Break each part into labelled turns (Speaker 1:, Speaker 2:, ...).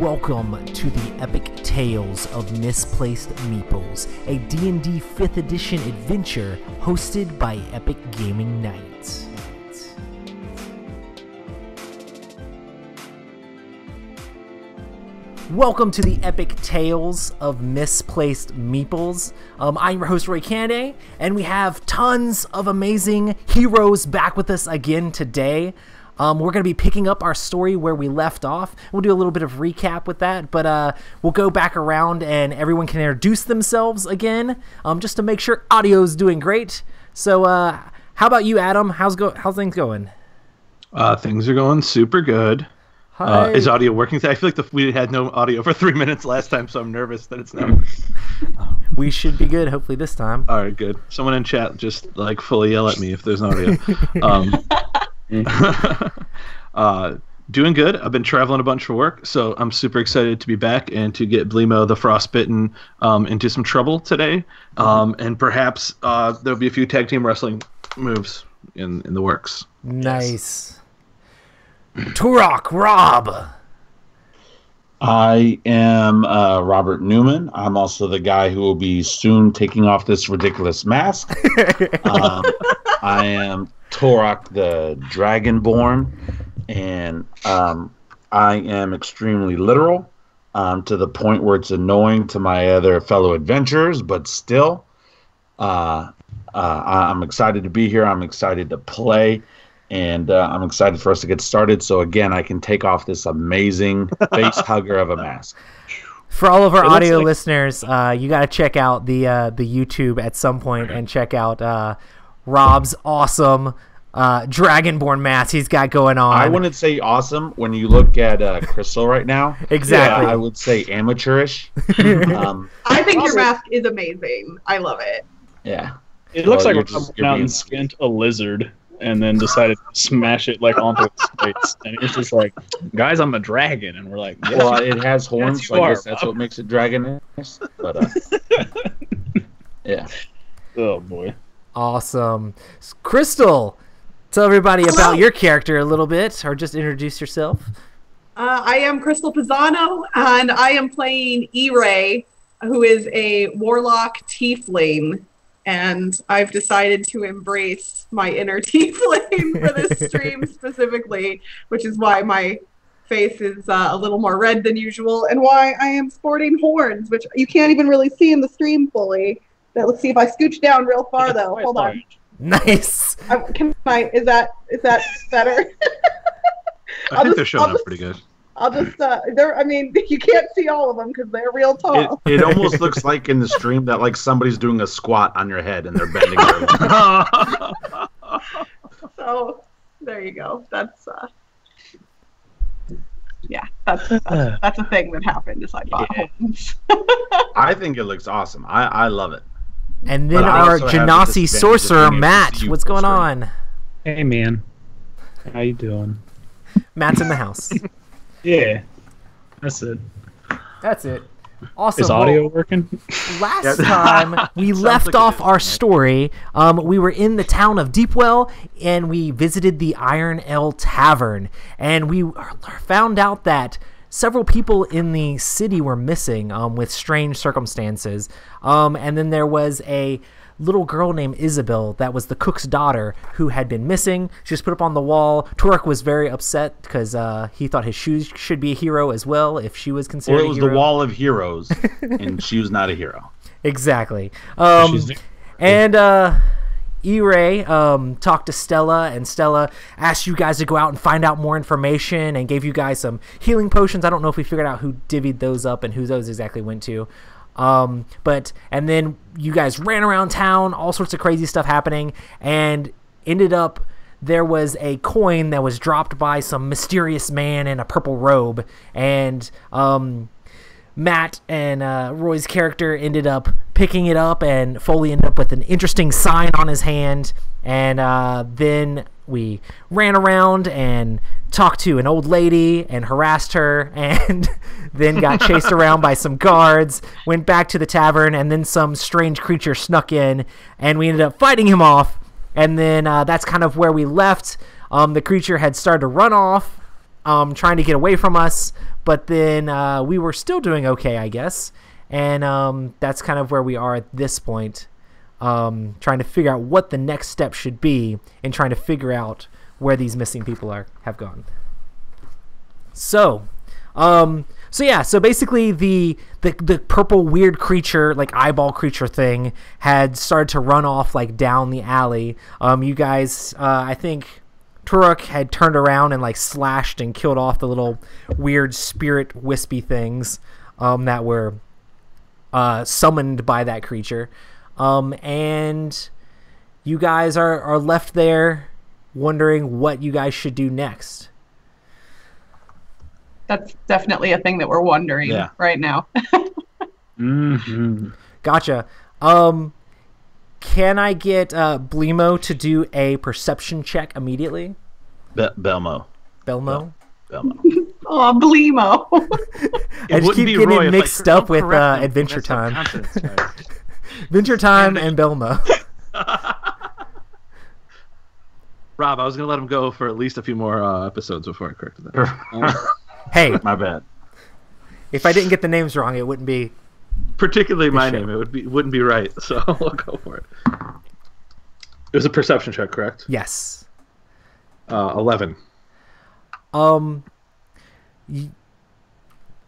Speaker 1: welcome to the epic tales of Misplaced Meeples, a D&D 5th edition adventure hosted by Epic Gaming Nights. Welcome to the epic tales of Misplaced Meeples. I'm your host, Roy Canday, and we have tons of amazing heroes back with us again today. We're going to be picking up our story where we left off. We'll do a little bit of recap with that, but we'll go back around and everyone can introduce themselves again, just to make sure audio's doing great. So how about you, Adam? How's things going?
Speaker 2: Things are going super good. Is audio working? I feel like we had no audio for 3 minutes last time, so I'm nervous that it's not.
Speaker 1: We should be good, hopefully this time.
Speaker 2: All right, good. Someone in chat just like fully yell at me if there's no audio. Doing good. I've been traveling a bunch for work, so I'm super excited to be back and to get Blemo the Frostbitten into some trouble today. And perhaps there'll be a few tag team wrestling moves in the works.
Speaker 1: Nice.
Speaker 2: Yes.
Speaker 1: Turok, Rob.
Speaker 3: I am Robert Newman. I'm also the guy who will be soon taking off this ridiculous mask. I am Turok the Dragonborn, and I am extremely literal to the point where it's annoying to my other fellow adventurers, but still, I'm excited to be here. I'm excited to play. And I'm excited for us to get started so, again, I can take off this amazing face hugger of a mask.
Speaker 1: For all of our audio listeners, you got to check out the YouTube at some point and check out Rob's awesome Dragonborn mask he's got going on.
Speaker 3: I wouldn't say awesome when you look at Crystal right now.
Speaker 1: Exactly.
Speaker 3: Yeah, I would say amateurish.
Speaker 4: I think your mask is amazing. I love it.
Speaker 3: Yeah.
Speaker 5: It looks like Rob went out and skinned a lizard and then decided to smash it like onto its face. And it's just like, guys, I'm a dragon. And we're like, yes,
Speaker 3: well, it has horns,
Speaker 5: yes,
Speaker 3: so I guess that's what makes it dragonous. But, yeah.
Speaker 5: Oh, boy.
Speaker 1: Awesome. Crystal, tell everybody about your character a little bit, or just introduce yourself.
Speaker 4: I am Crystal Pisano, and I am playing E-Ray, who is a warlock tiefling. And I've decided to embrace my inner tiefling for this stream specifically, which is why my face is a little more red than usual, and why I am sporting horns, which you can't even really see in the stream fully. Now, let's see if I scooch down real far, though. Hold on.
Speaker 1: Nice.
Speaker 4: Is that better?
Speaker 2: I think they're showing up pretty good.
Speaker 4: I'll just, I mean, you can't see all of them because they're real tall.
Speaker 3: It almost looks like in the stream that like somebody's doing a squat on your head and they're bending over.
Speaker 4: So, there you go. That's, yeah, that's a thing that happened as I bought homes.
Speaker 3: I think it looks awesome. I love it.
Speaker 1: And then our Genasi sorcerer, Matt. What's going on?
Speaker 5: Hey, man. How you doing?
Speaker 1: Matt's in the house.
Speaker 5: Yeah, that's it.
Speaker 1: That's it. Awesome.
Speaker 5: Is audio working?
Speaker 1: Last time we left off our story, we were in the town of Deepwell, and we visited the Iron Ale Tavern, and we found out that several people in the city were missing with strange circumstances. And then there was a little girl named Isabel that was the cook's daughter who had been missing. She was put up on the wall. Turok was very upset because he thought his shoes should be a hero as well if she was considered a hero.
Speaker 3: Or it was the wall of heroes, and she was not a hero.
Speaker 1: Exactly. And E-Ray talked to Stella, and Stella asked you guys to go out and find out more information and gave you guys some healing potions. I don't know if we figured out who divvied those up and who those exactly went to. And then you guys ran around town, all sorts of crazy stuff happening, and ended up there was a coin that was dropped by some mysterious man in a purple robe, and Matt and Roy's character ended up picking it up, and Foley ended up with an interesting sign on his hand, and then we ran around and talked to an old lady and harassed her, and then got chased around by some guards, went back to the tavern, and then some strange creature snuck in, and we ended up fighting him off, and then that's kind of where we left. The creature had started to run off, trying to get away from us, but then we were still doing okay, I guess. And that's kind of where we are at this point, trying to figure out what the next step should be and trying to figure out where these missing people have gone. So basically the purple weird creature, like eyeball creature thing, had started to run off like down the alley. You guys, I think Turok had turned around and like slashed and killed off the little weird spirit wispy things that were summoned by that creature. And you guys are left there wondering what you guys should do next.
Speaker 4: That's definitely a thing that we're wondering right now.
Speaker 5: Mm-hmm.
Speaker 1: Gotcha. Can I get Blemo to do a perception check immediately?
Speaker 3: Belmo.
Speaker 1: Belmo?
Speaker 3: Belmo.
Speaker 4: Oh, Blemo.
Speaker 1: I just keep getting it mixed up with Adventure Time. Adventure Time and Belmo.
Speaker 2: Rob, I was going to let him go for at least a few more episodes before I corrected that.
Speaker 1: Hey,
Speaker 3: my bad.
Speaker 1: If I didn't get the names wrong, it wouldn't be
Speaker 2: particularly my name. It wouldn't be right, so we'll go for it. It was a perception check, correct?
Speaker 1: Yes.
Speaker 2: 11.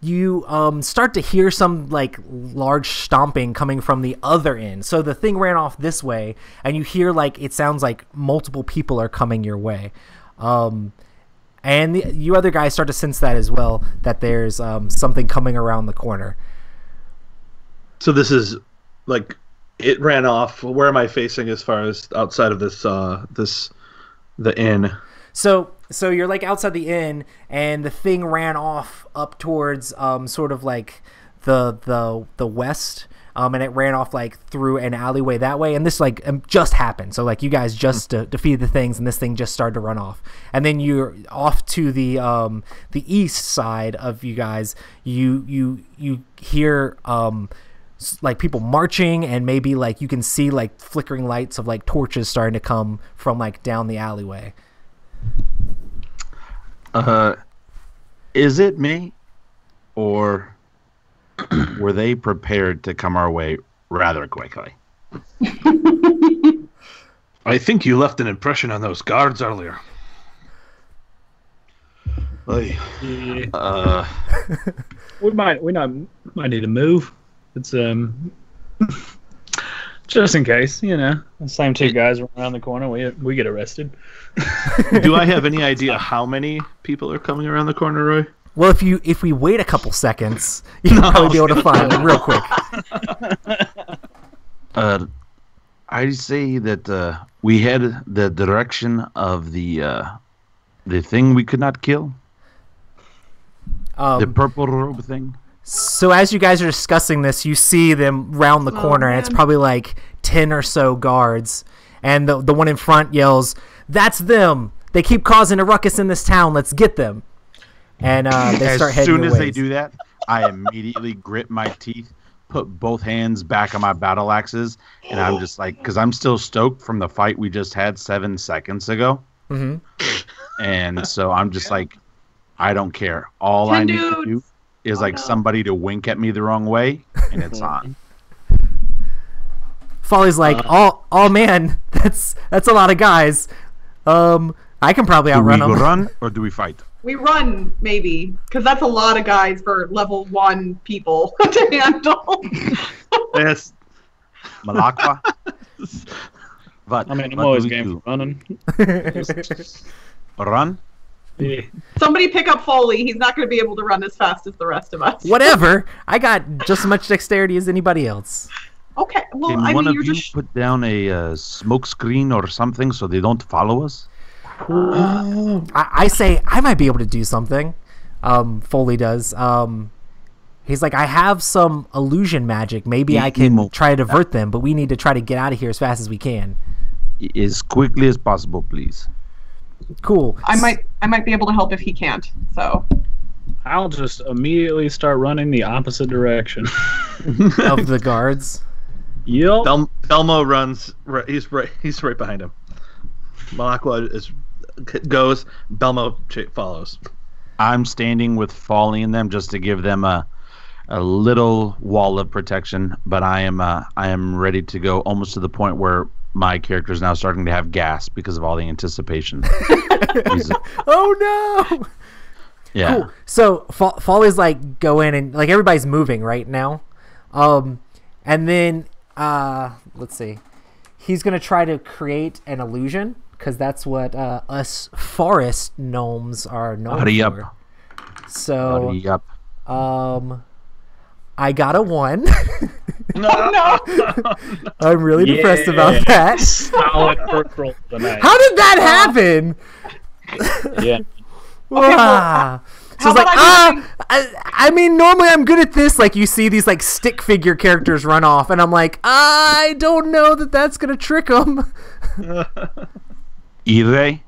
Speaker 1: You start to hear some like large stomping coming from the other end. So the thing ran off this way, and you hear like it sounds like multiple people are coming your way. And you other guys start to sense that as well, that there's something coming around the corner.
Speaker 2: So this is like it ran off. Where am I facing as far as outside of the inn? So
Speaker 1: you're like outside the inn, and the thing ran off up towards sort of like the west, and it ran off like through an alleyway that way. And this like just happened. So like you guys just defeated the things, and this thing just started to run off. And then you're off to the east side of you guys. You hear like people marching, and maybe like you can see like flickering lights of like torches starting to come from like down the alleyway.
Speaker 3: Is it me, or were they prepared to come our way rather quickly?
Speaker 2: I think you left an impression on those guards earlier.
Speaker 5: We might need to move. It's just in case, the same two guys around the corner, we get arrested.
Speaker 2: Do I have any idea how many people are coming around the corner, Roy?
Speaker 1: Well, if we wait a couple seconds, you'll probably be able to find them real quick.
Speaker 3: I say that we head the direction of the thing we could not kill. The purple robe thing.
Speaker 1: So as you guys are discussing this, you see them round the corner, and it's probably like 10 or so guards. And the one in front yells, "That's them! They keep causing a ruckus in this town. Let's get them!" And they start heading
Speaker 3: As soon as
Speaker 1: ways.
Speaker 3: they do that, I immediately grit my teeth, put both hands back on my battle axes, and I'm just like, because I'm still stoked from the fight we just had 7 seconds ago.
Speaker 1: Mm-hmm.
Speaker 3: And so I'm just like, I don't care. All I need to do is somebody to wink at me the wrong way, and it's on.
Speaker 1: Folly's like, oh man, that's a lot of guys. I can probably outrun them.
Speaker 3: Do we run or do we fight?
Speaker 4: We run, maybe, because that's a lot of guys for level 1 people to handle.
Speaker 2: Yes.
Speaker 3: Malakwa?
Speaker 5: I'm always game for running.
Speaker 3: Run?
Speaker 5: Yeah.
Speaker 4: Somebody pick up Foley. He's not going to be able to run as fast as the rest of us.
Speaker 1: Whatever. I got just as much dexterity as anybody else.
Speaker 4: Okay. Well,
Speaker 3: Can one of you put down a smoke screen or something so they don't follow us?
Speaker 1: I say I might be able to do something. Foley does. He's like, I have some illusion magic. Maybe I can try to divert them, but we need to try to get out of here as fast as we can.
Speaker 3: As quickly as possible, please.
Speaker 1: Cool.
Speaker 4: I might be able to help if he can't. So
Speaker 5: I'll just immediately start running the opposite direction
Speaker 1: of the guards.
Speaker 5: Yep.
Speaker 2: Belmo runs. He's right behind him. Malakwa goes. Belmo follows.
Speaker 3: I'm standing with Folly in them just to give them a little wall of protection, but I am ready to go almost to the point where my character is now starting to have gas because of all the anticipation.
Speaker 1: Oh no!
Speaker 3: Yeah.
Speaker 1: Cool. So Folly's like go in and like everybody's moving right now, and then let's see, he's gonna try to create an illusion because that's what us forest gnomes are known for. So I got a 1.
Speaker 4: No.
Speaker 1: I'm really depressed about that.
Speaker 5: Solid purple tonight.
Speaker 1: How did that happen?
Speaker 5: Yeah.
Speaker 1: Wow. So it's like, I mean, normally I'm good at this. Like, you see these, like, stick figure characters run off, and I'm like, I don't know that that's going to trick them.
Speaker 3: Ire.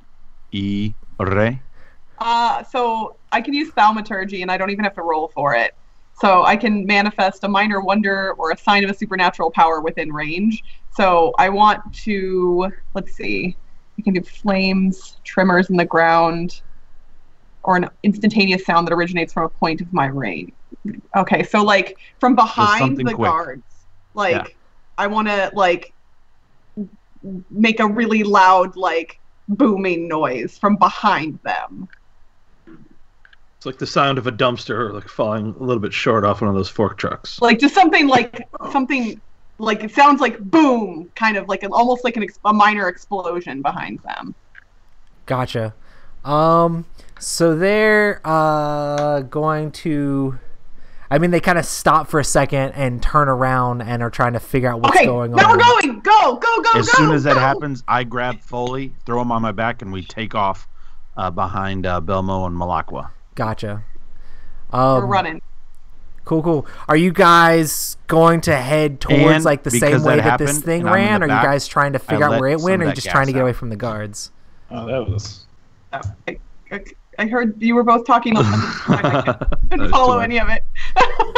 Speaker 4: So I can use thaumaturgy, and I don't even have to roll for it. So I can manifest a minor wonder or a sign of a supernatural power within range. So I want to, let's see, you can do flames, tremors in the ground, or an instantaneous sound that originates from a point of my range. Okay, so like from behind the guards, like I want to like make a really loud like booming noise from behind them.
Speaker 2: It's like the sound of a dumpster like falling a little bit short off one of those fork trucks.
Speaker 4: Like just something like it sounds like boom, kind of like almost like a minor explosion behind them.
Speaker 1: Gotcha. So they're going to. I mean, they kind of stop for a second and turn around and are trying to figure out what's going on.
Speaker 4: Now we're going. Go.
Speaker 3: As soon as that happens, I grab Foley, throw him on my back, and we take off behind Belmo and Malakwa.
Speaker 1: Gotcha.
Speaker 4: We're running.
Speaker 1: Cool. Are you guys going to head towards like the same way that this thing ran? Or are you guys trying to figure out where it went, or are you just trying to get away from the guards?
Speaker 5: Oh, that was.
Speaker 4: I heard you were both talking. I didn't follow any of it.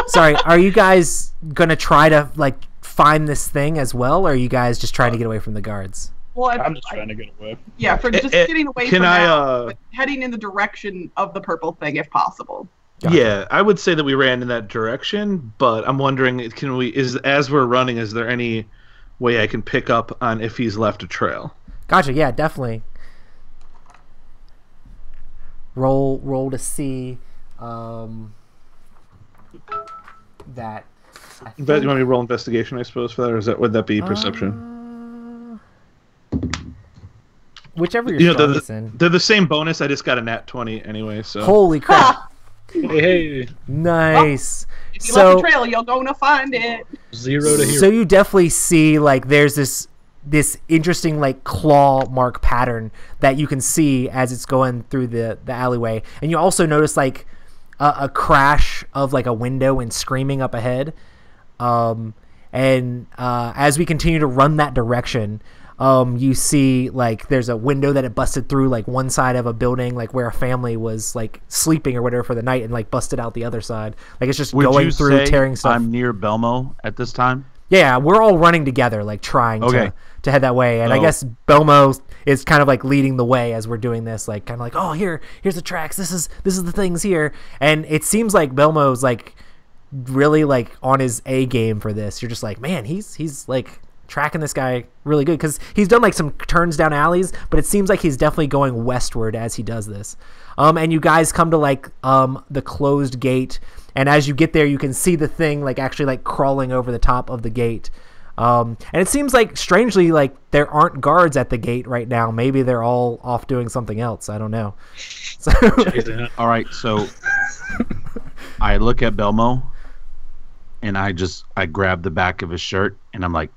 Speaker 1: Sorry. Are you guys gonna try to like find this thing as well, or are you guys just trying to get away from the guards?
Speaker 4: Well,
Speaker 5: I'm just trying to get away.
Speaker 4: Yeah, for just getting away from that, but heading in the direction of the purple thing if possible.
Speaker 1: Gotcha.
Speaker 2: Yeah, I would say that we ran in that direction, but I'm wondering, as we're running, is there any way I can pick up on if he's left a trail?
Speaker 1: Gotcha. Yeah, definitely. Roll to see that.
Speaker 2: But you want me to roll investigation, I suppose, for that, or would that be perception?
Speaker 1: Whichever you're strongest in.
Speaker 2: They're the same bonus. I just got a nat 20 anyway. So
Speaker 1: holy crap!
Speaker 5: Hey.
Speaker 1: Nice.
Speaker 4: Well, if you left a trail, you're gonna find it.
Speaker 5: 0 to hero.
Speaker 1: So you definitely see like there's this interesting like claw mark pattern that you can see as it's going through the alleyway, and you also notice like a crash of like a window and screaming up ahead. And as we continue to run that direction, you see like there's a window that it busted through like one side of a building, like where a family was like sleeping or whatever for the night, and like busted out the other side. Like it's just going through, tearing stuff.
Speaker 3: I'm near Belmo at this time.
Speaker 1: Yeah, we're all running together, like trying to head that way. And I guess Belmo is kind of like leading the way as we're doing this, like kind of like, oh, here's the tracks. This is the things here. And it seems like Belmo's like really like on his A game for this. You're just like, man, he's like tracking this guy really good, because he's done like some turns down alleys, but it seems like he's definitely going westward as he does this. And you guys come to like the closed gate, and as you get there, you can see the thing like actually like crawling over the top of the gate. And it seems like strangely like there aren't guards at the gate right now. Maybe they're all off doing something else. I don't know. So
Speaker 3: all right, so I look at Belmo and I grab the back of his shirt and I'm like,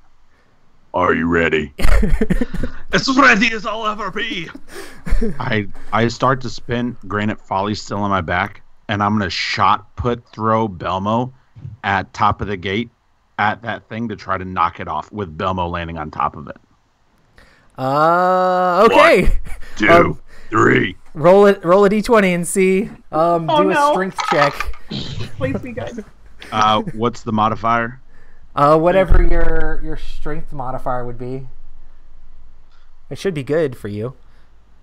Speaker 3: "Are you ready?"
Speaker 2: As ready as I'll ever be.
Speaker 3: I start to spin. Granite Folly's still on my back, and I'm gonna throw Belmo at top of the gate at that thing to try to knock it off with Belmo landing on top of it.
Speaker 1: Okay.
Speaker 3: 1, 2, 3.
Speaker 1: Roll a d20 and see. Do a strength check.
Speaker 4: Please be good.
Speaker 3: What's the modifier?
Speaker 1: Whatever your strength modifier would be. It should be good for you.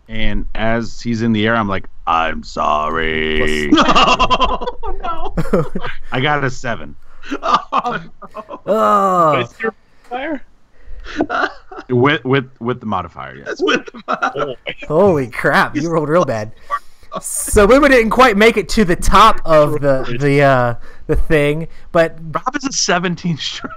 Speaker 3: And as he's in the air, I'm like, I'm sorry.
Speaker 2: Oh, no.
Speaker 3: I got a 7.
Speaker 2: Oh,
Speaker 1: Oh,
Speaker 5: With your fire?
Speaker 3: With the modifier, yes.
Speaker 2: that's with the
Speaker 5: Oh,
Speaker 1: holy crap! You rolled real bad. So Luma didn't quite make it to the top of the thing, but
Speaker 3: Rob is a 17 strength.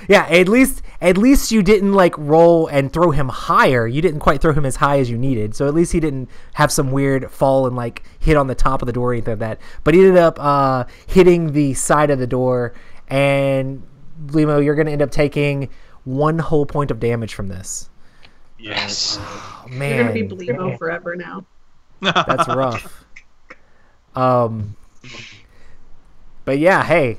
Speaker 1: yeah, at least you didn't like roll and throw him higher. You didn't quite throw him as high as you needed. So at least he didn't have some weird fall and like hit on the top of the door or anything like that. But he ended up hitting the side of the door, and Limo, you're gonna end up taking 1 whole point of damage from this.
Speaker 5: yes.
Speaker 1: Oh,
Speaker 4: You're
Speaker 1: man,
Speaker 4: gonna be Blemo forever now.
Speaker 1: that's rough. But yeah, hey,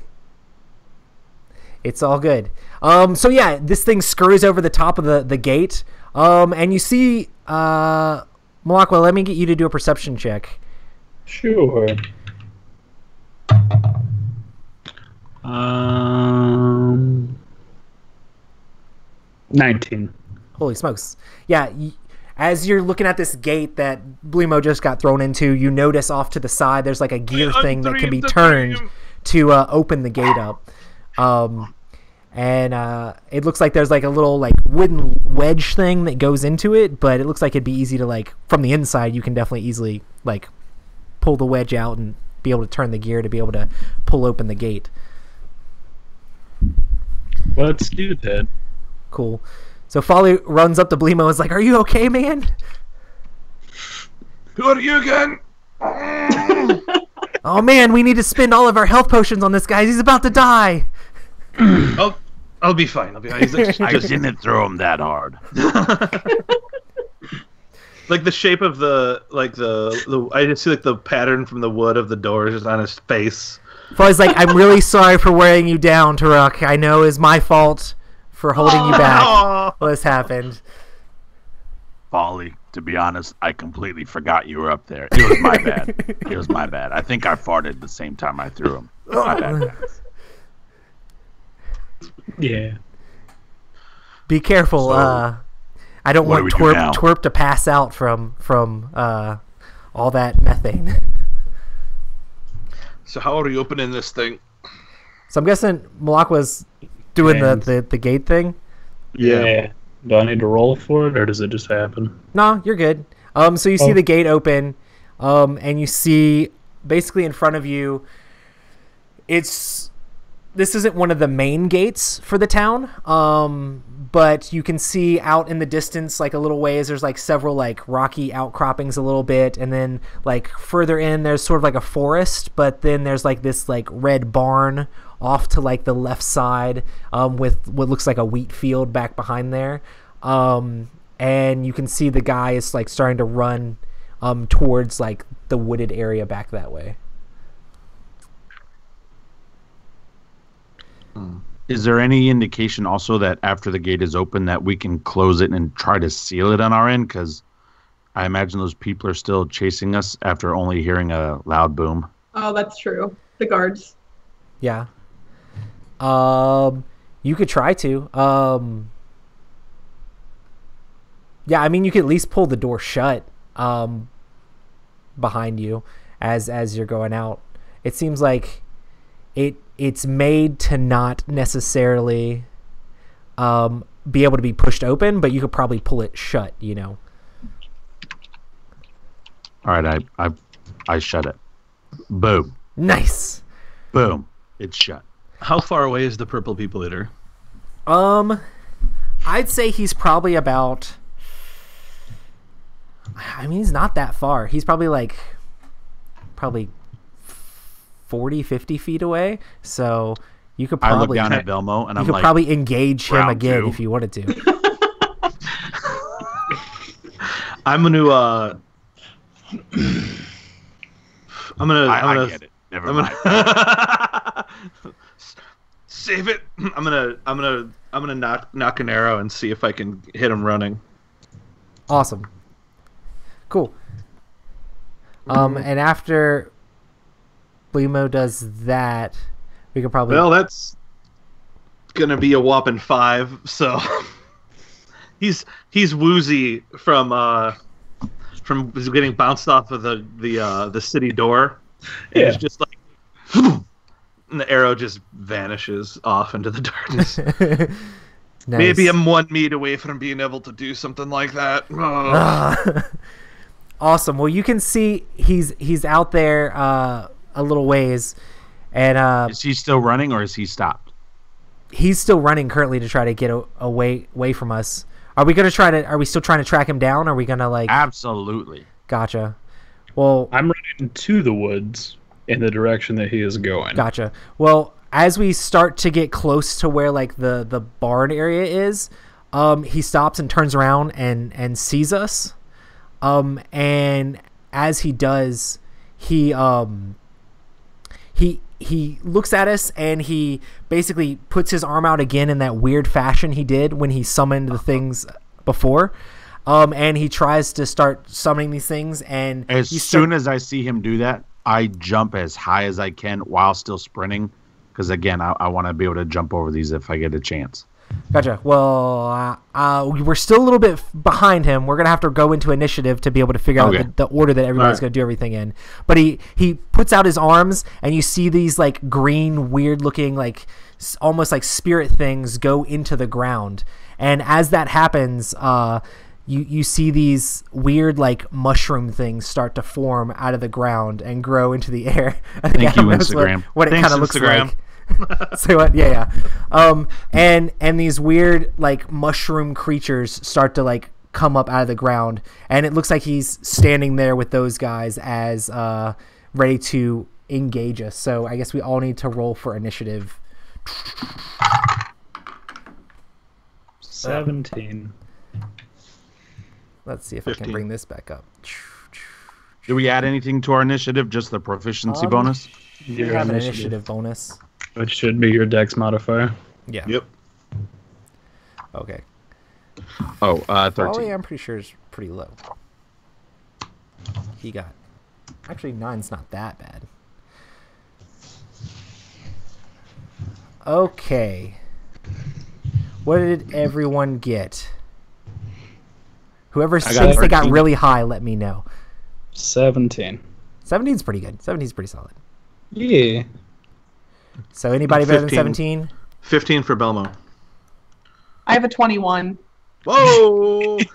Speaker 1: it's all good. So yeah, this thing scurries over the top of the gate. And you see, Malakwa, let me get you to do a perception check.
Speaker 5: Sure. 19.
Speaker 1: Holy smokes. Yeah, as you're looking at this gate that Blemo just got thrown into, you notice off to the side there's like a gear thing that can be turned to open the gate up. And it looks like there's like a little like wooden wedge thing that goes into it, but it looks like it'd be easy to like, from the inside, you can definitely easily like pull the wedge out and be able to turn the gear to be able to pull open the gate.
Speaker 5: Let's do that.
Speaker 1: Cool. So Folly runs up to Blemo and is like, "Are you okay, man?"
Speaker 2: Who are you again?
Speaker 1: "Oh man, we need to spend all of our health potions on this guy. He's about to die."
Speaker 2: I'll be fine. He's like,
Speaker 3: I didn't throw him that hard.
Speaker 2: like the shape of the I just see like the pattern from the wood of the door just on his face.
Speaker 1: Folly's like, "I'm really sorry for wearing you down, Turok. I know it's my fault for holding you back. What has happened?"
Speaker 3: Folly, to be honest, I completely forgot you were up there. It was my bad. It was my bad. I think I farted the same time I threw him. My bad, guys.
Speaker 5: Yeah.
Speaker 1: Be careful.
Speaker 3: So,
Speaker 1: I don't
Speaker 3: what
Speaker 1: want
Speaker 3: do we do now?
Speaker 1: Twerp to pass out from all that methane.
Speaker 2: So how are you opening this thing?
Speaker 1: So I'm guessing Malakwa's doing the gate thing.
Speaker 5: Yeah. Do I need to roll for it, or does it just happen?
Speaker 1: No, you're good. So you see the gate open, and you see basically in front of you. This isn't one of the main gates for the town, but you can see out in the distance, like a little ways, there's like several like rocky outcroppings a little bit, and then like further in there's sort of like a forest, but then there's like this like red barn off to like the left side, with what looks like a wheat field back behind there, and you can see the guy is like starting to run towards like the wooded area back that way.
Speaker 3: Is there any indication also that after the gate is open that we can close it and try to seal it on our end? Because I imagine those people are still chasing us after only hearing a loud boom.
Speaker 4: Oh, that's true. The guards.
Speaker 1: Yeah. You could try to. Yeah, I mean, you could at least pull the door shut behind you as you're going out. It seems like it's made to not necessarily be able to be pushed open, but you could probably pull it shut, you know.
Speaker 3: All right, I shut it. Boom.
Speaker 1: Nice.
Speaker 3: Boom. It's shut.
Speaker 2: How far away is the purple people eater?
Speaker 1: I'd say he's probably about, I mean, he's not that far. He's probably 40, 50 feet away. So you could probably,
Speaker 3: I look down at Velmo and I'm like,
Speaker 1: probably engage him again
Speaker 3: 2.
Speaker 1: if you wanted to.
Speaker 2: I'm gonna
Speaker 3: I get it. Never mind.
Speaker 2: Save it. I'm gonna knock an arrow and see if I can hit him running.
Speaker 1: Awesome. Cool. And after Blemo does that, we could probably.
Speaker 2: Well, that's gonna be a whopping 5. So he's woozy from from getting bounced off of the city door. And
Speaker 5: Yeah.
Speaker 2: it's just like, and the arrow just vanishes off into the darkness.
Speaker 1: Nice.
Speaker 2: Maybe I'm 1 meter away from being able to do something like that.
Speaker 1: Awesome. Well, you can see he's out there a little ways, and
Speaker 3: Is he still running or is he stopped?
Speaker 1: he's still running currently to try to get away from us. Are we still trying to track him down? Or are we gonna like?
Speaker 3: Absolutely.
Speaker 1: Gotcha. Well,
Speaker 5: I'm running to the woods in the direction that he is going.
Speaker 1: gotcha. Well, as we start to get close to where like the barn area is, he stops and turns around and sees us. And as he does, he looks at us and he basically puts his arm out again in that weird fashion he did when he summoned the things before. And he tries to start summoning these things, and
Speaker 3: As soon as I see him do that, I jump as high as I can while still sprinting. Because again, I want to be able to jump over these if I get a chance.
Speaker 1: Gotcha. Well, we're still a little bit behind him. We're gonna have to go into initiative to be able to figure out the order that everybody's gonna do everything in. But he puts out his arms, and you see these like green, weird looking, like almost like spirit things go into the ground. And as that happens, you see these weird like mushroom things start to form out of the ground and grow into the air.
Speaker 3: Thank you, Instagram.
Speaker 1: What it kind of looks
Speaker 2: Instagram.
Speaker 1: like. Say what? Yeah. And these weird like mushroom creatures start to like come up out of the ground, and it looks like he's standing there with those guys as ready to engage us. So I guess we all need to roll for initiative.
Speaker 5: 17.
Speaker 1: Let's see if
Speaker 2: 15.
Speaker 1: I can bring this back up.
Speaker 3: Do we add anything to our initiative? Just the proficiency bonus?
Speaker 1: You have an initiative bonus.
Speaker 5: Which should be your dex modifier.
Speaker 1: Yeah.
Speaker 2: Yep.
Speaker 1: Okay.
Speaker 3: Oh, 13.
Speaker 1: Probably, I'm pretty sure is pretty low. He got. Actually, 9's not that bad. Okay. What did everyone get? Whoever thinks they got
Speaker 3: 13.
Speaker 1: really high, let me know.
Speaker 5: 17.
Speaker 1: 17's pretty good. 17's pretty solid.
Speaker 5: Yeah.
Speaker 1: So anybody better than
Speaker 2: 15.
Speaker 1: 17?
Speaker 2: 15 for Belmo.
Speaker 4: I have a 21.
Speaker 2: Whoa!
Speaker 4: Sorry,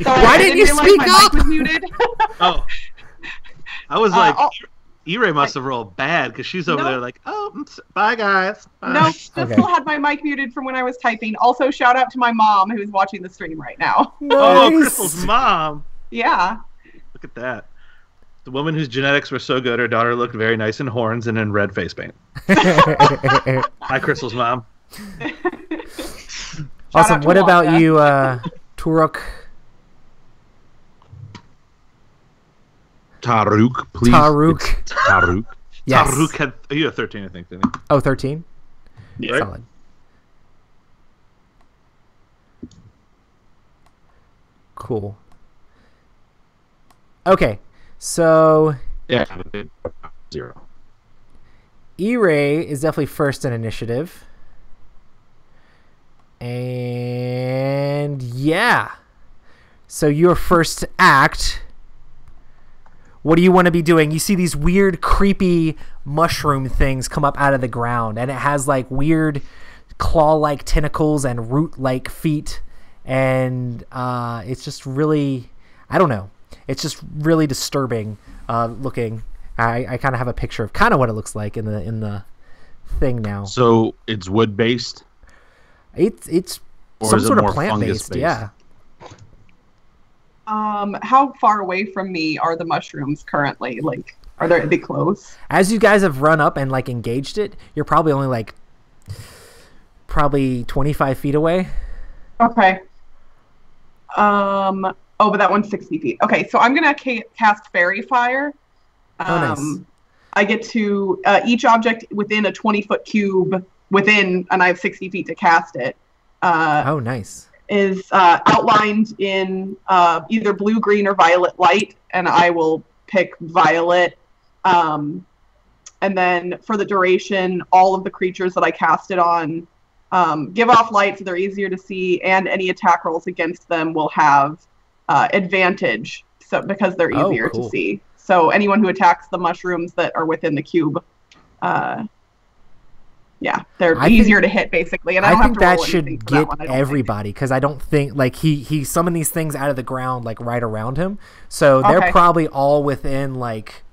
Speaker 1: Why
Speaker 4: I
Speaker 1: didn't you
Speaker 4: realize
Speaker 1: speak
Speaker 4: my
Speaker 1: up?
Speaker 4: mic was muted.
Speaker 2: Oh. I was like,
Speaker 4: oh.
Speaker 2: E-Ray must have rolled bad because she's over
Speaker 4: No.
Speaker 2: there like, bye guys. Bye.
Speaker 4: No,
Speaker 1: Okay.
Speaker 4: Crystal had my mic muted from when I was typing. Also, shout out to my mom who's watching the stream right now.
Speaker 2: Oh,
Speaker 1: Nice.
Speaker 2: Crystal's mom.
Speaker 4: Yeah.
Speaker 2: Look at that. The woman whose genetics were so good, her daughter looked very nice in horns and in red face paint. Hi, Crystal's mom.
Speaker 1: Awesome.
Speaker 4: out to
Speaker 1: What about
Speaker 4: Wanda.
Speaker 1: you, Turok?
Speaker 3: Taruk, please.
Speaker 1: Taruk.
Speaker 3: It's Taruk.
Speaker 1: Yes.
Speaker 2: Taruk had, you had 13, I think, didn't you?
Speaker 1: Oh, 13?
Speaker 5: Yeah.
Speaker 2: Right?
Speaker 1: Solid. Cool. Okay. So
Speaker 3: Yeah. 0.
Speaker 1: E-Ray is definitely first in initiative. And yeah. So your first act. What do you want to be doing? You see these weird, creepy mushroom things come up out of the ground, and it has like weird claw-like tentacles and root-like feet, and it's just really, I don't know. It's just really disturbing looking. I kind of have a picture of kind of what it looks like in the thing now.
Speaker 3: So it's wood based?
Speaker 1: It's
Speaker 3: Or
Speaker 1: some
Speaker 3: is it
Speaker 1: sort of
Speaker 3: more
Speaker 1: plant-based,
Speaker 3: fungus-based?
Speaker 1: yeah.
Speaker 4: How far away from me are the mushrooms currently? Like, are they close?
Speaker 1: As you guys have run up and like engaged it, you're probably only like 25 feet away.
Speaker 4: Okay. Oh, but that one's 60 feet. Okay, so I'm gonna cast Fairy Fire.
Speaker 1: Nice.
Speaker 4: I get to each object within a 20-foot cube within, and I have 60 feet to cast it.
Speaker 1: Oh, nice.
Speaker 4: Is outlined in either blue, green, or violet light, and I will pick violet. And then for the duration, all of the creatures that I cast it on give off light so they're easier to see, and any attack rolls against them will have advantage. so because they're
Speaker 1: Oh,
Speaker 4: easier
Speaker 1: cool.
Speaker 4: to see. So anyone who attacks the mushrooms that are within the cube, yeah, they're easier to hit basically. And I don't
Speaker 1: think
Speaker 4: have to roll
Speaker 1: that should
Speaker 4: anything for
Speaker 1: get
Speaker 4: that one, I don't
Speaker 1: everybody, because I don't think like he summoned these things out of the ground like right around him, so they're probably all within like.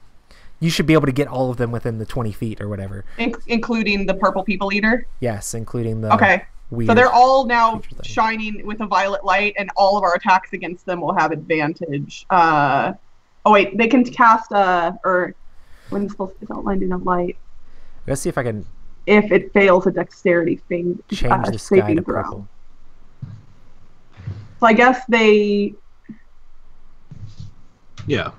Speaker 1: You should be able to get all of them within the 20 feet or whatever.
Speaker 4: Including the purple people eater?
Speaker 1: Yes, including the
Speaker 4: So they're all now shining with a violet light, and all of our attacks against them will have advantage. Oh wait, they can cast or when the spell is outlined in a light.
Speaker 1: Let's see if I can.
Speaker 4: If it fails a dexterity thing,
Speaker 1: change the sky to purple.
Speaker 4: So I guess they.
Speaker 2: Yeah.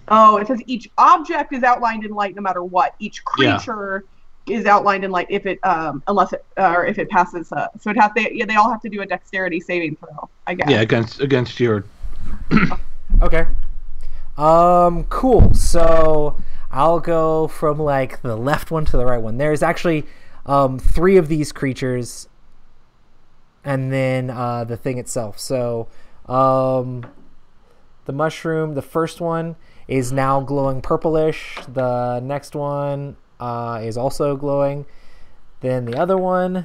Speaker 4: Oh, it says each object is outlined in light no matter what. Each creature is outlined in light if it unless it or if it passes. So they all have to do a dexterity saving throw, I guess.
Speaker 2: Yeah, against your.
Speaker 1: Okay. Cool. So I'll go from like the left one to the right one. There's actually 3 of these creatures, and then the thing itself. So the mushroom, the first one, is now glowing purplish. The next one is also glowing. Then the other one.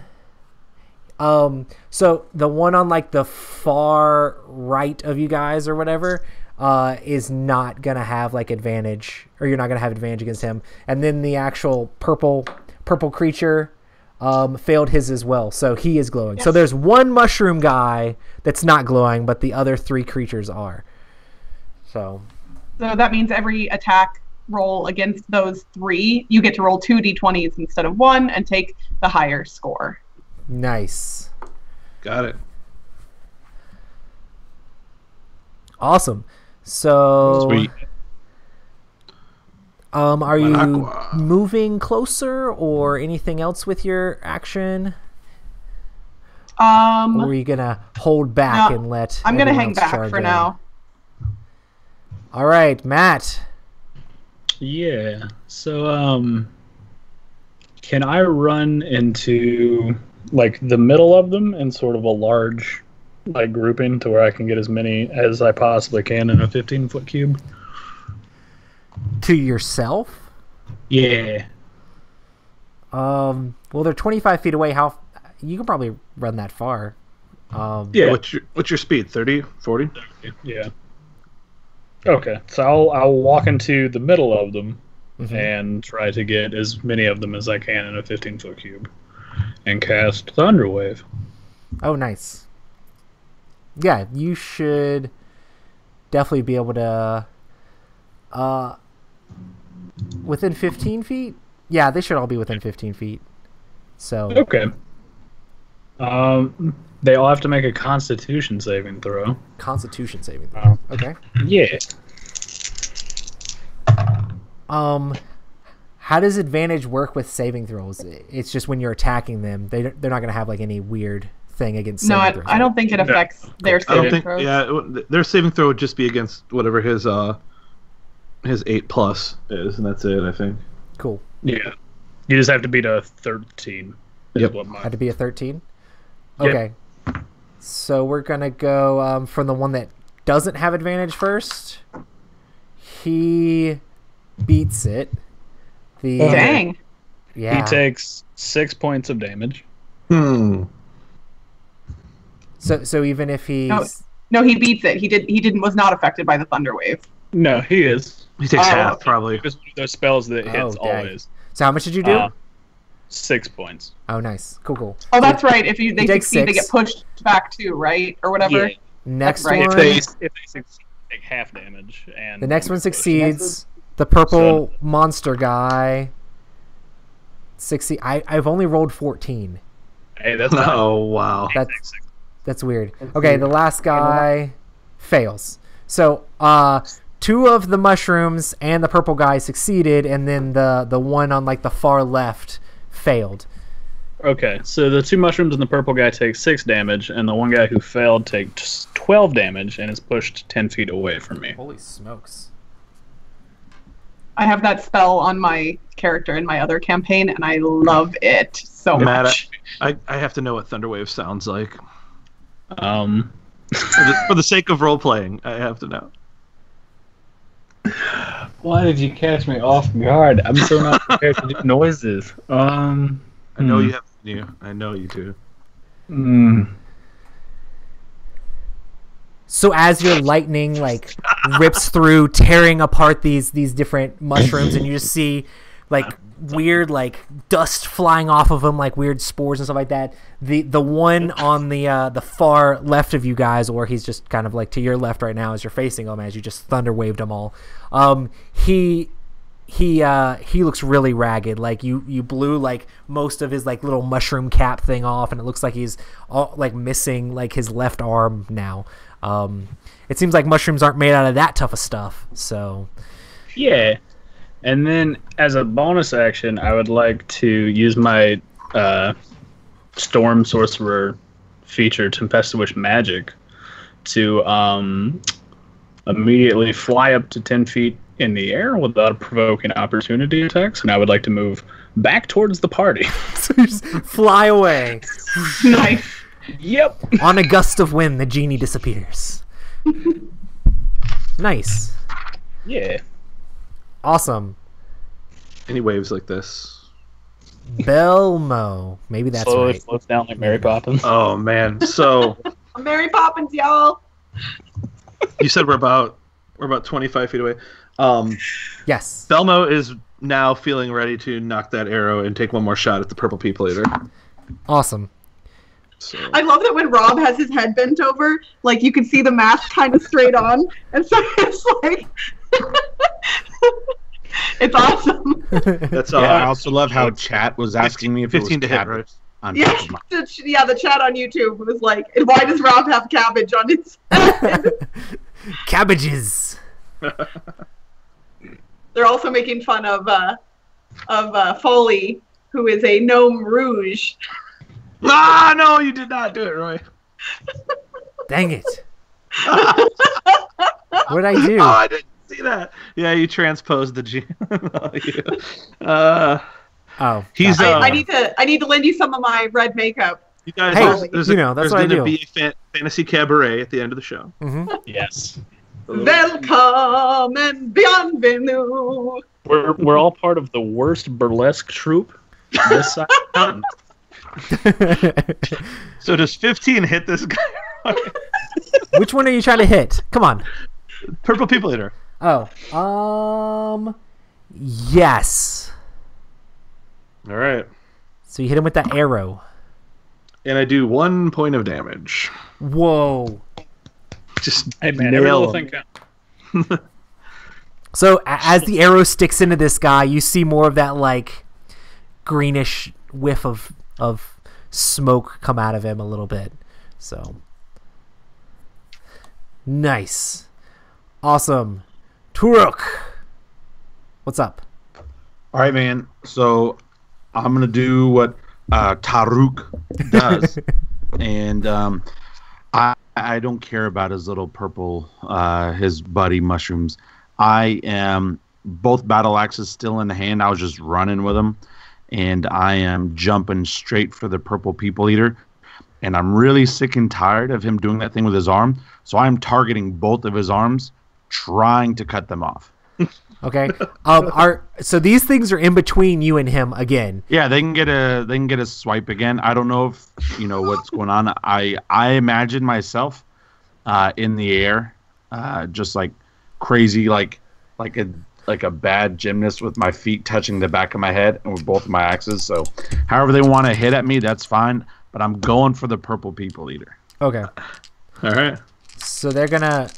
Speaker 1: So the one on like the far right of you guys or whatever is not gonna have like advantage, or you're not gonna have advantage against him. And then the actual purple creature failed his as well, so he is glowing. Yes. So there's one mushroom guy that's not glowing, but the other 3 creatures are. So
Speaker 4: that means every attack roll against those 3, you get to roll 2 d20s instead of 1 and take the higher score.
Speaker 1: Nice.
Speaker 2: Got it.
Speaker 1: Awesome. So,
Speaker 2: sweet.
Speaker 1: Are you moving closer or anything else with your action? Or are you gonna hold back and let?
Speaker 4: I'm gonna hang back for now.
Speaker 1: All right, Matt.
Speaker 5: Yeah. So, can I run into like the middle of them in sort of a large like grouping to where I can get as many as I possibly can in a 15-foot cube?
Speaker 1: To yourself?
Speaker 5: Yeah.
Speaker 1: Well, they're 25 feet away. How you can probably run that far.
Speaker 2: Yeah. What's your speed? 30, 40?
Speaker 5: Yeah. Okay, so I'll walk into the middle of them and try to get as many of them as I can in a 15-foot cube and cast Thunderwave.
Speaker 1: Oh, nice. Yeah, you should definitely be able to within 15 feet? Yeah, they should all be within 15 feet. So
Speaker 5: okay. They all have to make a Constitution saving throw.
Speaker 1: Constitution saving throw. Okay.
Speaker 5: Yeah.
Speaker 1: How does advantage work with saving throws? It's just when you're attacking them, they're not going to have like any weird thing against saving throws.
Speaker 4: I don't think it affects their saving throws.
Speaker 2: Yeah, their saving throw would just be against whatever his 8+ is, and that's it, I think.
Speaker 1: Cool.
Speaker 5: Yeah. You just have to beat a 13.
Speaker 2: Yep.
Speaker 1: Had to be a 13? Okay. Yep. So we're going to go from the one that doesn't have advantage first. He beats it.
Speaker 4: Dang.
Speaker 1: Yeah.
Speaker 5: He takes 6 points of damage.
Speaker 1: So even if he's
Speaker 4: No, he beats it. He was not affected by the thunder wave.
Speaker 5: No, he is.
Speaker 2: He takes half, probably.
Speaker 5: Just those spells that hits always.
Speaker 1: So how much did you do?
Speaker 5: 6 points.
Speaker 1: Oh, nice. Cool.
Speaker 4: Oh, that's right. If they succeed, they get pushed back too, right? Or whatever.
Speaker 5: Yeah.
Speaker 1: Next
Speaker 4: right.
Speaker 1: one.
Speaker 5: If they succeed, they take half damage. And
Speaker 1: the next one succeeds. The purple monster guy succeed. I've only rolled 14.
Speaker 5: Hey, that's
Speaker 2: oh wow.
Speaker 1: That's weird. Okay, the last guy fails. So 2 of the mushrooms and the purple guy succeeded, and then the one on like the far left failed.
Speaker 5: Okay, so the 2 mushrooms and the purple guy take 6 damage, and the one guy who failed takes 12 damage and is pushed 10 feet away from me.
Speaker 1: Holy smokes.
Speaker 4: I have that spell on my character in my other campaign, and I love it so much.
Speaker 2: I have to know what Thunderwave sounds like.
Speaker 5: For
Speaker 2: For the sake of role playing, I have to know.
Speaker 5: Why did you catch me off guard? I'm so not prepared to do noises.
Speaker 2: I know you have I know you do.
Speaker 1: So as your lightning like rips through, tearing apart these different mushrooms, and you just see like weird like dust flying off of them, like weird spores and stuff like that. The one on the far left of you guys, or he's just kind of like to your left right now as you're facing him, as you just thunder waved them all. He looks really ragged. Like you blew like most of his like little mushroom cap thing off, and it looks like he's all like missing like his left arm now. It seems like mushrooms aren't made out of that tough of stuff. So
Speaker 5: yeah. And then as a bonus action, I would like to use my Storm Sorcerer feature, Tempestuous Magic, to immediately fly up to 10 feet in the air without provoking opportunity attacks, and I would like to move back towards the party.
Speaker 1: So you just fly away.
Speaker 4: Nice.
Speaker 5: Yep.
Speaker 1: On a gust of wind, the genie disappears. Nice.
Speaker 5: Yeah.
Speaker 1: Awesome.
Speaker 2: Any waves like this?
Speaker 1: Belmo. Maybe that's
Speaker 5: Slowly
Speaker 1: right.
Speaker 5: floats down like Mary Poppins.
Speaker 2: Oh man. So
Speaker 4: Mary Poppins, y'all.
Speaker 2: you said we're about 25 feet away.
Speaker 1: Yes.
Speaker 2: Belmo is now feeling ready to knock that arrow and take one more shot at the purple people eater.
Speaker 1: Awesome.
Speaker 2: So.
Speaker 4: I love that when Rob has his head bent over, like you can see the mask kind of straight on, and so it's like, it's awesome.
Speaker 2: That's all.
Speaker 3: I also love how chat was asking me if it was
Speaker 2: 15 to hit,
Speaker 3: cabbage
Speaker 2: right?
Speaker 3: on
Speaker 4: Yeah,
Speaker 3: top of my-
Speaker 4: the chat on YouTube was like, why does Rob have cabbage on his head?
Speaker 1: Cabbages.
Speaker 4: They're also making fun of Foley, who is a gnome rouge.
Speaker 2: Ah, no, you did not do it, Roy.
Speaker 1: Dang it. What did I do?
Speaker 2: Oh, I didn't see that. Yeah, you transposed the G.
Speaker 1: Oh.
Speaker 2: He's.
Speaker 1: gotcha.
Speaker 4: I need to lend you some of my red makeup.
Speaker 2: You guys,
Speaker 1: Hey,
Speaker 2: there's
Speaker 1: you know, that's what I
Speaker 2: going to
Speaker 1: do.
Speaker 2: be a fantasy cabaret at the end of the show.
Speaker 5: Yes.
Speaker 4: Welcome and bienvenue.
Speaker 5: We're all part of the worst burlesque troupe this side of the mountain.
Speaker 2: So does 15 hit this guy?
Speaker 1: Which one are you trying to hit? Come on.
Speaker 2: Purple people eater.
Speaker 1: Oh. Yes.
Speaker 2: All right.
Speaker 1: So you hit him with that arrow.
Speaker 2: And I do 1 point of damage.
Speaker 1: Whoa.
Speaker 2: Just
Speaker 5: Hey man, every
Speaker 2: nail
Speaker 5: little
Speaker 2: him.
Speaker 5: thing counts.
Speaker 1: So as the arrow sticks into this guy, you see more of that like greenish whiff of smoke come out of him a little bit. So nice. Awesome. Turok. What's up?
Speaker 3: All right, man. So I'm gonna do what Taruk does, and I don't care about his little purple, his buddy mushrooms. I am both battle axes still in the hand. I was just running with them, and I am jumping straight for the purple people eater. And I'm really sick and tired of him doing that thing with his arm. So I'm targeting both of his arms, trying to cut them off.
Speaker 1: Okay. So these things are in between you and him again.
Speaker 3: Yeah, they can get a swipe again. I don't know if you know what's going on. I imagine myself in the air, just like crazy, like a bad gymnast with my feet touching the back of my head and with both of my axes. So however they want to hit at me, that's fine. But I'm going for the purple people eater.
Speaker 1: Okay.
Speaker 2: All right.
Speaker 1: So they're gonna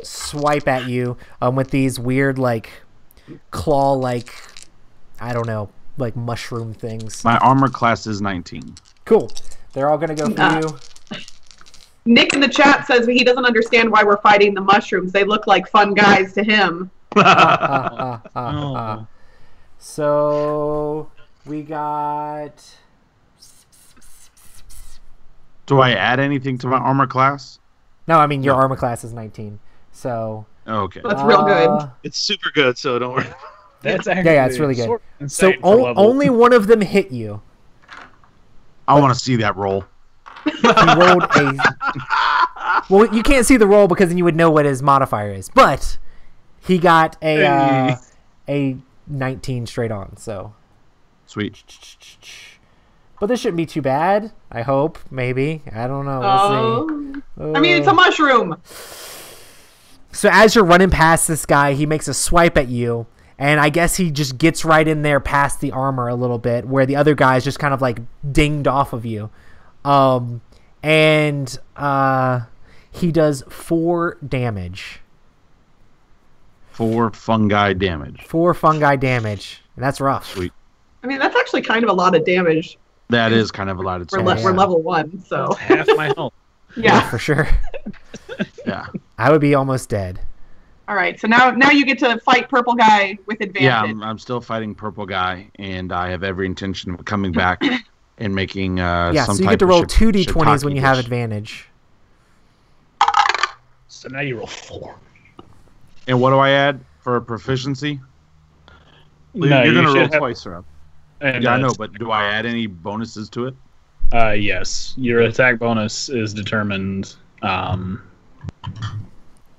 Speaker 1: swipe at you with these weird like claw like I don't know like mushroom things.
Speaker 3: My armor class is 19.
Speaker 1: Cool. They're all gonna go for you.
Speaker 4: Nick in the chat says he doesn't understand why we're fighting the mushrooms. They look like fun guys to him.
Speaker 1: So we got.
Speaker 3: Do I add anything to my armor class?
Speaker 1: No, I mean your armor class is 19. So.
Speaker 3: Okay.
Speaker 4: That's real good.
Speaker 2: It's super good, so don't worry.
Speaker 5: That's actually
Speaker 1: Yeah, it's really good.
Speaker 5: sort of
Speaker 1: So
Speaker 5: insane for level.
Speaker 1: only one of them hit you.
Speaker 3: I want to see that roll.
Speaker 1: He rolled a. Well, you can't see the roll because then you would know what his modifier is. But He got a 19 straight on. So
Speaker 2: Sweet.
Speaker 1: But this shouldn't be too bad. I hope. Maybe. I don't know. We'll see.
Speaker 4: I mean, it's a mushroom.
Speaker 1: So as you're running past this guy, he makes a swipe at you, and I guess he just gets right in there past the armor a little bit, where the other guy's just kind of like dinged off of you. And he does 4 damage.
Speaker 3: 4 fungi damage.
Speaker 1: 4 fungi damage. And that's rough.
Speaker 3: Sweet.
Speaker 4: I mean, that's actually kind of a lot of damage.
Speaker 3: That is kind of a lot of
Speaker 4: We're,
Speaker 3: damage.
Speaker 4: we're level 1, so.
Speaker 5: Half my health.
Speaker 4: Yeah.
Speaker 1: For sure.
Speaker 3: Yeah.
Speaker 1: I would be almost dead.
Speaker 4: All right, so now you get to fight purple guy with advantage.
Speaker 3: Yeah, I'm still fighting purple guy, and I have every intention of coming back and making some
Speaker 1: so you
Speaker 3: type
Speaker 1: get to
Speaker 3: of
Speaker 1: roll 2 d20s
Speaker 3: shiitake
Speaker 1: when you have
Speaker 3: dish.
Speaker 1: advantage.
Speaker 5: So now you roll 4.
Speaker 3: And what do I add for proficiency?
Speaker 5: No,
Speaker 2: You're
Speaker 5: you
Speaker 2: going to roll
Speaker 5: should have-
Speaker 2: twice, Rob.
Speaker 5: And
Speaker 3: Yeah, I know, but do I add any bonuses to it?
Speaker 5: Yes, your attack bonus is determined.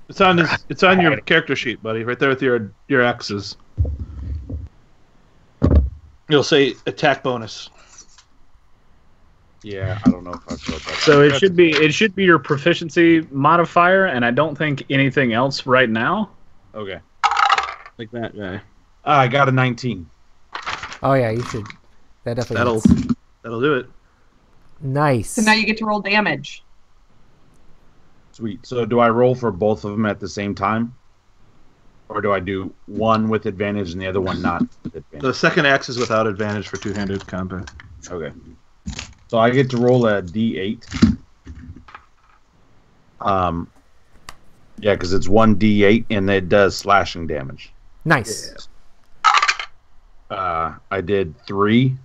Speaker 2: It's on your character sheet, buddy, right there with your X's. You'll say attack bonus.
Speaker 3: Yeah, I don't know if I wrote that.
Speaker 5: So it should be your proficiency modifier, and I don't think anything else right now.
Speaker 3: Okay.
Speaker 2: Like that guy.
Speaker 3: I got a 19.
Speaker 1: Oh, yeah, you should. That definitely hits.
Speaker 2: That'll do it.
Speaker 1: Nice.
Speaker 4: So now you get to roll damage.
Speaker 3: Sweet. So do I roll for both of them at the same time? Or do I do one with advantage and the other one not with advantage?
Speaker 2: The second axe is without advantage for two-handed combat.
Speaker 3: Okay. So I get to roll a d8. Yeah, because it's 1d8 and it does slashing damage.
Speaker 1: Nice.
Speaker 3: I did 3.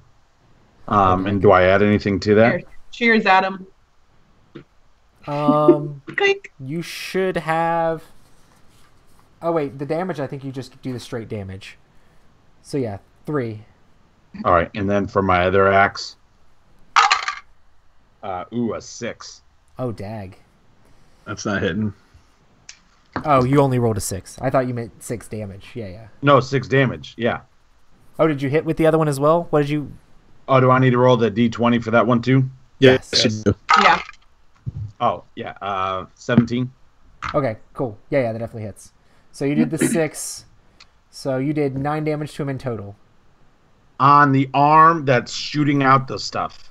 Speaker 3: And do I add anything to that?
Speaker 4: Here. Cheers, Adam. Clink.
Speaker 1: You should have... Oh, wait. The damage, I think you just do the straight damage. So, yeah. 3.
Speaker 3: All right. And then for my other axe, a 6.
Speaker 1: Oh, dag.
Speaker 2: That's not hitting.
Speaker 1: Oh, you only rolled a 6. I thought you meant 6 damage. Yeah.
Speaker 3: No, 6 damage. Yeah.
Speaker 1: Oh, did you hit with the other one as well? What did you...
Speaker 3: Oh, do I need to roll the d20 for that one too?
Speaker 1: Yes.
Speaker 4: Yeah.
Speaker 3: Oh, yeah. 17.
Speaker 1: Okay, cool. Yeah, that definitely hits. So you did the 6. So you did 9 damage to him in total.
Speaker 3: On the arm that's shooting out the stuff.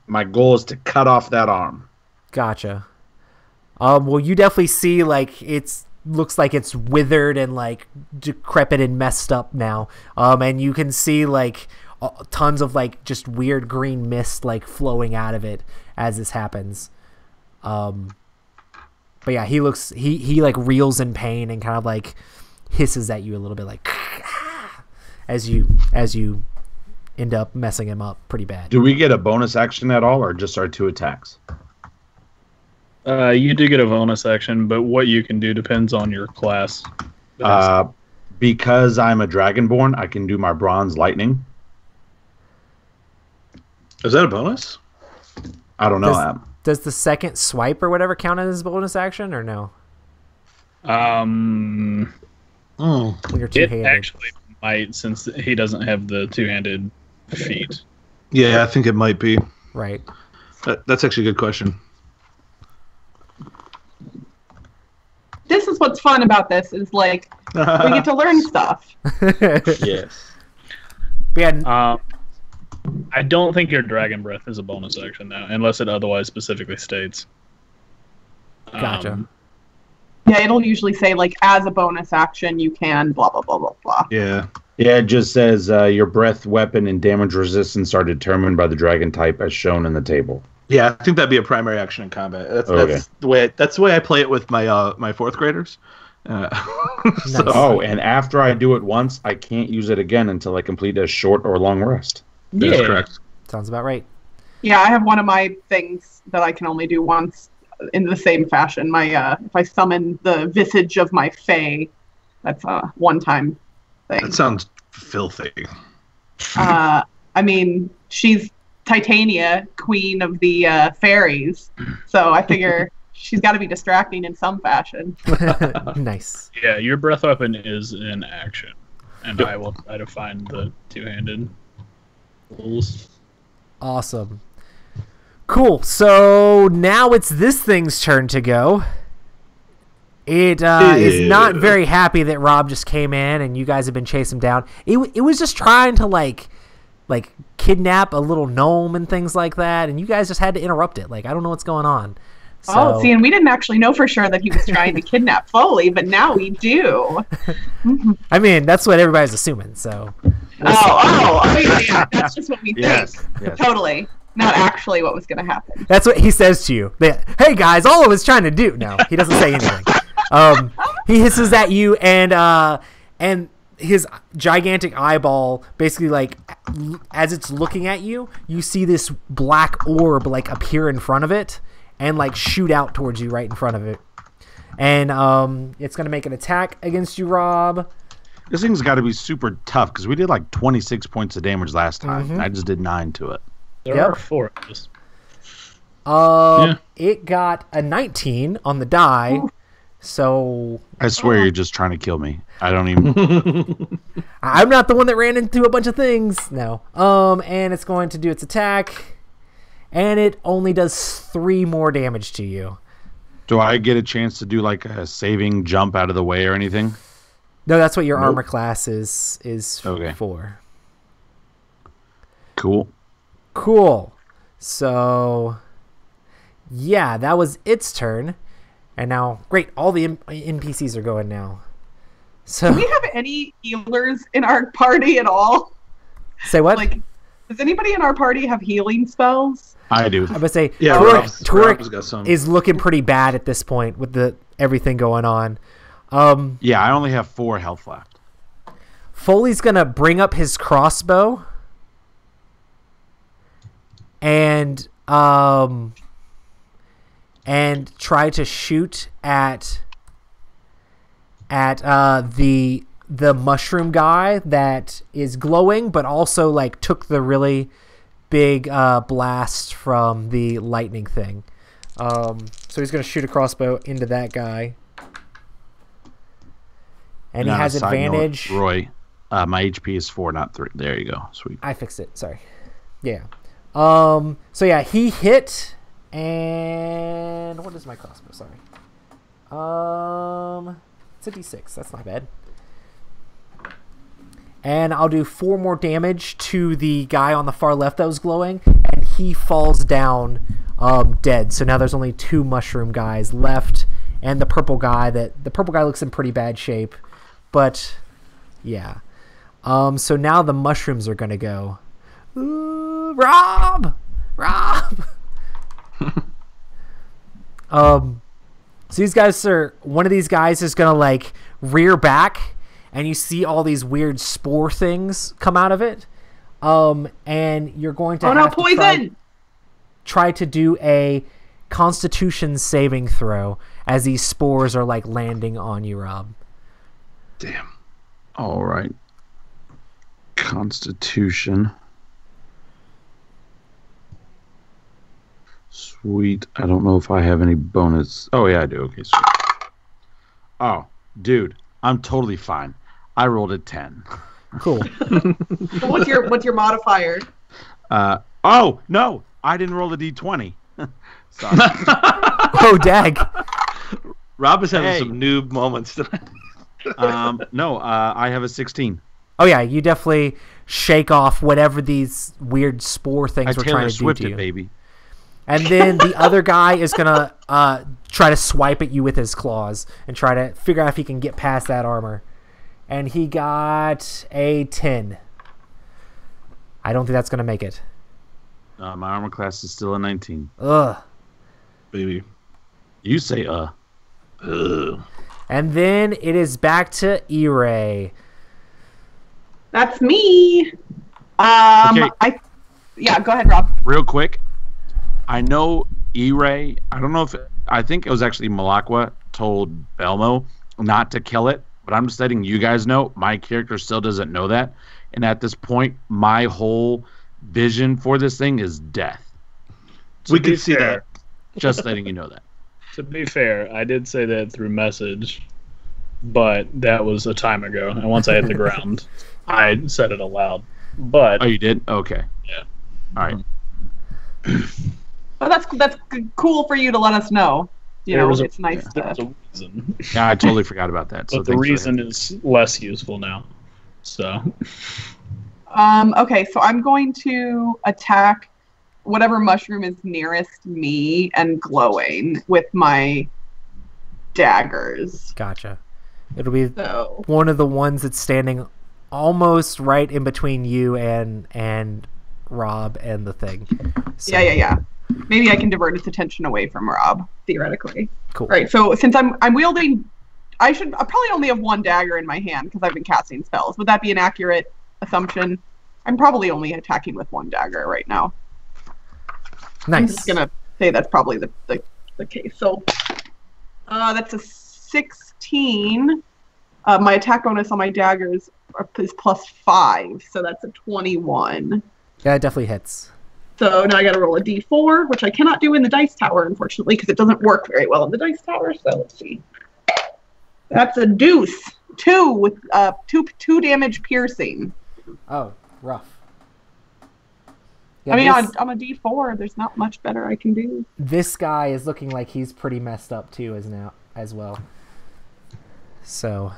Speaker 3: My goal is to cut off that arm.
Speaker 1: Gotcha. Well, you definitely see, like, looks like it's withered and, like, decrepit and messed up now. And you can see, like, tons of, like, just weird green mist, like, flowing out of it as this happens. But yeah, he like reels in pain and kind of like hisses at you a little bit, like as you end up messing him up pretty bad.
Speaker 3: Do we get a bonus action at all, or just our 2 attacks?
Speaker 5: You do get a bonus action, but what you can do depends on your class.
Speaker 3: Because I'm a Dragonborn, I can do my Bronze Lightning.
Speaker 2: Is that a bonus?
Speaker 3: I don't know.
Speaker 1: Does the second swipe or whatever count as bonus action or no?
Speaker 5: When
Speaker 1: you're
Speaker 5: it
Speaker 1: two-handed.
Speaker 5: actually might, since he doesn't have the two-handed feat.
Speaker 2: Yeah, I think it might be.
Speaker 1: Right.
Speaker 2: That's actually a good question.
Speaker 4: This is what's fun about this is like we get to learn stuff.
Speaker 2: Yes.
Speaker 1: Yeah.
Speaker 5: I don't think your Dragon Breath is a bonus action now, unless it otherwise specifically states.
Speaker 1: Gotcha.
Speaker 4: Yeah, it'll usually say like as a bonus action you can blah blah blah blah blah.
Speaker 2: Yeah.
Speaker 3: Yeah, it just says your breath, weapon, and damage resistance are determined by the dragon type as shown in the table.
Speaker 2: Yeah, I think that'd be a primary action in combat.
Speaker 3: Okay.
Speaker 2: That's the way I play it with my my 4th graders.
Speaker 1: Nice.
Speaker 3: Oh, and after I do it once, I can't use it again until I complete a short or long rest.
Speaker 2: That's correct.
Speaker 1: Sounds about right.
Speaker 4: Yeah, I have one of my things that I can only do once in the same fashion. My if I summon the visage of my fae, that's a one-time thing.
Speaker 2: That sounds filthy.
Speaker 4: I mean, she's Titania, queen of the fairies, so I figure she's got to be distracting in some fashion.
Speaker 1: Nice.
Speaker 5: Yeah, your breath weapon is in action, and I will try to find the two-handed rules.
Speaker 1: Awesome. Cool. So now it's this thing's turn to go. It is not very happy that Rob just came in and you guys have been chasing him down. It was just trying to like kidnap a little gnome and things like that, and you guys just had to interrupt it. Like, I don't know what's going on. So...
Speaker 4: Oh, see, and we didn't actually know for sure that he was trying to kidnap Foley, but now we do.
Speaker 1: I mean, that's what everybody's assuming. So.
Speaker 4: Yeah, that's just what we think.
Speaker 3: Yes.
Speaker 4: Totally. Not actually what was going to happen.
Speaker 1: That's what he says to you. Hey guys, all I was trying to do. No, he doesn't say anything. He hisses at you, and his gigantic eyeball basically, like, as it's looking at you, you see this black orb like appear in front of it and like shoot out towards you right in front of it. And it's gonna make an attack against you, Rob.
Speaker 3: This thing's got to be super tough because we did like 26 points of damage last time.
Speaker 1: Mm-hmm.
Speaker 3: I just did 9 to it.
Speaker 5: There are 4 of us.
Speaker 1: It got a 19 on the die. So
Speaker 3: I swear you're just trying to kill me. I don't even.
Speaker 1: I'm not the one that ran into a bunch of things. No. And it's going to do its attack, and it only does 3 more damage to you.
Speaker 3: Do I get a chance to do like a saving jump out of the way or anything?
Speaker 1: No, that's what your armor class is
Speaker 3: Okay.
Speaker 1: for.
Speaker 3: Cool.
Speaker 1: So, yeah, that was its turn. And now, great, all the NPCs are going now. So,
Speaker 4: Do we have any healers in our party at all?
Speaker 1: Say what?
Speaker 4: Like, does anybody in our party have healing spells?
Speaker 3: I do.
Speaker 1: I would say
Speaker 2: Yeah, Rob's got some.
Speaker 1: is looking pretty bad at this point with everything going on.
Speaker 3: Yeah, I only have 4 health left.
Speaker 1: Foley's gonna bring up his crossbow and try to shoot at the mushroom guy that is glowing, but also like took the really big blast from the lightning thing. So he's gonna shoot a crossbow into that guy. And he has advantage.
Speaker 3: Note, Roy, my HP is 4, not 3. There you go. Sweet.
Speaker 1: I fixed it. Sorry. Yeah. So yeah, he hit. And what is my crossbow? Sorry. It's a D6. That's not bad. And I'll do 4 more damage to the guy on the far left that was glowing, and he falls down dead. So now there's only 2 mushroom guys left, and the purple guy looks in pretty bad shape. But yeah. So now the mushrooms are gonna go. Ooh, Rob. So these guys one of these guys is gonna like rear back, and you see all these weird spore things come out of it. And you're going to have to try to do a Constitution saving throw as these spores are like landing on you, Rob.
Speaker 3: Damn. All right. Constitution. Sweet. I don't know if I have any bonus. Oh, yeah, I do. Okay, sweet. Oh, dude, I'm totally fine. I rolled a 10.
Speaker 1: Cool.
Speaker 4: What's your modifier?
Speaker 3: Oh, no. I didn't roll a D20. Sorry.
Speaker 1: Oh, dag.
Speaker 2: Rob is having some noob moments tonight.
Speaker 3: No, I have a 16.
Speaker 1: Oh, yeah, you definitely shake off whatever these weird spore things were trying to do to you.
Speaker 3: Baby.
Speaker 1: And then the other guy is going to try to swipe at you with his claws and try to figure out if he can get past that armor. And he got a 10. I don't think that's going to make it.
Speaker 3: My armor class is still a 19.
Speaker 1: Ugh.
Speaker 2: Baby.
Speaker 3: You say,
Speaker 2: Ugh.
Speaker 1: And then it is back to E-Ray.
Speaker 4: That's me.
Speaker 3: Okay.
Speaker 4: Yeah, go ahead, Rob.
Speaker 3: Real quick. I know E-Ray, I don't know if, I think it was actually Malakwa told Belmo not to kill it, but I'm just letting you guys know, my character still doesn't know that. And at this point, my whole vision for this thing is death.
Speaker 2: We can see that.
Speaker 3: Just letting you know that.
Speaker 5: To be fair, I did say that through message, but that was a time ago. And once I hit the ground, I said it aloud. But
Speaker 2: Oh, you did? Okay.
Speaker 5: Yeah.
Speaker 2: All right.
Speaker 4: Well, that's cool for you to let us know. You know, it's nice
Speaker 5: there was
Speaker 4: to.
Speaker 5: a reason.
Speaker 2: Yeah, I totally forgot about that. So
Speaker 5: But the
Speaker 2: thanks for
Speaker 5: reason is less useful now. So
Speaker 4: Okay, so I'm going to attack whatever mushroom is nearest me and glowing with my daggers.
Speaker 1: Gotcha. It'll be
Speaker 4: So
Speaker 1: one of the ones that's standing almost right in between you and Rob and the thing. So,
Speaker 4: yeah. Maybe I can divert its attention away from Rob, theoretically.
Speaker 1: Cool.
Speaker 4: All right, so since I'm wielding, I probably only have one dagger in my hand because I've been casting spells. Would that be an accurate assumption? I'm probably only attacking with one dagger right now.
Speaker 1: Nice.
Speaker 4: I'm just gonna say that's probably the case. So that's a 16. My attack bonus on my daggers is +5, so that's a 21.
Speaker 1: Yeah, it definitely hits.
Speaker 4: So now I got to roll a d4, which I cannot do in the dice tower, unfortunately, because it doesn't work very well in the dice tower. So let's see. That's a deuce. 2 with two damage piercing.
Speaker 1: Oh, rough.
Speaker 4: I mean,
Speaker 1: this,
Speaker 4: on a d4, there's not much better I can do.
Speaker 1: this guy is looking like he's pretty messed up too, as well. So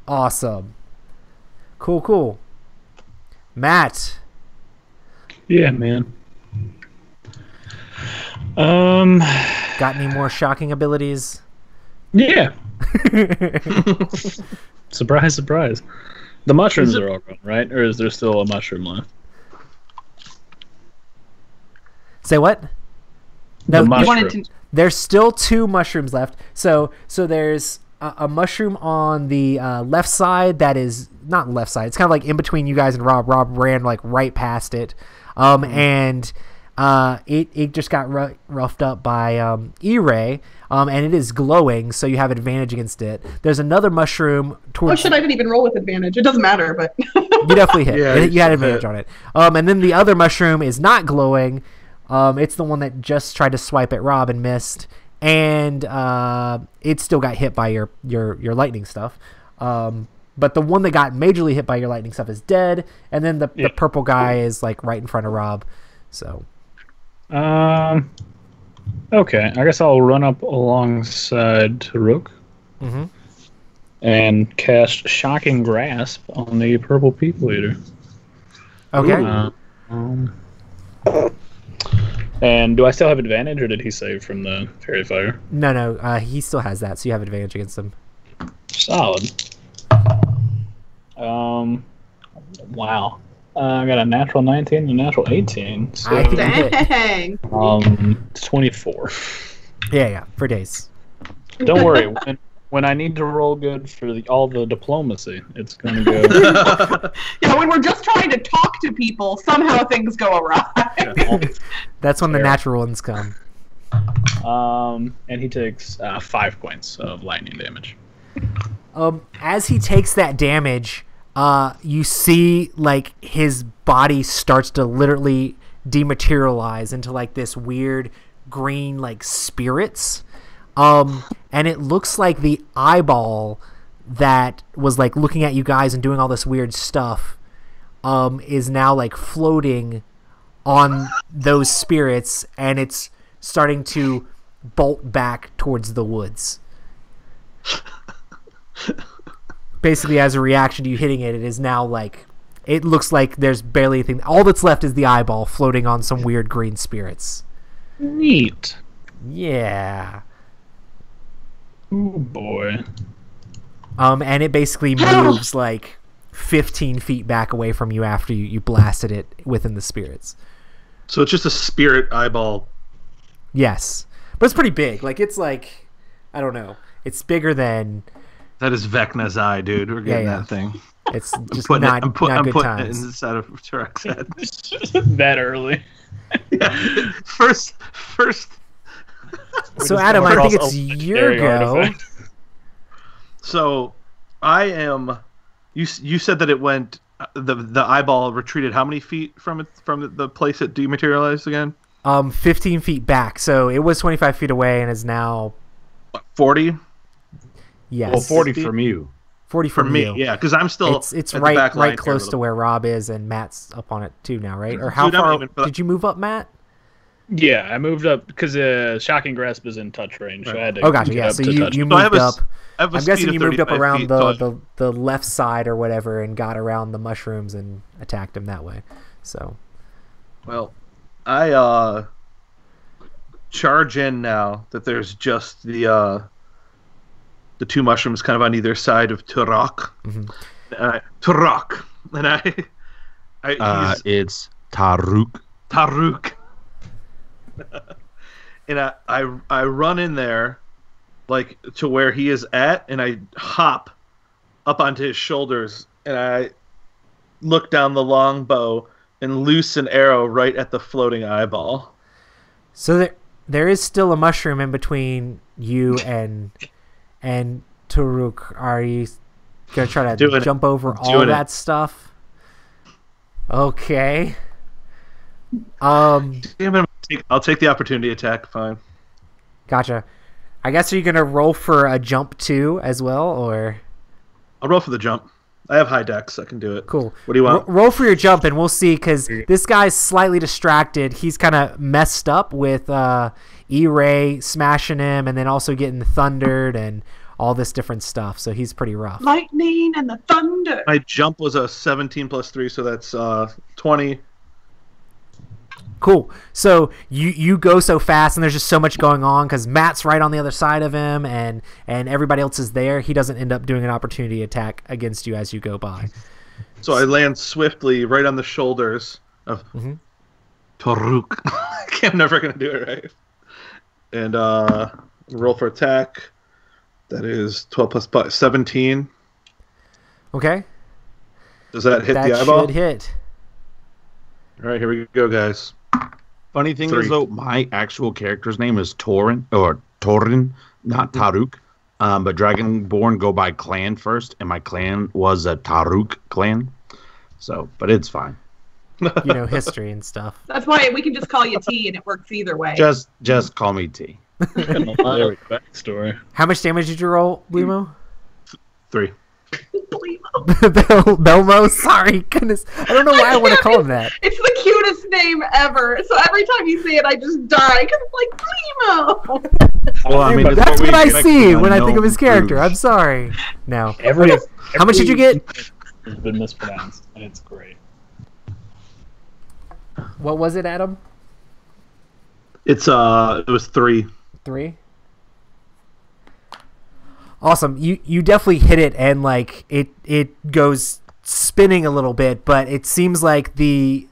Speaker 1: awesome. Cool. Matt.
Speaker 5: yeah, man.
Speaker 1: Got any more shocking abilities?
Speaker 5: Yeah. Surprise, surprise. The mushrooms are all gone, right? Or is there still a mushroom left?
Speaker 1: Say what?
Speaker 5: The
Speaker 1: No,
Speaker 5: mushroom.
Speaker 4: wanted to-
Speaker 1: there's still 2 mushrooms left. So there's a mushroom on the left side that is not left side. It's kind of like in between you guys and Rob. Rob ran like right past it, and it just got roughed up by E-Ray, and it is glowing, so you have advantage against it. There's another mushroom
Speaker 4: Oh
Speaker 1: towards.
Speaker 4: shit! I didn't even roll with advantage. It doesn't matter, but
Speaker 1: You definitely hit.
Speaker 2: Yeah,
Speaker 1: you had
Speaker 2: you
Speaker 1: advantage
Speaker 2: hit.
Speaker 1: on it. And then the other mushroom is not glowing. It's the one that just tried to swipe at Rob and missed, and it still got hit by your lightning stuff. But the one that got majorly hit by your lightning stuff is dead, and then the purple guy is like right in front of Rob. So
Speaker 5: Okay, I guess I'll run up alongside Rook and cast Shocking Grasp on the purple people eater.
Speaker 1: okay.
Speaker 5: And do I still have advantage, or did he save from the fairy fire?
Speaker 1: No, he still has that, so you have advantage against him.
Speaker 5: Solid. Wow. I got a natural 19 and a natural 18. So,
Speaker 1: I think you hit.
Speaker 4: dang.
Speaker 5: 24.
Speaker 1: Yeah, for days.
Speaker 5: Don't worry. When I need to roll good for all the diplomacy, it's going to go.
Speaker 4: Yeah, when we're just trying to talk to people, somehow things go awry.
Speaker 1: That's when the natural ones come.
Speaker 5: And he takes 5 points of lightning damage.
Speaker 1: As he takes that damage, you see like his body starts to literally dematerialize into like this weird green like spirits. And it looks like the eyeball that was like looking at you guys and doing all this weird stuff is now like floating on those spirits, and it's starting to bolt back towards the woods. Basically, as a reaction to you hitting it, it is now like, it looks like there's barely anything. All that's left is the eyeball floating on some weird green spirits.
Speaker 5: Neat.
Speaker 1: Yeah.
Speaker 5: Oh boy.
Speaker 1: And it basically moves like 15 feet back away from you after you blasted it within the spirits.
Speaker 2: So it's just a spirit eyeball.
Speaker 1: Yes. But it's pretty big. Like, it's like, I don't know. It's bigger than,
Speaker 2: That is Vecna's eye, dude. We're getting
Speaker 1: Yeah.
Speaker 2: that thing.
Speaker 1: it's just
Speaker 2: I'm
Speaker 1: not
Speaker 2: putting
Speaker 1: good
Speaker 2: it
Speaker 1: times.
Speaker 2: inside of Turek's head.
Speaker 5: That early.
Speaker 2: Yeah. First.
Speaker 1: So, Adam, I think it's your
Speaker 5: legendary
Speaker 1: go.
Speaker 5: artifact.
Speaker 2: So, I am. You said that it went. The eyeball retreated how many feet from the place it dematerialized again?
Speaker 1: 15 feet back. So it was 25 feet away and is now
Speaker 2: 40.
Speaker 1: Yes.
Speaker 3: Well, 40 from you.
Speaker 1: 40
Speaker 2: For
Speaker 1: from
Speaker 2: me,
Speaker 1: you.
Speaker 2: yeah, because I'm still
Speaker 1: It's
Speaker 2: at the
Speaker 1: right
Speaker 2: back line
Speaker 1: right
Speaker 2: here a
Speaker 1: close to
Speaker 2: little
Speaker 1: where Rob is, and Matt's up on it too now, right? Or how
Speaker 2: Dude, I'm
Speaker 1: far
Speaker 2: aiming for
Speaker 1: did you move up, Matt?
Speaker 5: Yeah, I moved up because Shocking Grasp is in touch range. So I had to
Speaker 1: Oh, gotcha.
Speaker 5: get
Speaker 1: Yeah,
Speaker 5: up
Speaker 1: so
Speaker 5: to
Speaker 1: you
Speaker 5: touch.
Speaker 1: moved
Speaker 2: So I have
Speaker 1: up.
Speaker 2: I have a
Speaker 1: I'm
Speaker 2: speed
Speaker 1: guessing
Speaker 2: of
Speaker 1: you moved up
Speaker 2: 35
Speaker 1: around
Speaker 2: feet, so
Speaker 1: the left side or whatever and got around the mushrooms and attacked him that way. So
Speaker 2: Well, I charge in now that there's just the two mushrooms kind of on either side of Turok. Turok, and he's
Speaker 3: It's Taruk.
Speaker 2: Taruk, and I run in there like to where he is at, and I hop up onto his shoulders, and I look down the longbow and loose an arrow right at the floating eyeball.
Speaker 1: So there is still a mushroom in between you and Turuk. Are you gonna try to jump over all that stuff? Okay.
Speaker 2: Damn it, I'll take the opportunity attack. Fine.
Speaker 1: Gotcha. I guess are you gonna roll for a jump too as well, or?
Speaker 2: I'll roll for the jump. I have high dex. I can do it.
Speaker 1: Cool.
Speaker 2: What do you want?
Speaker 1: Roll for your jump, and we'll see, because this guy's slightly distracted. He's kind of messed up with E-Ray smashing him and then also getting thundered and all this different stuff. So he's pretty rough.
Speaker 4: Lightning and the thunder.
Speaker 2: My jump was a 17 plus 3, so that's 20.
Speaker 1: Cool. So you go so fast, and there's just so much going on because Matt's right on the other side of him, and everybody else is there. He doesn't end up doing an opportunity attack against you as you go by.
Speaker 2: So I land swiftly right on the shoulders of Toruk. I'm never going to do it right. And roll for attack. That is 12 plus 5, 17.
Speaker 1: Okay.
Speaker 2: Does that hit
Speaker 1: That
Speaker 2: the eyeball?
Speaker 1: should hit.
Speaker 2: All right, here we go, guys.
Speaker 3: Funny thing
Speaker 2: 3.
Speaker 3: is, though, my actual character's name is Torin, not Taruk. But Dragonborn go by clan first, and my clan was a Taruk clan. So, but it's fine.
Speaker 1: You know, history and stuff.
Speaker 4: That's why we can just call you T and it works either way.
Speaker 3: Just call me T.
Speaker 5: Backstory.
Speaker 1: How much damage did you roll, Blimo?
Speaker 2: 3.
Speaker 1: Belmo? Sorry, goodness. I don't know why I want to call him that.
Speaker 4: It's the cutest name ever. So every time you say it, I just die because it's like Primo.
Speaker 3: Well, I mean,
Speaker 1: That's what I
Speaker 3: expect
Speaker 1: see
Speaker 3: from
Speaker 1: when I think of
Speaker 3: unknown
Speaker 1: his character.
Speaker 3: Bruges.
Speaker 1: I'm sorry. No.
Speaker 5: Every
Speaker 1: How much did you get?
Speaker 5: Has been mispronounced, and it's great.
Speaker 1: What was it, Adam?
Speaker 2: It was 3.
Speaker 1: 3? Awesome. You definitely hit it, and like it goes spinning a little bit, but it seems like the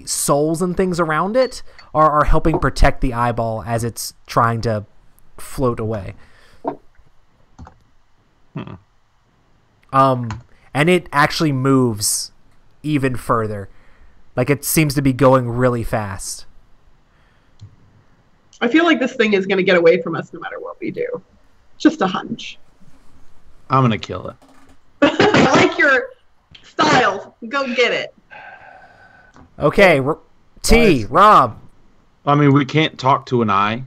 Speaker 1: souls and things around it are helping protect the eyeball as it's trying to float away. And it actually moves even further. Like, it seems to be going really fast.
Speaker 4: I feel like this thing is going to get away from us no matter what we do. Just a hunch.
Speaker 3: I'm going to kill it.
Speaker 4: I like your style. Go get it.
Speaker 1: Okay, T, Rob.
Speaker 3: I mean, we can't talk to an eye.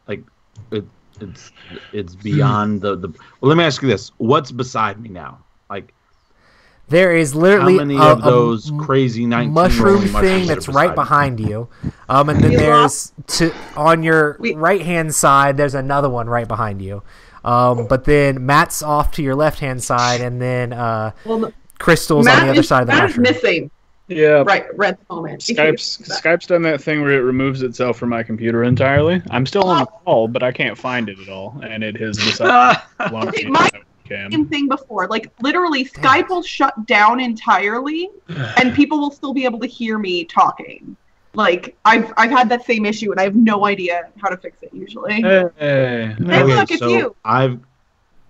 Speaker 3: Like, it's beyond the. Well, let me ask you this: what's beside me now? Like,
Speaker 1: there is literally
Speaker 3: how many of those crazy 19
Speaker 1: mushroom
Speaker 3: rolling
Speaker 1: thing
Speaker 3: mushrooms
Speaker 1: that's
Speaker 3: are
Speaker 1: right
Speaker 3: beside
Speaker 1: behind you, and then there's on your right hand side. There's another one right behind you, but then Matt's off to your left hand side, and then Crystal's on the other side of the mushroom.
Speaker 4: Matt is missing.
Speaker 5: Yeah.
Speaker 4: Right at the moment.
Speaker 5: Skype's done that thing where it removes itself from my computer entirely. I'm still on the call, but I can't find it at all, and it has decided to launch me.
Speaker 4: Same thing before. Like, literally, Skype will shut down entirely, and people will still be able to hear me talking. Like, I've had that same issue, and I have no idea how to fix it usually.
Speaker 5: Hey,
Speaker 4: look, it's you.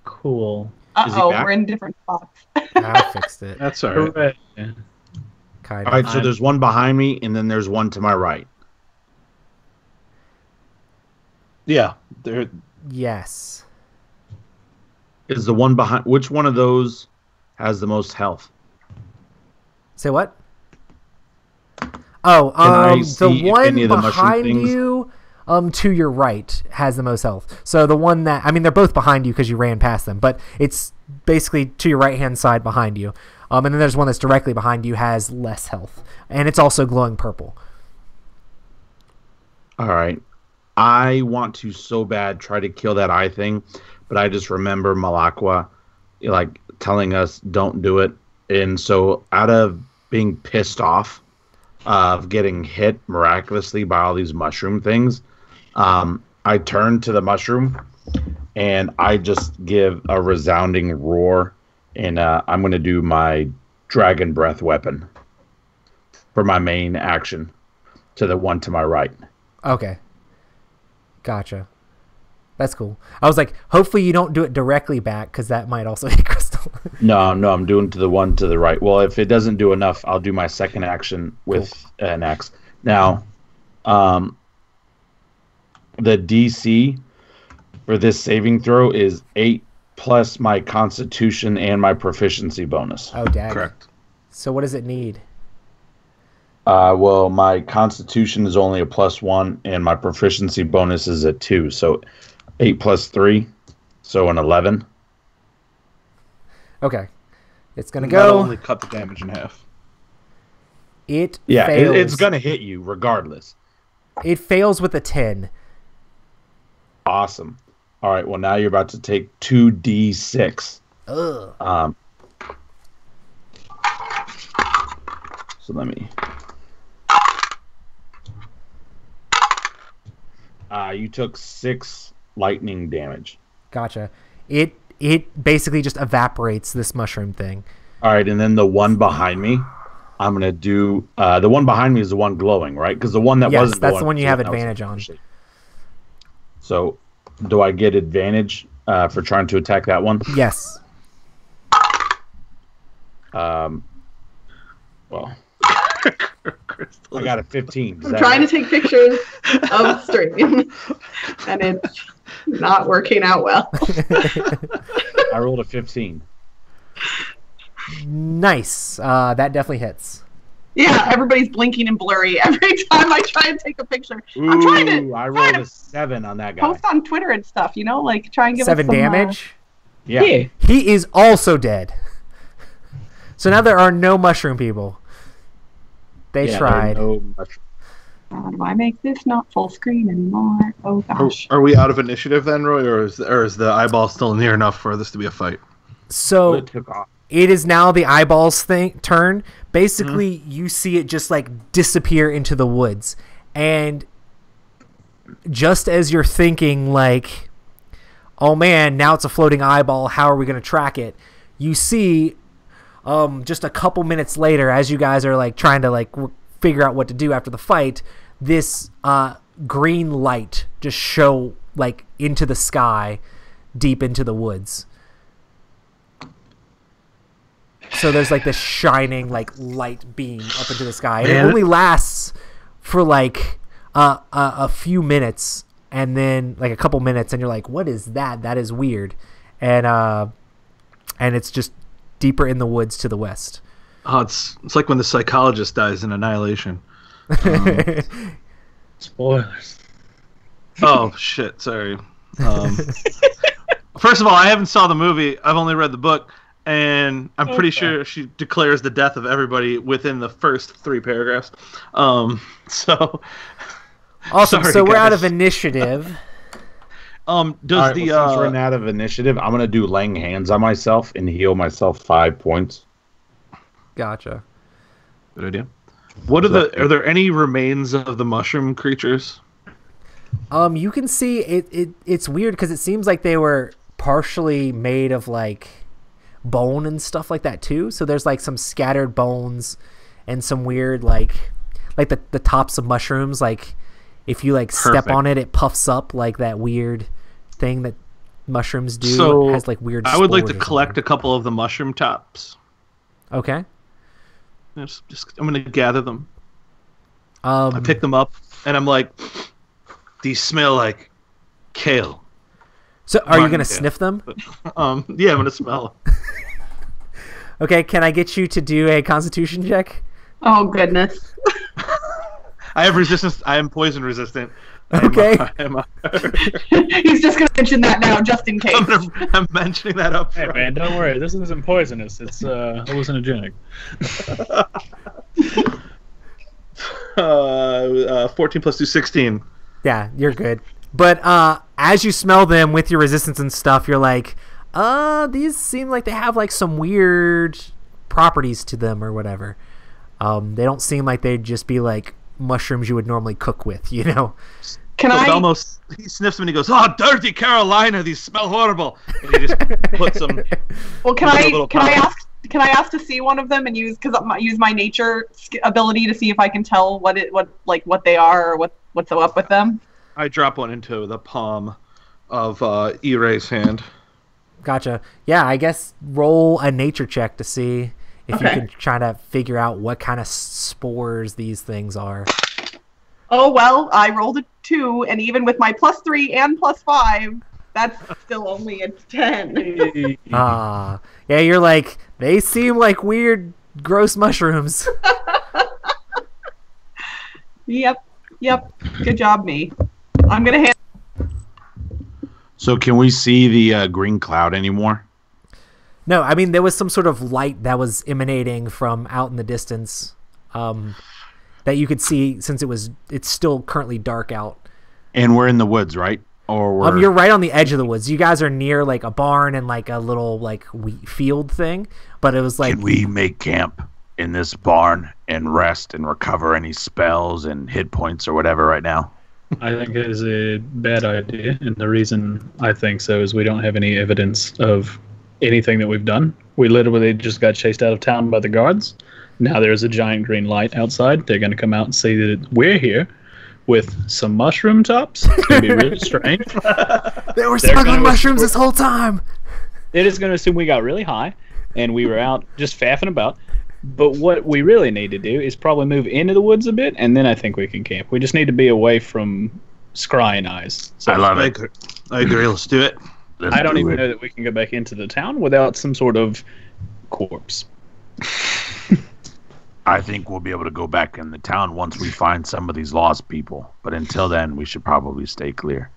Speaker 5: Cool.
Speaker 4: Uh-oh, we're in different spots.
Speaker 1: I fixed it.
Speaker 2: That's all right.
Speaker 1: Kind
Speaker 3: All right, so there's one behind me, and then there's one to my right.
Speaker 2: Yeah, there.
Speaker 1: Yes.
Speaker 3: Is the one behind? Which one of those has the most health?
Speaker 1: Say what? Oh,
Speaker 3: I see
Speaker 1: the
Speaker 3: if
Speaker 1: one
Speaker 3: any of the mushroom
Speaker 1: behind
Speaker 3: things-
Speaker 1: you, to your right has the most health. So the one that, I mean, they're both behind you because you ran past them, but it's basically to your right-hand side behind you. And then there's one that's directly behind you has less health, and it's also glowing purple.
Speaker 3: All right. I want to so bad try to kill that eye thing, but I just remember Malakwa like telling us don't do it. And so out of being pissed off of getting hit miraculously by all these mushroom things, I turn to the mushroom and I just give a resounding roar, and I'm going to do my dragon breath weapon for my main action to the one to my right.
Speaker 1: Okay. Gotcha. That's cool. I was like, hopefully you don't do it directly back because that might also hit Crystal.
Speaker 3: No, I'm doing to the one to the right. Well, if it doesn't do enough, I'll do my second action with an axe. Now, the DC for this saving throw is 8 plus my Constitution and my proficiency bonus.
Speaker 1: Oh, dang.
Speaker 2: Correct.
Speaker 1: So what does it need?
Speaker 3: Well, my Constitution is only a +1, and my proficiency bonus is a 2. So 8 plus 3, so an 11.
Speaker 1: Okay. It's going to
Speaker 2: That'll
Speaker 1: go.
Speaker 2: only cut the damage in half.
Speaker 1: It
Speaker 3: Yeah,
Speaker 1: fails.
Speaker 3: it's going to hit you regardless.
Speaker 1: It fails with a 10.
Speaker 3: Awesome. All right, well, now you're about to take 2d6.
Speaker 1: Ugh.
Speaker 3: So let me... you took 6 lightning damage.
Speaker 1: Gotcha. It basically just evaporates this mushroom thing.
Speaker 3: All right, and then the one behind me, I'm going to do... the one behind me is the one glowing, right? Because the one that
Speaker 1: Yes,
Speaker 3: wasn't
Speaker 1: that's
Speaker 3: glowing
Speaker 1: the one you
Speaker 3: was
Speaker 1: have
Speaker 3: that was
Speaker 1: advantage on.
Speaker 3: actually- So, do I get advantage for trying to attack that one?
Speaker 1: Yes.
Speaker 3: Well... I got a 15.
Speaker 4: I'm trying to take pictures of stream, and it's not working out well.
Speaker 3: I rolled a 15.
Speaker 1: Nice. That definitely hits.
Speaker 4: Yeah, everybody's blinking and blurry every time I try and take a picture. I'm trying to
Speaker 3: I rolled a 7 on that guy.
Speaker 4: post on Twitter and stuff, you know, like try and give
Speaker 1: 7
Speaker 4: us some,
Speaker 1: damage.
Speaker 3: Yeah.
Speaker 1: He is also dead. So now there are no mushroom people. They
Speaker 3: Yeah,
Speaker 1: tried.
Speaker 4: How do I make this not full screen anymore? Oh gosh.
Speaker 2: Are we out of initiative then, Roy, or is the eyeball still near enough for this to be a fight?
Speaker 1: So
Speaker 3: It took off.
Speaker 1: it is now the eyeballs turn. Basically, you see it just like disappear into the woods, and just as you're thinking like, "Oh man, now it's a floating eyeball. How are we going to track it?" You see, just a couple minutes later, as you guys are like trying to like figure out what to do after the fight, this green light just show like into the sky, deep into the woods. So there's like this shining like light beam up into the sky, and it only lasts for like a few minutes, and then like a couple minutes, and you're like, "What is that? That is weird," and it's just deeper in the woods to the west.
Speaker 2: Oh, it's like when the psychologist dies in Annihilation.
Speaker 5: Spoilers.
Speaker 2: Oh shit! Sorry. First of all, I haven't saw the movie. I've only read the book, and I'm pretty sure she declares the death of everybody within the first 3 paragraphs. So
Speaker 1: Awesome.
Speaker 2: Sorry,
Speaker 1: So we're out
Speaker 2: guys.
Speaker 1: of initiative.
Speaker 2: does
Speaker 3: All right,
Speaker 2: the
Speaker 3: well, since we're out of initiative, I'm going to do laying hands on myself and heal myself 5 points.
Speaker 1: Gotcha.
Speaker 2: good idea? What are there any remains of the mushroom creatures?
Speaker 1: You can see it's weird because it seems like they were partially made of like bone and stuff like that too. So there's like some scattered bones and some weird like the tops of mushrooms. Like if you like step
Speaker 2: Perfect.
Speaker 1: on it, it puffs up like that weird thing that mushrooms do.
Speaker 2: So
Speaker 1: It has like weird.
Speaker 2: I would like to
Speaker 1: spores or
Speaker 2: collect a
Speaker 1: something.
Speaker 2: couple of the mushroom tops.
Speaker 1: Okay.
Speaker 2: I'm going to gather them.
Speaker 1: Um,
Speaker 2: I pick them up, and I'm like, these smell like kale.
Speaker 1: so are you
Speaker 2: Martin
Speaker 1: gonna
Speaker 2: kale.
Speaker 1: sniff them?
Speaker 2: Yeah, I'm going to smell them.
Speaker 1: Okay. Can I get you to do a Constitution check?
Speaker 4: Oh goodness.
Speaker 2: I have resistance. I am poison resistant.
Speaker 1: Okay.
Speaker 4: He's just going to mention that now, just in case.
Speaker 2: I'm mentioning that up
Speaker 5: Hey
Speaker 2: front.
Speaker 5: man, don't worry. This isn't poisonous. It's hallucinogenic.
Speaker 2: 14 plus 2, 16.
Speaker 1: Yeah, you're good. But as you smell them with your resistance and stuff, you're like, these seem like they have like some weird properties to them or whatever. They don't seem like they'd just be like mushrooms you would normally cook with, you know?
Speaker 4: Can I?
Speaker 2: Belmo, he sniffs them and he goes, "Oh, dirty Carolina! These smell horrible." And he just puts them.
Speaker 4: Well, can I ask to see one of them and use my nature ability to see if I can tell what they are or what's up with them?
Speaker 2: I drop one into the palm of E-Ray's hand.
Speaker 1: Gotcha. Yeah, I guess roll a nature check to see if you can try to figure out what kind of spores these things are.
Speaker 4: Oh, well, I rolled a 2, and even with my +3 and +5, that's still only a 10.
Speaker 1: Yeah, you're like, they seem like weird, gross mushrooms.
Speaker 4: Yep. Good job, me. I'm going to hand...
Speaker 3: So can we see the green cloud anymore?
Speaker 1: No, I mean, there was some sort of light that was emanating from out in the distance that you could see since it's still currently dark out.
Speaker 3: And we're in the woods, right? Or
Speaker 1: you're right on the edge of the woods. You guys are near like a barn and like a little like wheat field thing, but it was like...
Speaker 3: Can we make camp in this barn and rest and recover any spells and hit points or whatever right now?
Speaker 5: I think it is a bad idea, and the reason I think so is we don't have any evidence of anything that we've done. We literally just got chased out of town by the guards. Now there's a giant green light outside. They're going to come out and say that we're here with some mushroom tops. It's going to be really strange.
Speaker 1: They were smuggling mushrooms this whole time.
Speaker 5: They're just going to assume we got really high and we were out just faffing about. But what we really need to do is probably move into the woods a bit, and then I think we can camp. We just need to be away from scrying eyes. So
Speaker 3: I love it.
Speaker 2: I agree. Let's do it.
Speaker 5: I don't even know that we can go back into the town without some sort of corpse.
Speaker 3: I think we'll be able to go back in the town once we find some of these lost people. But until then, we should probably stay clear.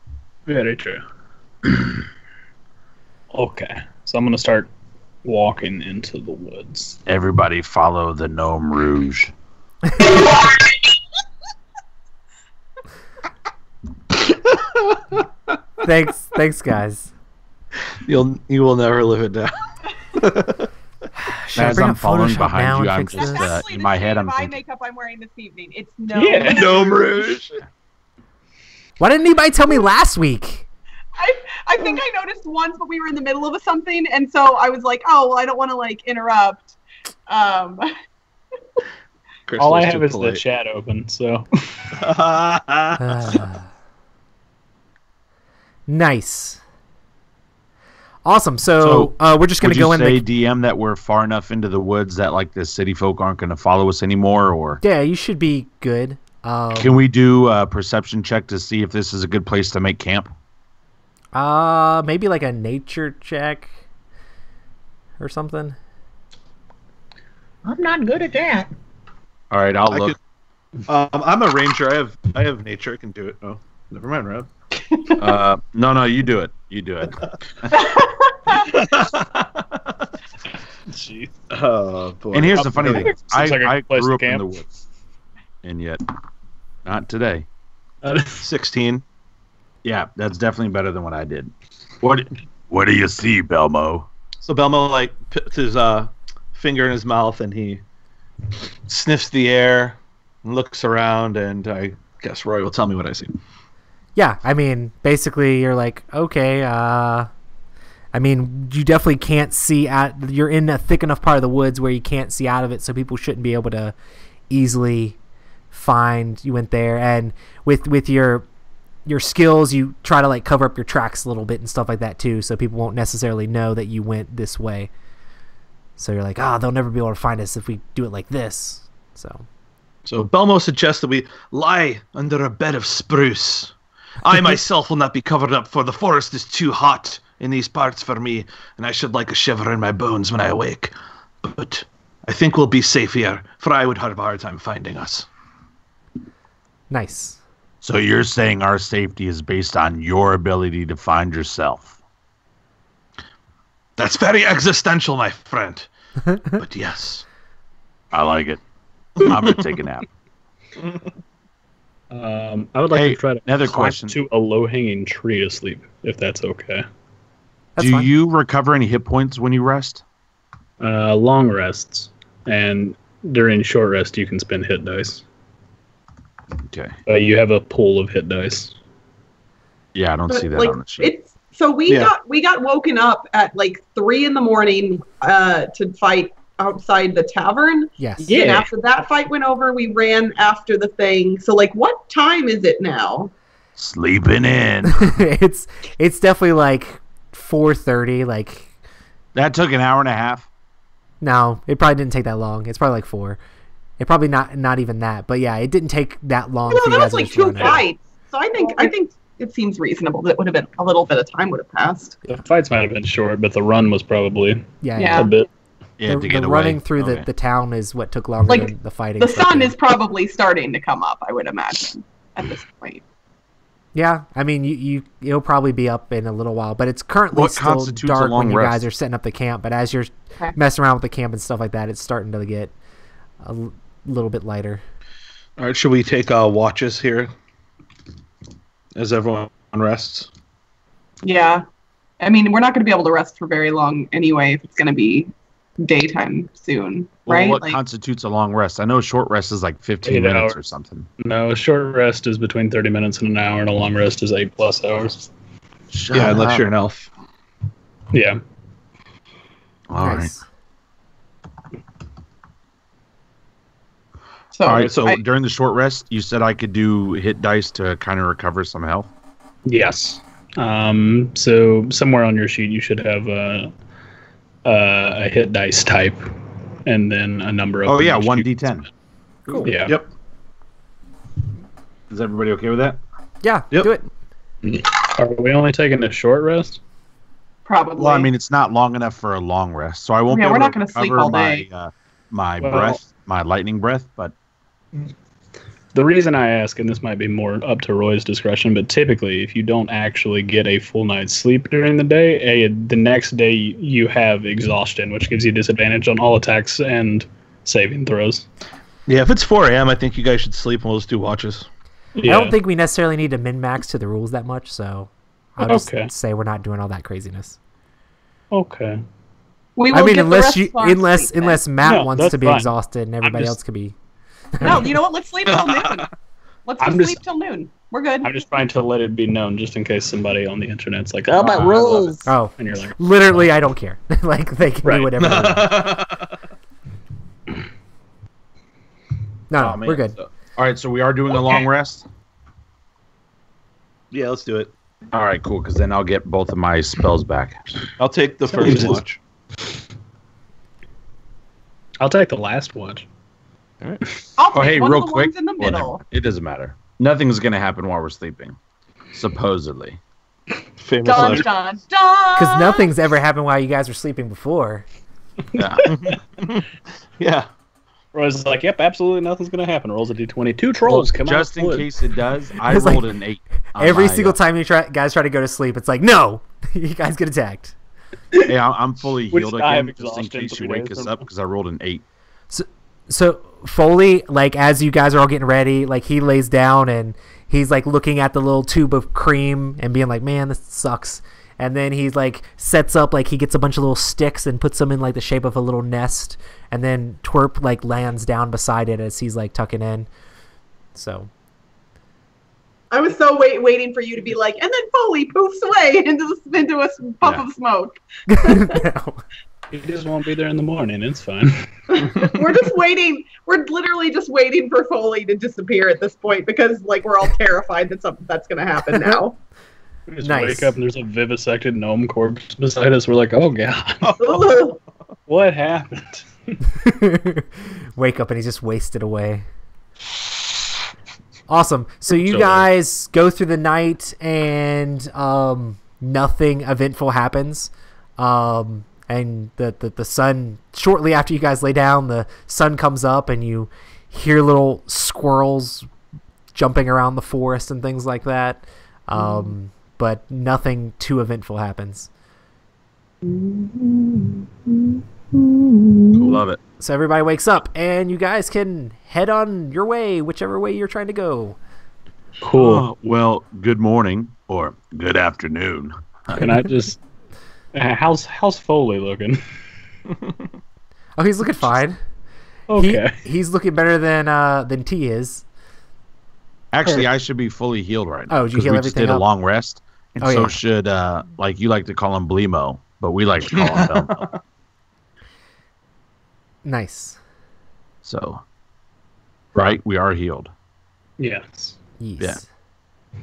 Speaker 5: Very true. Okay, so I'm going to start walking into the woods.
Speaker 3: Everybody follow the Gnome Rouge.
Speaker 1: Thanks, guys.
Speaker 2: You will never live it down.
Speaker 1: Should I
Speaker 3: As
Speaker 1: bring
Speaker 3: I'm
Speaker 1: up
Speaker 3: following
Speaker 1: Photoshop
Speaker 3: behind
Speaker 1: now
Speaker 3: you,
Speaker 1: and
Speaker 3: I'm
Speaker 1: fix
Speaker 3: just
Speaker 1: this?
Speaker 3: in my head. I'm
Speaker 4: eye
Speaker 3: thinking,
Speaker 4: makeup I'm wearing this evening. It's
Speaker 2: Gnome Rouge.
Speaker 1: Why didn't anybody tell me last week?
Speaker 4: I think I noticed once, but we were in the middle of something, and so I was like, oh, well, I don't want to, like, interrupt.
Speaker 5: All I have is the chat open, so...
Speaker 1: Nice. Awesome. So we're just going to go in.
Speaker 3: Would you say, DM, that we're far enough into the woods that like the city folk aren't going to follow us anymore? Or
Speaker 1: yeah, you should be good.
Speaker 3: Can we do a perception check to see if this is a good place to make camp?
Speaker 1: Maybe like a nature check or something.
Speaker 6: I'm not good at that.
Speaker 3: All right, I'll look.
Speaker 2: I'm a ranger. I have nature. I can do it. Oh, never mind, Rob.
Speaker 3: No, you do it. You do it.
Speaker 5: Jeez.
Speaker 2: Oh boy.
Speaker 3: And here's the funny thing:
Speaker 5: Seems like a
Speaker 3: I
Speaker 5: good place
Speaker 3: grew
Speaker 5: to
Speaker 3: up in
Speaker 5: camp.
Speaker 3: the woods, and yet not today.
Speaker 2: 16.
Speaker 3: Yeah, that's definitely better than what I did. What do you see, Belmo?
Speaker 2: So Belmo like puts his finger in his mouth and he sniffs the air and looks around, and I guess Roy will tell me what I see.
Speaker 1: Yeah, I mean, basically, you're like, okay. I mean, you definitely can't see you're in a thick enough part of the woods where you can't see out of it, so people shouldn't be able to easily find you went there. And with your skills, you try to like cover up your tracks a little bit and stuff like that too, so people won't necessarily know that you went this way. So you're like, they'll never be able to find us if we do it like this. So
Speaker 2: Belmo suggests that we lie under a bed of spruce. I myself will not be covered up, for the forest is too hot in these parts for me, and I should like a shiver in my bones when I awake. But I think we'll be safe here, for I would have a hard time finding us.
Speaker 1: Nice.
Speaker 3: So you're saying our safety is based on your ability to find yourself?
Speaker 2: That's very existential, my friend. But yes.
Speaker 3: I like it. I'm going to take a nap.
Speaker 5: I would like to try to
Speaker 3: another
Speaker 5: climb
Speaker 3: question.
Speaker 5: to a low-hanging tree to sleep, if that's okay.
Speaker 1: That's
Speaker 3: Do
Speaker 1: fine.
Speaker 3: you recover any hit points when you rest?
Speaker 5: Long rests, and during short rest, you can spend hit dice.
Speaker 3: Okay.
Speaker 5: You have a pool of hit dice.
Speaker 3: Yeah, I don't
Speaker 4: But,
Speaker 3: see that
Speaker 4: like,
Speaker 3: on the sheet.
Speaker 4: So we
Speaker 2: Yeah.
Speaker 4: got woken up at like 3 a.m. To fight outside the tavern.
Speaker 1: Yes.
Speaker 5: Yeah.
Speaker 4: And after that fight went over, we ran after the thing. So like, what time is it now?
Speaker 3: Sleeping in.
Speaker 1: it's definitely like 4:30. Like,
Speaker 3: That took an hour and a half.
Speaker 1: no, it probably didn't take that long. It's probably like 4. It probably not even that. But yeah, it didn't take that long.
Speaker 4: Well,
Speaker 1: for you
Speaker 4: that
Speaker 1: guys
Speaker 4: was
Speaker 1: to
Speaker 4: like
Speaker 1: just
Speaker 4: 2
Speaker 1: run out.
Speaker 4: fights. So I think it seems reasonable that it would have been a little bit of time would have passed.
Speaker 5: The fights might have been short, but the run was probably
Speaker 1: Yeah.
Speaker 4: Yeah.
Speaker 5: a bit.
Speaker 3: Yeah,
Speaker 1: The,
Speaker 3: to get
Speaker 1: the
Speaker 3: away.
Speaker 1: running through
Speaker 3: Okay.
Speaker 1: the town is what took longer
Speaker 4: Like,
Speaker 1: than the fighting.
Speaker 4: The
Speaker 1: stuff
Speaker 4: sun
Speaker 1: did.
Speaker 4: is probably starting to come up, I would imagine, at this point.
Speaker 1: Yeah, I mean, you'll probably be up in a little while, but it's currently
Speaker 3: What
Speaker 1: still
Speaker 3: constitutes a
Speaker 1: dark
Speaker 3: long
Speaker 1: when you guys
Speaker 3: rest?
Speaker 1: are setting up the camp. But as you're
Speaker 4: Okay.
Speaker 1: messing around with the camp and stuff like that, it's starting to get a little bit lighter.
Speaker 2: All right, should we take watches here as everyone rests?
Speaker 4: Yeah. I mean, we're not going to be able to rest for very long anyway if it's going to be daytime soon,
Speaker 3: Well,
Speaker 4: right?
Speaker 3: what
Speaker 4: Like,
Speaker 3: constitutes a long rest? I know a short rest is like 15
Speaker 5: 8
Speaker 3: minutes or
Speaker 5: hours.
Speaker 3: something.
Speaker 5: No, a short rest is between 30 minutes and an hour, and a long rest is 8+ hours.
Speaker 3: Shut
Speaker 2: Yeah, unless
Speaker 3: up.
Speaker 2: you're an elf.
Speaker 5: Yeah.
Speaker 3: All right.
Speaker 1: Nice.
Speaker 4: so,
Speaker 3: All right, so
Speaker 4: I-
Speaker 3: during the short rest, you said I could do hit dice to kind of recover some health?
Speaker 5: Yes. So somewhere on your sheet, you should have a hit dice type, and then a number of.
Speaker 3: Oh, yeah,
Speaker 5: them you
Speaker 3: 1d10.
Speaker 5: Cool. Yeah.
Speaker 2: Yep.
Speaker 3: Is everybody okay with that?
Speaker 1: Yeah,
Speaker 2: Yep.
Speaker 1: do it.
Speaker 5: Are we only taking a short rest?
Speaker 4: probably.
Speaker 3: Well, I mean, it's not long enough for a long rest, so I won't
Speaker 4: Yeah,
Speaker 3: be
Speaker 4: we're
Speaker 3: able
Speaker 4: not
Speaker 3: to
Speaker 4: gonna sleep
Speaker 3: recover
Speaker 4: all day.
Speaker 3: my
Speaker 5: Well-
Speaker 3: breath, my lightning breath, but
Speaker 5: The reason I ask, and this might be more up to Roy's discretion, but typically, if you don't actually get a full night's sleep during the day, the next day you have exhaustion, which gives you disadvantage on all attacks and saving throws.
Speaker 2: Yeah, if it's 4 a.m., I think you guys should sleep and we'll just do watches.
Speaker 5: Yeah.
Speaker 1: I don't think we necessarily need to min-max to the rules that much, so I'll just
Speaker 5: Okay.
Speaker 1: say we're not doing all that craziness.
Speaker 5: Okay.
Speaker 4: we will
Speaker 1: I mean,
Speaker 4: get the rest of our sleep then.
Speaker 1: unless Matt
Speaker 5: No,
Speaker 1: wants
Speaker 5: that's
Speaker 1: to be
Speaker 5: fine.
Speaker 1: exhausted and everybody
Speaker 5: just-
Speaker 1: else could be.
Speaker 4: No, you know what? Let's sleep till noon. Let's
Speaker 5: I'm
Speaker 4: just
Speaker 5: just-
Speaker 4: sleep till noon. We're good.
Speaker 5: I'm just trying to let it be known, just in case somebody on the internet's like, "Oh, my
Speaker 3: I love
Speaker 5: rules,"
Speaker 1: Oh,
Speaker 5: and you're like,
Speaker 1: literally, I don't care. Like they can
Speaker 5: Right.
Speaker 1: do whatever. They want. No,
Speaker 3: Oh, man.
Speaker 1: we're good.
Speaker 3: So- all right, so we are doing a long rest?
Speaker 2: Yeah, let's do it.
Speaker 3: All right, cool, because then I'll get both of my spells back.
Speaker 2: I'll take the
Speaker 5: Somebody
Speaker 2: first
Speaker 5: just-
Speaker 2: watch.
Speaker 5: I'll take the last watch.
Speaker 4: I'll
Speaker 3: Oh,
Speaker 4: take
Speaker 3: hey,
Speaker 4: one
Speaker 3: real
Speaker 4: of the
Speaker 3: quick.
Speaker 4: ones in the
Speaker 3: Well, never
Speaker 4: middle.
Speaker 3: mind. It doesn't matter. Nothing's going to happen while we're sleeping, supposedly.
Speaker 2: Famous
Speaker 4: Dun
Speaker 2: last-
Speaker 4: dun dun.
Speaker 1: Because nothing's ever happened while you guys were sleeping before.
Speaker 3: Yeah.
Speaker 2: Yeah.
Speaker 5: Roy's like, "Yep, absolutely nothing's gonna happen." Rolls a d20. 2 trolls come
Speaker 3: Just
Speaker 5: out.
Speaker 3: in
Speaker 5: wood.
Speaker 3: case it does, I
Speaker 1: It's like
Speaker 3: rolled an 8. on
Speaker 1: Every
Speaker 3: my,
Speaker 1: single time you guys try to go to sleep, it's like, no, you guys get attacked.
Speaker 3: Hey, I'm fully
Speaker 5: Which
Speaker 3: healed
Speaker 5: I have
Speaker 3: again, just in
Speaker 5: exhaustion
Speaker 3: case you
Speaker 5: 3
Speaker 3: wake
Speaker 5: days
Speaker 3: us
Speaker 5: from
Speaker 3: up,
Speaker 5: now.
Speaker 3: because I rolled an 8.
Speaker 1: So Foley, like as you guys are all getting ready, like he lays down and he's like looking at the little tube of cream and being like, man, this sucks. And then he's like sets up, like he gets a bunch of little sticks and puts them in like the shape of a little nest. And then Twerp like lands down beside it as he's like tucking in. So
Speaker 4: I was so waiting for you to be like, and then Foley poofs away into a puff
Speaker 3: Yeah.
Speaker 4: of smoke.
Speaker 1: no.
Speaker 5: He just won't be there in the morning. It's fine.
Speaker 4: We're just waiting. We're literally just waiting for Foley to disappear at this point because like we're all terrified that something that's going to happen now.
Speaker 5: We just
Speaker 1: Nice.
Speaker 5: wake up and there's a vivisected gnome corpse beside us. We're like, "Oh god,
Speaker 4: Ugh.
Speaker 5: what happened?"
Speaker 1: Wake up and he's just wasted away. Awesome. So you
Speaker 5: So-
Speaker 1: guys go through the night and nothing eventful happens. And the sun, shortly after you guys lay down, the sun comes up and you hear little squirrels jumping around the forest and things like that. But nothing too eventful happens.
Speaker 3: Love it.
Speaker 1: So everybody wakes up, and you guys can head on your way, whichever way you're trying to go.
Speaker 5: Cool.
Speaker 3: Well, good morning or good afternoon.
Speaker 5: Can I just... How's Foley looking?
Speaker 1: Oh, he's looking fine.
Speaker 5: Okay.
Speaker 1: He's looking better than T is.
Speaker 3: Actually, I should be fully healed right now.
Speaker 1: Oh, did you heal
Speaker 3: we
Speaker 1: everything
Speaker 3: just did
Speaker 1: up?
Speaker 3: a long rest, and
Speaker 1: Oh,
Speaker 3: so
Speaker 1: yeah.
Speaker 3: should like you like to call him Blemo, but we like to call him Belmo.
Speaker 1: Nice.
Speaker 3: So, right, we are healed.
Speaker 5: Yes.
Speaker 1: Yes.
Speaker 3: Yeah.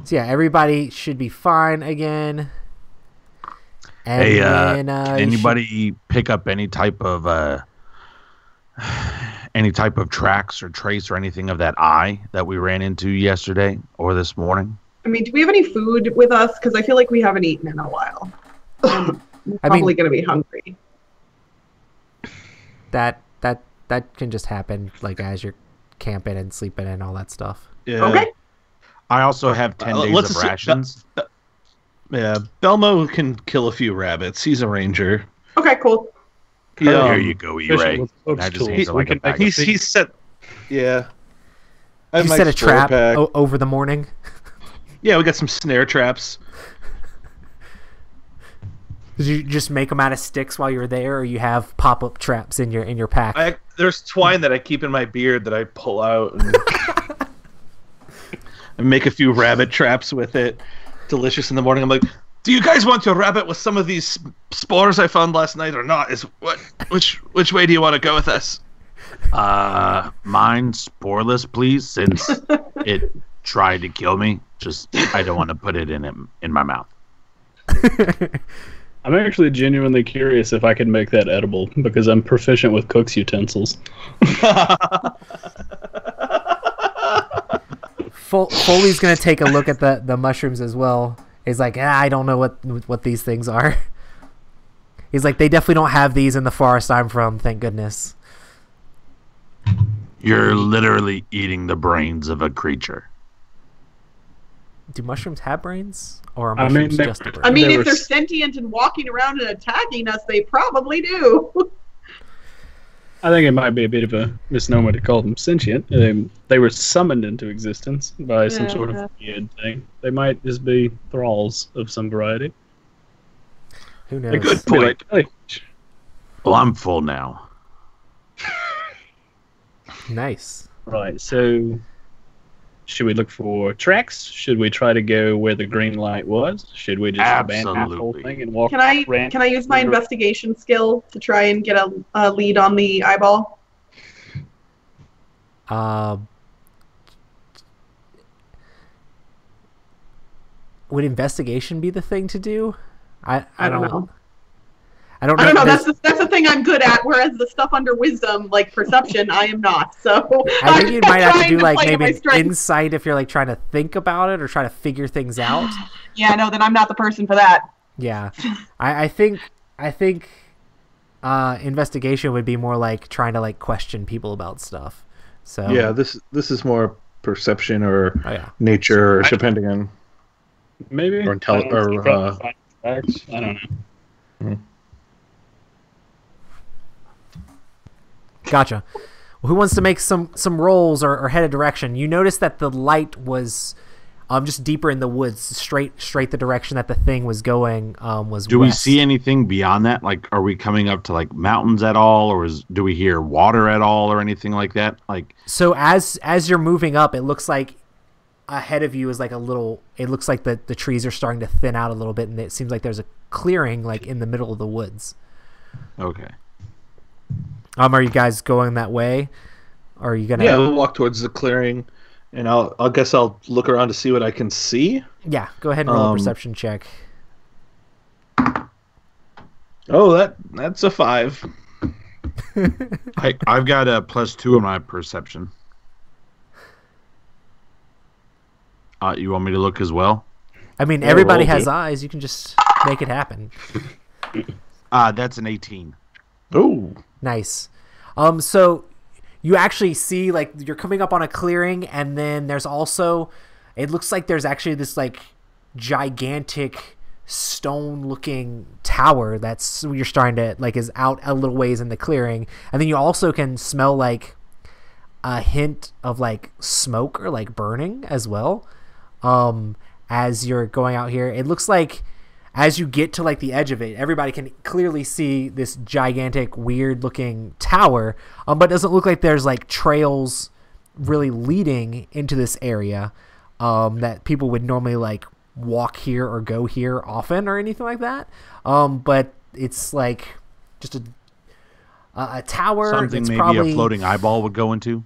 Speaker 1: So yeah, everybody should be fine again. And
Speaker 3: Hey,
Speaker 1: then,
Speaker 3: can anybody pick up any type of tracks or trace or anything of that eye that we ran into yesterday or this morning?
Speaker 4: I mean, do we have any food with us? Because I feel like we haven't eaten in a while. I'm probably going to be hungry.
Speaker 1: that can just happen like as you're camping and sleeping and all that stuff.
Speaker 2: Yeah.
Speaker 4: Okay.
Speaker 3: I also have 10 days
Speaker 2: let's
Speaker 3: of
Speaker 2: assume-
Speaker 3: rations.
Speaker 2: Yeah, Belmo can kill a few rabbits. He's a ranger.
Speaker 4: Okay, cool.
Speaker 2: He,
Speaker 3: Here you go, E-Ray.
Speaker 5: With folks'
Speaker 3: I just
Speaker 5: tools,
Speaker 3: need
Speaker 5: we
Speaker 3: to like
Speaker 5: can
Speaker 3: a bag
Speaker 5: make
Speaker 3: of
Speaker 2: He's set. Yeah. I have
Speaker 1: You
Speaker 2: my
Speaker 1: set a
Speaker 2: store
Speaker 1: trap
Speaker 2: pack.
Speaker 1: over the morning.
Speaker 2: Yeah, we got some snare traps.
Speaker 1: Did you just make them out of sticks while you were there, or you have pop-up traps in your pack?
Speaker 2: There's twine that I keep in my beard that I pull out and, and make a few rabbit traps with it. Delicious in the morning. I'm like, do you guys want your rabbit with some of these spores I found last night or not? Which way do you want to go with this?
Speaker 3: Mine sporeless, please, since it tried to kill me. Just I don't want to put it in my mouth.
Speaker 5: I'm actually genuinely curious if I can make that edible because I'm proficient with cook's utensils.
Speaker 1: Foley's gonna take a look at the mushrooms as well. He's like, I don't know what these things are. He's like, they definitely don't have these in the forest I'm from, thank goodness.
Speaker 3: You're literally eating the brains of a creature.
Speaker 1: Do mushrooms have brains? Or are
Speaker 5: I mean,
Speaker 1: mushrooms
Speaker 5: they-
Speaker 1: just a brain?
Speaker 4: I mean,
Speaker 5: They
Speaker 4: if
Speaker 5: were
Speaker 4: they're
Speaker 5: s-
Speaker 4: sentient and walking around and attacking us, they probably do.
Speaker 5: I think it might be a bit of a misnomer to call them sentient. They were summoned into existence by some sort of weird thing. They might just be thralls of some variety.
Speaker 1: Who knows?
Speaker 2: good
Speaker 5: Be
Speaker 2: point.
Speaker 5: like, "Hey,
Speaker 3: Well, I'm full now.
Speaker 1: Nice.
Speaker 5: right, so should we look for tracks? Should we try to go where the green light was? Should we just abandon the whole
Speaker 3: Absolutely.
Speaker 5: thing and walk?
Speaker 4: Can I use my
Speaker 5: ran-
Speaker 4: investigation skill to try and get a lead on the eyeball?
Speaker 1: Would investigation be the thing to do? I
Speaker 4: don't know.
Speaker 1: I don't
Speaker 4: I don't know.
Speaker 1: There's-
Speaker 4: That's the thing I'm good at. Whereas the stuff under wisdom, like perception, I am not. So
Speaker 1: I think you might have to
Speaker 4: trying
Speaker 1: do like
Speaker 4: play to
Speaker 1: maybe
Speaker 4: my
Speaker 1: an
Speaker 4: strengths.
Speaker 1: insight if you're like trying to think about it or try to figure things out.
Speaker 4: Yeah, no, then I'm not the person for that.
Speaker 1: Yeah, I think investigation would be more like trying to like question people about stuff. So
Speaker 2: Yeah, this is more perception or
Speaker 1: Oh yeah.
Speaker 2: nature, or depending on.
Speaker 5: Maybe
Speaker 2: Or
Speaker 5: I don't know,
Speaker 2: or,
Speaker 5: try to find tracks. I don't know.
Speaker 1: Gotcha. Well, who wants to make some rolls or head a direction? You notice that the light was just deeper in the woods, straight the direction that the thing was going was
Speaker 3: Do we
Speaker 1: west.
Speaker 3: see anything beyond that? Like, are we coming up to like mountains at all, or do we hear water at all, or anything like that? Like,
Speaker 1: So as you're moving up, it looks like ahead of you is like it looks like the trees are starting to thin out a little bit, and it seems like there's a clearing like in the middle of the woods.
Speaker 3: okay,
Speaker 1: Are you guys going that way? Or are you gonna?
Speaker 2: Yeah, we'll walk towards the clearing, and I'll guess I'll look around to see what I can see.
Speaker 1: Yeah, go ahead and roll a perception check.
Speaker 2: Oh, that's a 5.
Speaker 3: I've got a +2 on my perception. You want me to look as well?
Speaker 1: I mean, everybody
Speaker 5: roll,
Speaker 1: has
Speaker 5: dude.
Speaker 1: eyes. You can just make it happen.
Speaker 3: That's an 18.
Speaker 2: Oh,
Speaker 1: Nice. So you actually see like you're coming up on a clearing, and then there's also, it looks like there's actually this like gigantic stone looking tower that's you're starting to like is out a little ways in the clearing, and then you also can smell like a hint of like smoke or like burning as well. As you're going out here, it looks like as you get to like the edge of it, everybody can clearly see this gigantic weird looking tower, but it doesn't look like there's like trails really leading into this area that people would normally like walk here or go here often or anything like that. But it's like just a tower.
Speaker 3: Something
Speaker 1: that's
Speaker 3: maybe
Speaker 1: probably
Speaker 3: a floating eyeball would go into.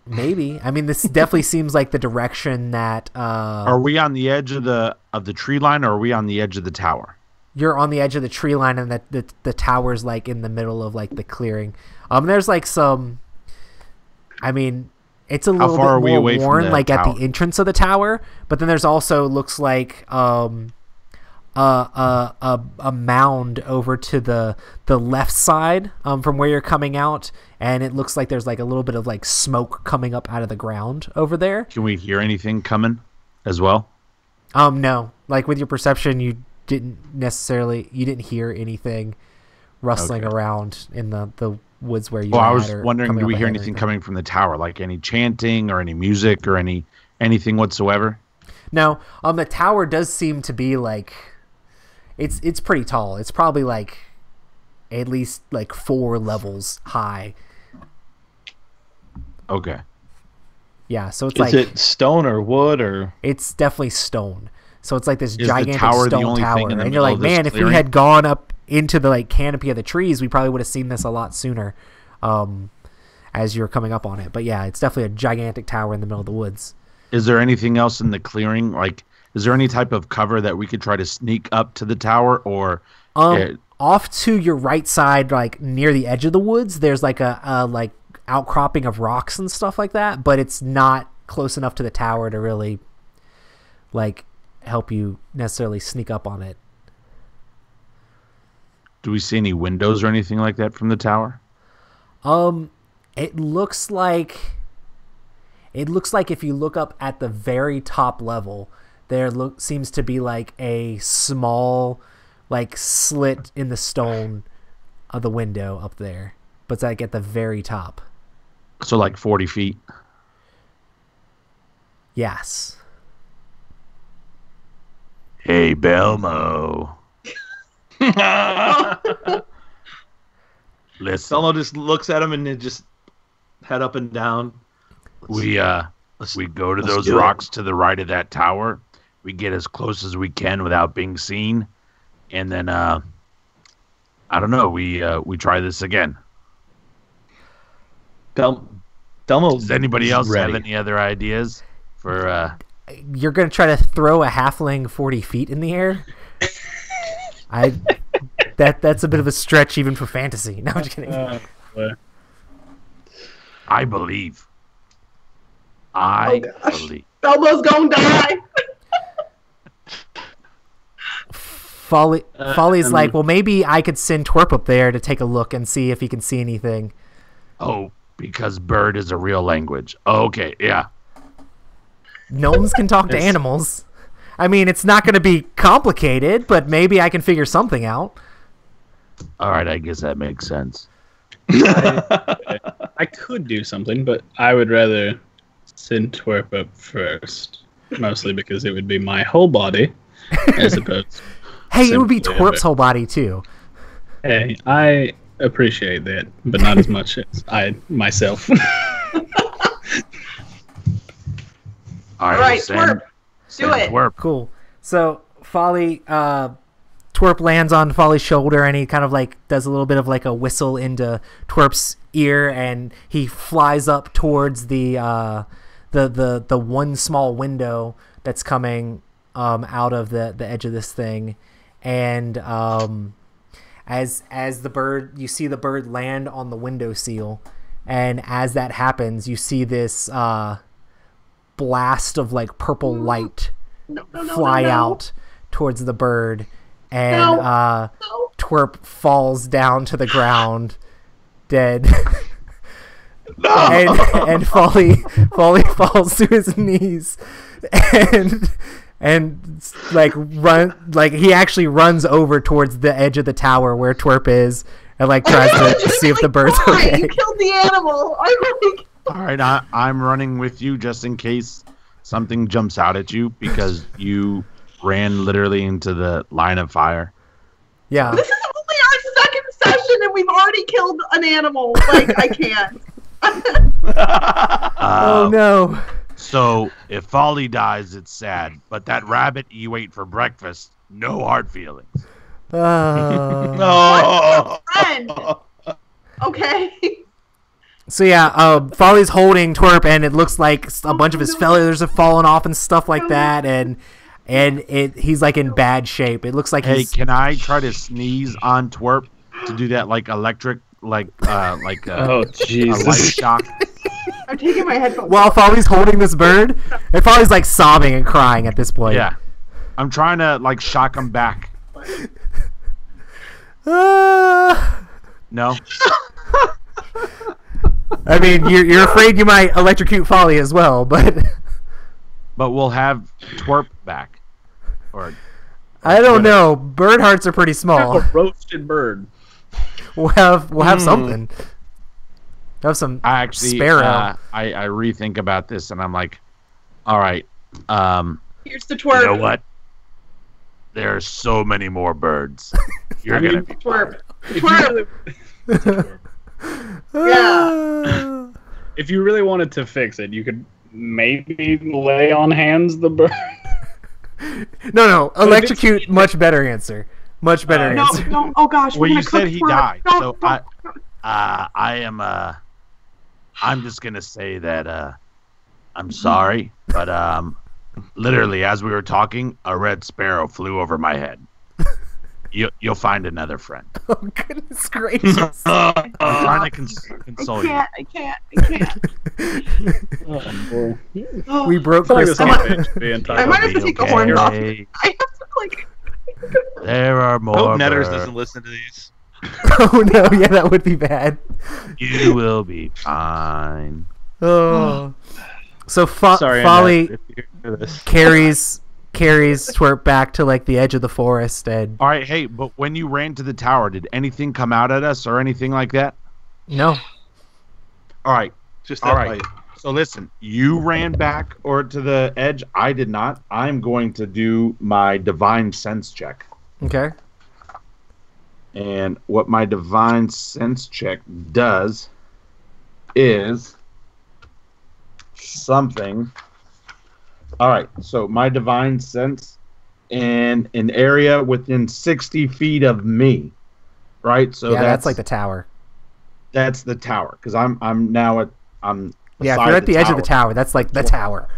Speaker 1: Maybe. I mean, this definitely seems like the direction that.
Speaker 3: Are we on the edge of the tree line, or are we on the edge of the tower?
Speaker 1: You're on the edge of the tree line, and that the tower's like in the middle of like the clearing. There's like some. I mean, it's a little bit more worn, like at the entrance of the tower. But then there's also looks like a mound over to the left side from where you're coming out, and it looks like there's like a little bit of like smoke coming up out of the ground over there.
Speaker 3: Can we hear anything coming as well?
Speaker 1: No, like with your perception, you didn't hear anything rustling around in the woods where you
Speaker 3: I was wondering, do we hear anything coming from the tower, like any chanting or any music or anything whatsoever?
Speaker 1: No, the tower does seem to be like it's pretty tall. It's probably like at least like 4 levels high.
Speaker 3: Okay.
Speaker 1: Yeah, so it's
Speaker 2: Is it stone or wood or?
Speaker 1: It's definitely stone. So it's like this
Speaker 3: Is
Speaker 1: gigantic
Speaker 3: the tower
Speaker 1: stone
Speaker 3: the only
Speaker 1: tower,
Speaker 3: thing in the
Speaker 1: and you're
Speaker 3: middle
Speaker 1: like,
Speaker 3: of this
Speaker 1: man, if we
Speaker 3: clearing?
Speaker 1: had gone up into the like canopy of the trees, we probably would have seen this a lot sooner. As you're coming up on it, but yeah, it's definitely a gigantic tower in the middle of the woods.
Speaker 3: Is there anything else in the clearing? Like, is there any type of cover that we could try to sneak up to the tower, or?
Speaker 1: Off to your right side, like near the edge of the woods, there's like a like outcropping of rocks and stuff like that, but it's not close enough to the tower to really like help you necessarily sneak up on it.
Speaker 3: Do we see any windows or anything like that from the tower?
Speaker 1: It looks like if you look up at the very top level, there seems to be like a small like slit in the stone of the window up there, but it's like at the very top.
Speaker 3: So like 40 feet.
Speaker 1: Yes.
Speaker 3: Hey, Belmo. Listen.
Speaker 2: Belmo just looks at him and then just head up and down.
Speaker 3: We go to those rocks to the right of that tower. We get as close as we can without being seen, and then I don't know. We try this again.
Speaker 2: Belmo.
Speaker 3: Does anybody else
Speaker 2: ready.
Speaker 3: have any other ideas for?
Speaker 1: You're gonna try to throw a halfling 40 feet in the air? That's a bit of a stretch even for fantasy. No, I'm just kidding.
Speaker 3: I believe. I
Speaker 4: gosh.
Speaker 3: believe.
Speaker 4: Elbo's gonna die.
Speaker 1: Folly's like, well, maybe I could send Twerp up there to take a look and see if he can see anything.
Speaker 3: Oh, because bird is a real language. Okay, yeah.
Speaker 1: Gnomes can talk to animals. I mean, it's not going to be complicated, but maybe I can figure something out.
Speaker 3: All right, I guess that makes sense.
Speaker 5: I could do something, but I would rather send Twerp up first. Mostly because it would be my whole body, as opposed to
Speaker 1: Hey, it would be
Speaker 5: simply
Speaker 1: Twerp's whole body, too.
Speaker 5: Hey, I appreciate that, but not as much as I myself.
Speaker 3: All
Speaker 4: right,
Speaker 3: send
Speaker 4: Twerp. Do it.
Speaker 3: Twerp.
Speaker 1: Cool. So, Folly, Twerp lands on Folly's shoulder, and he kind of like does a little bit of like a whistle into Twerp's ear, and he flies up towards the one small window that's coming out of the edge of this thing, and as the bird, you see the bird land on the windowsill, and as that happens, you see this blast of like purple light fly out towards the bird, and Twerp falls down to the ground dead. and Folly falls to his knees, and like he actually runs over towards the edge of the tower where Twerp is, and like tries to see if the bird's okay.
Speaker 4: You killed the animal.
Speaker 3: All right, I'm running with you just in case something jumps out at you because you ran literally into the line of fire.
Speaker 1: Yeah.
Speaker 4: This is only our second session, and we've already killed an animal. Like, I can't.
Speaker 1: Oh no.
Speaker 3: So if Folly dies, it's sad. But that rabbit you ate for breakfast, no hard feelings.
Speaker 4: No. Friend. Okay.
Speaker 1: So yeah, Folly's holding Twerp, and it looks like a bunch of his feathers have fallen off and stuff like that, and he's like in bad shape. It looks like
Speaker 3: can I try to sneeze on Twerp to do that like electric,
Speaker 5: oh Jesus,
Speaker 3: a light shock?
Speaker 4: I'm taking my headphones.
Speaker 1: While Folly's holding this bird, and Folly's like sobbing and crying at this point.
Speaker 3: Yeah, I'm trying to like shock him back. No.
Speaker 1: I mean, you're afraid you might electrocute Folly as well, but
Speaker 3: we'll have Twerp back. Or
Speaker 1: I don't know. Bird hearts are pretty small.
Speaker 5: A roasted bird.
Speaker 1: We'll have something. We'll have some sparrow.
Speaker 3: I rethink about this, and I'm like, all right.
Speaker 4: Here's the Twerp.
Speaker 3: You know what? There are so many more birds. You're gonna be
Speaker 4: Twerp. Twerp. Yeah.
Speaker 5: If you really wanted to fix it, you could maybe lay on hands the bird.
Speaker 1: No. Electrocute, much better answer. Much better answer.
Speaker 4: No. Oh gosh.
Speaker 3: Well, you said he died, so
Speaker 4: don't.
Speaker 3: I'm just gonna say that I'm sorry, but literally as we were talking, a red sparrow flew over my head. You'll find another friend.
Speaker 1: Oh goodness gracious!
Speaker 3: I'm trying to console you.
Speaker 4: I can't.
Speaker 5: Oh, boy.
Speaker 1: We broke
Speaker 5: Like
Speaker 1: Crystal.
Speaker 4: I might have to take the horns off. I have to like.
Speaker 3: There are more.
Speaker 2: Hope Netters
Speaker 3: birds.
Speaker 2: doesn't listen to these.
Speaker 1: Oh no! Yeah, that would be bad.
Speaker 3: You will be fine.
Speaker 1: Oh. So
Speaker 2: Sorry,
Speaker 1: Folly
Speaker 2: Annette, if you hear this.
Speaker 1: carries Twerp back to like the edge of the forest, and
Speaker 3: All right, hey, but when you ran to the tower, did anything come out at us or anything like that?
Speaker 1: no.
Speaker 3: All right.
Speaker 2: Just
Speaker 3: All
Speaker 2: that
Speaker 3: right.
Speaker 2: bite.
Speaker 3: So listen, you ran back or to the edge. I did not. I'm going to do my divine sense check.
Speaker 1: Okay.
Speaker 3: And what my divine sense check does is something. All right. So my divine sense in an area within 60 feet of me. Right. So
Speaker 1: Yeah, that's like the tower.
Speaker 3: that's the tower because I'm now at I'm
Speaker 1: Yeah, if
Speaker 3: beside
Speaker 1: you're at the edge of the
Speaker 3: tower.
Speaker 1: tower, that's like the tower.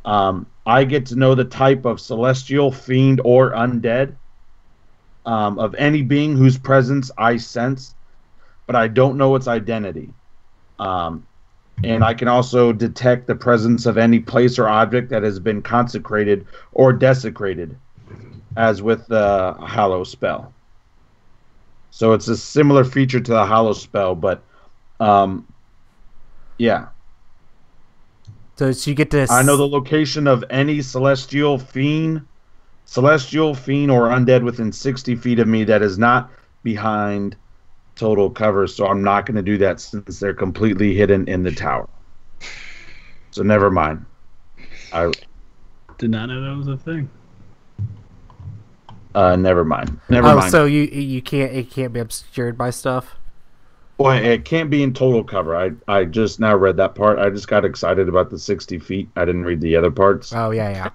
Speaker 3: I get to know the type of celestial, fiend, or undead of any being whose presence I sense, but I don't know its identity. And I can also detect the presence of any place or object that has been consecrated or desecrated, as with the Hallow spell. So it's a similar feature to the Hallow spell, but yeah.
Speaker 1: So you get to.
Speaker 3: I know the location of any celestial fiend, or undead within 60 feet of me that is not behind total cover. So I'm not going to do that since they're completely hidden in the tower. So never mind. I
Speaker 5: Did not know that was a thing.
Speaker 3: never mind. Never mind.
Speaker 1: So you can't. It can't be obscured by stuff.
Speaker 3: Well, it can't be in total cover. I just now read that part. I just got excited about the 60 feet. I didn't read the other parts.
Speaker 1: Oh yeah.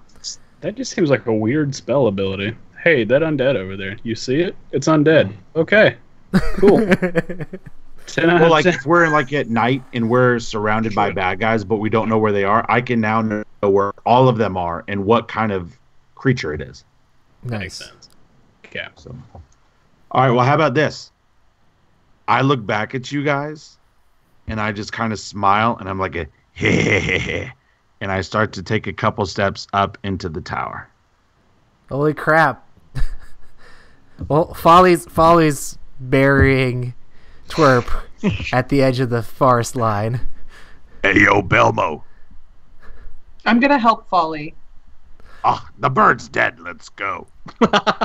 Speaker 5: That just seems like a weird spell ability. Hey, that undead over there. You see it? It's undead. Okay. Cool. 10 out
Speaker 3: Well,
Speaker 5: of
Speaker 3: like
Speaker 5: 10.
Speaker 3: if we're like at night and we're surrounded by bad guys, but we don't know where they are, I can now know where all of them are and what kind of creature it is.
Speaker 5: Makes
Speaker 1: Nice.
Speaker 5: sense. Okay.
Speaker 3: So, all right. Well, how about this? I look back at you guys, and I just kind of smile, and I'm like a hey, and I start to take a couple steps up into the tower.
Speaker 1: Holy crap! Well, Folly's burying Twerp. at the edge of the forest line.
Speaker 7: Hey, yo, Belmo.
Speaker 4: I'm gonna help Folly.
Speaker 7: Oh, the bird's dead. Let's go.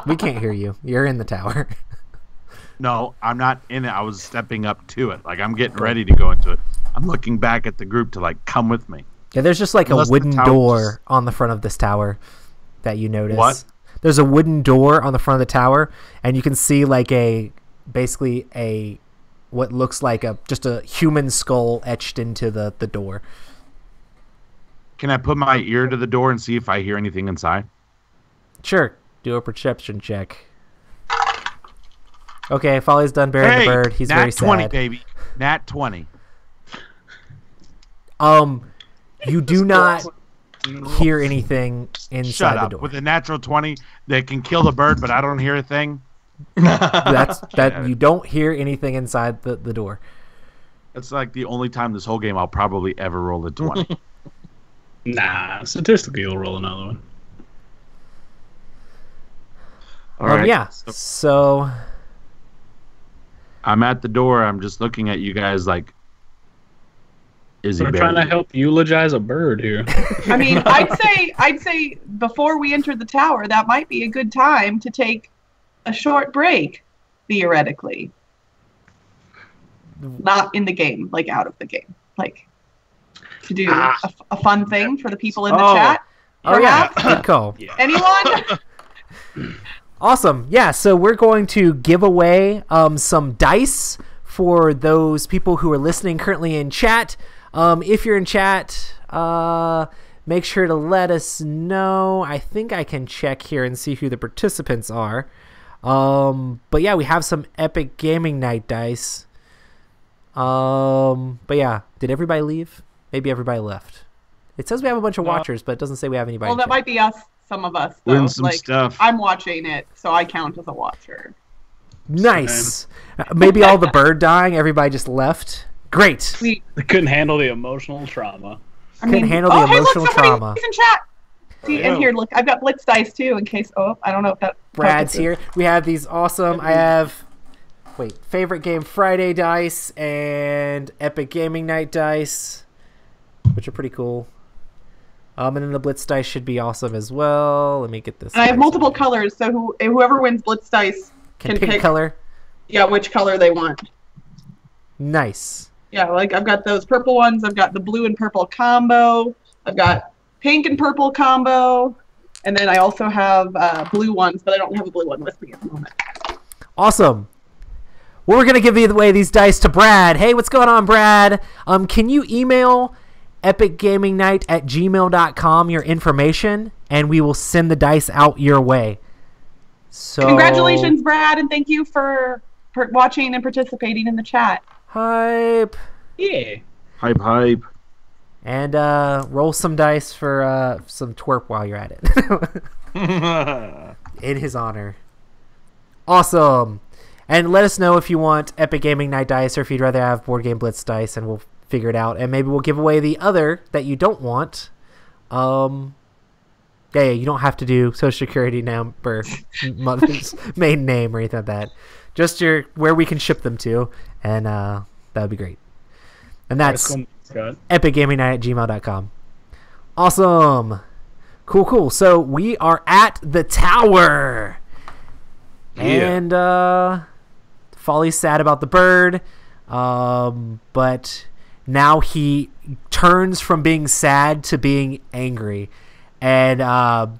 Speaker 1: We can't hear you. You're in the tower.
Speaker 7: No, I'm not in it. I was stepping up to it. Like, I'm getting ready to go into it. I'm looking back at the group to, like, come with me.
Speaker 1: Yeah, there's just like
Speaker 7: Unless
Speaker 1: a wooden
Speaker 7: the tower
Speaker 1: door on the front of this tower that you notice.
Speaker 7: What?
Speaker 1: There's a wooden door on the front of the tower, and you can see like basically what looks like just a human skull etched into the door.
Speaker 7: Can I put my ear to the door and see if I hear anything inside?
Speaker 1: Sure. Do a perception check. Okay, Folly's done burying the bird. He's
Speaker 7: Nat
Speaker 1: very
Speaker 7: 20,
Speaker 1: sad.
Speaker 7: baby. Nat 20.
Speaker 1: You do not hear anything inside
Speaker 7: Shut
Speaker 1: the
Speaker 7: up.
Speaker 1: door.
Speaker 7: With a natural 20, they can kill the bird, but I don't hear a thing.
Speaker 1: You don't hear anything inside the door.
Speaker 7: That's like the only time this whole game I'll probably ever roll a 20.
Speaker 5: Nah, statistically, you'll roll another one.
Speaker 7: All right.
Speaker 1: Yeah. So
Speaker 7: I'm at the door. I'm just looking at you guys like, is he
Speaker 5: I'm
Speaker 7: buried?
Speaker 5: trying to help eulogize a bird here.
Speaker 4: I mean, I'd say before we enter the tower, that might be a good time to take a short break, theoretically. Not in the game, like out of the game, like to do a fun thing for the people in the chat.
Speaker 1: Oh yeah,
Speaker 4: Perhaps?
Speaker 1: good call.
Speaker 4: Anyone?
Speaker 1: Awesome. Yeah, so we're going to give away some dice for those people who are listening currently in chat. If you're in chat, make sure to let us know. I think I can check here and see who the participants are. But yeah, we have some Epic Gaming Night dice. But yeah, did everybody leave? Maybe everybody left. It says we have a bunch of watchers, but it doesn't say we have anybody.
Speaker 4: Well, that might be us. Some of us. Though.
Speaker 7: Win some
Speaker 4: like,
Speaker 7: stuff.
Speaker 4: I'm watching it, so I count as a watcher.
Speaker 1: Nice. Maybe all the bird dying, everybody just left. Great.
Speaker 4: Sweet.
Speaker 5: They couldn't handle the emotional trauma.
Speaker 1: Couldn't handle the
Speaker 4: hey,
Speaker 1: emotional
Speaker 4: look,
Speaker 1: trauma.
Speaker 4: Somebody's in chat. See, and here, look, I've got Blitz dice too, in case. Oh, I don't know if that.
Speaker 1: Brad's here. We have these awesome. I have. Favorite Game Friday dice and Epic Gaming Night dice, which are pretty cool. And then the Blitz dice should be awesome as well. Let me get this.
Speaker 4: And I have multiple colors, so whoever wins Blitz dice
Speaker 1: can pick a color.
Speaker 4: Yeah, which color they want.
Speaker 1: Nice.
Speaker 4: Yeah, like I've got those purple ones. I've got the blue and purple combo. I've got pink and purple combo. And then I also have blue ones, but I don't have a blue one with me at the moment.
Speaker 1: Awesome. Well, we're going to give away these dice to Brad. Hey, what's going on, Brad? Can you email epicgamingnight@gmail.com your information, and we will send the dice out your way. So
Speaker 4: Congratulations, Brad, and thank you for watching and participating in the chat.
Speaker 1: Hype.
Speaker 5: Yeah.
Speaker 7: Hype, hype.
Speaker 1: And roll some dice for some twerp while you're at it. In his honor. Awesome. And let us know if you want Epic Gaming Night dice or if you'd rather have Board Game Blitz dice, and we'll figure it out. And maybe we'll give away the other that you don't want. Yeah, you don't have to do Social Security number, mother's maiden name, or anything like that. Just where we can ship them to, and that would be great. And that's epicgamingnight@gmail.com. Awesome. Cool. So we are at the tower. Yeah. And Folly's sad about the bird, but now he turns from being sad to being angry, and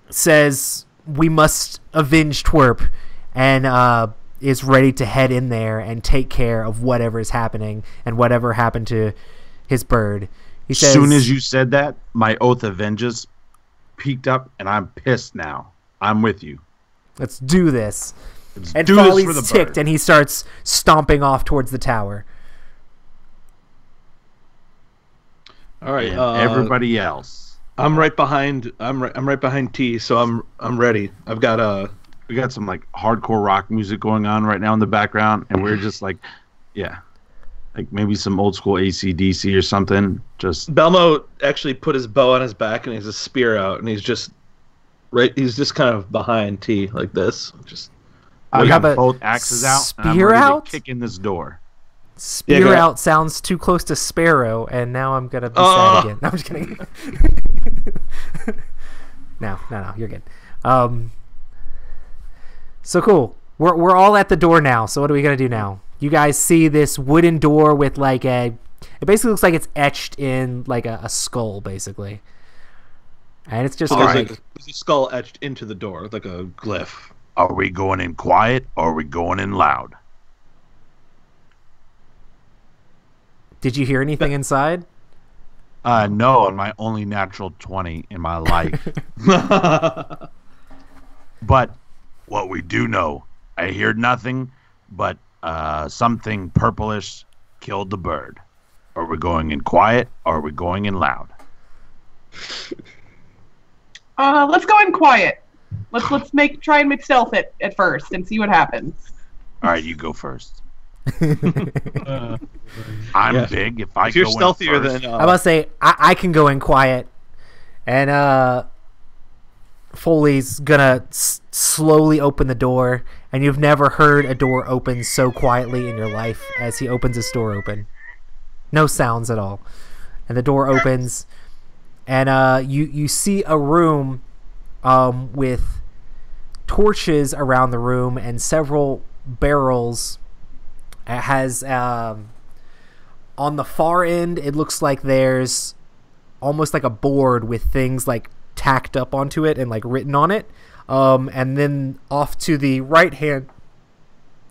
Speaker 1: says we must avenge Twerp, and is ready to head in there and take care of whatever is happening and whatever happened to his bird. He says,
Speaker 7: as soon as you said that, my oath of vengeance peaked up, and I'm pissed now. I'm with you.
Speaker 1: Let's do this.
Speaker 7: And Folly's
Speaker 1: ticked, and he starts stomping off towards the tower.
Speaker 2: All right,
Speaker 7: everybody else.
Speaker 2: I'm right behind. I'm right behind T. So I'm ready. I've got
Speaker 7: we got some like hardcore rock music going on right now in the background, and we're just like, yeah, like maybe some old school AC/DC or something. Just
Speaker 2: Belmo actually put his bow on his back and he has a spear out, and he's just kind of behind T like this, just
Speaker 7: I
Speaker 1: You
Speaker 7: got
Speaker 1: have a
Speaker 7: both axes out, and I'm
Speaker 1: spear
Speaker 7: ready
Speaker 1: out?
Speaker 7: to kick in this door.
Speaker 1: Spear
Speaker 2: Yeah,
Speaker 1: out sounds too close to Sparrow, and now I'm gonna be sad again. No, I'm just kidding. No, you're good. So cool. We're all at the door now. So what are we gonna do now? You guys see this wooden door with like it basically looks like it's etched in like a skull, basically, and it's just
Speaker 2: There's a skull etched into the door, like a glyph.
Speaker 7: Are we going in quiet or are we going in loud?
Speaker 1: Did you hear anything inside?
Speaker 7: No, on my only natural 20 in my life. But what we do know, I hear nothing, but something purplish killed the bird. Are we going in quiet or are we going in loud?
Speaker 4: Let's go in quiet. Let's try and make stealth at first and see what happens.
Speaker 7: All right, you go first. I'm big. If
Speaker 2: you're
Speaker 7: go
Speaker 2: stealthier
Speaker 7: in first,
Speaker 2: than
Speaker 1: I'm about to say I can go in quiet, and Foley's gonna slowly open the door, and you've never heard a door open so quietly in your life as he opens his door open. No sounds at all, and the door opens, and you see a room with torches around the room and several barrels. It has on the far end, it looks like there's almost like a board with things like tacked up onto it and like written on it. And then off to the right hand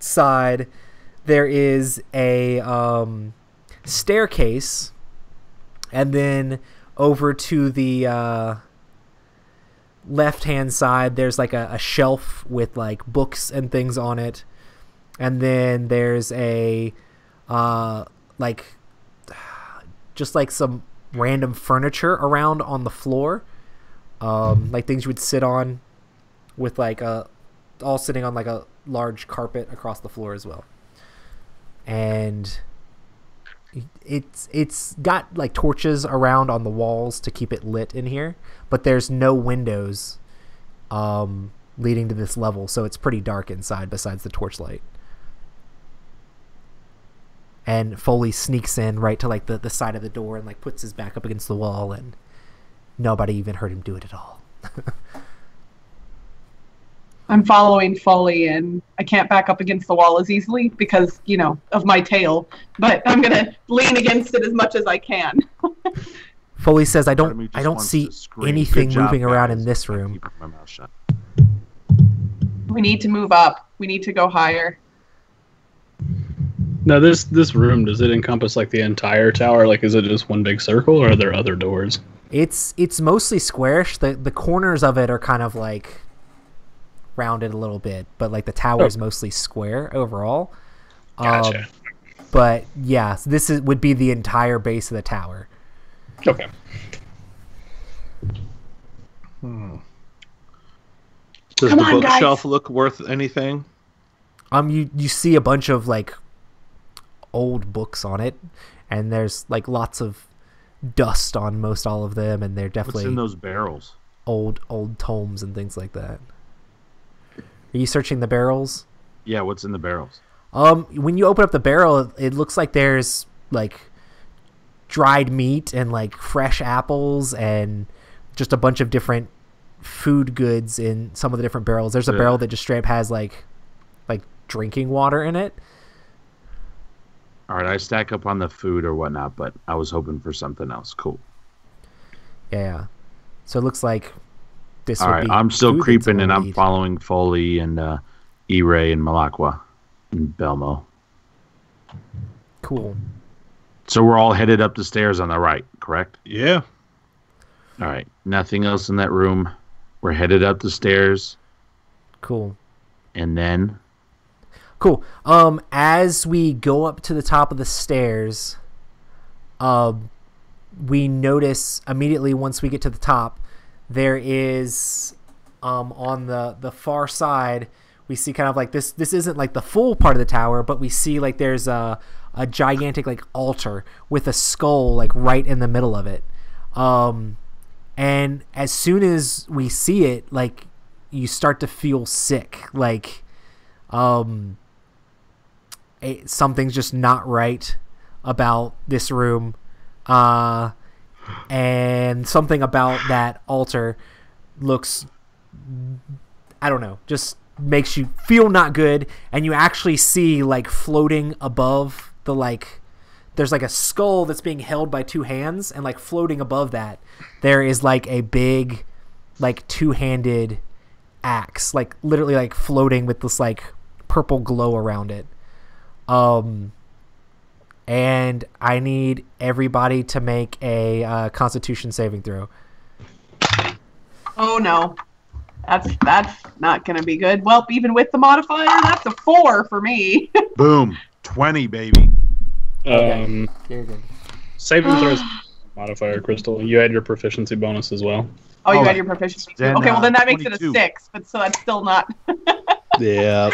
Speaker 1: side, there is a staircase, and then over to the left hand side, there's like a shelf with like books and things on it. And then there's a like just like some random furniture around on the floor, like things you would sit on, with like all sitting on like a large carpet across the floor as well. And it's got like torches around on the walls to keep it lit in here, but there's no windows leading to this level, so it's pretty dark inside besides the torchlight. And Foley sneaks in right to like the side of the door and like puts his back up against the wall, and nobody even heard him do it at all.
Speaker 4: I'm following Foley, and I can't back up against the wall as easily because, of my tail. But I'm gonna lean against it as much as I can.
Speaker 1: Foley says, "I don't see anything moving around in this room."
Speaker 7: Keep my mouth shut.
Speaker 4: We need to move up. We need to go higher.
Speaker 5: Now, this room, does it encompass like the entire tower? Like, is it just one big circle, or are there other doors?
Speaker 1: It's mostly squarish. The corners of it are kind of like rounded a little bit, but like the tower is mostly square overall.
Speaker 5: Gotcha.
Speaker 1: But yeah, this would be the entire base of the tower.
Speaker 5: Okay.
Speaker 2: Does
Speaker 4: Come
Speaker 2: the
Speaker 4: on,
Speaker 2: bookshelf
Speaker 4: guys.
Speaker 2: look worth anything?
Speaker 1: You see a bunch of like old books on it, and there's like lots of dust on most all of them, and they're definitely
Speaker 7: What's in those barrels?
Speaker 1: old tomes and things like that. Are you searching the barrels?
Speaker 7: Yeah, what's in the barrels?
Speaker 1: When you open up the barrel, it looks like there's like dried meat and like fresh apples and just a bunch of different food goods in some of the different barrels. There's a barrel that just straight up has like drinking water in it.
Speaker 7: All right, I stack up on the food or whatnot, but I was hoping for something else. Cool.
Speaker 1: Yeah. So it looks like this
Speaker 7: All
Speaker 1: would
Speaker 7: right,
Speaker 1: be
Speaker 7: I'm still
Speaker 1: food that
Speaker 7: creeping,
Speaker 1: someone
Speaker 7: and
Speaker 1: would
Speaker 7: I'm
Speaker 1: eat.
Speaker 7: following Foley and E-Ray and Malakwa and Belmo.
Speaker 1: Cool.
Speaker 7: So we're all headed up the stairs on the right, correct?
Speaker 2: Yeah.
Speaker 7: All right, nothing else in that room. We're headed up the stairs,
Speaker 1: Cool.
Speaker 7: and then
Speaker 1: Cool. As we go up to the top of the stairs, we notice immediately once we get to the top, there is on the far side, we see kind of like this isn't like the full part of the tower, but we see like there's a gigantic like altar with a skull like right in the middle of it. And as soon as we see it, like you start to feel sick, like Something's just not right about this room, and something about that altar looks, I don't know, just makes you feel not good. And you actually see like floating above the like, there's like a skull that's being held by two hands, and like floating above that there is like a big like two-handed axe, like literally like floating with this like purple glow around it. And I need everybody to make a Constitution saving throw.
Speaker 4: Oh no, that's not gonna be good. Well, even with the modifier, that's a 4 for me.
Speaker 7: Boom. 20, baby.
Speaker 1: You're good.
Speaker 5: Saving throws modifier, Crystal. You had your proficiency bonus as well.
Speaker 4: Oh, you
Speaker 7: Oh,
Speaker 4: had your proficiency.
Speaker 7: then,
Speaker 4: Okay, well then that makes it
Speaker 7: 22.
Speaker 4: a 6, but so that's still not.
Speaker 2: Yeah.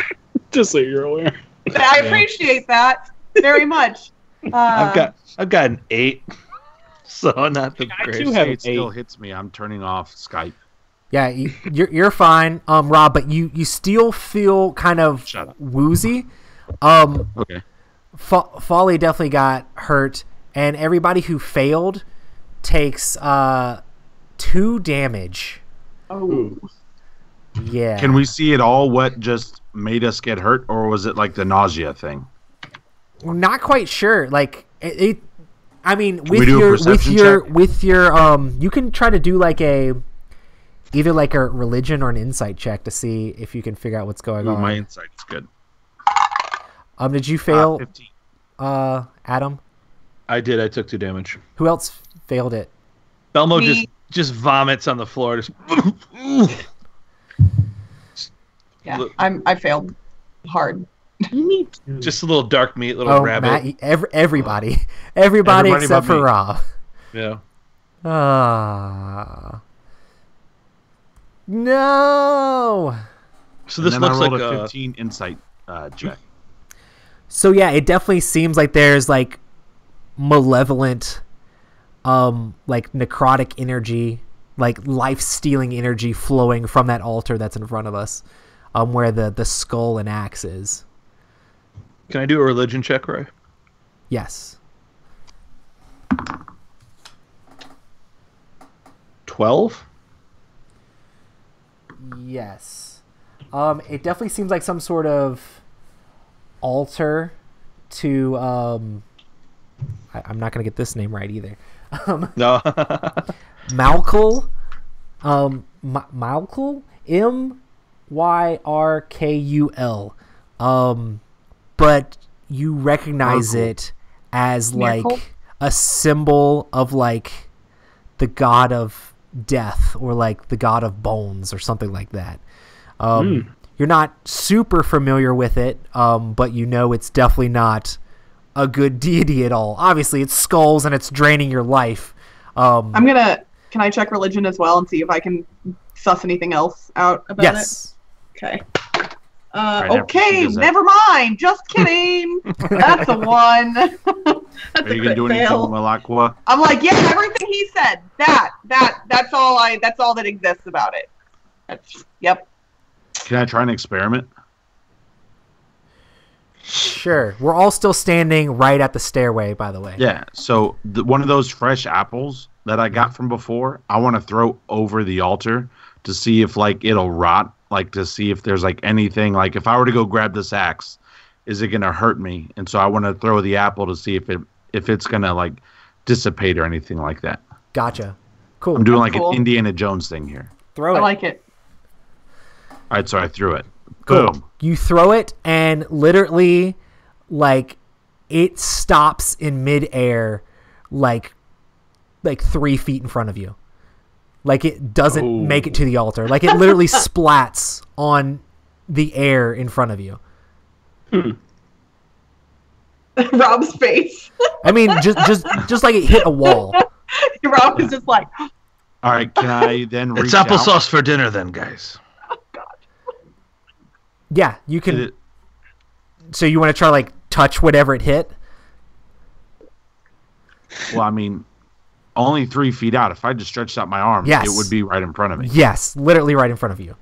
Speaker 5: Just so you're aware.
Speaker 4: I appreciate that very much.
Speaker 2: I've got an 8. So not the
Speaker 5: I
Speaker 2: greatest.
Speaker 5: too have
Speaker 7: It
Speaker 5: an
Speaker 7: still
Speaker 5: 8.
Speaker 7: hits me. I'm turning off Skype.
Speaker 1: Yeah, you're fine, Rob, but you still feel kind of
Speaker 7: Shut up.
Speaker 1: woozy.
Speaker 7: Okay.
Speaker 1: Folly definitely got hurt, and everybody who failed takes 2 damage.
Speaker 4: Oh.
Speaker 1: Yeah.
Speaker 7: Can we see at all what just made us get hurt, or was it like the nausea thing?
Speaker 1: We're not quite sure. Like it I mean,
Speaker 7: we do a perception check?
Speaker 1: with your you can try to do like either like a religion or an insight check to see if you can figure out what's going
Speaker 7: Ooh,
Speaker 1: on.
Speaker 7: my insight's good.
Speaker 1: Did you fail,
Speaker 7: 15.
Speaker 1: Adam?
Speaker 2: I did. I took 2 damage.
Speaker 1: Who else failed it?
Speaker 2: Belmo
Speaker 4: Me.
Speaker 2: just vomits on the floor. Just
Speaker 4: Yeah, I failed hard.
Speaker 2: just a little dark meat, little
Speaker 1: Oh,
Speaker 2: rabbit.
Speaker 1: Matt, everybody
Speaker 7: Everybody
Speaker 1: except
Speaker 7: but
Speaker 1: for
Speaker 7: me.
Speaker 1: Rob.
Speaker 2: Yeah.
Speaker 1: No.
Speaker 2: So
Speaker 7: And
Speaker 2: this
Speaker 7: then I
Speaker 2: looks
Speaker 7: rolled
Speaker 2: like
Speaker 7: a
Speaker 2: a
Speaker 7: 15 insight check.
Speaker 1: So yeah, it definitely seems like there's like malevolent, like necrotic energy, like life-stealing energy flowing from that altar that's in front of us, where the skull and axe is.
Speaker 2: Can I do a religion check, Ray?
Speaker 1: Yes.
Speaker 2: 12?
Speaker 1: Yes. It definitely seems like some sort of altar to I'm not gonna get this name right either.
Speaker 2: No.
Speaker 1: Malkul, Malkul, Myrkul. But you recognize
Speaker 7: Malkul.
Speaker 1: it as
Speaker 4: Miracle?
Speaker 1: like a symbol of like the god of death, or like the god of bones, or something like that. You're not super familiar with it, but you know it's definitely not a good deity at all. Obviously, it's skulls and it's draining your life.
Speaker 4: Can I check religion as well and see if I can suss anything else out about
Speaker 1: Yes.
Speaker 4: it? Okay.
Speaker 7: Right after she
Speaker 4: Okay,
Speaker 7: does that.
Speaker 4: never mind. Just kidding. That's a 1. That's
Speaker 7: Are
Speaker 4: a
Speaker 7: you gonna
Speaker 4: crit
Speaker 7: do anything,
Speaker 4: fail.
Speaker 7: Malakwa?
Speaker 4: I'm like, yeah, everything he said. That's all that exists about it. Yep.
Speaker 7: Can I try an experiment?
Speaker 1: Sure. We're all still standing right at the stairway, by the way.
Speaker 7: Yeah. So one of those fresh apples that I got from before, I want to throw over the altar to see if like it'll rot, like to see if there's like anything, like if I were to go grab this axe, is it gonna hurt me? And so I want to throw the apple to see if it's gonna like dissipate or anything like that.
Speaker 1: Gotcha. Cool.
Speaker 7: I'm doing like
Speaker 4: cool.
Speaker 7: an Indiana Jones thing here.
Speaker 1: Throw
Speaker 4: I
Speaker 1: it.
Speaker 4: like it.
Speaker 7: All right, so I threw it.
Speaker 1: Cool.
Speaker 7: Boom.
Speaker 1: You throw it, and literally, like, it stops in midair, like 3 feet in front of you. Like, it doesn't make it to the altar. Like, it literally splats on the air in front of you.
Speaker 4: Rob's face.
Speaker 1: I mean, just like it hit a wall.
Speaker 4: Rob is just like,
Speaker 7: All right, can I then reach
Speaker 2: It's
Speaker 7: out?
Speaker 2: applesauce for dinner then, guys.
Speaker 1: Yeah, you can.
Speaker 7: Did it-
Speaker 1: So you want to try like touch whatever it hit?
Speaker 7: Well, I mean, only 3 feet out. If I just stretched out my arm,
Speaker 1: Yes.
Speaker 7: it would be right in front of me.
Speaker 1: Yes, literally right in front of you.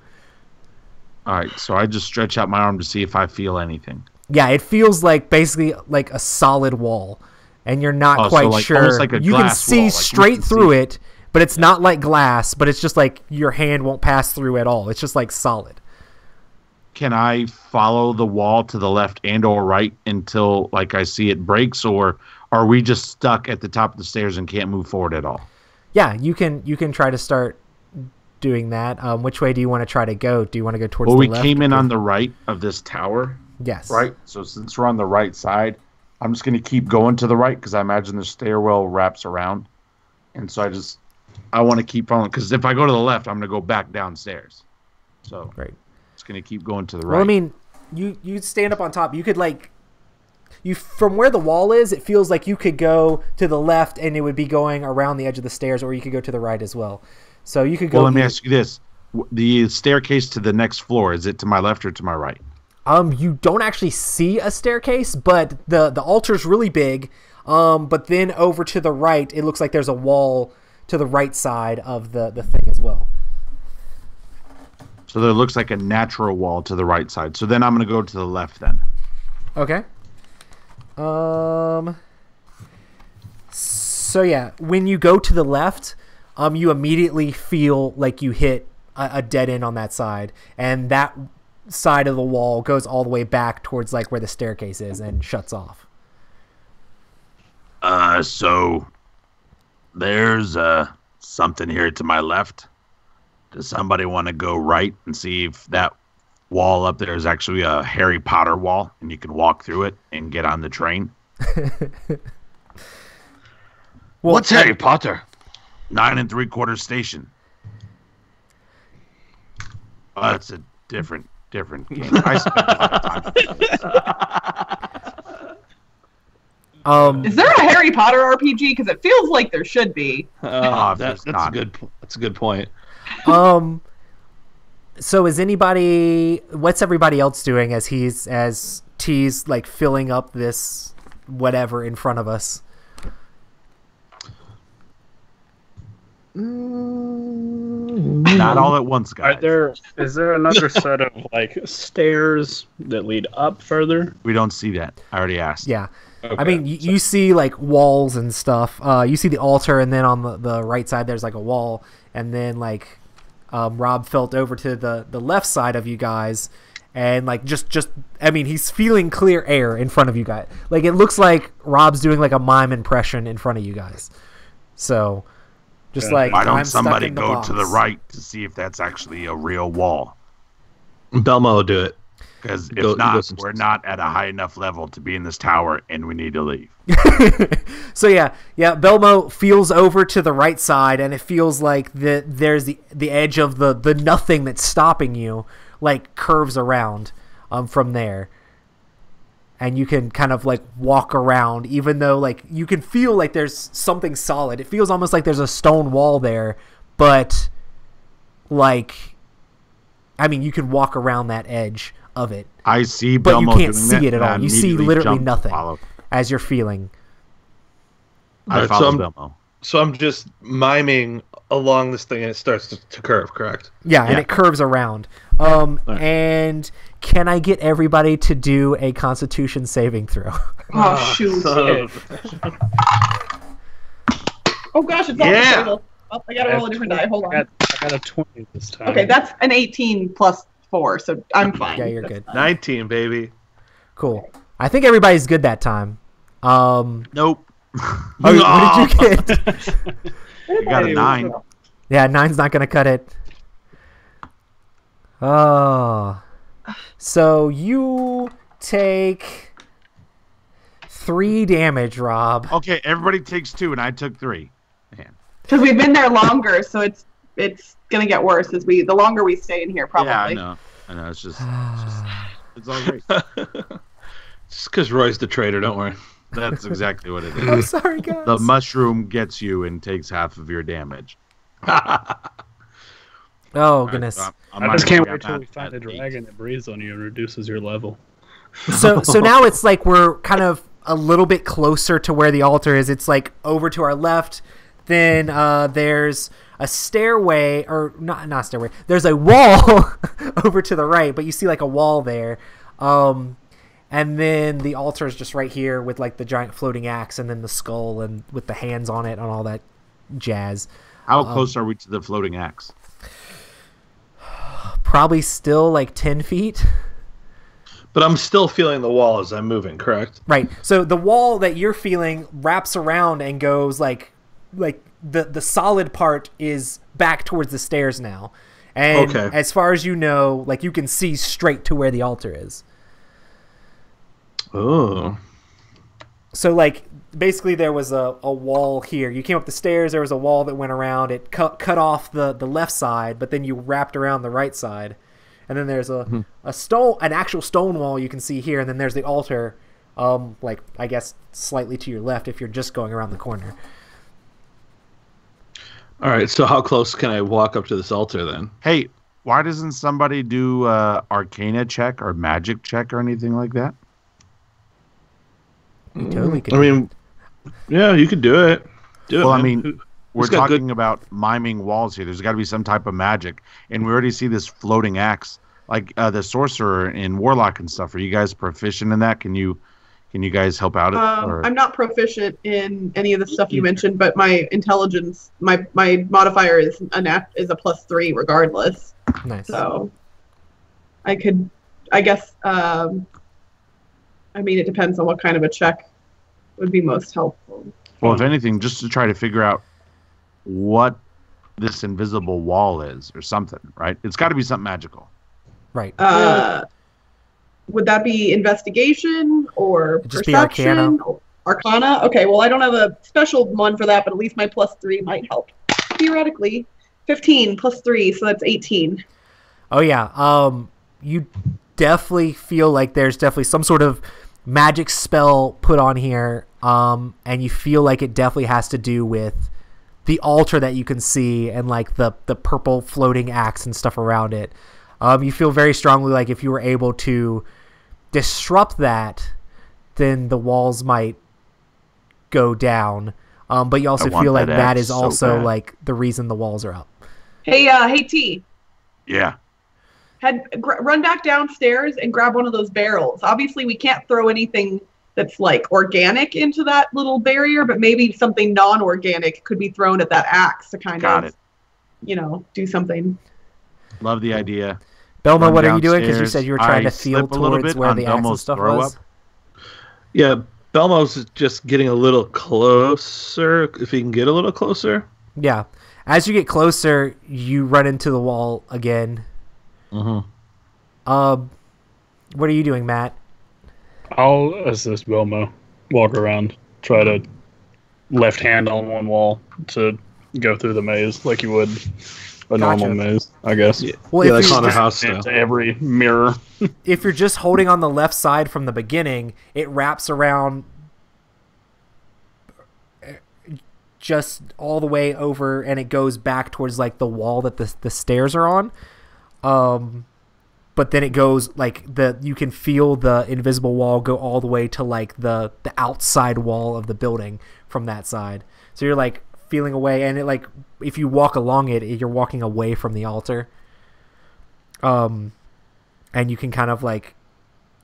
Speaker 7: All right, so I just stretch out my arm to see if I feel anything.
Speaker 1: Yeah, it feels like basically like a solid wall, and you're not quite
Speaker 7: like,
Speaker 1: sure.
Speaker 7: almost like a
Speaker 1: you can
Speaker 7: glass
Speaker 1: see
Speaker 7: wall, like
Speaker 1: straight
Speaker 7: you can
Speaker 1: through
Speaker 7: see.
Speaker 1: it, but it's not like glass. But it's just like your hand won't pass through at all. It's just like solid.
Speaker 7: Can I follow the wall to the left and or right until like I see it breaks, or are we just stuck at the top of the stairs and can't move forward at all?
Speaker 1: Yeah, you can try to start doing that. Which way do you want to try to go? Do you want to go towards
Speaker 7: Well,
Speaker 1: the
Speaker 7: we
Speaker 1: left?
Speaker 7: came in on the right of this tower,
Speaker 1: Yes.
Speaker 7: right? So since we're on the right side, I'm just going to keep going to the right because I imagine the stairwell wraps around, and so I want to keep following because if I go to the left, I'm going to go back downstairs. So
Speaker 1: Right.
Speaker 7: just going to keep going to the right.
Speaker 1: Well, I mean, you stand up on top. You could like, from where the wall is, it feels like you could go to the left and it would be going around the edge of the stairs, or you could go to the right as well. So you could go.
Speaker 7: Well, let me ask you this: the staircase to the next floor, is it to my left or to my right?
Speaker 1: You don't actually see a staircase, but the altar's really big. But then over to the right, it looks like there's a wall to the right side of the thing as well.
Speaker 7: So there looks like a natural wall to the right side. So then I'm going to go to the left then.
Speaker 1: Okay. So yeah, when you go to the left, you immediately feel like you hit a dead end on that side, and that side of the wall goes all the way back towards like where the staircase is and shuts off.
Speaker 7: So there's something here to my left. Does somebody want to go right and see if that wall up there is actually a Harry Potter wall and you can walk through it and get on the train?
Speaker 1: Well,
Speaker 2: What's Harry Potter?
Speaker 7: 9 3/4 station. Oh, that's a different game. I spent a lot of time.
Speaker 4: Is there a Harry Potter RPG? Because it feels like there should be.
Speaker 2: That's
Speaker 7: not.
Speaker 2: That's a good point.
Speaker 1: So is what's everybody else doing as T's like filling up this whatever in front of us?
Speaker 7: Not all at once, guys.
Speaker 5: Is there another set of like stairs that lead up further?
Speaker 7: We don't see that. I already asked.
Speaker 1: Yeah.
Speaker 5: Okay.
Speaker 1: I mean, you see like walls and stuff. You see the altar, and then on the right side there's like a wall, and then like Rob felt over to the left side of you guys, and like just I mean, he's feeling clear air in front of you guys. Like it looks like Rob's doing like a mime impression in front of you guys. So just like
Speaker 7: Why don't
Speaker 1: I'm stuck
Speaker 7: somebody
Speaker 1: in the
Speaker 7: go
Speaker 1: box.
Speaker 7: to the right to see if that's actually a real wall?
Speaker 2: Belmo will do it.
Speaker 7: Because
Speaker 2: Go-
Speaker 7: if not,
Speaker 2: go some-
Speaker 7: we're not at a high enough level to be in this tower, and we need to leave.
Speaker 1: So yeah, Belmo feels over to the right side, and it feels like there's the edge of the nothing that's stopping you, like curves around from there, and you can kind of like walk around, even though like you can feel like there's something solid. It feels almost like there's a stone wall there, but like, I mean, you can walk around that edge of it,
Speaker 7: I see
Speaker 1: but you
Speaker 7: Belmo
Speaker 1: can't
Speaker 7: doing
Speaker 1: see
Speaker 7: that,
Speaker 1: it at
Speaker 7: and I
Speaker 1: all. You see
Speaker 7: immediately
Speaker 1: literally
Speaker 7: jump to
Speaker 1: nothing
Speaker 7: follow.
Speaker 1: as you're feeling.
Speaker 7: I
Speaker 2: Alright,
Speaker 7: follow
Speaker 2: so
Speaker 7: Belmo.
Speaker 2: So I'm just miming along this thing, and it starts to curve, correct?
Speaker 1: Yeah, and
Speaker 7: Yeah.
Speaker 1: it curves around. And can I get everybody to do a Constitution saving throw?
Speaker 4: Oh, shoot. Oh, gosh, it's off
Speaker 2: Yeah.
Speaker 4: the table. Oh, I gotta roll a different die. Hold
Speaker 5: I
Speaker 4: on.
Speaker 5: got a 20 this time.
Speaker 4: Okay, that's an 18 plus 4, so I'm fine.
Speaker 1: Yeah, you're
Speaker 4: That's
Speaker 1: good.
Speaker 4: fine.
Speaker 2: 19, baby.
Speaker 1: Cool. I think everybody's good that time.
Speaker 7: Nope.
Speaker 1: What did you get?
Speaker 7: You got a 9.
Speaker 1: Yeah, 9's not gonna cut it. Oh, so you take 3 damage, Rob.
Speaker 7: Okay, everybody takes 2, and I took 3. Man.
Speaker 4: Because we've been there longer, so it's gonna get worse the longer we stay in here, probably.
Speaker 7: Yeah, I know. It's just it's all great.
Speaker 2: Just because Roy's the traitor, don't worry.
Speaker 7: That's exactly what it
Speaker 1: I'm
Speaker 7: is.
Speaker 1: sorry, guys.
Speaker 7: The mushroom gets you and takes half of your damage.
Speaker 1: Oh goodness.
Speaker 5: I just can't wait till we find a dragon that breathes on you and reduces your level.
Speaker 1: So now it's like we're kind of a little bit closer to where the altar is. It's like over to our left. Then there's a stairway, or not a stairway. There's a wall over to the right, but you see like a wall there. And then the altar is just right here with like the giant floating axe, and then the skull and with the hands on it and all that jazz.
Speaker 7: How close are we to the floating axe?
Speaker 1: Probably still like 10 feet.
Speaker 2: But I'm still feeling the wall as I'm moving, correct?
Speaker 1: Right. So the wall that you're feeling wraps around and goes like the solid part is back towards the stairs now. And as far as you know, like you can see straight to where the altar is.
Speaker 2: Oh.
Speaker 1: So like basically there was a wall here. You came up the stairs, there was a wall that went around. It cut off the left side, but then you wrapped around the right side. And then there's an actual stone wall you can see here, and then there's the altar, like I guess slightly to your left if you're just going around the corner.
Speaker 2: All right, so how close can I walk up to this altar then?
Speaker 7: Hey, why doesn't somebody do Arcana check or Magic check or anything like that?
Speaker 1: You totally could.
Speaker 2: I mean, yeah, you could do it.
Speaker 7: Well, I mean, we're talking about miming walls here. There's got to be some type of magic, and we already see this floating axe, like the sorcerer in Warlock and stuff. Are you guys proficient in that? Can you guys help out?
Speaker 4: I'm not proficient in any of the stuff you mentioned, but my intelligence, my modifier is a +3 regardless.
Speaker 1: Nice.
Speaker 4: So I could, I guess. I mean, it depends on what kind of a check would be most helpful.
Speaker 7: Well, if anything, just to try to figure out what this invisible wall is or something, right? It's got to be something magical.
Speaker 1: Right.
Speaker 4: Would that be investigation or
Speaker 1: just
Speaker 4: perception?
Speaker 1: be
Speaker 4: Arcana? Okay, well, I don't have a special one for that, but at least my +3 might help. Theoretically, 15 +3, so that's 18.
Speaker 1: Oh, yeah. You definitely feel like there's definitely some sort of magic spell put on here, and you feel like it definitely has to do with the altar that you can see and like the purple floating axe and stuff around it. You feel very strongly like if you were able to disrupt that, then the walls might go down. But you also feel like that is also like the reason the walls are up.
Speaker 4: Hey, T.
Speaker 7: Yeah.
Speaker 4: Run back downstairs and grab one of those barrels. Obviously, we can't throw anything that's like organic into that little barrier, but maybe something non-organic could be thrown at that axe to kind of, do something.
Speaker 7: Love the idea.
Speaker 1: Belmo, what are you doing? Because you said you were trying to feel towards where the axe and stuff was.
Speaker 2: Yeah, Belmo's just getting a little closer, if he can get a little closer.
Speaker 1: Yeah. As you get closer, you run into the wall again.
Speaker 5: Mm-hmm.
Speaker 1: What are you doing, Matt?
Speaker 5: I'll assist Belmo. Walk around. Try to left hand on one wall to go through the maze like you would a normal maze, I guess.
Speaker 2: Yeah, well,
Speaker 5: that's
Speaker 2: on a house
Speaker 5: into every mirror.
Speaker 1: If you're just holding on the left side from the beginning, it wraps around just all the way over, and it goes back towards like the wall that the stairs are on. But then it goes like you can feel the invisible wall go all the way to like the outside wall of the building from that side. So you're like feeling away, and it like if you walk along it, you're walking away from the altar. And you can kind of like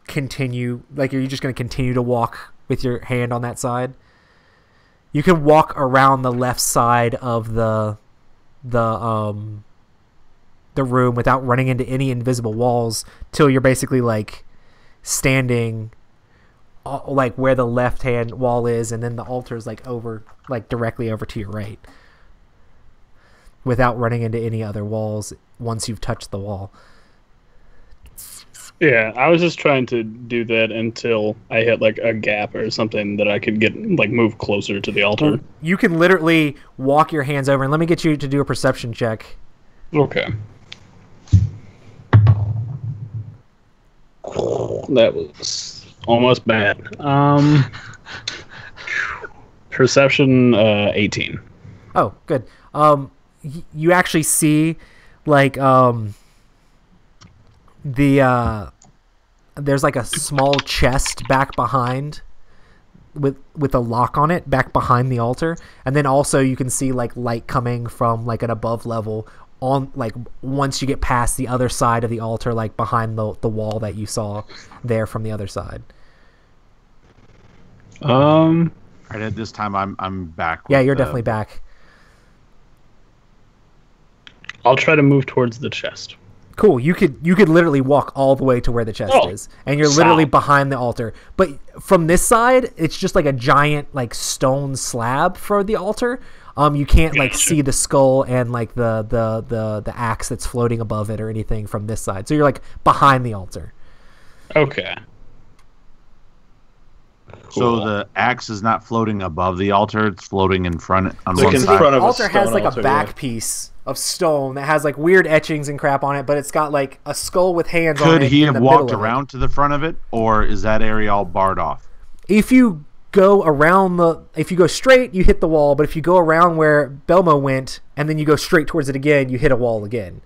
Speaker 1: continue, like you're just going to continue to walk with your hand on that side. You can walk around the left side of the room without running into any invisible walls till you're basically like standing like where the left hand wall is, and then the altar is like over, like directly over to your right, without running into any other walls once you've touched the wall.
Speaker 5: Yeah, I was just trying to do that until I hit like a gap or something that I could get like move closer to the altar.
Speaker 1: You can literally walk your hands over, and let me get you to do a perception check.
Speaker 5: Okay. That was almost bad. Perception 18.
Speaker 1: Oh, good. You actually see like there's like a small chest back behind with a lock on it back behind the altar, and then also you can see like light coming from like an above level on like once you get past the other side of the altar, like behind the wall that you saw there from the other side.
Speaker 7: Right at this time, I'm back.
Speaker 1: Yeah, you're definitely back.
Speaker 5: I'll try to move towards the chest.
Speaker 1: Cool. You could literally walk all the way to where the chest is, and you're literally behind the altar. But from this side, it's just like a giant like stone slab for the altar. You can't like see the skull and like the axe that's floating above it or anything from this side. So you're like behind the altar.
Speaker 5: Okay.
Speaker 7: So the axe is not floating above the altar; it's floating in front on
Speaker 2: Like
Speaker 7: one
Speaker 2: in
Speaker 7: side.
Speaker 2: front of
Speaker 1: The
Speaker 2: a
Speaker 1: altar has
Speaker 2: stone
Speaker 1: like a
Speaker 2: altar,
Speaker 1: back
Speaker 2: yeah.
Speaker 1: piece of stone that has like weird etchings and crap on it, but it's got like a skull with hands on it.
Speaker 7: Could he
Speaker 1: in
Speaker 7: have
Speaker 1: the
Speaker 7: walked
Speaker 1: middle of it.
Speaker 7: around to the front of it, or is that area all barred off?
Speaker 1: If you go around if you go straight, you hit the wall, but if you go around where Belmo went and then you go straight towards it again, you hit a wall again.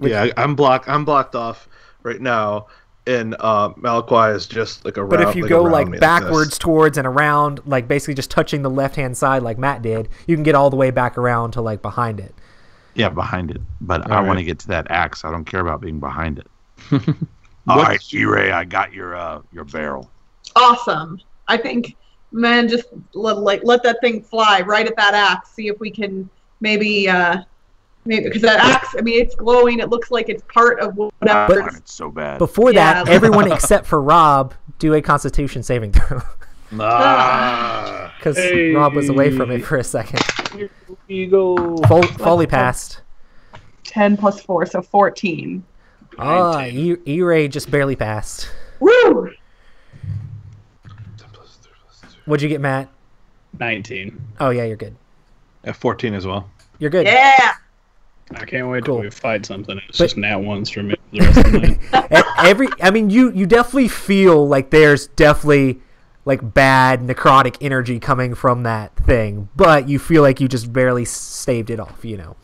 Speaker 2: Yeah, I'm blocked off right now, and Malakoi is just like around.
Speaker 1: But if you
Speaker 2: like
Speaker 1: go
Speaker 2: around
Speaker 1: like
Speaker 2: me
Speaker 1: backwards
Speaker 2: this.
Speaker 1: towards and around, like basically just touching the left-hand side like Matt did, you can get all the way back around to like behind it.
Speaker 7: Yeah, behind it. But I
Speaker 2: All
Speaker 7: want to
Speaker 2: right.
Speaker 7: get to that axe. I don't care about being behind it. All right, E-Ray, I got your barrel.
Speaker 4: Awesome. I think, man, just let that thing fly right at that axe. See if we can maybe because that axe. I mean, it's glowing. It looks like it's part of whatever.
Speaker 7: God, it's so bad.
Speaker 1: Before that,
Speaker 4: Yeah.
Speaker 1: everyone except for Rob do a Constitution saving throw
Speaker 2: Ah.
Speaker 1: because
Speaker 5: Hey.
Speaker 1: Rob was away from it for a second.
Speaker 5: Here we go.
Speaker 1: Foley passed.
Speaker 4: 10 plus 4, so 14.
Speaker 1: E-Ray just barely passed.
Speaker 4: Woo!
Speaker 1: What'd you get, Matt?
Speaker 5: 19.
Speaker 1: Oh yeah, you're good.
Speaker 2: At 14 as well.
Speaker 1: You're good.
Speaker 4: Yeah.
Speaker 5: I can't wait
Speaker 1: Cool.
Speaker 5: till we fight something. It's
Speaker 1: But-
Speaker 5: just nat ones for me for the rest of the night.
Speaker 1: I mean, you definitely feel like there's definitely like bad necrotic energy coming from that thing, but you feel like you just barely staved it off, you know.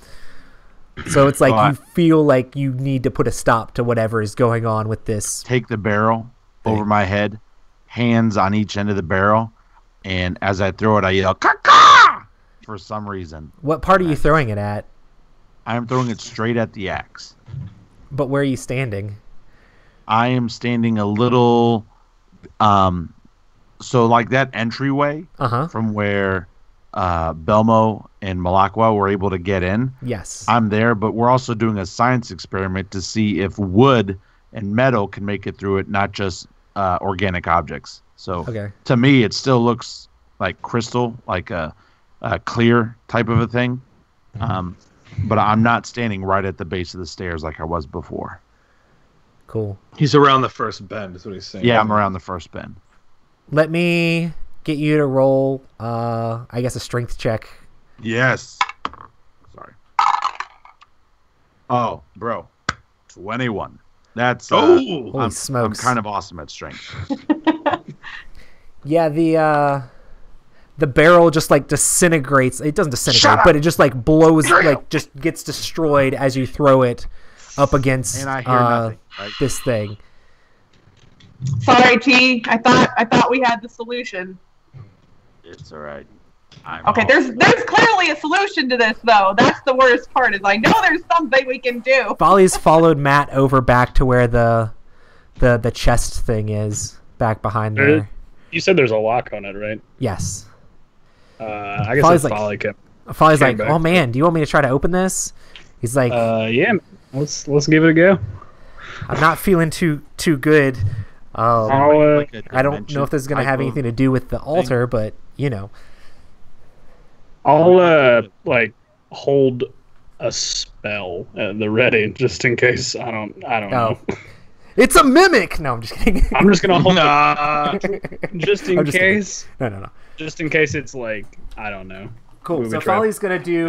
Speaker 1: So it's like you feel like you need to put a stop to whatever is going on with this.
Speaker 7: Take the barrel over my head, hands on each end of the barrel, and as I throw it, I yell, "Caw-caw!" for some reason.
Speaker 1: What part are you throwing it at?
Speaker 7: I am throwing it straight at the axe.
Speaker 1: But where are you standing?
Speaker 7: I am standing a little, so like that entryway
Speaker 1: Uh-huh.
Speaker 7: from where Belmo and Malakwa were able to get in.
Speaker 1: Yes.
Speaker 7: I'm there, but we're also doing a science experiment to see if wood and metal can make it through it, not just organic objects. So
Speaker 1: Okay.
Speaker 7: to me, it still looks like crystal, like a clear type of a thing. But I'm not standing right at the base of the stairs like I was before.
Speaker 1: Cool.
Speaker 2: He's around the first bend, is what he's saying.
Speaker 7: Yeah, I'm around the first bend.
Speaker 1: Let me get you to roll, I guess, a strength check.
Speaker 7: Yes. Sorry. Oh, bro. 21. That's
Speaker 2: Oh!
Speaker 1: Holy
Speaker 7: I'm
Speaker 1: smokes.
Speaker 7: kind of awesome at strength.
Speaker 1: Yeah, the barrel just like disintegrates. It doesn't disintegrate, but it just like blows, like just gets destroyed as you throw it up against
Speaker 7: And I hear nothing. Right?
Speaker 1: this thing.
Speaker 4: Sorry, T. I thought we had the solution.
Speaker 7: It's all right.
Speaker 4: Okay, there's clearly a solution to this though. That's the worst part. Is I know there's something we can do.
Speaker 1: Folly's followed Matt over back to where the chest thing is, back behind there.
Speaker 5: You said there's a lock on it, right?
Speaker 1: Yes.
Speaker 5: I guess
Speaker 1: Folly's
Speaker 5: it's
Speaker 1: like-
Speaker 5: Folly kept.
Speaker 1: Folly's
Speaker 5: Came
Speaker 1: like,
Speaker 5: back.
Speaker 1: "Oh man, do you want me to try to open this?" He's like,
Speaker 5: Yeah, let's give it a go.
Speaker 1: "I'm not feeling too good.
Speaker 5: I'll,
Speaker 7: Like a
Speaker 1: I don't know
Speaker 7: dimension
Speaker 1: if this is gonna have
Speaker 7: type of-
Speaker 1: anything to do with the altar, but you know."
Speaker 5: I'll like hold a spell at the ready just in case. I don't
Speaker 1: Oh,
Speaker 5: know.
Speaker 1: it's a mimic. No, I'm just kidding.
Speaker 5: I'm just gonna hold
Speaker 2: Nah.
Speaker 5: it just in
Speaker 1: I'm just kidding.
Speaker 5: case.
Speaker 1: No.
Speaker 5: Just in case it's like I don't know.
Speaker 1: Cool.
Speaker 5: Movie
Speaker 1: So
Speaker 5: trap.
Speaker 1: Folly's gonna do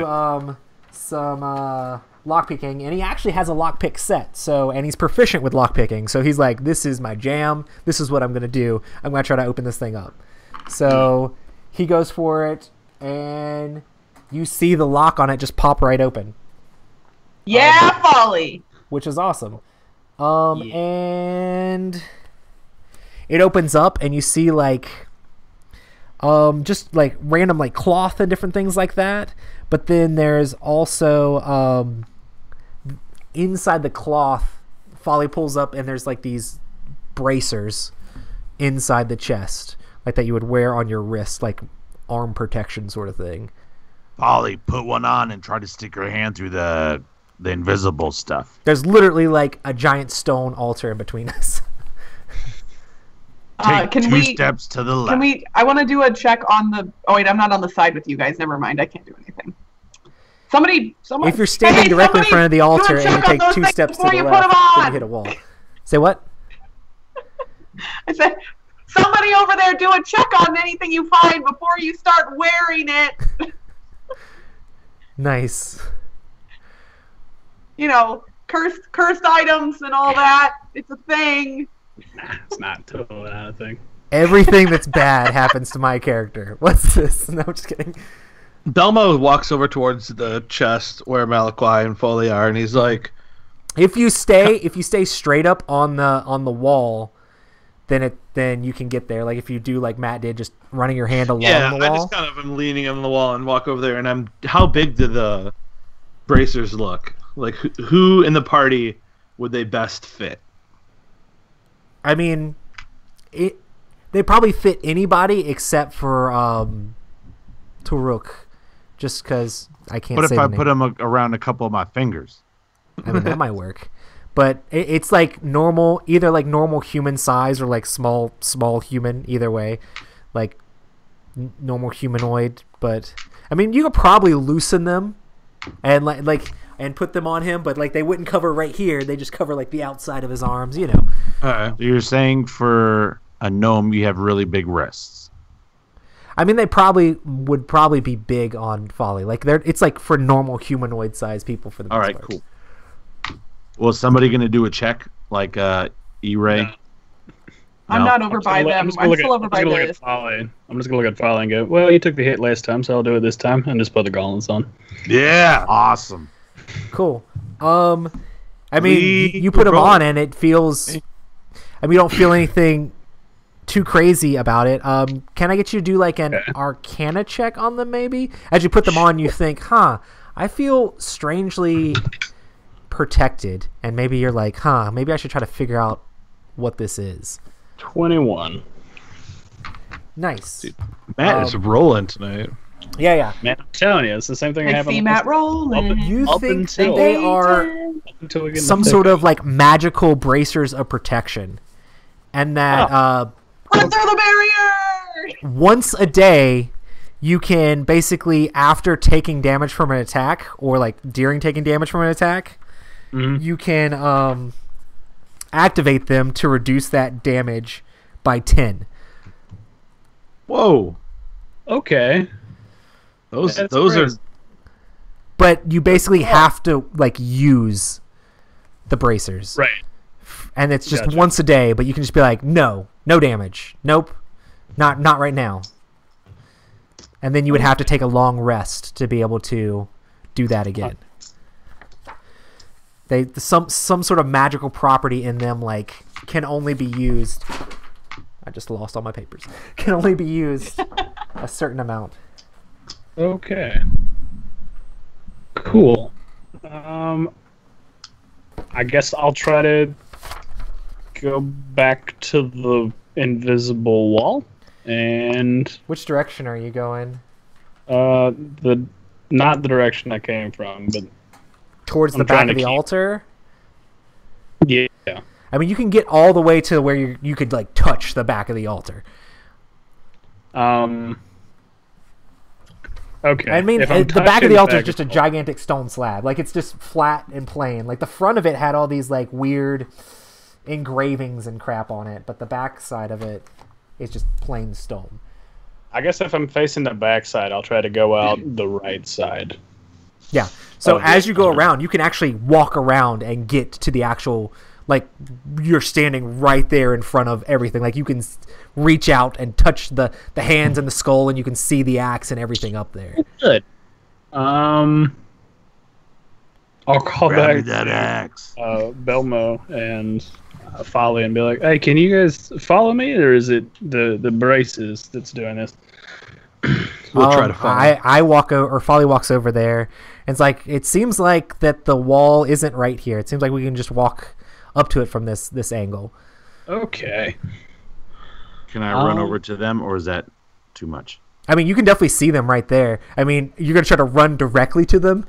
Speaker 1: some lockpicking, and he actually has a lockpick set. And he's proficient with lockpicking. So he's like, "This is my jam. This is what I'm gonna do. I'm gonna try to open this thing up." So he goes for it, and you see the lock on it just pop right open,
Speaker 4: Yeah, Folly.
Speaker 1: which is awesome. And it opens up, and you see like just like random like cloth and different things like that. But then there's also inside the cloth, Folly pulls up and there's like these bracers inside the chest, like that you would wear on your wrist, like arm protection sort of thing.
Speaker 7: Polly, put one on and try to stick your hand through the invisible stuff.
Speaker 1: There's literally like a giant stone altar in between us.
Speaker 7: Take
Speaker 4: can
Speaker 7: two
Speaker 4: we-
Speaker 7: steps to the left.
Speaker 4: I want to do a check on the. Oh wait, I'm not on the side with you guys. Never mind. I can't do anything. Somebody.
Speaker 1: If you're standing directly in front of the altar and you
Speaker 4: check on
Speaker 1: take
Speaker 4: those
Speaker 1: 2
Speaker 4: things
Speaker 1: steps to
Speaker 4: before
Speaker 1: the
Speaker 4: you put
Speaker 1: left,
Speaker 4: them
Speaker 1: then
Speaker 4: on.
Speaker 1: you hit a wall. Say what?
Speaker 4: I said, somebody over there do a check on anything you find before you start wearing it.
Speaker 1: Nice.
Speaker 4: You know, cursed items and all that. It's a thing.
Speaker 5: Nah, it's not totally not a thing.
Speaker 1: Everything that's bad happens to my character. What's this? No, I'm just kidding.
Speaker 2: Belmo walks over towards the chest where Malakwi and Foley are, and he's like,
Speaker 1: If you stay straight up on the wall, then you can get there. Like if you do like Matt did, just running your hand along
Speaker 2: "Yeah."
Speaker 1: the
Speaker 2: I
Speaker 1: wall.
Speaker 2: just kind of am leaning on the wall and walk over there, and how big do the bracers look? Like who in the party would they best fit?
Speaker 1: I mean, they probably fit anybody except for Turuk, just because I can't.
Speaker 7: What if
Speaker 1: say
Speaker 7: I
Speaker 1: the
Speaker 7: put
Speaker 1: name.
Speaker 7: them around a couple of my fingers?
Speaker 1: I mean, that might work, but it's like normal, either like normal human size or like small human. Either way, like normal humanoid. But I mean, you could probably loosen them and and put them on him, but like they wouldn't cover right here. They just cover like the outside of his arms. You know.
Speaker 2: Alright.
Speaker 7: So you're saying for a gnome you have really big wrists.
Speaker 1: I mean, they would probably be big on Folly. Like it's like for normal humanoid sized people for the most
Speaker 7: All right,
Speaker 1: part.
Speaker 7: cool. Well, is somebody going to do a check like E-Ray?
Speaker 5: No.
Speaker 4: I'm not over by them. I'm still over by this.
Speaker 5: I'm just gonna look at Folly and go, well, you took the hit last time, so I'll do it this time, and just put the gauntlets on.
Speaker 7: Yeah, awesome.
Speaker 1: Cool. I mean, you put them on and it feels. I mean, you don't feel anything too crazy about it. Can I get you to do like an Arcana check on them, maybe? As you put them on, you think, I feel strangely protected, and maybe you're like, maybe I should try to figure out what this is.
Speaker 5: 21.
Speaker 1: Nice.
Speaker 2: Matt is rolling tonight.
Speaker 1: Yeah.
Speaker 5: Man, I'm telling you, it's the same thing that
Speaker 4: I
Speaker 5: happened.
Speaker 4: see Matt rolling.
Speaker 1: You
Speaker 5: Up
Speaker 1: think
Speaker 5: until-
Speaker 1: they are
Speaker 5: Until we get in
Speaker 1: some
Speaker 5: the
Speaker 1: sort of like magical bracers of protection, and that
Speaker 4: Run through the barrier!
Speaker 1: once a day you can basically, after taking damage from an attack or like during taking damage from an attack, you can activate them to reduce that damage by 10.
Speaker 2: Whoa.
Speaker 5: Okay.
Speaker 2: Those
Speaker 5: That's
Speaker 2: are
Speaker 5: crazy.
Speaker 1: But you basically have to like use the bracers.
Speaker 5: Right.
Speaker 1: And it's just
Speaker 5: Gotcha.
Speaker 1: once a day, but you can just be like, no damage. Nope. Not right now. And then you would have to take a long rest to be able to do that again. Some sort of magical property in them like can only be used. I just lost all my papers. Can only be used a certain amount.
Speaker 5: Okay. Cool. I guess I'll try to go back to the invisible wall and
Speaker 1: Which direction are you going?
Speaker 5: not the direction I came from, but
Speaker 1: Towards the
Speaker 5: I'm
Speaker 1: back
Speaker 5: trying
Speaker 1: of
Speaker 5: to
Speaker 1: the
Speaker 5: keep-
Speaker 1: altar?
Speaker 5: yeah.
Speaker 1: I mean, you can get all the way to where you could like touch the back of the altar.
Speaker 5: Okay.
Speaker 1: I mean,
Speaker 5: If I'm
Speaker 1: the back of
Speaker 5: touching
Speaker 1: the altar is
Speaker 5: back
Speaker 1: just a
Speaker 5: of the
Speaker 1: gigantic stone slab. Like, it's just flat and plain. Like, the front of it had all these, like, weird engravings and crap on it, but the back side of it is just plain stone.
Speaker 5: I guess if I'm facing the backside, I'll try to go out the right side.
Speaker 1: Yeah. So,
Speaker 5: Oh,
Speaker 1: as
Speaker 5: yeah.
Speaker 1: you go around, you can actually walk around and get to the actual, like, you're standing right there in front of everything. Like, you can reach out and touch the hands and the skull, and you can see the axe and everything up there.
Speaker 5: Good. I'll call
Speaker 7: Grab me
Speaker 5: back
Speaker 7: that
Speaker 5: to
Speaker 7: axe.
Speaker 5: Belmo, and Folly and be like, "Hey, can you guys follow me, or is it the braces that's doing this?"
Speaker 2: We'll try to follow.
Speaker 1: I walk over, or Folly walks over there, and it's like it seems like that the wall isn't right here. It seems like we can just walk up to it from this angle.
Speaker 5: Okay.
Speaker 7: Can I run over to them, or is that too much?
Speaker 1: I mean, you can definitely see them right there. I mean, you're gonna try to run directly to them.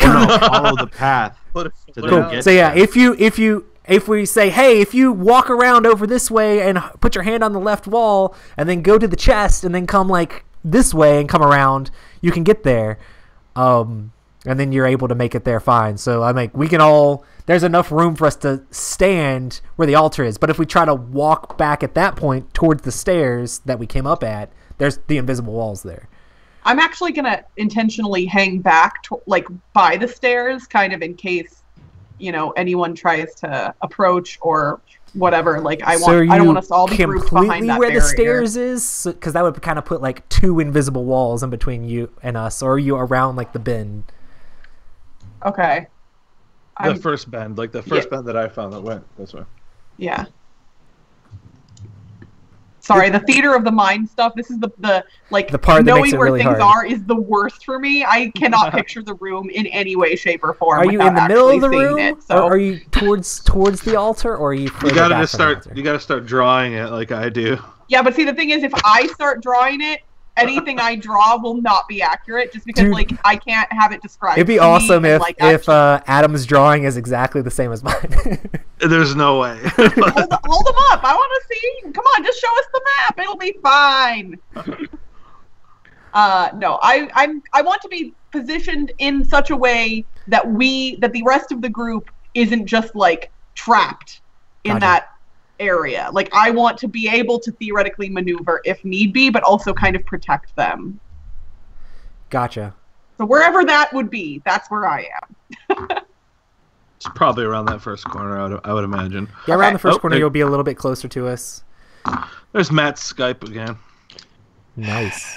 Speaker 7: Oh, no, follow the path.
Speaker 1: Cool. So yeah, if we say, hey, if you walk around over this way and put your hand on the left wall and then go to the chest and then come like this way and come around, you can get there. And then you're able to make it there fine. So I'm like, there's enough room for us to stand where the altar is. But if we try to walk back at that point towards the stairs that we came up at, there's the invisible walls there.
Speaker 4: I'm actually going to intentionally hang back by the stairs, kind of in case, anyone tries to approach or whatever. Like I don't want us all to be grouped behind that
Speaker 1: where
Speaker 4: barrier.
Speaker 1: The stairs is, because that would kind of put like two invisible walls in between you and us, or are you around like the bend?
Speaker 4: Okay.
Speaker 2: The first bend, like the first bend that I found that went this way.
Speaker 4: Yeah. Sorry, the theater of the mind stuff. This is the
Speaker 1: part that
Speaker 4: knowing
Speaker 1: makes it
Speaker 4: where
Speaker 1: really
Speaker 4: things
Speaker 1: hard.
Speaker 4: are is the worst for me. I cannot picture the room in any way, shape, or form.
Speaker 1: Are you in the middle of the room,
Speaker 4: or
Speaker 1: are you towards the altar, or are you?
Speaker 2: You gotta just start. You gotta start drawing it like I do.
Speaker 4: Yeah, but see, the thing is, if I start drawing it, anything I draw will not be accurate, just because I can't have it described.
Speaker 1: It'd be awesome if Adam's drawing is exactly the same as mine.
Speaker 2: There's no way.
Speaker 4: hold them up. I want to see. Come on, just show us the map. It'll be fine. No, I want to be positioned in such a way that the rest of the group isn't just like trapped in that area. Like I want to be able to theoretically maneuver if need be, but also kind of protect them.
Speaker 1: Gotcha.
Speaker 4: So wherever that would be, that's where I am.
Speaker 2: It's probably around that first corner, I would imagine.
Speaker 1: Yeah, around the first corner, you'll be a little bit closer to us.
Speaker 2: There's Matt's Skype again.
Speaker 1: Nice.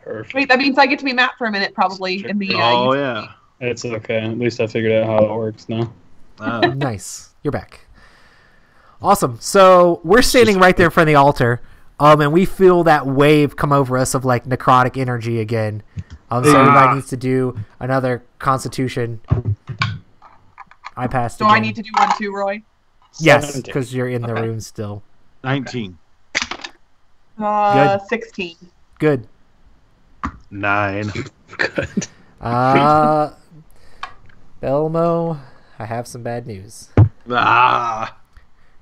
Speaker 5: Perfect.
Speaker 4: Wait, that means I get to be Matt for a minute, probably in the.
Speaker 2: Yeah.
Speaker 5: It's okay. At least I figured out how it works now.
Speaker 1: Nice. You're back. Awesome. So we're standing right there in front of the altar, and we feel that wave come over us of like necrotic energy again. So everybody needs to do another Constitution. I passed.
Speaker 4: So I need to do one too, Roy?
Speaker 1: Yes, because you're in the room still.
Speaker 7: 19.
Speaker 1: Good.
Speaker 4: 16.
Speaker 1: Good.
Speaker 2: 9.
Speaker 5: Good.
Speaker 1: Belmo, I have some bad news.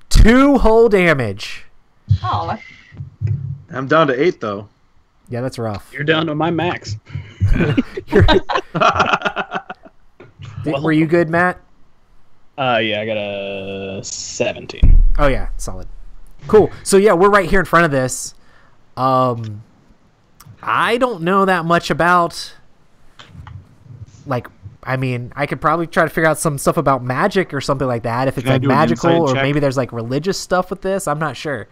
Speaker 1: 2 whole damage.
Speaker 4: Oh,
Speaker 2: I'm down to 8 though.
Speaker 1: Yeah, that's rough.
Speaker 5: You're down to my max.
Speaker 1: Were you good, Matt?
Speaker 5: Yeah, I got a 17.
Speaker 1: Oh yeah, solid. Cool. So yeah, we're right here in front of this. I don't know that much about, like, I mean, I could probably try to figure out some stuff about magic or something like that, if it's like magical, or maybe there's like religious stuff with this. I'm not sure.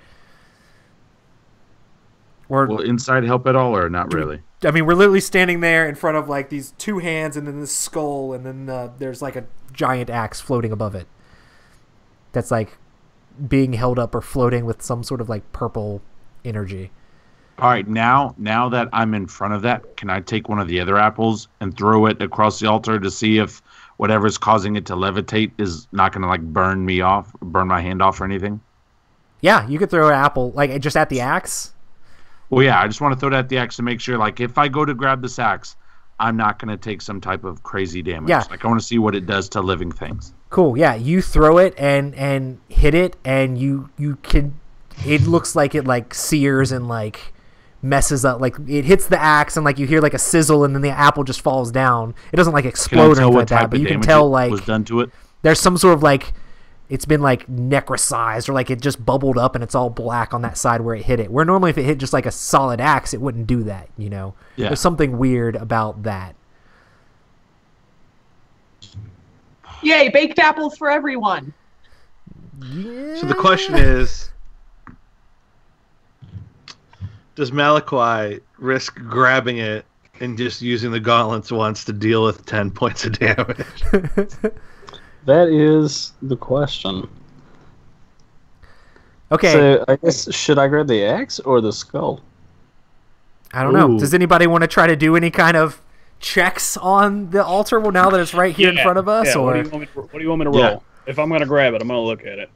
Speaker 1: Or
Speaker 7: will inside help at all, or not really?
Speaker 1: I mean, we're literally standing there in front of like these 2 hands and then this skull, and then there's like a giant axe floating above it that's like being held up or floating with some sort of like purple energy.
Speaker 7: All right, now that I'm in front of that, can I take one of the other apples and throw it across the altar to see if whatever's causing it to levitate is not going to like burn my hand off or anything?
Speaker 1: Yeah, you could throw an apple like just at the axe.
Speaker 7: Well, yeah, I just want to throw it at the axe to make sure, like, if I go to grab this axe, I'm not going to take some type of crazy damage.
Speaker 1: Yeah.
Speaker 7: Like, I want to see what it does to living things.
Speaker 1: Cool. Yeah, you throw it and hit it, and you can. It looks like it like sears and like messes up. Like it hits the axe, and like you hear like a sizzle, and then the apple just falls down. It doesn't like explode or anything like that, but you can tell like
Speaker 7: was done to it.
Speaker 1: There's some sort of like it's been like necrosized, or like it just bubbled up and it's all black on that side where it hit it. Where normally if it hit just like a solid axe, it wouldn't do that, you know?
Speaker 7: Yeah.
Speaker 1: There's something weird about that.
Speaker 4: Yay, baked apples for everyone.
Speaker 1: Yeah.
Speaker 2: So the question is, does Malakoi risk grabbing it and just using the gauntlets once to deal with 10 points of damage?
Speaker 5: That is the question.
Speaker 1: Okay.
Speaker 5: So I guess should I grab the axe or the skull?
Speaker 1: I don't know.
Speaker 5: Ooh.
Speaker 1: Does anybody want to try to do any kind of checks on the altar? Well, now that it's right here in front of us,
Speaker 5: Yeah.
Speaker 1: or
Speaker 5: What do you want me to roll?
Speaker 3: Yeah.
Speaker 5: If I'm gonna grab it, I'm gonna look at it.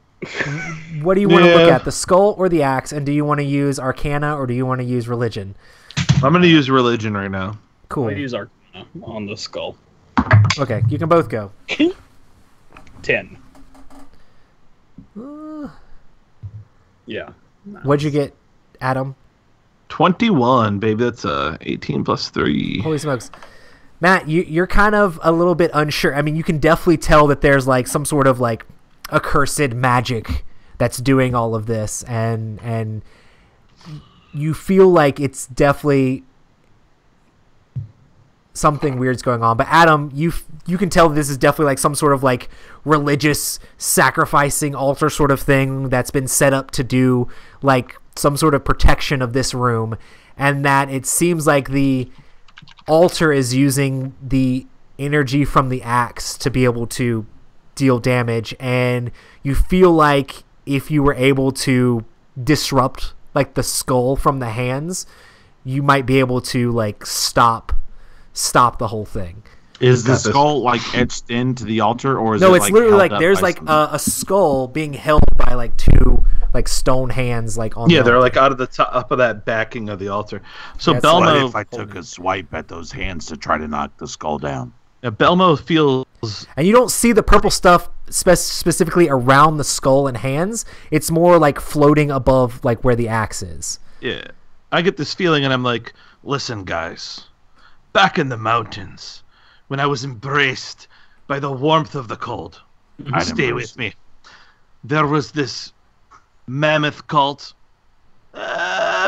Speaker 1: what do you want to look
Speaker 2: Yeah.
Speaker 1: at? The skull or the axe? And do you want to use Arcana or do you want to use Religion?
Speaker 2: I'm going to use religion right now.
Speaker 1: Cool.
Speaker 5: I'll use Arcana on the skull.
Speaker 1: Okay, you can both go.
Speaker 5: 10. Yeah.
Speaker 1: What'd you get, Adam?
Speaker 2: 21, baby. That's 18 plus 3.
Speaker 1: Holy smokes. Matt, you're kind of a little bit unsure. I mean, you can definitely tell that there's like some sort of like accursed magic that's doing all of this, and you feel like it's definitely something weird's going on. But Adam, you can tell this is definitely like some sort of like religious sacrificing altar sort of thing that's been set up to do like some sort of protection of this room, and that it seems like the altar is using the energy from the axe to be able to deal damage, and you feel like if you were able to disrupt like the skull from the hands, you might be able to like stop the whole thing.
Speaker 7: Is the skull like etched into the altar, or is
Speaker 1: No,
Speaker 7: it
Speaker 1: it's
Speaker 7: like
Speaker 1: literally
Speaker 7: held
Speaker 1: like
Speaker 7: up
Speaker 1: there's
Speaker 7: by
Speaker 1: like
Speaker 7: something?
Speaker 1: a skull being held by like two like stone hands like on
Speaker 2: Yeah,
Speaker 1: the
Speaker 2: they're
Speaker 1: altar.
Speaker 2: like out of the top of that backing of the altar. So
Speaker 1: Yeah, it's
Speaker 7: What
Speaker 2: Belmo,
Speaker 7: if I took a swipe at those hands to try to knock the skull down?
Speaker 2: Belmo feels
Speaker 1: And you don't see the purple stuff specifically around the skull and hands. It's more like floating above like where the axe is.
Speaker 2: yeah. I get this feeling, and I'm like, listen, guys, back in the mountains, when I was embraced by the warmth of the cold, stay with me. There was this mammoth cult.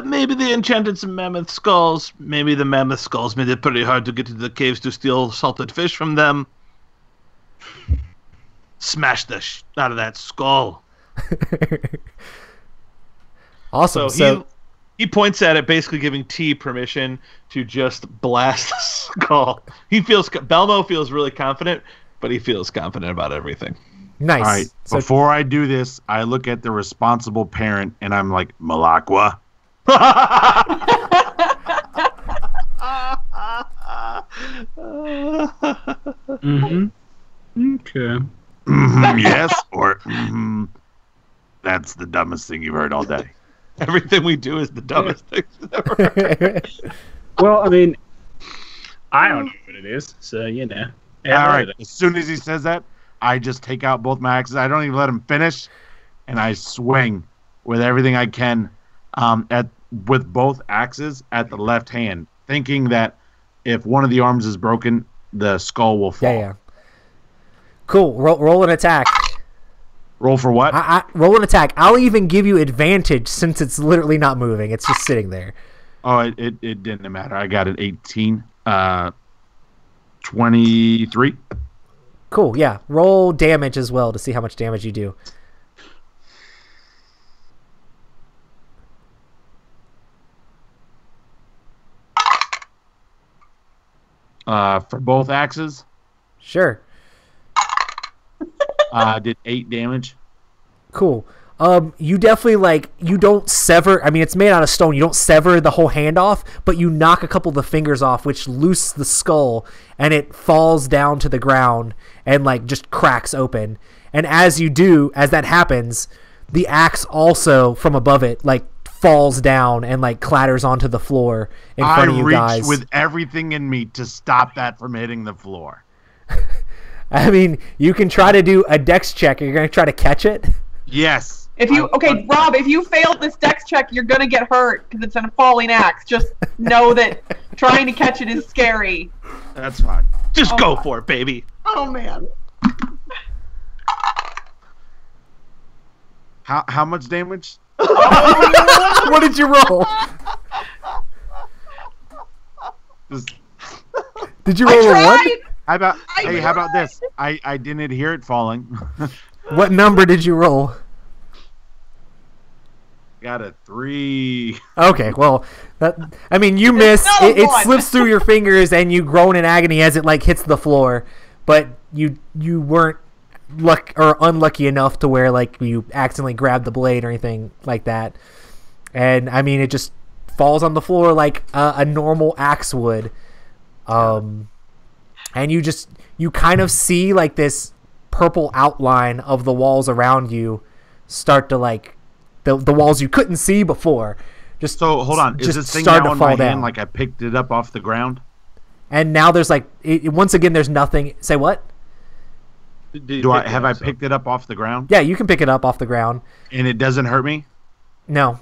Speaker 2: Maybe they enchanted some mammoth skulls. Maybe the mammoth skulls made it pretty hard to get to the caves to steal salted fish from them. Smash the out of that skull.
Speaker 1: Awesome.
Speaker 2: So he points at it, basically giving T permission to just blast the skull. Belmo feels really confident, but he feels confident about everything.
Speaker 1: nice.
Speaker 7: All right.
Speaker 1: So
Speaker 7: Before I do this, I look at the responsible parent and I'm like, Malakwa.
Speaker 5: Mm-hmm. Okay.
Speaker 7: Yes, or that's the dumbest thing you've heard all day.
Speaker 2: Everything we do is the dumbest thing ever.
Speaker 5: Well, I mean, I don't know what it is, so you know.
Speaker 7: All right. As soon as he says that, I just take out both my axes. I don't even let him finish, and I swing with everything I can with both axes at the left hand, thinking that if one of the arms is broken, the skull will fall.
Speaker 1: yeah. Cool. Roll an attack.
Speaker 7: Roll for what?
Speaker 1: Roll an attack. I'll even give you advantage since it's literally not moving. It's just sitting there.
Speaker 7: Oh, it didn't matter. I got an 18. 23.
Speaker 1: Cool. Yeah. Roll damage as well to see how much damage you do.
Speaker 7: For both axes,
Speaker 1: Sure.
Speaker 7: did 8 damage.
Speaker 1: Cool. You definitely you don't sever. I mean, it's made out of stone. You don't sever the whole hand off, but you knock a couple of the fingers off, which loose the skull, and it falls down to the ground and just cracks open. And as that happens, the axe also from above it falls down and clatters onto the floor in front of you guys.
Speaker 7: I reached with everything in me to stop that from hitting the floor.
Speaker 1: I mean, you can try to do a dex check. Are you going to try to catch it?
Speaker 7: Yes.
Speaker 4: Rob, if you fail this dex check, you're gonna get hurt because it's a falling axe. Just know that trying to catch it is scary.
Speaker 7: That's fine.
Speaker 2: Just go for it, baby.
Speaker 4: Oh man.
Speaker 7: How much damage?
Speaker 1: What did you roll? Did you roll a 1?
Speaker 7: How about this? I didn't hear it falling.
Speaker 1: What number did you roll?
Speaker 7: Got a 3.
Speaker 1: Okay, well, you miss. It slips through your fingers, and you groan in agony as it hits the floor. But you weren't unlucky enough to where like you accidentally grab the blade or anything like that. And I mean, it just falls on the floor like a normal axe would. And you kind of see like this purple outline of the walls around you start to like the walls you couldn't see before. Just
Speaker 7: so hold on, is this thing now in my hand like I picked it up off the ground?
Speaker 1: And now there's like once again there's nothing. Say what?
Speaker 7: Have I picked it up off the ground?
Speaker 1: Yeah, you can pick it up off the ground.
Speaker 7: And it doesn't hurt me?
Speaker 1: No.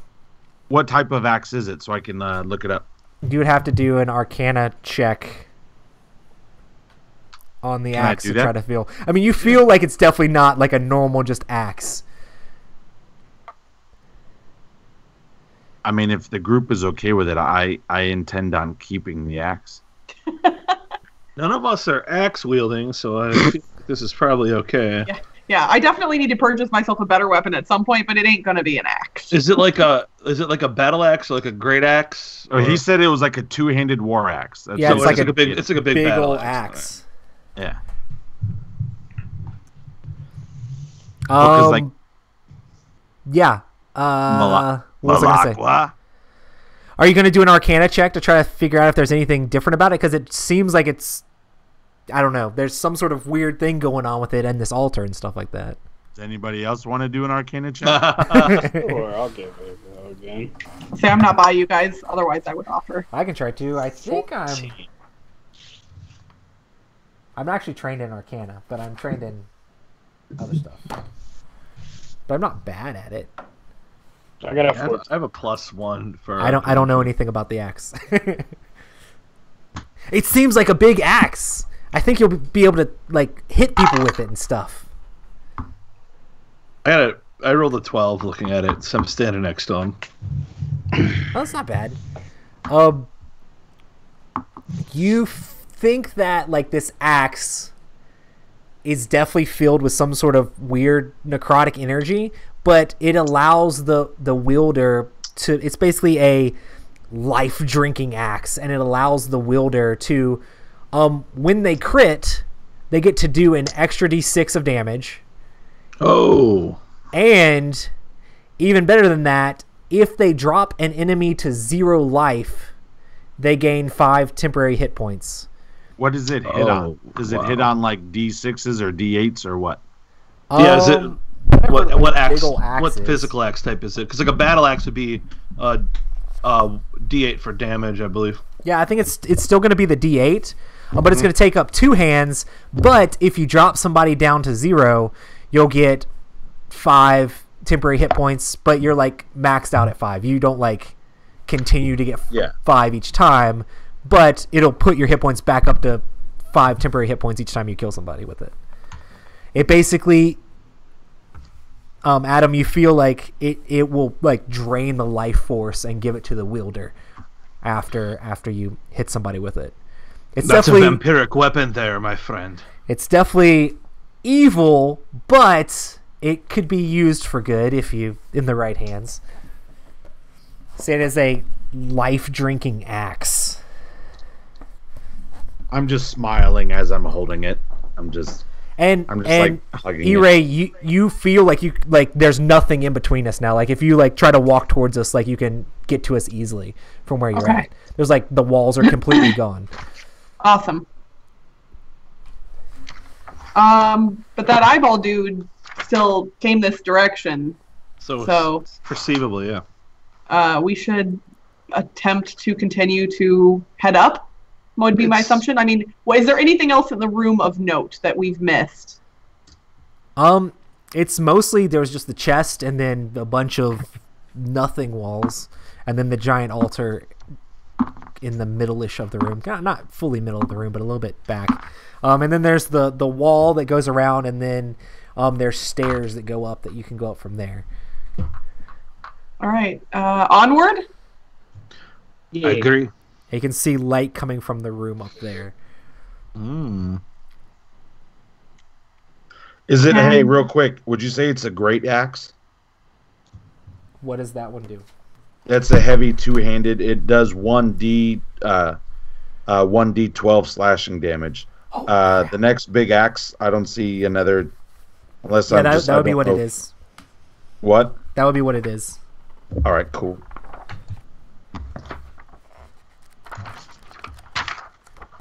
Speaker 7: What type of axe is it so I can look it up?
Speaker 1: You would have to do an Arcana check on the axe to try to feel. I mean, you feel like it's definitely not like a normal just axe.
Speaker 7: I mean, if the group is okay with it, I intend on keeping the axe.
Speaker 2: None of us are axe wielding, so I think this is probably okay.
Speaker 4: Yeah, I definitely need to purchase myself a better weapon at some point, but it ain't gonna be an axe.
Speaker 2: Is it like a battle axe or like a great axe?
Speaker 7: Or he said it was like a two-handed war axe.
Speaker 1: It's like a
Speaker 2: big battle
Speaker 1: old axe.
Speaker 7: Yeah.
Speaker 1: Yeah. What was I gonna say? Are you gonna do an Arcana check to try to figure out if there's anything different about it? Because it seems like it's, I don't know. There's some sort of weird thing going on with it and this altar and stuff like that.
Speaker 7: Does anybody else want to do an Arcana check?
Speaker 5: Sure, I'll give it a go again.
Speaker 4: Say I'm not by you guys. Otherwise, I would offer.
Speaker 1: I can try too. I think I'm actually trained in Arcana, but I'm trained in other stuff. But I'm not bad at it.
Speaker 5: I got
Speaker 2: I have a +1 for.
Speaker 1: I don't know anything about the axe. It seems like a big axe. I think you'll be able to like hit people with it and stuff.
Speaker 2: I rolled a 12 looking at it, so I'm standing next to him.
Speaker 1: Oh, that's not bad. You think that like this axe is definitely filled with some sort of weird necrotic energy, but it allows the wielder to. It's basically a life drinking axe, and it allows the wielder to, when they crit, they get to do an extra d6 of damage.
Speaker 2: Oh.
Speaker 1: And even better than that, if they drop an enemy to 0 life, they gain 5 temporary hit points.
Speaker 7: What does it hit on? Does it hit on like D6s or D8s or what?
Speaker 2: Yeah, is it what axe? What physical axe type is it? Because like a battle axe would be D8 for damage, I believe.
Speaker 1: Yeah, I think it's still going to be the D8, but it's going to take up 2 hands. But if you drop somebody down to 0, you'll get 5 temporary hit points. But you're like maxed out at 5. You don't like continue to get 5 each time. But it'll put your hit points back up to 5 temporary hit points each time you kill somebody with it. It basically, Adam, you feel like it will like drain the life force and give it to the wielder after you hit somebody with it.
Speaker 2: That's a vampiric weapon there, my friend.
Speaker 1: It's definitely evil, but it could be used for good if you in the right hands. See, it is a life-drinking axe.
Speaker 7: I'm just smiling as I'm holding it. I'm just like hugging
Speaker 1: E-Ray, you feel like there's nothing in between us now. Like if you like try to walk towards us, like you can get to us easily from where you're at. There's like the walls are completely gone.
Speaker 4: Awesome. But that eyeball dude still came this direction. So
Speaker 2: perceivably, yeah.
Speaker 4: We should attempt to continue to head up. Would be my assumption. I mean, is there anything else in the room of note that we've missed?
Speaker 1: It's mostly there was just the chest and then a bunch of nothing walls, and then the giant altar in the middle-ish of the room. Not fully middle of the room, but a little bit back. And then there's the wall that goes around, and then there's stairs that go up that you can go up from there.
Speaker 4: All right, onward.
Speaker 2: Yeah. I agree.
Speaker 1: You can see light coming from the room up there.
Speaker 7: Is it, hey, real quick, would you say it's a great axe?
Speaker 1: What does that one do?
Speaker 7: That's a heavy two-handed. It does 1d 1d12 slashing damage. The next big axe, I don't see another
Speaker 3: Unless
Speaker 1: Yeah,
Speaker 3: I'm just,
Speaker 1: that
Speaker 3: I
Speaker 1: would be
Speaker 3: don't
Speaker 1: what
Speaker 3: know.
Speaker 1: it is.
Speaker 3: What?
Speaker 1: That would be what it is.
Speaker 3: All right, cool.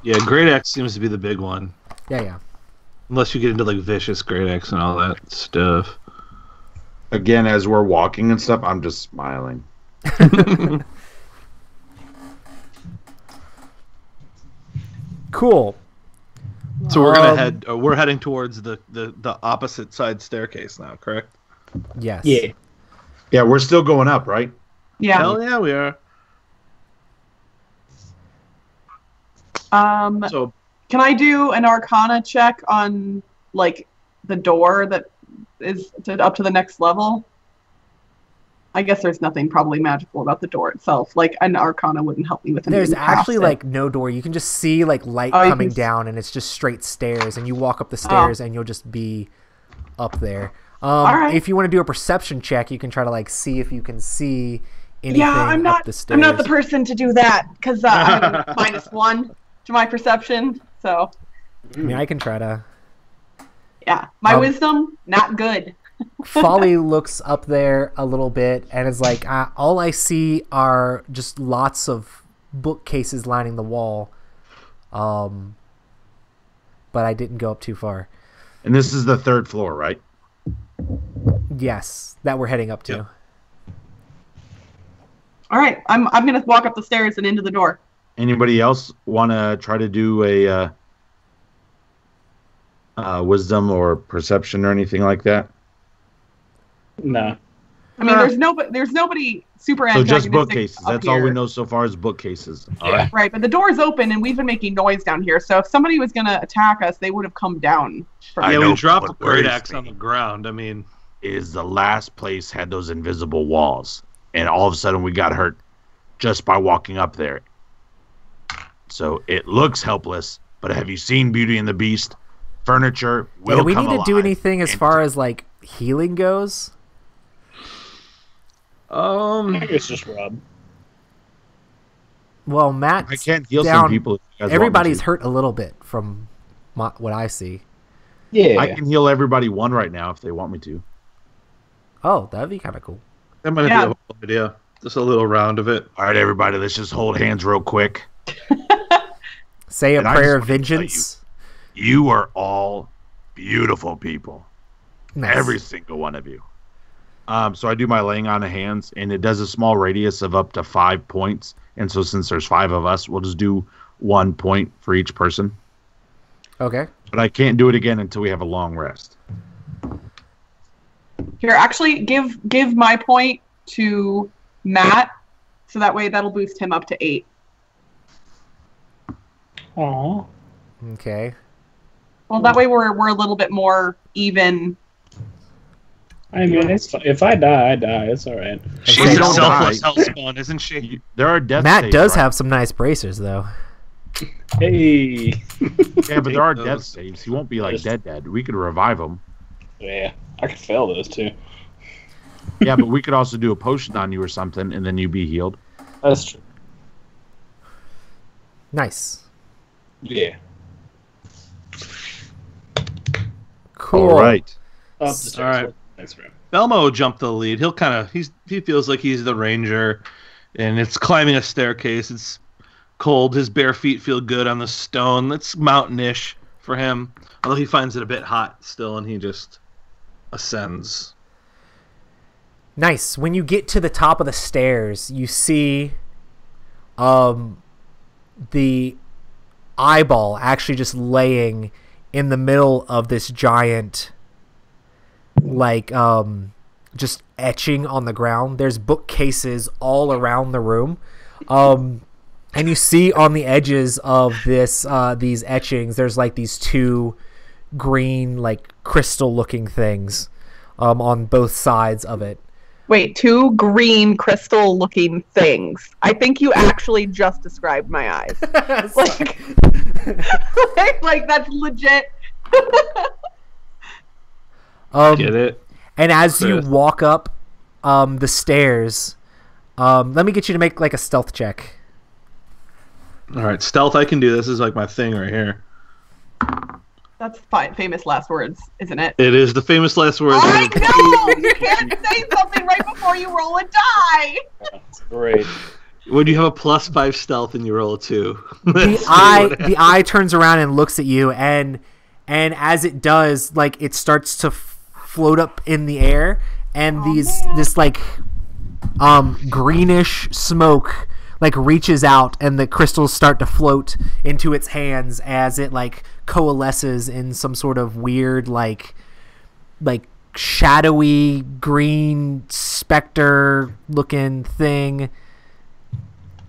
Speaker 2: Yeah, Great Axe seems to be the big one.
Speaker 1: Yeah.
Speaker 2: Unless you get into like vicious Great Axe and all that stuff.
Speaker 3: Again, as we're walking and stuff, I'm just smiling.
Speaker 1: Cool.
Speaker 2: So we're heading towards the opposite side staircase now, correct?
Speaker 1: Yes.
Speaker 5: Yeah.
Speaker 3: Yeah, we're still going up, right?
Speaker 4: Yeah.
Speaker 2: Hell yeah, we are. So
Speaker 4: Can I do an Arcana check on like the door that is up to the next level? I guess there's nothing probably magical about the door itself. Like an Arcana wouldn't help me with anything.
Speaker 1: There's actually
Speaker 4: past it.
Speaker 1: like no door. You can just see like light
Speaker 4: Oh, you
Speaker 1: coming
Speaker 4: can
Speaker 1: down, and it's just straight stairs. And you walk up the stairs, and you'll just be up there.
Speaker 4: right.
Speaker 1: If you want to do a perception check, you can try to like see if you can see anything
Speaker 4: I'm
Speaker 1: up
Speaker 4: not.
Speaker 1: the stairs.
Speaker 4: I'm not the person to do that because I'm -1 to my perception. So
Speaker 1: I mean, I can try to.
Speaker 4: yeah, my wisdom not good.
Speaker 1: Folly looks up there a little bit and is like, all I see are just lots of bookcases lining the wall. But I didn't go up too far.
Speaker 3: And this is the 3rd floor, right?
Speaker 1: Yes, that we're heading up to.
Speaker 2: Yep.
Speaker 4: All right, I'm gonna walk up the stairs and into the door.
Speaker 3: Anybody else want to try to do a wisdom or perception or anything like that?
Speaker 5: No.
Speaker 4: I mean, there's nobody super
Speaker 3: So
Speaker 4: antagonistic.
Speaker 3: just bookcases.
Speaker 4: up
Speaker 3: That's all we
Speaker 4: here.
Speaker 3: know so far is bookcases. All
Speaker 5: Yeah.
Speaker 3: right.
Speaker 4: Right, but the door's open and we've been making noise down here. So if somebody was gonna attack us, they would have come down.
Speaker 3: I
Speaker 2: yeah,
Speaker 3: know,
Speaker 2: we dropped
Speaker 3: what
Speaker 2: the Great
Speaker 3: worries
Speaker 2: Axe
Speaker 3: me
Speaker 2: on the ground. I mean,
Speaker 3: is the last place had those invisible walls, and all of a sudden we got hurt just by walking up there. So it looks helpless, but have you seen Beauty and the Beast? Furniture will
Speaker 1: Do we
Speaker 3: come
Speaker 1: need to do
Speaker 3: alive
Speaker 1: anything as
Speaker 3: and
Speaker 1: far as like healing goes?
Speaker 5: I think it's just Rob.
Speaker 1: Well, Matt,
Speaker 3: I can't heal
Speaker 1: down.
Speaker 3: some people. If you guys want me
Speaker 1: Everybody's
Speaker 3: to.
Speaker 1: hurt a little bit from what I see.
Speaker 5: Yeah.
Speaker 3: I can heal everybody one right now if they want me to.
Speaker 1: Oh, that'd be kind of cool.
Speaker 2: that might be a whole idea. Just a little round of it.
Speaker 3: All right, everybody, let's just hold hands real quick.
Speaker 1: Say a
Speaker 3: And I
Speaker 1: prayer
Speaker 3: just
Speaker 1: of
Speaker 3: wanna tell
Speaker 1: vengeance.
Speaker 3: You are all beautiful people.
Speaker 1: Nice.
Speaker 3: Every single one of you. So I do my laying on of hands, and it does a small radius of up to 5 points. And so since there's 5 of us, we'll just do 1 point for each person.
Speaker 1: Okay.
Speaker 3: But I can't do it again until we have a long rest.
Speaker 4: Here, actually, give my point to Matt, so that way that'll boost him up to 8.
Speaker 5: Aw.
Speaker 1: Okay.
Speaker 4: Well, that way we're a little bit more even.
Speaker 5: I mean, it's if I die, I die. It's all right.
Speaker 2: She's
Speaker 1: Okay.
Speaker 2: a
Speaker 3: Don't
Speaker 2: selfless
Speaker 3: die.
Speaker 2: hellspawn, isn't she?
Speaker 3: There are death
Speaker 1: Matt
Speaker 3: saves,
Speaker 1: does
Speaker 3: right?
Speaker 1: have some nice bracers, though.
Speaker 5: Hey.
Speaker 3: Yeah, but there are
Speaker 2: Take
Speaker 3: death
Speaker 2: those.
Speaker 3: saves. He won't be like dead. We could revive him.
Speaker 5: Yeah, I could fail those too.
Speaker 3: Yeah, but we could also do a potion on you or something, and then you be healed.
Speaker 5: That's true.
Speaker 1: Nice.
Speaker 5: Yeah.
Speaker 1: Cool.
Speaker 3: All right.
Speaker 5: Up the stairs.
Speaker 2: All right.
Speaker 5: Thanks, bro.
Speaker 2: Belmo jumped the lead. He'll kind of he feels like he's the ranger, and it's climbing a staircase. It's cold. His bare feet feel good on the stone. It's mountainish for him, although he finds it a bit hot still, and he just ascends.
Speaker 1: Nice. When you get to the top of the stairs, you see the eyeball actually just laying in the middle of this giant, like, just etching on the ground. There's bookcases all around the room. And you see on the edges of these etchings, there's like these 2 green, like crystal looking things on both sides of it.
Speaker 4: Wait, 2 green crystal-looking things. I think you actually just described my eyes. like, like that's legit.
Speaker 2: Get it?
Speaker 1: And as you
Speaker 2: Chris.
Speaker 1: walk up the stairs, let me get you to make like a stealth check.
Speaker 2: All right, stealth. I can do this. This is like my thing right here.
Speaker 4: That's famous last words, isn't it?
Speaker 2: It is the famous last words.
Speaker 4: I know! You can't say something right before you roll a die!
Speaker 5: That's great.
Speaker 2: When you have a +5 stealth and you roll a 2.
Speaker 1: The eye turns around and looks at you, and as it does, like, it starts to float up in the air, and this like greenish smoke like reaches out, and the crystals start to float into its hands as it like coalesces in some sort of weird like shadowy green specter looking thing.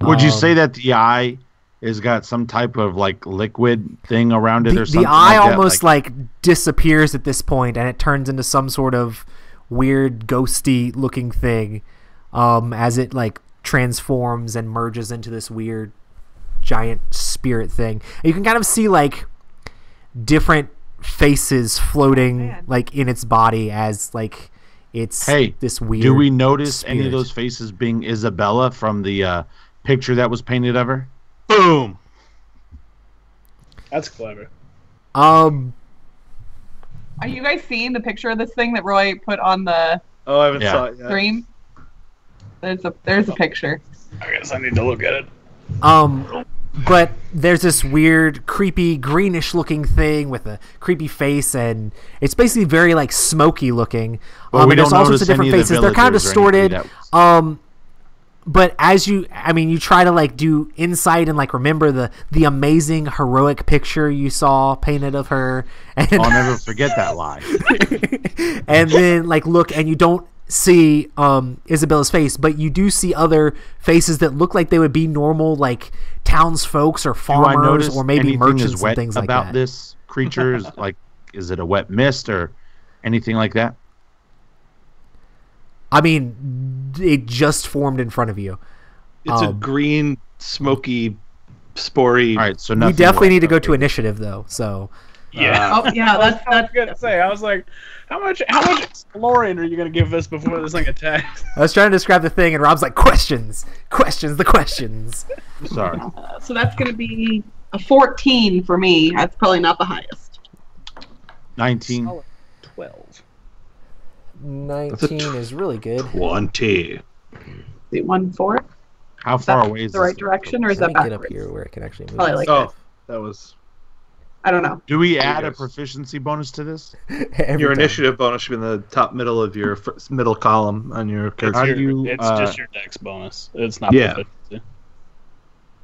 Speaker 7: Would you say that the eye has got some type of like liquid thing around it or something?
Speaker 1: The eye
Speaker 7: like
Speaker 1: almost like disappears at this point, and it turns into some sort of weird ghosty looking thing as it like transforms and merges into this weird giant spirit thing. And you can kind of see like different faces floating like in its body as like it's this weird.
Speaker 7: Do we notice
Speaker 1: spirit.
Speaker 7: any of those faces being Isabella from the picture that was painted of her?
Speaker 2: Boom.
Speaker 5: That's clever.
Speaker 4: Are you guys seeing the picture of this thing that Roy put on the
Speaker 2: Oh, I haven't saw it yet.
Speaker 4: stream? There's a picture.
Speaker 5: I guess I need to look at it.
Speaker 1: But there's this weird, creepy, greenish-looking thing with a creepy face, and it's basically very like smoky looking.
Speaker 7: Well, we
Speaker 1: and there's
Speaker 7: don't
Speaker 1: all sorts
Speaker 7: notice
Speaker 1: of different
Speaker 7: any of the
Speaker 1: faces. They're kind of
Speaker 7: villagers or anything
Speaker 1: distorted. But as you try to like do insight and like remember the amazing heroic picture you saw painted of her, and
Speaker 7: I'll never forget that lie.
Speaker 1: and then like look, and you don't see Isabella's face, but you do see other faces that look like they would be normal like townsfolks or farmers or maybe merchants
Speaker 7: is wet
Speaker 1: and things like
Speaker 7: about
Speaker 1: that.
Speaker 7: this creature? Like, is it a wet mist or anything like that?
Speaker 1: I mean, it just formed in front of you.
Speaker 2: It's a green, smoky, spory.
Speaker 7: All right, so
Speaker 1: We
Speaker 7: nothing
Speaker 1: definitely
Speaker 7: wet.
Speaker 1: need to go to initiative though. So
Speaker 5: Yeah.
Speaker 4: Oh yeah,
Speaker 5: I was gonna say. I was like, how much exploring are you gonna give us before this thing attacks?
Speaker 1: I was trying to describe the thing, and Rob's like, questions.
Speaker 7: Sorry.
Speaker 4: so that's gonna be a 14 for me. That's probably not the highest.
Speaker 7: 19.
Speaker 5: 12.
Speaker 1: 19 is really good.
Speaker 2: 20.
Speaker 4: The 1 4.
Speaker 7: How
Speaker 4: Is
Speaker 7: far
Speaker 4: that
Speaker 7: away is
Speaker 4: the
Speaker 7: this
Speaker 4: right
Speaker 7: thing?
Speaker 4: direction, or is
Speaker 1: Let
Speaker 4: that
Speaker 1: me get up
Speaker 4: backwards?
Speaker 1: here where it can actually move.
Speaker 4: Probably like
Speaker 2: Oh, that was
Speaker 4: I don't know.
Speaker 7: Do we add a proficiency bonus to this?
Speaker 1: Every
Speaker 2: your
Speaker 1: time.
Speaker 2: initiative bonus should be in the top middle of your middle column on your character.
Speaker 7: How do you,
Speaker 5: It's just your dex bonus. It's not
Speaker 2: Yeah.
Speaker 5: proficiency.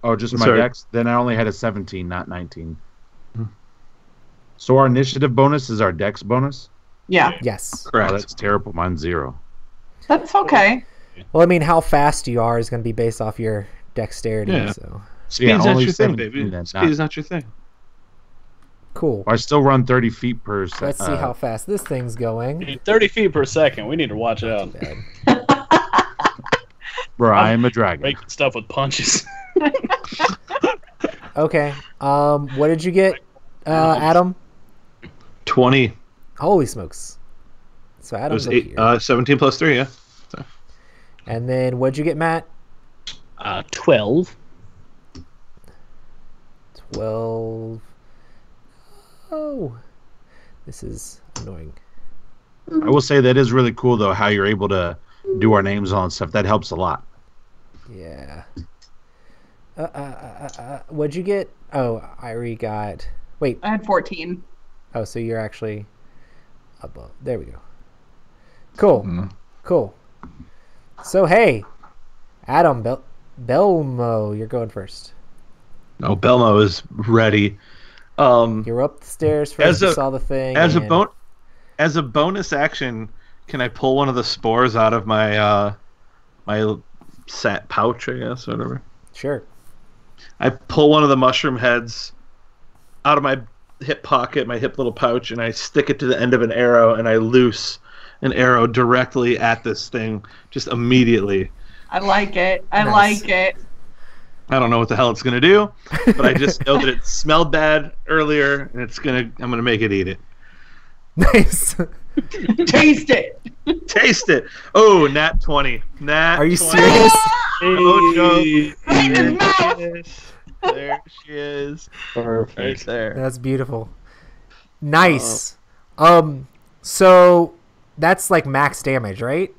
Speaker 7: Oh, just my
Speaker 2: Sorry.
Speaker 7: dex? Then I only had a 17, not 19. So our initiative bonus is our dex bonus?
Speaker 4: Yeah,
Speaker 1: Yes.
Speaker 7: Oh,
Speaker 2: Correct.
Speaker 7: that's terrible. Mine's 0.
Speaker 4: that's okay.
Speaker 1: Well, I mean, how fast you are is going to be based off your dexterity.
Speaker 2: Yeah.
Speaker 1: So
Speaker 2: Speed's
Speaker 7: Yeah,
Speaker 2: not
Speaker 7: only
Speaker 2: your thing,
Speaker 7: 17
Speaker 2: baby.
Speaker 7: then,
Speaker 2: Speed is not your thing.
Speaker 1: cool.
Speaker 7: I still run 30 feet per second.
Speaker 1: Let's see how fast this thing's going.
Speaker 5: 30 feet per second. We need to watch out.
Speaker 1: Bad.
Speaker 7: Bro, I am a dragon.
Speaker 5: Breaking stuff with punches.
Speaker 1: Okay. What did you get, Adam?
Speaker 2: 20.
Speaker 1: Holy smokes! So
Speaker 2: It
Speaker 1: Adam's
Speaker 2: was
Speaker 1: up
Speaker 2: 8,
Speaker 1: here.
Speaker 2: 17 plus 3, yeah.
Speaker 1: And then what'd you get, Matt?
Speaker 5: 12.
Speaker 1: 12. Oh, this is annoying.
Speaker 7: I will say that is really cool, though, how you're able to do our names on stuff. That helps a lot.
Speaker 1: Yeah. What'd you get? Oh, Irie got. Wait.
Speaker 4: I had 14.
Speaker 1: Oh, so you're actually above. There we go. Cool. Cool. So hey, Adam Belmo, you're going first.
Speaker 2: Oh, Belmo is ready.
Speaker 1: You're up the stairs first. You saw the thing.
Speaker 2: As
Speaker 1: and-
Speaker 2: a bonus action, can I pull one of the spores out of my my sat pouch, I guess, or whatever?
Speaker 1: Sure.
Speaker 2: I pull one of the mushroom heads out of my hip pocket, my hip little pouch, and I stick it to the end of an arrow, and I loose an arrow directly at this thing, just immediately.
Speaker 4: I like it. I
Speaker 1: Nice.
Speaker 4: like it.
Speaker 2: I don't know what the hell it's gonna do, but I just know that it smelled bad earlier, and I'm gonna make it eat it.
Speaker 1: Nice.
Speaker 4: Taste it.
Speaker 2: Taste it. Oh, nat 20. Nat.
Speaker 1: Are you
Speaker 2: 20.
Speaker 1: serious?
Speaker 2: Oh, no.
Speaker 4: Right in his mouth.
Speaker 2: There she is. Right
Speaker 5: Perfect.
Speaker 2: there.
Speaker 1: That's beautiful. Nice. So that's like max damage, right?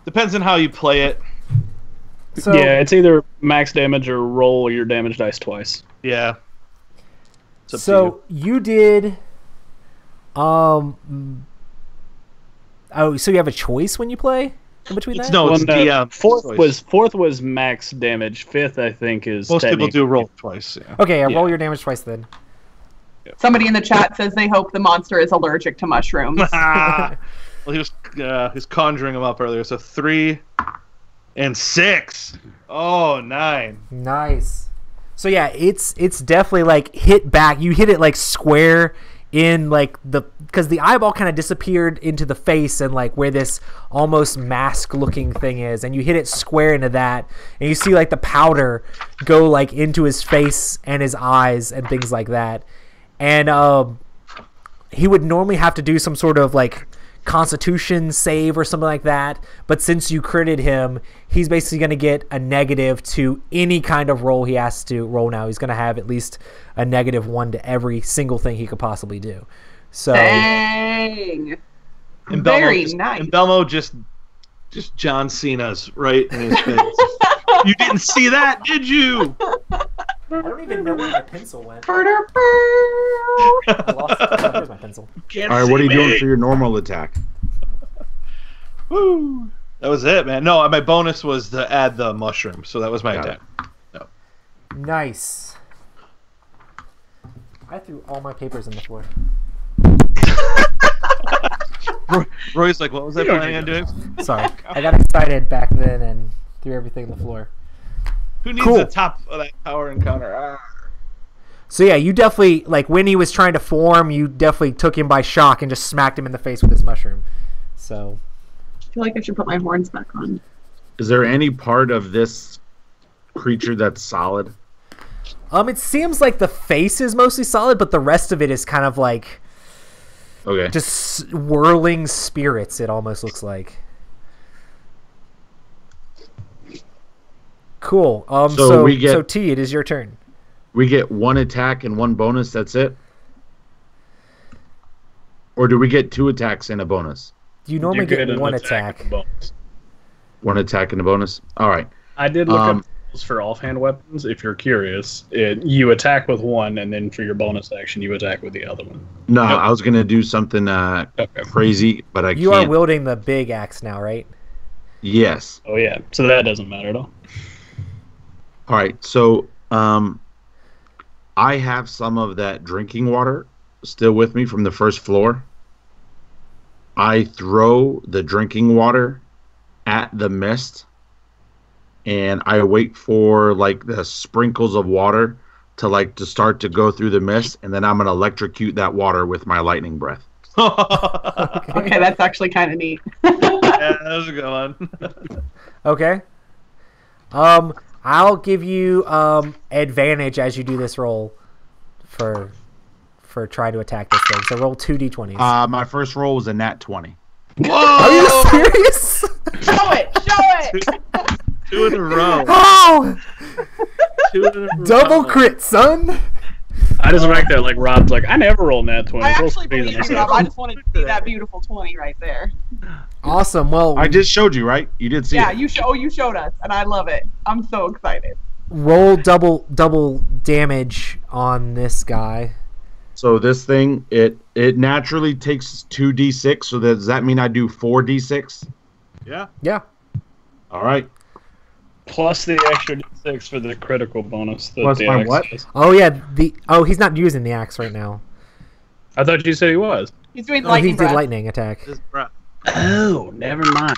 Speaker 2: Depends on how you play it.
Speaker 1: So
Speaker 5: Yeah, it's either max damage or roll your damage dice twice.
Speaker 2: Yeah. It's up to
Speaker 1: so you did. Oh, so you have a choice when you play in between
Speaker 2: It's
Speaker 1: that?
Speaker 2: no, it's DM.
Speaker 5: Fourth was max damage. Fifth, I think, is
Speaker 2: Most people
Speaker 5: technically-
Speaker 2: do roll twice. Yeah.
Speaker 1: Okay,
Speaker 5: Yeah.
Speaker 1: roll your damage twice then.
Speaker 4: Somebody in the chat says they hope the monster is allergic to mushrooms.
Speaker 2: Well, he was conjuring them up earlier. So 3 and 6. Oh, 9.
Speaker 1: Nice. So yeah, it's definitely like hit back. You hit it like square in like because the eyeball kind of disappeared into the face and like where this almost mask looking thing is, and you hit it square into that, and you see like the powder go like into his face and his eyes and things like that. And he would normally have to do some sort of like constitution save or something like that, but since you critted him, he's basically going to get a negative to any kind of roll he has to roll now. He's going to have at least a -1 to every single thing he could possibly do. So
Speaker 4: Dang.
Speaker 2: And
Speaker 4: Very
Speaker 2: Belmo
Speaker 4: nice.
Speaker 2: And Belmo just John Cena's right in his face. You didn't see that, did you?
Speaker 1: I don't even know where my pencil went.
Speaker 4: Burr.
Speaker 1: I lost it. Oh, here's my pencil.
Speaker 2: Can't
Speaker 7: All right,
Speaker 2: see
Speaker 7: what are you
Speaker 2: me.
Speaker 7: doing for your normal attack?
Speaker 2: Woo. That was it, man. No, my bonus was to add the mushroom, so that was my
Speaker 7: Got
Speaker 2: attack.
Speaker 1: Nice. I threw all my papers in the floor.
Speaker 2: Roy's like, what was I planning on doing?
Speaker 1: Sorry, I got excited back then and threw everything in the floor.
Speaker 2: Who needs
Speaker 1: Cool.
Speaker 2: the top of that power encounter? Ah.
Speaker 1: So yeah, you definitely like when he was trying to form, you definitely took him by shock and just smacked him in the face with his mushroom. So
Speaker 4: I feel like I should put my horns back on.
Speaker 7: Is there any part of this creature that's solid?
Speaker 1: it seems like the face is mostly solid, but the rest of it is kind of like
Speaker 7: Okay.
Speaker 1: just whirling spirits. It almost looks like. Cool.
Speaker 7: So we get-
Speaker 1: so T, it is your turn.
Speaker 7: We get 1 attack and 1 bonus, that's it? Or do we get 2 attacks and a bonus?
Speaker 1: You normally get
Speaker 5: an
Speaker 1: one
Speaker 5: and
Speaker 1: attack.
Speaker 5: a bonus.
Speaker 7: 1 attack and a bonus? All right.
Speaker 5: I did look up rules for offhand weapons. If you're curious, you attack with one, and then for your bonus action, you attack with the other one.
Speaker 7: No,
Speaker 5: Yep.
Speaker 7: I was going to do something crazy, but I
Speaker 1: You
Speaker 7: can't.
Speaker 1: are wielding the big axe now, right?
Speaker 7: Yes.
Speaker 5: Oh yeah, so that doesn't matter at all.
Speaker 7: All right. So I have some of that drinking water still with me from the first floor. I throw the drinking water at the mist, and I wait for like the sprinkles of water to start to go through the mist, and then I'm gonna electrocute that water with my lightning breath.
Speaker 4: Okay, that's actually kind of neat.
Speaker 2: Yeah, that was a good one.
Speaker 1: Okay. I'll give you advantage as you do this roll for trying to attack this thing. So roll 2d20s.
Speaker 7: My first roll was a nat 20.
Speaker 1: Are you serious?
Speaker 4: Show it! Show it!
Speaker 2: 2 in a row.
Speaker 1: Oh!
Speaker 2: 2 in a row.
Speaker 1: Double crit, son!
Speaker 5: I just like that. Like Rob's like, I never roll nat 20.
Speaker 4: I
Speaker 5: Roll
Speaker 4: actually
Speaker 5: 3
Speaker 4: believe
Speaker 5: then
Speaker 4: you,
Speaker 5: I
Speaker 4: Rob.
Speaker 5: say,
Speaker 4: I just wanted to see that beautiful 20 right there.
Speaker 1: Awesome. Well,
Speaker 7: I just showed you, right? You did see
Speaker 4: Yeah,
Speaker 7: it.
Speaker 4: you showed us, and I love it. I'm so excited.
Speaker 1: roll double damage on this guy.
Speaker 7: So this thing, it naturally takes 2d6. So does that mean I do 4d6?
Speaker 2: Yeah.
Speaker 1: Yeah.
Speaker 7: All right.
Speaker 5: plus the extra d6 for the critical bonus. That
Speaker 7: Plus
Speaker 5: the
Speaker 7: my
Speaker 5: axe
Speaker 7: what?
Speaker 5: does.
Speaker 1: Oh yeah. He's not using the axe right now.
Speaker 5: I thought you said he was.
Speaker 4: He's doing
Speaker 1: Oh,
Speaker 4: lightning
Speaker 1: he did
Speaker 4: breath.
Speaker 1: lightning attack.
Speaker 2: This breath.
Speaker 5: Oh, never mind.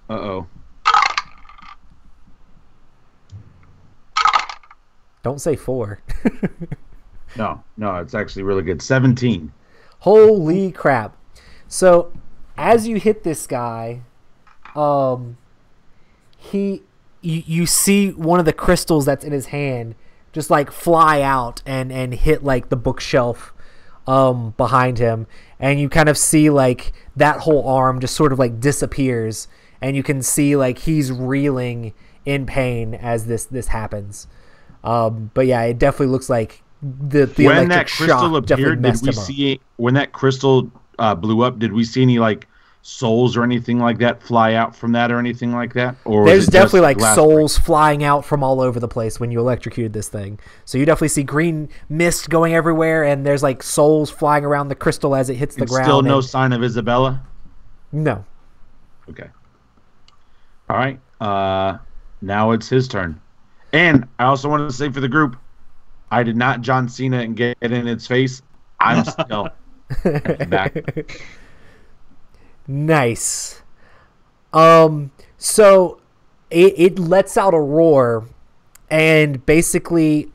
Speaker 7: Uh-oh.
Speaker 1: Don't say 4.
Speaker 7: No, it's actually really good. 17.
Speaker 1: Holy crap. So as you hit this guy, you see one of the crystals that's in his hand just like fly out and hit like the bookshelf behind him, and you kind of see like that whole arm just sort of like disappears, and you can see like he's reeling in pain as this happens. But yeah, it definitely looks like the
Speaker 7: when
Speaker 1: electric
Speaker 7: that crystal
Speaker 1: shock definitely
Speaker 7: appeared, did
Speaker 1: messed
Speaker 7: we
Speaker 1: him up.
Speaker 7: see when that crystal blew up? Did we see any like souls or anything like that fly out from that or anything like that? Or
Speaker 1: There's
Speaker 7: was it
Speaker 1: definitely
Speaker 7: just
Speaker 1: like
Speaker 7: glass
Speaker 1: souls flying out from all over the place when you electrocuted this thing. So you definitely see green mist going everywhere, and there's like souls flying around the crystal as it hits the
Speaker 7: break?
Speaker 1: ground.
Speaker 7: Still no
Speaker 1: and-
Speaker 7: sign of Isabella.
Speaker 1: No.
Speaker 7: Okay. All right. Now it's his turn, and I also wanted to say for the group, I did not John Cena and get it in its face. I'm still back.
Speaker 1: Nice. So it lets out a roar, and basically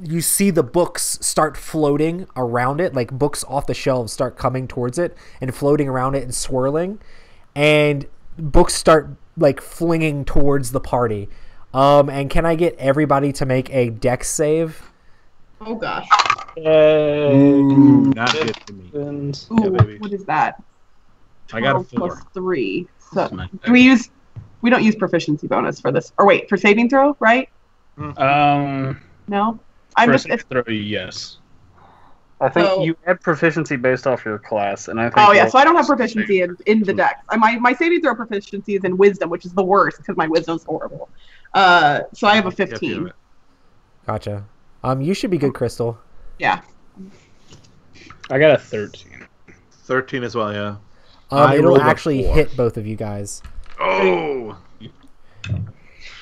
Speaker 1: you see the books start floating around it, like books off the shelves start coming towards it and floating around it and swirling, and books start like flinging towards the party. And can I get everybody to make a dex save?
Speaker 4: Oh gosh.
Speaker 7: Ooh, not good for me.
Speaker 4: Ooh,
Speaker 2: baby.
Speaker 4: what is that?
Speaker 7: I got a
Speaker 4: 12
Speaker 7: 4.
Speaker 4: plus 3. So
Speaker 7: That's my
Speaker 4: do we don't use proficiency bonus for this. Or wait, for saving throw, right? No? I'm
Speaker 5: For
Speaker 4: just
Speaker 5: saving throw, yes. I think
Speaker 4: So-
Speaker 5: you add proficiency based off your class, and I think.
Speaker 4: Oh yeah, so I don't have proficiency in the dex. My saving throw proficiency is in wisdom, which is the worst because my wisdom's horrible. So I have a 15.
Speaker 1: Gotcha. You should be good, Crystal.
Speaker 4: Yeah.
Speaker 5: I got a 13.
Speaker 2: 13 as well, yeah.
Speaker 7: I
Speaker 1: It'll
Speaker 7: rolled a
Speaker 1: actually
Speaker 7: 4.
Speaker 1: hit both of you guys.
Speaker 2: Oh!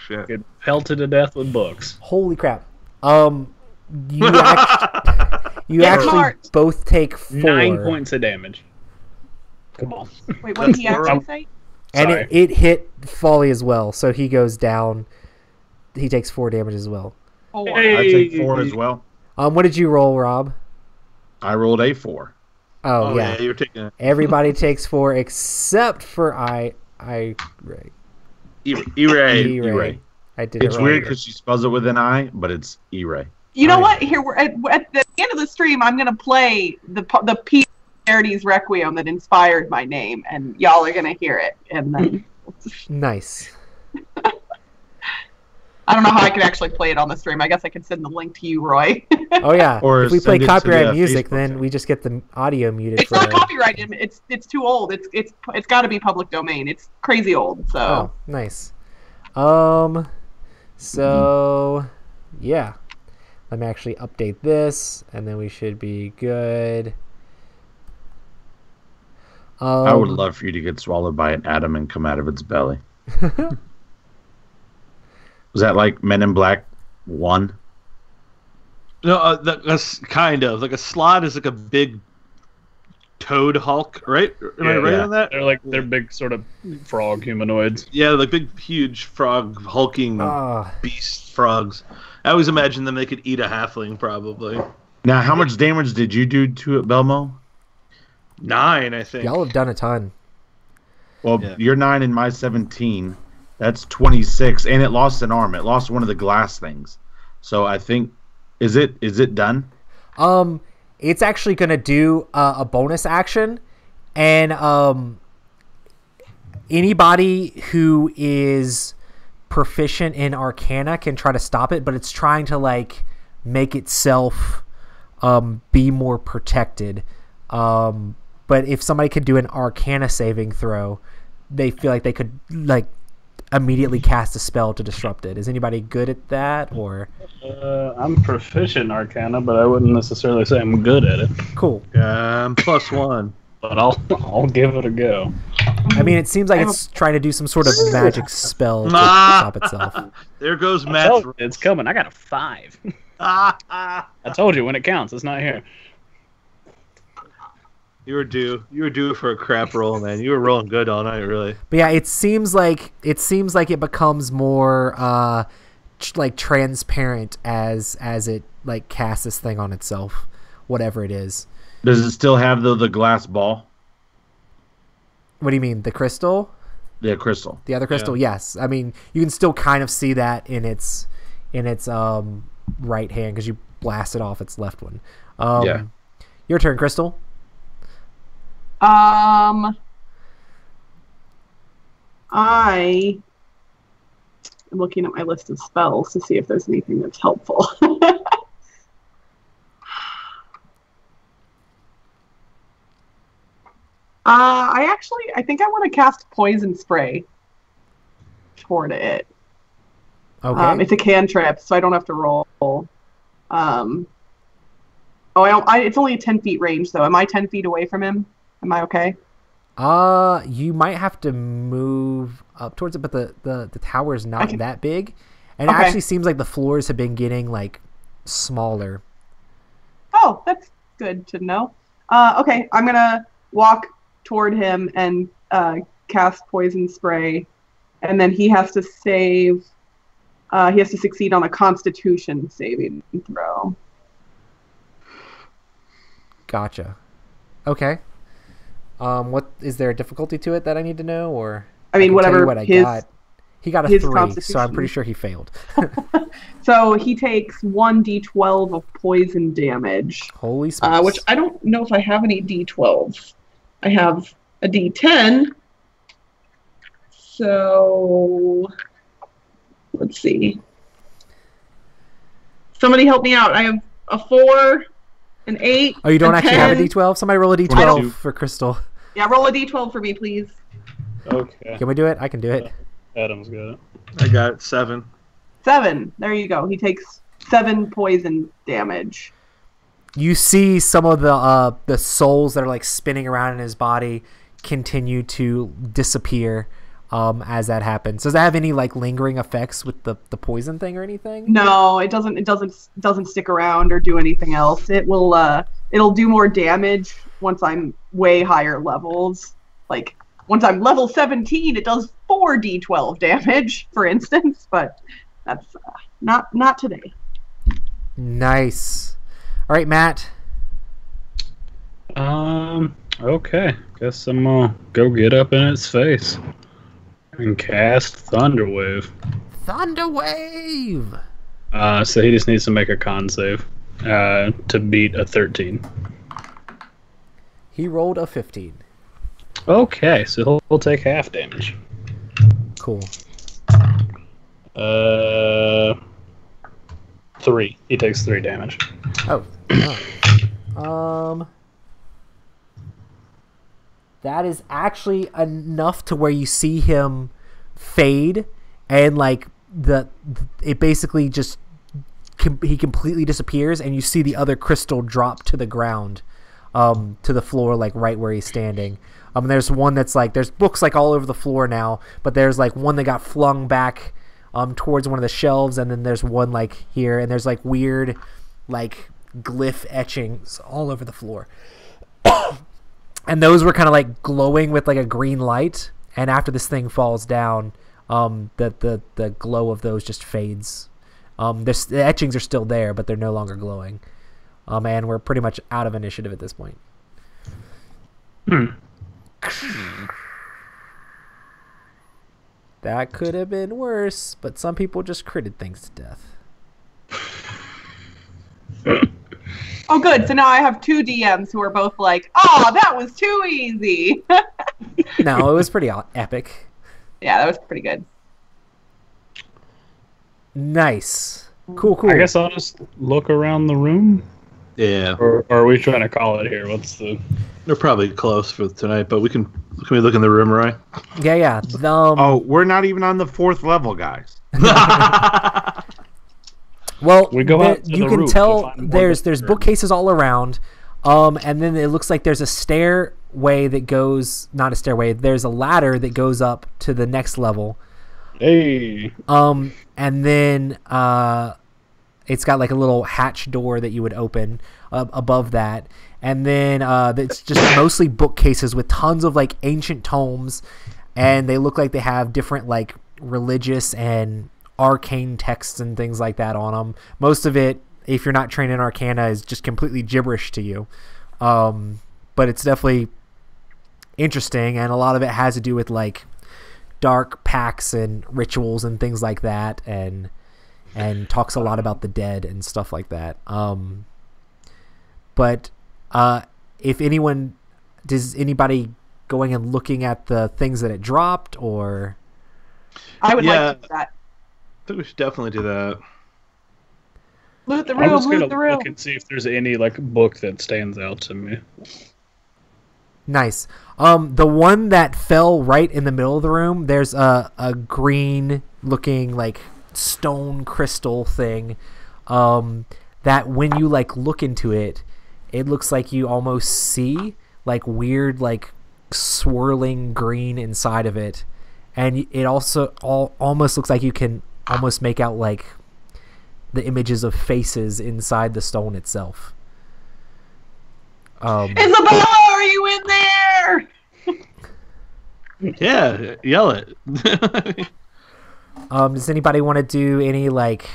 Speaker 2: Shit.
Speaker 5: Get pelted to death with books.
Speaker 1: Holy crap. You actually
Speaker 4: Get marked.
Speaker 1: both take 4.
Speaker 5: 9 points of damage. Come on.
Speaker 4: Wait, what did he actually say?
Speaker 1: And
Speaker 5: Sorry.
Speaker 1: it hit Folly as well, so he goes down. He takes 4 damage as well.
Speaker 4: 4.
Speaker 7: I take 4 as well.
Speaker 1: What did you roll, Rob?
Speaker 7: I rolled a 4.
Speaker 1: Oh, yeah.
Speaker 2: You're taking it.
Speaker 1: Everybody takes 4 except for Ray.
Speaker 2: E-Ray.
Speaker 1: I did
Speaker 7: It's
Speaker 1: it wrong.
Speaker 7: weird because she spells it with an I, but it's E-Ray.
Speaker 4: You know
Speaker 1: Oh,
Speaker 4: what? Here we're at the end of the stream. I'm gonna play the piece of Charity's Requiem that inspired my name, and y'all are gonna hear it. And then
Speaker 1: Nice.
Speaker 4: I don't know how I could actually play it on the stream. I guess I could send the link to you, Roy.
Speaker 1: Oh, yeah.
Speaker 7: Or
Speaker 1: if we play
Speaker 7: send it to
Speaker 1: copyright
Speaker 7: the
Speaker 1: music,
Speaker 7: Facebook
Speaker 1: then
Speaker 7: thing.
Speaker 1: we just get the audio muted.
Speaker 4: It's not copyrighted. It's too old. It's got to be public domain. It's crazy old. So
Speaker 1: Oh, nice. So, yeah. Let me actually update this, and then we should be good.
Speaker 7: I would love for you to get swallowed by an atom and come out of its belly. Was that like Men in Black 1?
Speaker 2: No, that's kind of. Like a slot is like a big toad Hulk, right? Am I right
Speaker 7: Yeah.
Speaker 2: on that?
Speaker 5: They're big sort of frog humanoids.
Speaker 2: Yeah, like big, huge frog, hulking
Speaker 1: Ah.
Speaker 2: beast frogs. I always imagine them they could eat a halfling, probably.
Speaker 7: Now, how much damage did you do to it, Belmo?
Speaker 2: 9, I think.
Speaker 1: Y'all have done a ton.
Speaker 7: Well,
Speaker 2: Yeah.
Speaker 7: you're 9 and my 17. That's 26, and it lost an arm. It lost one of the glass things. So I think, is it done?
Speaker 1: It's actually going to do a bonus action, and anybody who is proficient in Arcana can try to stop it, but it's trying to like make itself be more protected. But if somebody could do an Arcana saving throw, they feel like they could like immediately cast a spell to disrupt it. Is anybody good at that? Or
Speaker 5: I'm proficient in Arcana, but I wouldn't necessarily say I'm good at it.
Speaker 1: cool.
Speaker 2: +1.
Speaker 5: But I'll give it a go.
Speaker 1: I mean, it seems like it's trying to do some sort of magic spell to
Speaker 2: Ah.
Speaker 1: stop itself.
Speaker 2: There goes
Speaker 5: I
Speaker 2: Matt's.
Speaker 5: told you, it's coming. I got a 5. I told you when it counts, it's not here.
Speaker 2: You were due. You were due for a crap roll, man. You were rolling good all night, really.
Speaker 1: But yeah, it seems like it becomes more like transparent as it like casts this thing on itself, whatever it is.
Speaker 7: Does it still have the glass ball?
Speaker 1: What do you mean, the crystal?
Speaker 7: The crystal.
Speaker 1: The other crystal? Yes. I mean, you can still kind of see that in its right hand because you blasted off its left one.
Speaker 7: Yeah.
Speaker 1: Your turn, Crystal.
Speaker 4: I am looking at my list of spells to see if there's anything that's helpful. I think I want to cast poison spray toward it.
Speaker 1: Okay.
Speaker 4: It's a cantrip, so I don't have to roll. It's only a 10 feet range, though. Am I 10 feet away from him? Am I okay?
Speaker 1: You might have to move up towards it, but the tower is not that big, and it actually seems like the floors have been getting like smaller.
Speaker 4: Oh, that's good to know. Okay, I'm gonna walk toward him and cast poison spray, and then he has to save. He has to succeed on a Constitution saving throw.
Speaker 1: Gotcha. Okay. What is there a difficulty to it that I need to know, or
Speaker 4: I mean, whatever
Speaker 1: what he got a 3, so I'm pretty sure he failed.
Speaker 4: So he takes 1d12 of poison damage.
Speaker 1: Holy smokes!
Speaker 4: Which I don't know if I have any d12s. I have a d10. So let's see. Somebody help me out. I have a 4, an 8.
Speaker 1: Oh, you don't actually
Speaker 4: 10.
Speaker 1: have a d12? Somebody roll a d12 for Crystal.
Speaker 4: Yeah, roll a d12 for me, please.
Speaker 5: Okay.
Speaker 1: Can we do it? I can do it.
Speaker 5: Adam's got it.
Speaker 2: I got 7.
Speaker 4: 7. There you go. He takes 7 poison damage.
Speaker 1: You see some of the souls that are like spinning around in his body continue to disappear as that happens. Does that have any like lingering effects with the poison thing or anything?
Speaker 4: No, it doesn't. It doesn't stick around or do anything else. It'll do more damage once I'm way higher levels. Like once I'm level 17, it does 4d12 damage, for instance. But that's not today.
Speaker 1: Nice. All right, Matt.
Speaker 5: Okay. Guess I'm gonna go get up in its face and cast Thunderwave.
Speaker 1: Thunderwave.
Speaker 5: So he just needs to make a con save to beat a 13.
Speaker 1: He rolled a 15.
Speaker 5: Okay, so he'll take half damage.
Speaker 1: Cool.
Speaker 5: 3. He takes 3 damage.
Speaker 1: Oh. That is actually enough to where you see him fade, and like it basically just he completely disappears, and you see the other crystal drop to the ground, to the floor, like right where he's standing. There's one that's like there's books like all over the floor now, but there's like one that got flung back towards one of the shelves, and then there's one like here, and there's like weird like glyph etchings all over the floor. And those were kind of like glowing with like a green light, and after this thing falls down, the glow of those just fades. The etchings are still there, but they're no longer glowing. And we're pretty much out of initiative at this point. That could have been worse, but some people just critted things to death.
Speaker 4: Oh, good. So now I have 2 DMs who are both like, "Oh, that was too easy."
Speaker 1: No, it was pretty epic.
Speaker 4: Yeah, that was pretty good.
Speaker 1: Nice. Cool.
Speaker 5: I guess I'll just look around the room.
Speaker 2: Yeah.
Speaker 5: Or are we trying to call it here? What's the...
Speaker 2: They're probably close for tonight, but can we look in the room, Roy?
Speaker 1: Yeah.
Speaker 7: Oh, we're not even on the 4th level, guys.
Speaker 1: Well,
Speaker 5: we go out to
Speaker 1: you
Speaker 5: the
Speaker 1: can
Speaker 5: roof
Speaker 1: tell
Speaker 5: to find
Speaker 1: there's bookcases all around, and then it looks like there's a stairway that goes, not a stairway, there's a ladder that goes up to the next level.
Speaker 5: Hey.
Speaker 1: And then it's got like a little hatch door that you would open above that, and then it's just mostly bookcases with tons of like ancient tomes, and they look like they have different like religious and arcane texts and things like that on them. Most of it, if you're not trained in Arcana, is just completely gibberish to you, but it's definitely interesting, and a lot of it has to do with like dark pacts and rituals and things like that, and talks a lot about the dead and stuff like that. But if does anybody going and looking at the things that it dropped, or
Speaker 4: I would like to do that.
Speaker 2: I think we should definitely do that.
Speaker 4: Loot the
Speaker 5: I'm
Speaker 4: room,
Speaker 5: just gonna
Speaker 4: loot the room.
Speaker 5: look and see if there's any like book that stands out to me.
Speaker 1: Nice. The one that fell right in the middle of the room, there's a green looking like stone crystal thing that when you like look into it, it looks like you almost see like weird like swirling green inside of it, and it also almost looks like you can almost make out like the images of faces inside the stone itself.
Speaker 4: Isabella, are you in there?
Speaker 2: Yeah, yell it.
Speaker 1: Does anybody want to do any like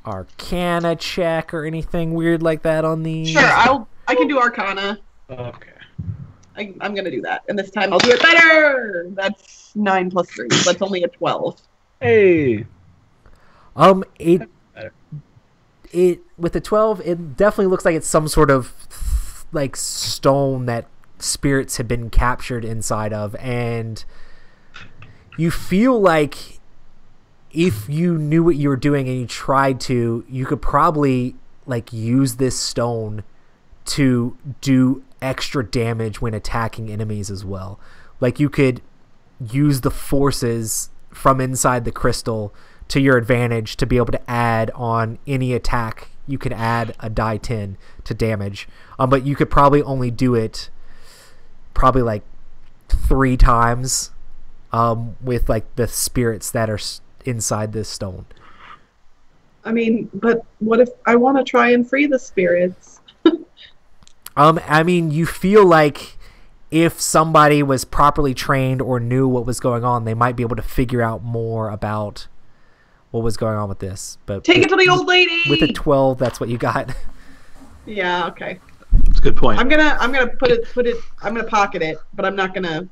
Speaker 1: Arcana check or anything weird like that on these?
Speaker 4: Sure, I can do Arcana.
Speaker 5: Okay.
Speaker 4: I'm gonna do that, and this time I'll do it better. That's 9 plus 3. So that's only a 12.
Speaker 5: Hey.
Speaker 1: It with the 12, it definitely looks like it's some sort of like stone that spirits have been captured inside of, and you feel like if you knew what you were doing and you tried to, you could probably like use this stone to do extra damage when attacking enemies as well. Like you could use the forces from inside the crystal to your advantage to be able to add on any attack. You could add a die 10 to damage, but you could probably only do it probably like 3 times with like the spirits that are inside this stone.
Speaker 4: I mean, but what if I want to try and free the spirits?
Speaker 1: I mean, you feel like if somebody was properly trained or knew what was going on, they might be able to figure out more about what was going on with this. But
Speaker 4: take it to the old lady.
Speaker 1: With a 12, that's what you got.
Speaker 4: Yeah. Okay.
Speaker 2: That's a good point.
Speaker 4: I'm gonna put it. I'm gonna pocket it, but I'm not gonna.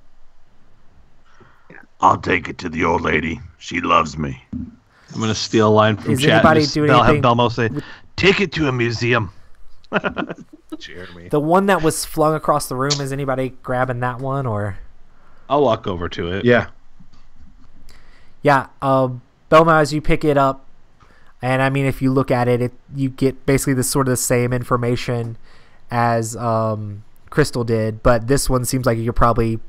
Speaker 4: Yeah.
Speaker 7: I'll take it to the old lady. She loves me.
Speaker 2: I'm gonna steal a line from
Speaker 1: Is
Speaker 2: chat.
Speaker 1: anybody
Speaker 2: And just
Speaker 1: doing
Speaker 2: have
Speaker 1: anything
Speaker 2: Belmo say, "Take it to a museum."
Speaker 7: Jeremy.
Speaker 1: The one that was flung across the room, is anybody grabbing that one or?
Speaker 2: I'll walk over to it.
Speaker 3: Yeah.
Speaker 1: Yeah. Belma, as you pick it up, and I mean, if you look at it, you get basically the sort of the same information as Crystal did, but this one seems like you could probably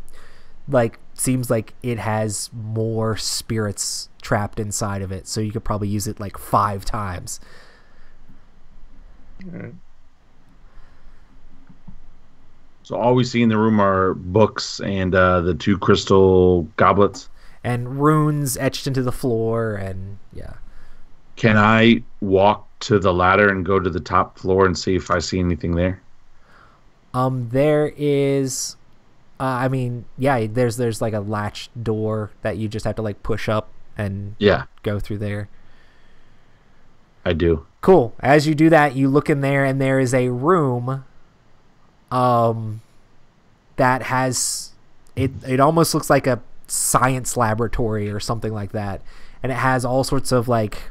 Speaker 1: seems like it has more spirits trapped inside of it, so you could probably use it like 5 times.
Speaker 3: All right. So all we see in the room are books and the 2 crystal goblets.
Speaker 1: And runes etched into the floor, and yeah.
Speaker 3: Can I walk to the ladder and go to the top floor and see if I see anything there?
Speaker 1: There is, I mean, yeah, there's like a latch door that you just have to like push up and go through there.
Speaker 3: I do.
Speaker 1: Cool. As you do that, you look in there, and there is a room that has it almost looks like a science laboratory or something like that, and it has all sorts of like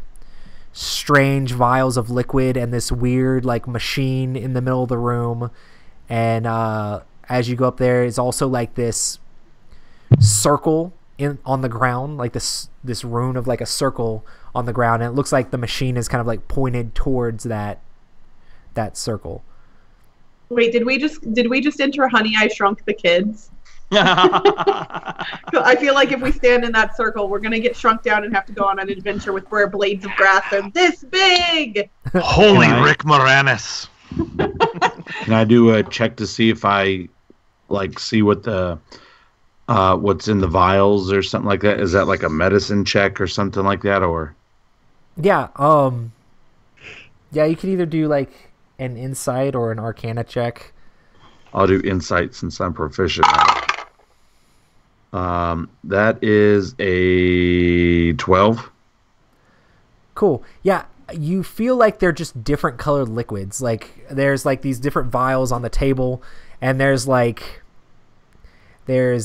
Speaker 1: strange vials of liquid and this weird like machine in the middle of the room, and as you go up there, it's also like this circle on the ground, like this rune of like a circle on the ground, and it looks like the machine is kind of like pointed towards that circle.
Speaker 4: Wait, did we just enter Honey, I Shrunk the Kids? I feel like if we stand in that circle, we're gonna get shrunk down and have to go on an adventure with rare blades of grass and this big.
Speaker 2: Holy Rick Moranis!
Speaker 3: Can I do a check to see if I like see what the what's in the vials or something like that? Is that like a medicine check or something like that, or?
Speaker 1: Yeah. Yeah, you can either do like an insight or an arcana check.
Speaker 3: I'll do insight since I'm proficient at it. That is a 12.
Speaker 1: Cool. Yeah, you feel like they're just different colored liquids. Like there's like these different vials on the table, and there's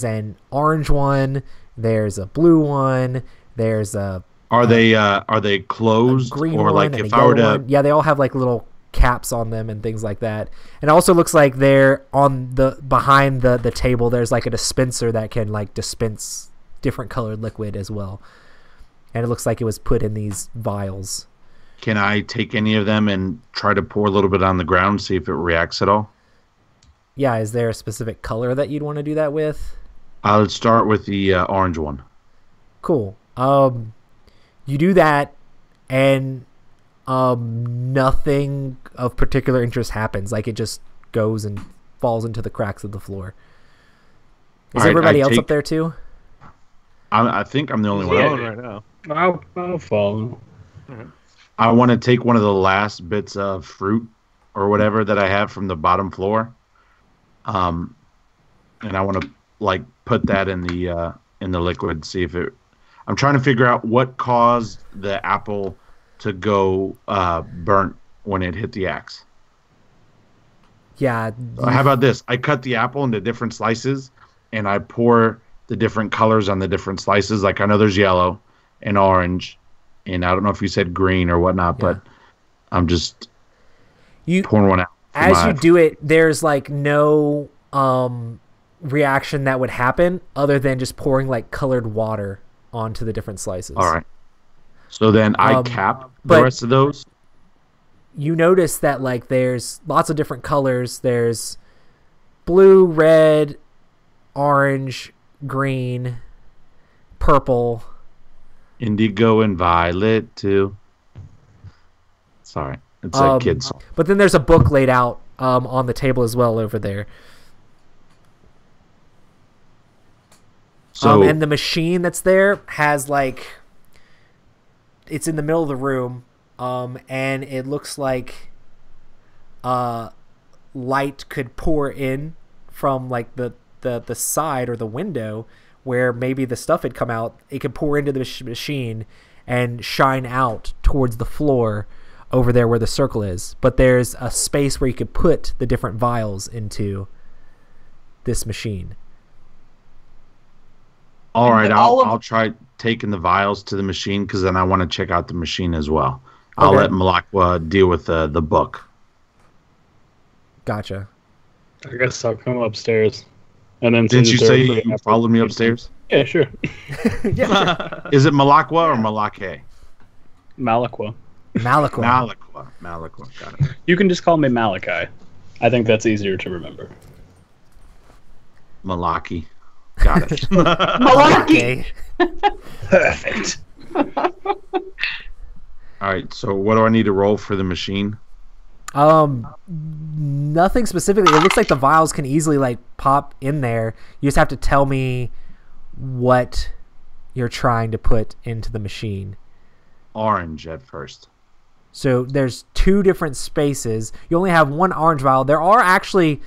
Speaker 1: an orange one, there's a blue one, there's a
Speaker 3: Are they closed,
Speaker 1: green
Speaker 3: or
Speaker 1: one,
Speaker 3: like
Speaker 1: and
Speaker 3: if
Speaker 1: a
Speaker 3: I were
Speaker 1: yellow
Speaker 3: to?
Speaker 1: one. Yeah, they all have like little caps on them and things like that. And it also looks like they're on behind the table. There's like a dispenser that can like dispense different colored liquid as well. And it looks like it was put in these vials.
Speaker 3: Can I take any of them and try to pour a little bit on the ground, see if it reacts at all?
Speaker 1: Yeah, is there a specific color that you'd want to do that with?
Speaker 7: I would start with the orange one.
Speaker 1: Cool. You do that, and nothing of particular interest happens. Like, it just goes and falls into the cracks of the floor. Is everybody else up there too?
Speaker 7: I think I'm the only one
Speaker 2: right now.
Speaker 5: I'll follow.
Speaker 7: I want to take one of the last bits of fruit or whatever that I have from the bottom floor, and I want to like put that in the liquid. See if it. I'm trying to figure out what caused the apple to go burnt when it hit the axe.
Speaker 1: Yeah.
Speaker 7: How about this? I cut the apple into different slices, and I pour the different colors on the different slices. Like I know there's yellow and orange, and I don't know if you said green or whatnot, but I'm just pouring one out.
Speaker 1: As you do it, there's like no reaction that would happen other than just pouring like colored water onto the different slices.
Speaker 7: All right. So then I cap the rest of those.
Speaker 1: You notice that like there's lots of different colors. There's blue, red, orange, green, purple,
Speaker 7: indigo, and violet too. Sorry, it's a kid's song.
Speaker 1: But then there's a book laid out on the table as well over there.
Speaker 7: So
Speaker 1: and the machine that's there has like, it's in the middle of the room, and it looks like light could pour in from like the side or the window where maybe the stuff had come out. It could pour into the machine and shine out towards the floor over there where the circle is. But there's a space where you could put the different vials into this machine.
Speaker 7: All right, I'll try taking the vials to the machine because then I want to check out the machine as well. I'll let Malakwa deal with the book.
Speaker 1: Gotcha.
Speaker 5: I guess I'll come upstairs. And then
Speaker 7: didn't you say you followed me upstairs?
Speaker 5: Yeah, sure.
Speaker 1: Yeah.
Speaker 7: Is it Malakwa or Malake?
Speaker 5: Malakwa.
Speaker 7: Malakwa. Got it.
Speaker 5: You can just call me Malachi. I think that's easier to remember.
Speaker 7: Malaki. Got it.
Speaker 4: Malaki.
Speaker 5: Perfect.
Speaker 7: All right, so what do I need to roll for the machine?
Speaker 1: Nothing specifically. It looks like the vials can easily like pop in there. You just have to tell me what you're trying to put into the machine.
Speaker 7: Orange at first.
Speaker 1: So there's two different spaces. You only have one orange vial. There are actually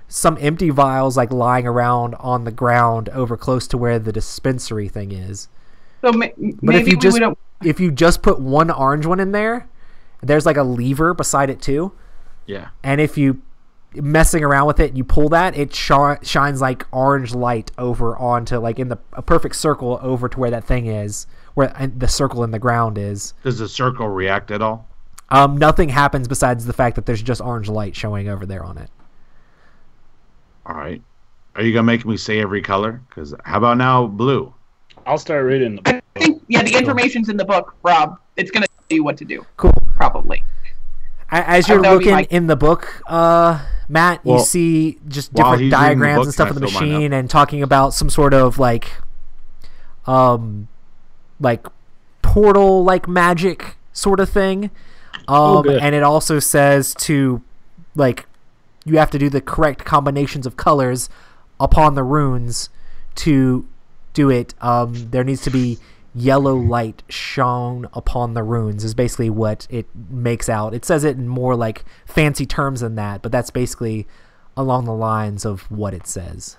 Speaker 1: some empty vials like lying around on the ground over close to where the dispensary thing is.
Speaker 4: So
Speaker 1: but if you just put one orange one in there, there's like a lever beside it too.
Speaker 7: Yeah.
Speaker 1: And if you messing around with it, you pull that, it shines like orange light over onto like in a perfect circle over to where that thing is, where the circle in the ground is.
Speaker 7: Does the circle react at all?
Speaker 1: Nothing happens besides the fact that there's just orange light showing over there on it.
Speaker 7: All right. Are you gonna make me say every color? Because how about now, blue?
Speaker 5: I'll start reading the book.
Speaker 4: I think, the information's in the book, Rob. It's going to tell you what to do.
Speaker 1: Cool.
Speaker 4: Probably.
Speaker 1: As you're looking in the book, Matt, you see just different diagrams and stuff of the machine and talking about some sort of like portal like magic sort of thing. And it also says to like you have to do the correct combinations of colors upon the runes to do it. There needs to be yellow light shone upon the runes is basically what it makes out. It says it in more like fancy terms than that, but that's basically along the lines of what it says.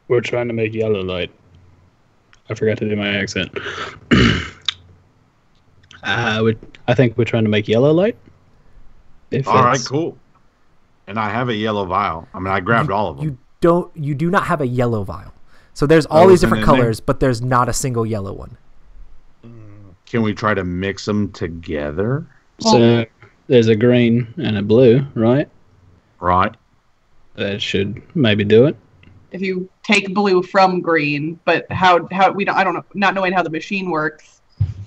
Speaker 5: We're trying to make yellow light. I forgot to do my accent. I think we're trying to make yellow light.
Speaker 7: All right, cool. And I have a yellow vial. I mean, I grabbed all of them.
Speaker 1: You do not have a yellow vial. So there's all these different colors, but there's not a single yellow one.
Speaker 7: Can we try to mix them together?
Speaker 5: So there's a green and a blue, right?
Speaker 7: Right.
Speaker 5: That should maybe do it.
Speaker 4: If you take blue from green, but how we don't, I don't know, not knowing how the machine works.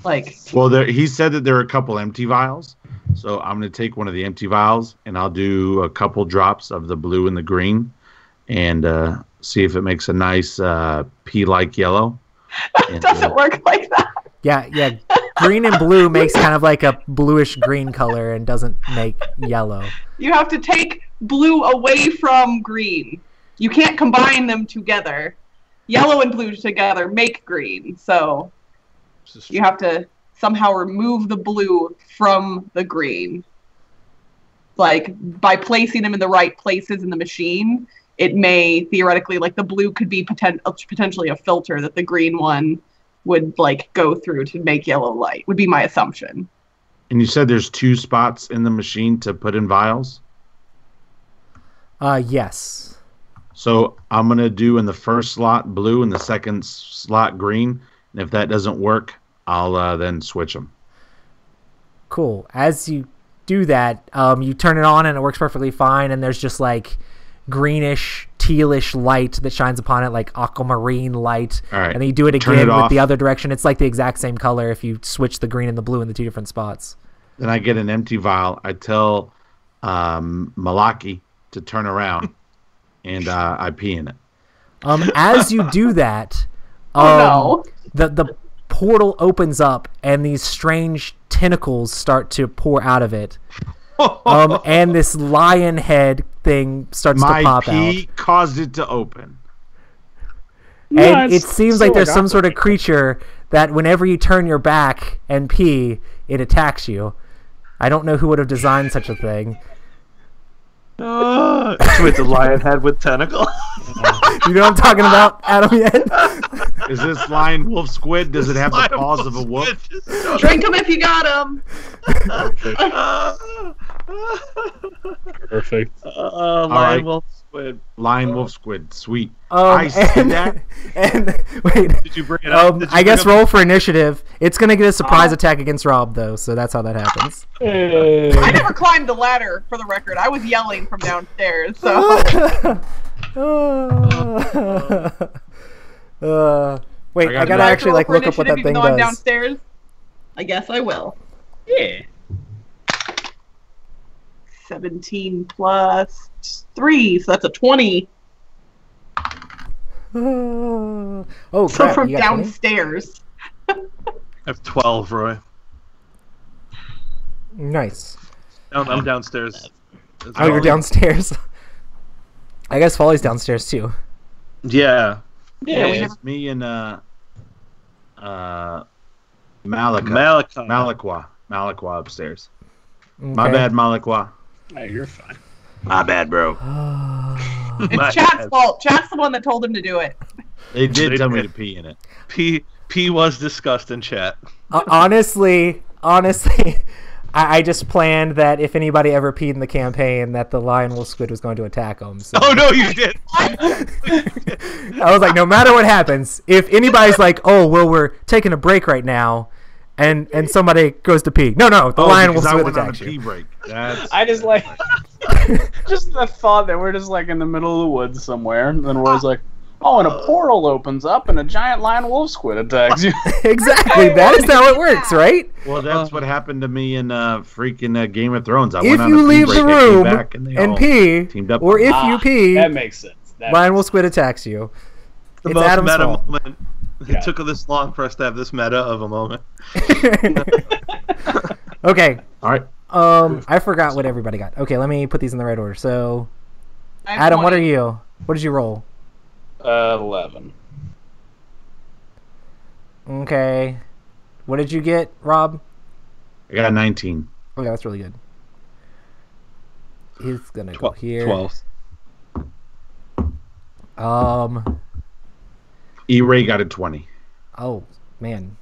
Speaker 4: Like,
Speaker 7: well, he said that there are a couple empty vials, So I'm going to take one of the empty vials and I'll do a couple drops of the blue and the green and see if it makes a nice pea-like yellow.
Speaker 4: It doesn't work like that.
Speaker 1: Yeah. Green and blue makes kind of like a bluish green color and doesn't make yellow.
Speaker 4: You have to take blue away from green. You can't combine them together. Yellow and blue together make green. So you have to somehow remove the blue from the green. Like, by placing them in the right places in the machine, it may theoretically, like, the blue could be potentially a filter that the green one would, like, go through to make yellow light, would be my assumption.
Speaker 7: And you said there's 2 spots in the machine to put in vials?
Speaker 1: Yes.
Speaker 7: So I'm going to do in the first slot blue and the second slot green. And if that doesn't work, I'll then switch them.
Speaker 1: Cool. As you do that, you turn it on and it works perfectly fine. And there's just like greenish, tealish light that shines upon it, like aquamarine light.
Speaker 7: All right.
Speaker 1: And then you do it
Speaker 7: Turn
Speaker 1: again
Speaker 7: it
Speaker 1: with
Speaker 7: off.
Speaker 1: the other direction. It's like the exact same color if you switch the green and the blue in the 2 different spots.
Speaker 7: Then I get an empty vial. I tell Malaki to turn around, and I pee in it.
Speaker 1: As you do that,
Speaker 4: Oh,
Speaker 1: the portal opens up and these strange tentacles start to pour out of it. And this lion head thing starts to
Speaker 7: My
Speaker 1: pop
Speaker 7: pee
Speaker 1: out.
Speaker 7: caused it to open.
Speaker 1: And it seems like there's some sort of creature that whenever you turn your back and pee, it attacks you. I don't know who would have designed such a thing.
Speaker 2: With the lion head with tentacle.
Speaker 1: You know what I'm talking about, Adam, yet?
Speaker 7: Is this lion wolf squid? Does it have the paws of a wolf?
Speaker 4: Drink them if you got them.
Speaker 5: Perfect.
Speaker 2: Lion
Speaker 7: right.
Speaker 2: wolf squid.
Speaker 7: Lion wolf squid. Sweet. I see that.
Speaker 1: And wait,
Speaker 2: Did you bring it up? Did you
Speaker 1: I guess
Speaker 2: bring
Speaker 1: roll for initiative. It's gonna get a surprise attack against Rob though, so that's how that happens.
Speaker 4: I never climbed the ladder, for the record. I was yelling from downstairs. So
Speaker 1: Wait, I gotta actually like look up what that thing
Speaker 4: I'm
Speaker 1: does.
Speaker 4: downstairs. I guess I will.
Speaker 5: Yeah.
Speaker 4: 17 plus 3, so that's a 20.
Speaker 1: Oh,
Speaker 4: So
Speaker 1: crap,
Speaker 4: from
Speaker 1: you got 20?
Speaker 4: downstairs.
Speaker 2: I have 12, Roy.
Speaker 1: Nice.
Speaker 2: I'm downstairs.
Speaker 1: Oh, you're downstairs. I guess Folly's downstairs too.
Speaker 2: Yeah.
Speaker 4: Yeah, we
Speaker 7: It's me and Malakwa upstairs. My
Speaker 1: Okay.
Speaker 7: bad, Malakwa.
Speaker 5: Hey, you're fine.
Speaker 7: My bad, bro.
Speaker 4: It's Chad's fault. Chad's the one that told him to do it.
Speaker 7: They did
Speaker 2: They
Speaker 7: tell me
Speaker 2: did.
Speaker 7: to pee in it.
Speaker 2: P was discussed in chat.
Speaker 1: Honestly, I just planned that if anybody ever peed in the campaign, that the lion wolf squid was going to attack them. So
Speaker 2: Oh no, you did.
Speaker 1: I was like, no matter what happens, if anybody's like, oh, well, we're taking a break right now, and somebody goes to pee. No, the lion wolf
Speaker 7: because I
Speaker 1: squid
Speaker 7: went on a
Speaker 1: attacks
Speaker 7: pee
Speaker 1: you.
Speaker 7: break. That's
Speaker 5: I just like just the thought that we're just like in the middle of the woods somewhere, and then Roy's like, oh, and a portal opens up and a giant lion wolf squid attacks you.
Speaker 1: Exactly. That is how it works, right?
Speaker 7: well, that's what happened to me in freaking Game of Thrones. I
Speaker 1: If
Speaker 7: went on
Speaker 1: you
Speaker 7: a pee
Speaker 1: leave
Speaker 7: break,
Speaker 1: the
Speaker 7: I came
Speaker 1: room
Speaker 7: back, and they all
Speaker 1: pee,
Speaker 7: teamed up.
Speaker 1: or if you pee,
Speaker 5: That makes sense.
Speaker 1: lion wolf squid attacks you.
Speaker 2: The
Speaker 1: It's
Speaker 2: most
Speaker 1: Adam's
Speaker 2: meta
Speaker 1: fault.
Speaker 2: moment.
Speaker 5: Yeah.
Speaker 2: It took this long for us to have this meta of a moment.
Speaker 1: Okay.
Speaker 7: All right.
Speaker 1: I forgot what everybody got. Okay, let me put these in the right order. So,
Speaker 4: I have
Speaker 1: Adam, what
Speaker 4: 20.
Speaker 1: are you? What did you roll?
Speaker 5: 11.
Speaker 1: Okay. What did you get, Rob?
Speaker 7: I got a 19.
Speaker 1: Okay, that's really good. He's gonna go here.
Speaker 2: 12.
Speaker 7: E-Ray got a 20.
Speaker 1: Oh man.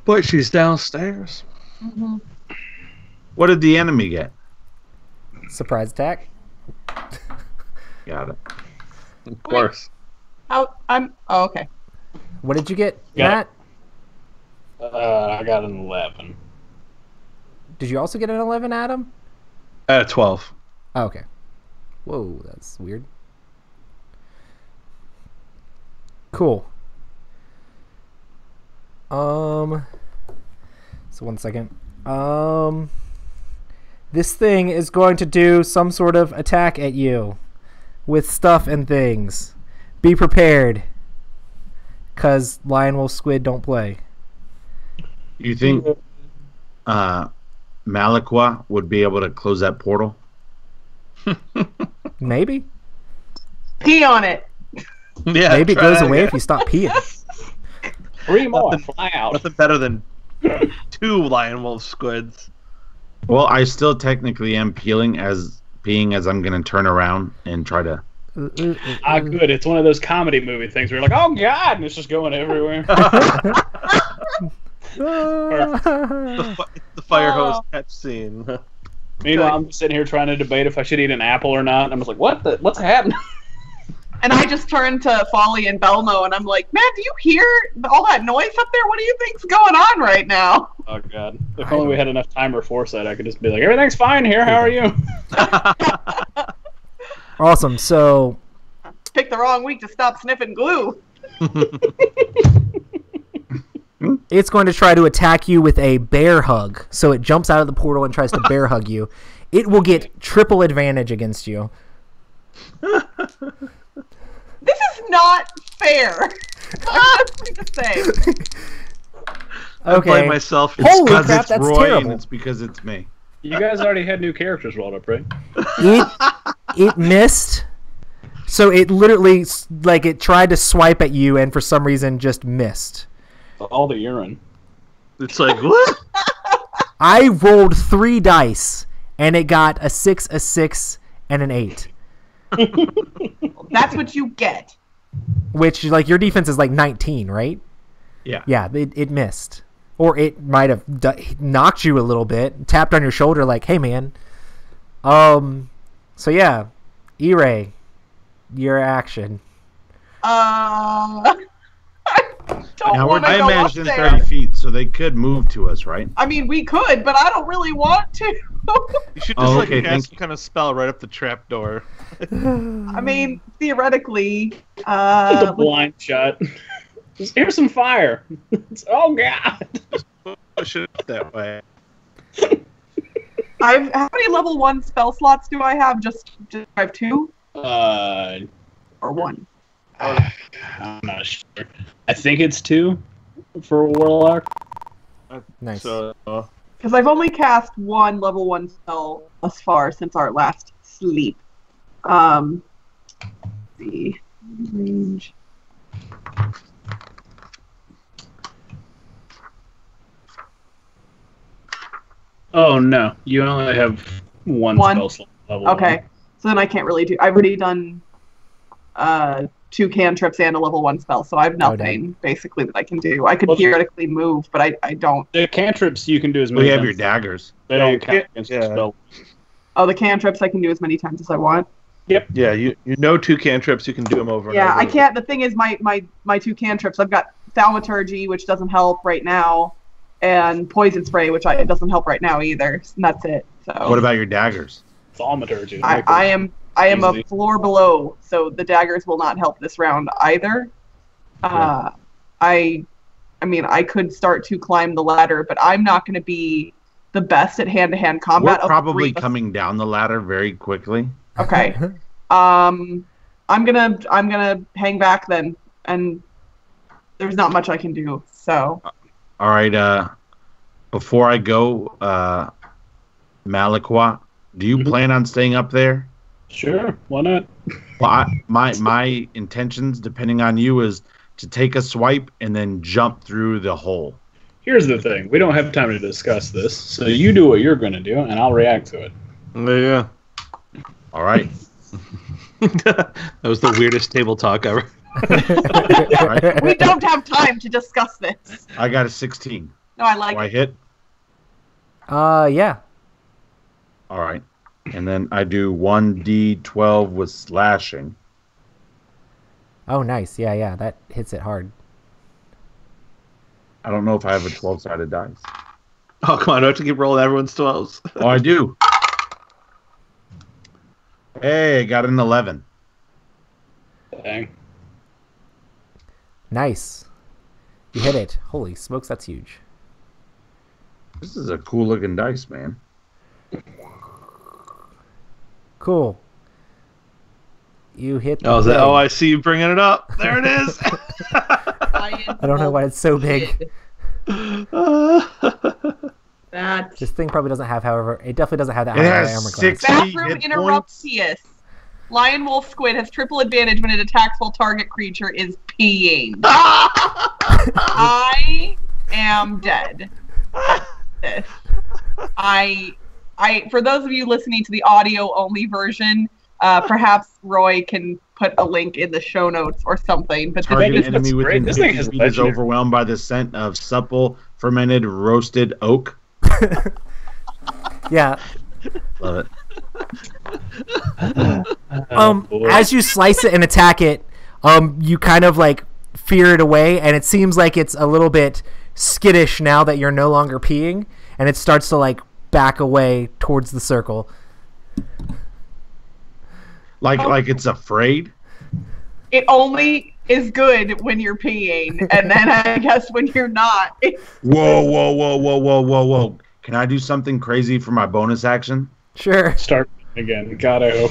Speaker 2: But she's downstairs.
Speaker 7: What did the enemy get?
Speaker 1: Surprise attack.
Speaker 7: Got it.
Speaker 2: Of course.
Speaker 4: Oh, okay.
Speaker 1: What did you get,
Speaker 5: Yeah.
Speaker 1: Matt?
Speaker 5: I got an 11.
Speaker 1: Did you also get an 11, Adam?
Speaker 2: 12.
Speaker 1: Oh, okay. Whoa, that's weird. Cool. So 1 second. This thing is going to do some sort of attack at you with stuff and things. Be prepared, cause lion, wolf, squid don't play.
Speaker 7: You think Malaqua would be able to close that portal?
Speaker 1: Maybe.
Speaker 4: Pee on it.
Speaker 2: Yeah,
Speaker 1: Maybe it
Speaker 2: try
Speaker 1: goes
Speaker 2: that
Speaker 1: away
Speaker 2: again.
Speaker 1: if you stop peeing.
Speaker 5: 3 more. Fly out.
Speaker 2: Nothing better than 2 lion wolf squids.
Speaker 7: Well, I still technically am peeing as I'm going to turn around and try to.
Speaker 5: Good. It's one of those comedy movie things where you're like, oh god, and it's just going everywhere.
Speaker 2: The fire hose catch scene.
Speaker 5: Meanwhile, I'm just sitting here trying to debate if I should eat an apple or not. And I'm just like, what's happening?
Speaker 4: And I just turned to Folly and Belmo, and I'm like, man, do you hear all that noise up there? What do you think's going on right now?
Speaker 5: Oh god! If only we had enough time or foresight, I could just be like, everything's fine here. How are you?
Speaker 1: Awesome. So
Speaker 4: Picked the wrong week to stop sniffing glue.
Speaker 1: it's going to try to attack you with a bear hug. So it jumps out of the portal and tries to bear hug you. It will get triple advantage against you.
Speaker 4: This is not fair. I have nothing to say.
Speaker 2: I blame
Speaker 1: Okay.
Speaker 2: myself.
Speaker 1: Holy
Speaker 7: Because
Speaker 1: crap,
Speaker 7: it's
Speaker 1: that's
Speaker 7: Roy
Speaker 1: terrible.
Speaker 7: and it's because it's me.
Speaker 5: You guys already had new characters rolled up, right?
Speaker 1: It missed. So it literally, like, it tried to swipe at you and for some reason just missed.
Speaker 5: All the urine.
Speaker 2: It's like, what?
Speaker 1: I rolled 3 dice and it got a 6, a 6, and an 8.
Speaker 4: That's what you get.
Speaker 1: Which, like, your defense is like 19, right?
Speaker 7: Yeah.
Speaker 1: Yeah, it missed. Or it might have knocked you a little bit, tapped on your shoulder like, hey, man. So, yeah. E-Ray, your action.
Speaker 4: I don't
Speaker 7: Now
Speaker 4: want to
Speaker 7: I
Speaker 4: go up
Speaker 7: imagine
Speaker 4: there.
Speaker 7: 30 feet, so they could move to us, right?
Speaker 4: I mean, we could, but I don't really want to.
Speaker 2: You should just
Speaker 7: Oh, okay,
Speaker 2: cast
Speaker 7: thank
Speaker 2: some kind of spell right up the trap door.
Speaker 4: I mean, theoretically,
Speaker 5: Just a blind shot. Just, here's some fire. Oh god.
Speaker 2: Push it that way.
Speaker 4: how many level 1 spell slots do I have? Just I have 2 or 1?
Speaker 5: I'm not sure. I think it's 2 for a warlock.
Speaker 1: Nice.
Speaker 2: So,
Speaker 4: Because I've only cast 1 level 1 spell thus far since our last sleep. Let's see. Range.
Speaker 5: Oh no, you only have one spell slot level.
Speaker 4: Okay. So then I can't really do. I've already done 2 cantrips and a level 1 spell, so I have nothing basically that I can do. I could theoretically move, but I don't.
Speaker 5: The cantrips you can do as
Speaker 7: We
Speaker 5: many
Speaker 7: have
Speaker 5: times.
Speaker 7: your daggers.
Speaker 5: They
Speaker 2: Yeah,
Speaker 5: don't
Speaker 2: you
Speaker 5: count
Speaker 2: can't-
Speaker 5: against
Speaker 2: yeah.
Speaker 5: the spell.
Speaker 4: Oh, the cantrips I can do as many times as I want.
Speaker 2: yeah, you know 2 cantrips, you can do them over and
Speaker 4: Yeah,
Speaker 2: over.
Speaker 4: I can't. The thing is, my 2 cantrips. I've got thaumaturgy, which doesn't help right now, and poison spray, which it doesn't help right now either. And that's it. So
Speaker 7: What about your daggers?
Speaker 5: Thaumaturgy.
Speaker 4: I am a
Speaker 5: Easily.
Speaker 4: floor below, so the daggers will not help this round either. I mean, I could start to climb the ladder, but I'm not going to be the best at hand-to-hand combat.
Speaker 7: We're
Speaker 4: of
Speaker 7: probably
Speaker 4: 3 of us.
Speaker 7: coming down the ladder very quickly.
Speaker 4: Okay. I'm gonna hang back then, and there's not much I can do. So
Speaker 7: All right. Before I go, Malaqua, do you plan on staying up there?
Speaker 5: Sure, why not?
Speaker 7: Well, my intentions, depending on you, is to take a swipe and then jump through the hole.
Speaker 5: Here's the thing: we don't have time to discuss this, so you do what you're going to do, and I'll react to it.
Speaker 2: Yeah.
Speaker 7: All right.
Speaker 2: That was the weirdest table talk ever.
Speaker 7: All right.
Speaker 4: we don't have time to discuss this.
Speaker 7: I got a 16.
Speaker 4: No, I like
Speaker 7: Do I
Speaker 4: it.
Speaker 7: hit?
Speaker 1: Yeah.
Speaker 7: All right. And then I do 1d12 with slashing.
Speaker 1: Oh, nice. Yeah. That hits it hard.
Speaker 7: I don't know if I have a 12-sided dice.
Speaker 2: Oh, come on, I have to keep rolling everyone's 12s.
Speaker 7: Oh, I do. Hey, I got an 11.
Speaker 5: Dang.
Speaker 1: Nice. You hit it. Holy smokes, that's huge.
Speaker 3: This is a cool looking dice, man.
Speaker 1: Cool. You hit the
Speaker 2: Oh,
Speaker 1: thing.
Speaker 2: I see you bringing it up. There it is.
Speaker 1: I don't know why it's so big.
Speaker 4: That
Speaker 1: This thing probably doesn't have, however, it definitely doesn't have that
Speaker 3: It
Speaker 1: high
Speaker 3: has
Speaker 1: armor class.
Speaker 3: 60
Speaker 4: bathroom
Speaker 3: hit points.
Speaker 4: interruptius. Lion wolf squid has triple advantage when it attacks while target creature is peeing. I am dead. This. I for those of you listening to the audio only version, perhaps Roy can put a link in the show notes or something. But
Speaker 3: Target
Speaker 4: this
Speaker 3: enemy within
Speaker 5: This thing
Speaker 3: 50
Speaker 5: is
Speaker 3: feet is
Speaker 5: legendary.
Speaker 3: overwhelmed by the scent of supple, fermented, roasted oak.
Speaker 1: Yeah.
Speaker 3: Love it.
Speaker 5: Boy.
Speaker 1: As you slice it and attack it, you kind of like fear it away, and it seems like it's a little bit skittish now that you're no longer peeing, and it starts to like back away towards the circle.
Speaker 3: Like it's afraid.
Speaker 4: it only is good when you're peeing, and then I guess when you're not.
Speaker 3: Whoa. Can I do something crazy for my bonus action?
Speaker 1: Sure.
Speaker 5: Start again. God, I hope.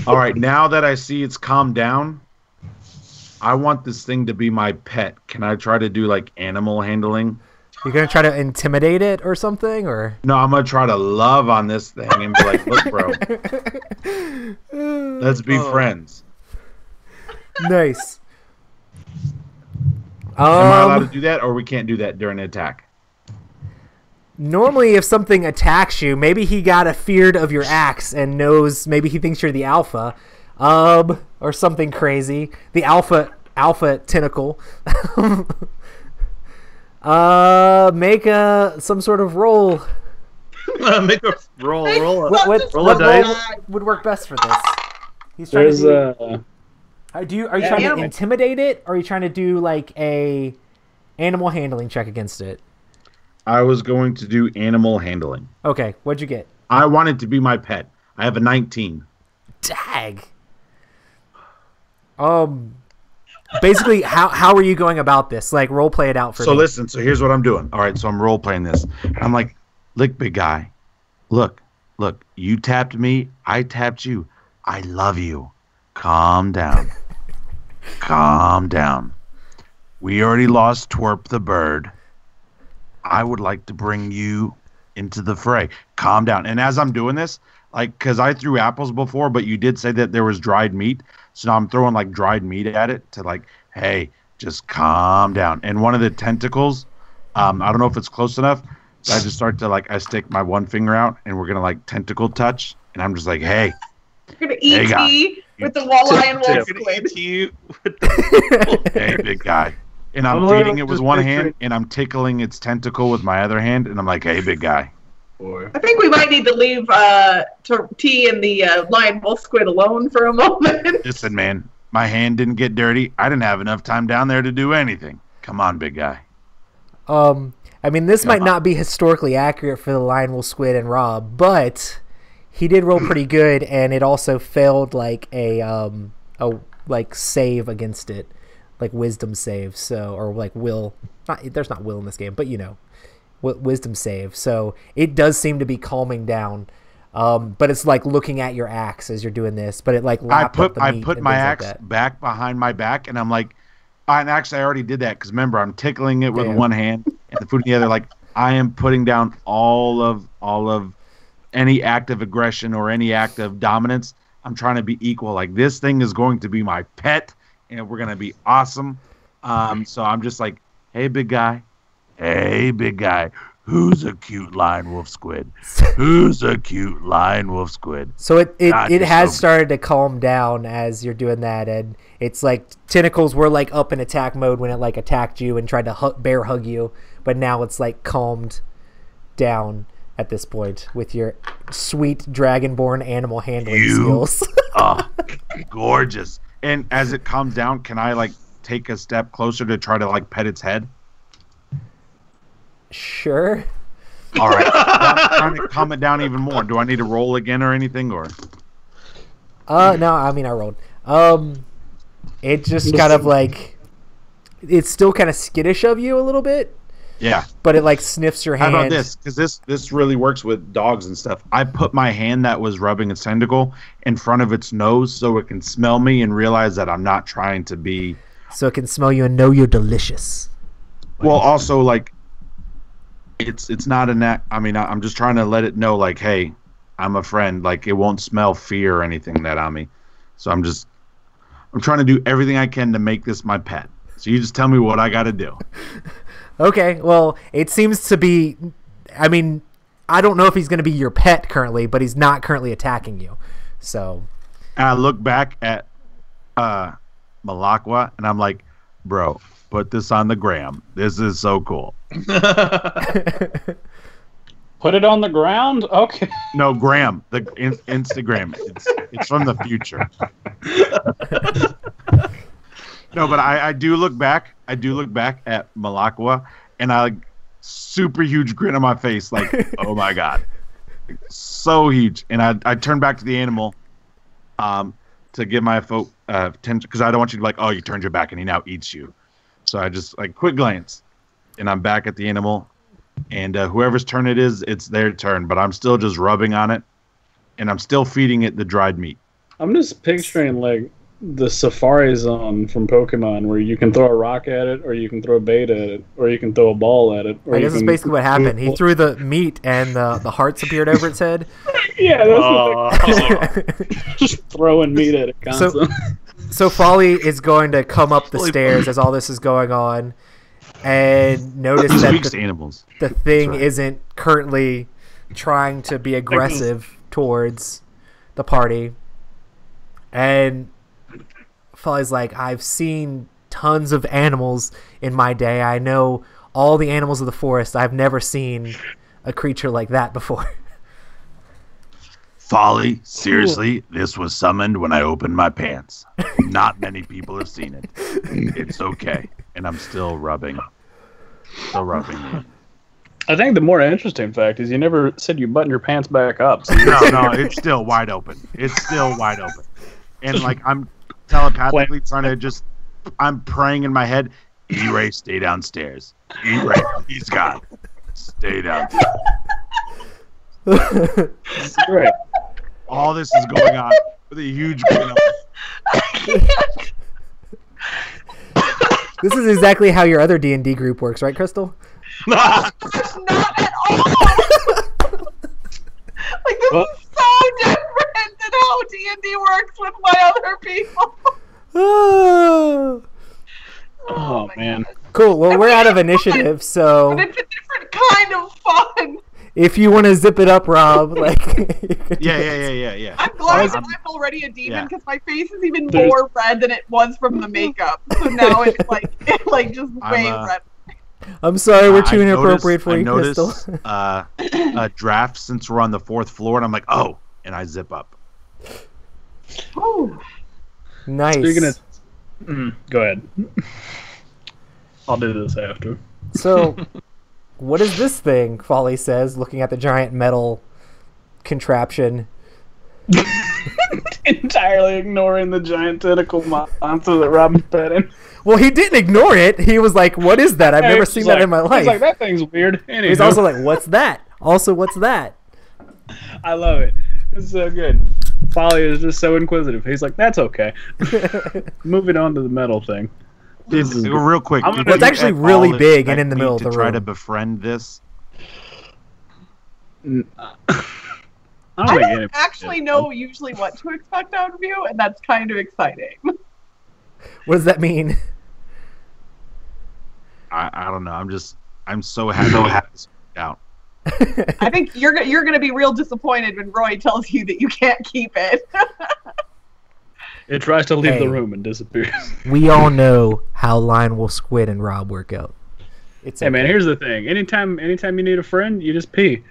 Speaker 3: All right, now that I see it's calmed down, I want this thing to be my pet. Can I try to do like animal handling?
Speaker 1: You're gonna try to intimidate it or something, or
Speaker 3: No, I'm gonna try to love on this thing and be like, look, bro, let's be friends.
Speaker 1: nice.
Speaker 3: Am I allowed to do that, or we can't do that during an attack?
Speaker 1: Normally, if something attacks you, maybe he got afeared of your axe and knows. Maybe he thinks you're the alpha, or something crazy. The alpha tentacle. Make some sort of roll.
Speaker 2: Make a roll.
Speaker 1: What
Speaker 2: Roll a dice.
Speaker 1: would work best for this? He's trying
Speaker 5: There's
Speaker 1: to do.
Speaker 5: a.
Speaker 1: Are you trying to intimidate it, or are you trying to do like a animal handling check against it?
Speaker 3: I was going to do animal handling.
Speaker 1: Okay, what'd you get?
Speaker 3: I want it to be my pet. I have a 19.
Speaker 1: Dag. Basically, how are you going about this? Like, role play it out for me.
Speaker 3: So listen, so here's what I'm doing. All right, so I'm role playing this. I'm like, look, big guy. Look, you tapped me, I tapped you. I love you. Calm down. Calm down. We already lost Twerp the bird. I would like to bring you into the fray. Calm down. And as I'm doing this, like, because I threw apples before, but you did say that there was dried meat. So now I'm throwing, like, dried meat at it to, like, hey, just calm down. And one of the tentacles, I don't know if it's close enough, but I just start to, like, I stick my one finger out, and we're going to, like, tentacle touch. And I'm just like, hey.
Speaker 4: You're gonna
Speaker 3: Hey, guy.
Speaker 4: ET with the lion wolf squid.
Speaker 3: Hey, big guy. And I'm feeding it with one hand, and I'm tickling its tentacle with my other hand, and I'm like, hey, big guy.
Speaker 4: I think we might need to leave T and the lion wolf squid alone for a moment.
Speaker 3: Listen, man, my hand didn't get dirty. I didn't have enough time down there to do anything. Come on, big guy.
Speaker 1: I mean, this might
Speaker 3: on.
Speaker 1: not be historically accurate for the lion, wolf, squid, and Rob, but he did roll pretty good, and it also failed like a like save against it, like wisdom save. So, or like will. There's not will in this game, but you know. Wisdom save, so it does seem to be calming down, but it's like looking at your axe as you're doing this, but it like
Speaker 3: I
Speaker 1: lapped up the meat
Speaker 3: put
Speaker 1: and
Speaker 3: my
Speaker 1: things like
Speaker 3: axe
Speaker 1: that.
Speaker 3: back behind my back, and I'm like, and actually I already did that because remember I'm tickling it with
Speaker 1: Damn.
Speaker 3: one hand and the food in the other. Like I am putting down all of any act of aggression or any act of dominance. I'm trying to be equal. Like this thing is going to be my pet, and we're gonna be awesome. So I'm just like, hey, big guy. Hey, big guy, who's a cute lion wolf squid? Who's a cute lion wolf squid?
Speaker 1: So it
Speaker 3: God, you're
Speaker 1: has
Speaker 3: so-
Speaker 1: started to calm down as you're doing that, and it's like tentacles were like up in attack mode when it like attacked you and tried to bear hug you, but now it's like calmed down at this point with your sweet dragonborn animal handling skills.
Speaker 3: Oh, gorgeous. And as it calms down, can I like take a step closer to try to like pet its head?
Speaker 1: Sure.
Speaker 3: All right. I'm trying to calm it down even more. Do I need to roll again or anything, or?
Speaker 1: No, I mean I rolled. It just kind of like it's still kind of skittish of you a little bit.
Speaker 7: Yeah.
Speaker 1: but it like sniffs your hand.
Speaker 7: How about this? Because this really works with dogs and stuff. I put my hand that was rubbing its tentacle in front of its nose so it can smell me and realize that I'm not trying to be.
Speaker 1: So it can smell you and know you're delicious.
Speaker 7: Well, also like, it's not an act. I mean, I'm just trying to let it know, like, hey, I'm a friend. Like, it won't smell fear or anything that on me. So I'm trying to do everything I can to make this my pet. So you just tell me what I got to do.
Speaker 1: Okay, well, it seems to be. I mean, I don't know if he's going to be your pet currently, but he's not currently attacking you. So.
Speaker 7: And I look back at Malakwa and I'm like, bro, put this on the gram. This is so cool.
Speaker 5: Put it on the ground? Okay.
Speaker 7: No, Graham. The Instagram. It's from the future. No, but I do look back. I do look back at Malakwa, and I super huge grin on my face, like, oh my god, like, so huge. And I turn back to the animal, to give my attention, because I don't want you to be like, oh, you turned your back and he now eats you. So I just like quick glance, and I'm back at the animal. And whoever's turn it is, it's their turn. But I'm still just rubbing on it, and I'm still feeding it the dried meat.
Speaker 5: I'm just picturing like the Safari Zone from Pokemon, where you can throw a rock at it, or you can throw a bait at it, or you can throw a ball at it. Or
Speaker 1: I guess that's basically what happened. He threw the meat, and the hearts appeared over its head.
Speaker 5: Yeah, that's what just throwing meat at it constantly.
Speaker 1: So Folly is going to come up the stairs as all this is going on, and notice that the thing isn't currently trying to be aggressive towards the party. And Folly's like, I've seen tons of animals in my day. I know all the animals of the forest. I've never seen a creature like that before.
Speaker 7: Folly, seriously, this was summoned when I opened my pants. Not many people have seen it. It's okay. And I'm still rubbing.
Speaker 5: I think the more interesting fact is you never said you button your pants back up. So
Speaker 7: no, it's still wide open. It's still wide open. And like I'm telepathically trying to just, I'm praying in my head, E-Ray, stay downstairs. E-Ray, he's got it. Stay downstairs.
Speaker 5: Right.
Speaker 7: All this is going on with a huge grin.
Speaker 1: This is exactly how your other D&D group works, right, Crystal?
Speaker 4: Not at all. Like, this is so different than how D&D works with my other people.
Speaker 5: Oh man.
Speaker 4: God.
Speaker 1: Cool. Well, we're out of initiative, so
Speaker 4: But it's a different kind of fun.
Speaker 1: if you want to zip it up, Rob, like you could do it.
Speaker 7: Yeah.
Speaker 4: I'm glad that I'm already a demon because my face is even more red than it was from the makeup. So now it's like just way red.
Speaker 1: I'm sorry, we're too inappropriate for you, Crystal.
Speaker 7: A draft since we're on the 4th floor, and I'm like, oh, and I zip up.
Speaker 4: Oh,
Speaker 1: Nice.
Speaker 5: Speaking of, go ahead. I'll do this after.
Speaker 1: So, what is this thing? Folly says, looking at the giant metal contraption.
Speaker 5: Entirely ignoring the giant tentacle monster that Robin's petting.
Speaker 1: Well, he didn't ignore it. He was like, "What is that? I've never seen that in my life."
Speaker 5: He's like, that thing's weird. Anywho.
Speaker 1: He's also like, "What's that?" Also, what's that?
Speaker 5: I love it. It's so good. Folly is just so inquisitive. He's like, that's okay. Moving on to the metal thing.
Speaker 7: Real quick.
Speaker 1: Well, it's actually really big and in the middle of the room.
Speaker 7: Try to befriend this.
Speaker 4: I don't actually know usually what to expect out of you, and that's kind of exciting.
Speaker 1: What does that mean?
Speaker 7: I don't know. I'm so happy to have this out.
Speaker 4: I think you're going to be real disappointed when Roy tells you that you can't keep it.
Speaker 5: It tries to leave the room and disappears.
Speaker 1: We all know how Lionel Squid and Rob work out. It's
Speaker 5: hey man, here's the thing. Anytime you need a friend, you just pee,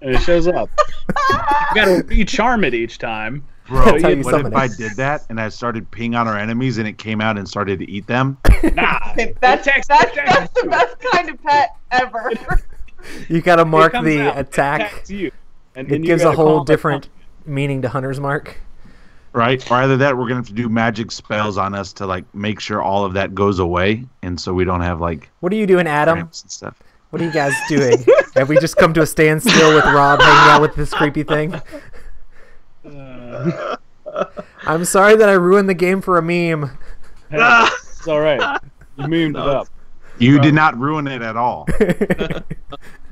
Speaker 5: and it shows up. You gotta re-charm it each time.
Speaker 7: Bro, what if I did that and I started peeing on our enemies and it came out and started to eat them?
Speaker 4: Nah, that's the best kind of pet ever.
Speaker 1: You gotta mark the attack.
Speaker 5: You, and
Speaker 1: it gives a whole different meaning to Hunter's Mark.
Speaker 7: Right? Or either that, we're gonna have to do magic spells on us to like make sure all of that goes away, and so we don't have like.
Speaker 1: What are you doing, Adam?
Speaker 7: And stuff.
Speaker 1: What are you guys doing? Have we just come to a standstill with Rob hanging out with this creepy thing? I'm sorry that I ruined the game for a meme.
Speaker 5: Hey, it's all right. You memed it up.
Speaker 7: You did not ruin it at all.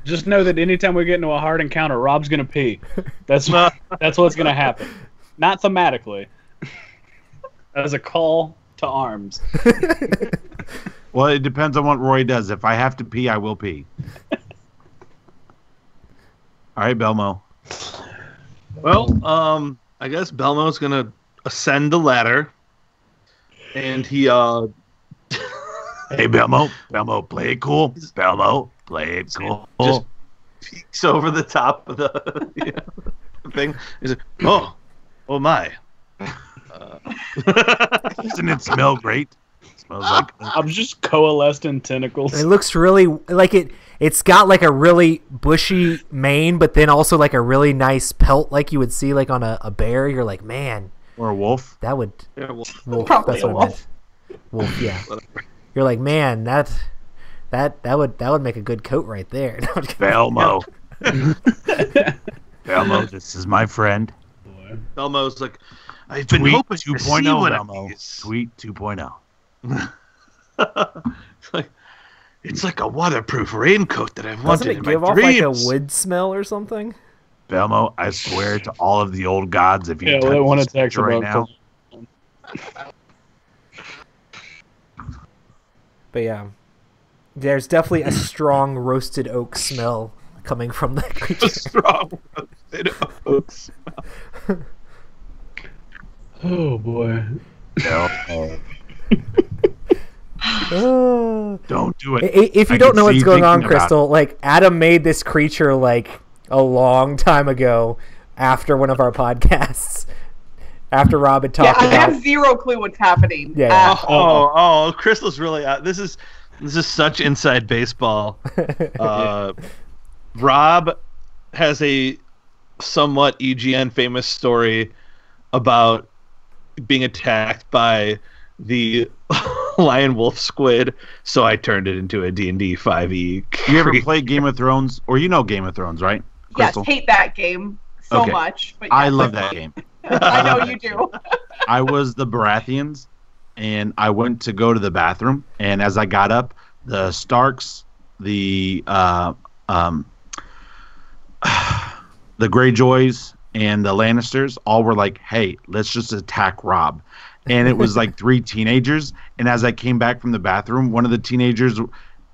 Speaker 5: Just know that anytime we get into a hard encounter, Rob's gonna pee. That's what's gonna happen. Not thematically. As a call to arms.
Speaker 7: Well, it depends on what Roy does. If I have to pee, I will pee. All right, Belmo.
Speaker 2: Well, I guess Belmo's gonna ascend the ladder, and he
Speaker 7: Hey, Belmo. Belmo, play it cool. Belmo, play it cool.
Speaker 2: just peeks over the top of the thing. He's like, oh my.
Speaker 7: Doesn't it smell great? It smells like.
Speaker 5: I'm just coalesced in tentacles.
Speaker 1: It looks really like it's got like a really bushy mane, but then also like a really nice pelt like you would see like on a bear. You're like, man,
Speaker 7: Or a wolf.
Speaker 1: that would
Speaker 2: Yeah, well,
Speaker 1: wolf.
Speaker 4: Probably
Speaker 1: That's
Speaker 4: a
Speaker 1: what I meant. Wolf, yeah. You're like, man, that would make a good coat right there. No, I'm just kidding.
Speaker 7: Belmo. Belmo, this is my friend.
Speaker 2: Belmo's like, I've been
Speaker 7: Tweet
Speaker 2: hoping to
Speaker 7: 2.0,
Speaker 2: see one of
Speaker 7: Belmo.
Speaker 2: these.
Speaker 7: Tweet 2.0.
Speaker 2: It's like a waterproof raincoat that I've
Speaker 1: Doesn't
Speaker 2: wanted
Speaker 1: it
Speaker 2: in
Speaker 1: give
Speaker 2: my
Speaker 1: off like a
Speaker 2: dreams.
Speaker 1: wood smell or something?
Speaker 7: Belmo, I swear to all of the old gods, if you
Speaker 5: Yeah,
Speaker 7: touch
Speaker 5: well, I want
Speaker 7: this
Speaker 5: to text
Speaker 7: picture right
Speaker 5: about
Speaker 7: now,
Speaker 1: But yeah, there's definitely a strong roasted oak smell coming from the creature.
Speaker 2: Strong roasted oats.
Speaker 5: Oh boy.
Speaker 7: Belmo,
Speaker 1: Oh.
Speaker 7: don't do it.
Speaker 1: If you
Speaker 7: I
Speaker 1: don't
Speaker 7: can
Speaker 1: know what's
Speaker 7: see
Speaker 1: going on,
Speaker 7: thinking about
Speaker 1: Crystal, like Adam made this creature like a long time ago after one of our podcasts. After Rob had
Speaker 4: Yeah,
Speaker 1: talked
Speaker 4: I
Speaker 1: about
Speaker 4: have zero clue what's happening.
Speaker 1: Yeah.
Speaker 4: at all.
Speaker 2: Oh, Crystal's really out. This is such inside baseball. Rob has a somewhat EGN famous story about being attacked by the lion wolf squid, so I turned it into a D&D 5e.
Speaker 7: You ever play Game of Thrones? Or you know Game of Thrones, right?
Speaker 4: Yes,
Speaker 7: Crystal?
Speaker 4: hate that game so
Speaker 7: Okay.
Speaker 4: much. But
Speaker 7: I
Speaker 4: yes,
Speaker 7: love that game.
Speaker 4: I know you do.
Speaker 7: I was the Baratheons, and I went to go to the bathroom. And as I got up, the Starks, the Greyjoys, and the Lannisters all were like, "Hey, let's just attack Rob." And it was like 3 teenagers. And as I came back from the bathroom, one of the teenagers,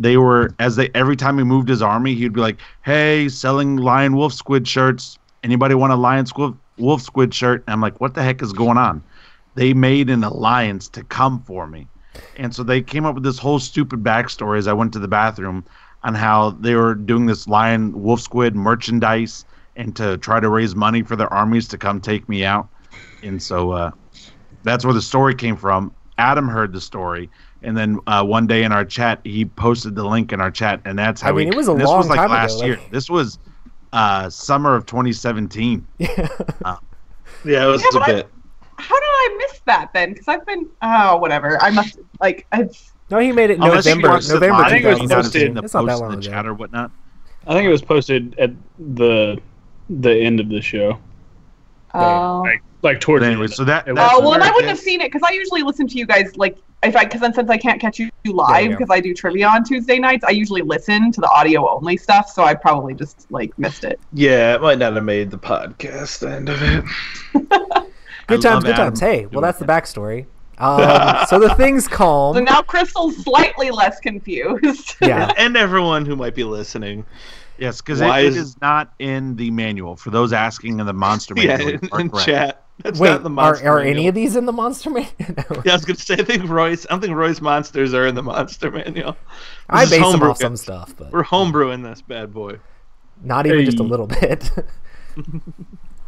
Speaker 7: every time he moved his army, he'd be like, "Hey, selling lion wolf squid shirts. Anybody want a lion wolf squid shirt?" And I'm like, what the heck is going on? They made an alliance to come for me. And so they came up with this whole stupid backstory as I went to the bathroom on how they were doing this lion wolf squid merchandise and to try to raise money for their armies to come take me out. And so that's where the story came from. Adam heard the story. And then one day in our chat, he posted the link in our chat. And that's how
Speaker 1: it was a
Speaker 7: this
Speaker 1: long
Speaker 7: was like
Speaker 1: time
Speaker 7: last
Speaker 1: ago.
Speaker 7: year. This was summer of 2017.
Speaker 2: Yeah, it was
Speaker 4: Yeah,
Speaker 2: a bit.
Speaker 4: How did I miss that then? Because I've been whatever. I must
Speaker 1: No, he made it
Speaker 7: Unless you
Speaker 1: November.
Speaker 7: watched it
Speaker 1: November
Speaker 7: live,
Speaker 5: I think it was
Speaker 1: 2017.
Speaker 5: posted-
Speaker 1: It's not that
Speaker 7: posts in
Speaker 1: long
Speaker 7: the
Speaker 1: ago.
Speaker 7: chat or whatnot.
Speaker 5: I think it was posted at the end of the show. Like towards
Speaker 7: But
Speaker 5: the
Speaker 7: anyway,
Speaker 5: end.
Speaker 7: so that.
Speaker 5: It
Speaker 7: that's
Speaker 4: Oh well, and I
Speaker 7: where
Speaker 4: wouldn't
Speaker 7: it
Speaker 4: have
Speaker 7: is.
Speaker 4: seen it because I usually listen to you guys because then since I can't catch you live
Speaker 1: Yeah.
Speaker 4: because I do trivia on Tuesday nights, I usually listen to the audio only stuff. So I probably just missed it.
Speaker 2: Yeah, it might not have made the podcast end of it.
Speaker 1: Good
Speaker 7: I
Speaker 1: times,
Speaker 7: love
Speaker 1: good
Speaker 7: Adam
Speaker 1: times. Hey, well,
Speaker 7: doing
Speaker 1: that's the
Speaker 7: it.
Speaker 1: backstory. So the thing's
Speaker 4: So
Speaker 1: calm.
Speaker 4: now Crystal's slightly less confused.
Speaker 1: Yeah.
Speaker 2: And everyone who might be listening.
Speaker 7: Yes, because
Speaker 2: Why
Speaker 7: it
Speaker 2: is-
Speaker 7: is not in the manual. For those asking in the monster
Speaker 2: Yeah,
Speaker 7: manual, you are
Speaker 2: in
Speaker 7: correct.
Speaker 2: chat. That's
Speaker 1: Wait,
Speaker 2: not the monster
Speaker 1: are
Speaker 2: manual.
Speaker 1: any of these in the monster manual? No.
Speaker 2: Yeah, I was gonna say I don't think Roy's monsters are in the monster manual.
Speaker 1: I
Speaker 2: This is
Speaker 1: base them
Speaker 2: homebrew,
Speaker 1: off some
Speaker 2: guys.
Speaker 1: stuff, but
Speaker 2: We're homebrewing this bad boy.
Speaker 1: not even just a
Speaker 5: Hey.
Speaker 1: little bit.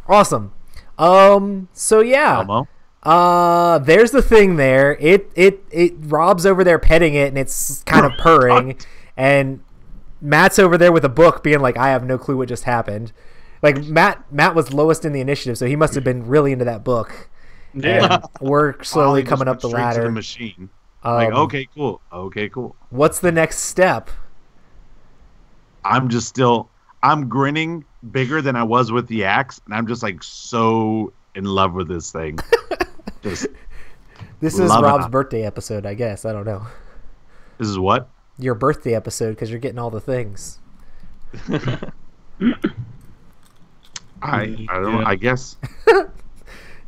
Speaker 1: Awesome. So yeah.
Speaker 7: Elmo.
Speaker 1: There's the thing there. It Rob's over there petting it and it's kind of purring, and Matt's over there with a book being like, I have no clue what just happened. Like Matt was lowest in the initiative, so he must have been really into that book.
Speaker 5: Yeah.
Speaker 1: And we're slowly
Speaker 7: Ollie just
Speaker 1: coming
Speaker 7: went
Speaker 1: up the
Speaker 7: straight to
Speaker 1: ladder.
Speaker 7: the machine. Like,
Speaker 1: Um,
Speaker 7: okay, cool. Okay, cool.
Speaker 1: What's the next step?
Speaker 7: I'm grinning bigger than I was with the axe, and I'm just like so in love with this thing. Just
Speaker 1: This is Rob's birthday episode, I guess. I don't know.
Speaker 7: This is what?
Speaker 1: Your birthday episode, because you're getting all the things.
Speaker 7: I don't know. I guess.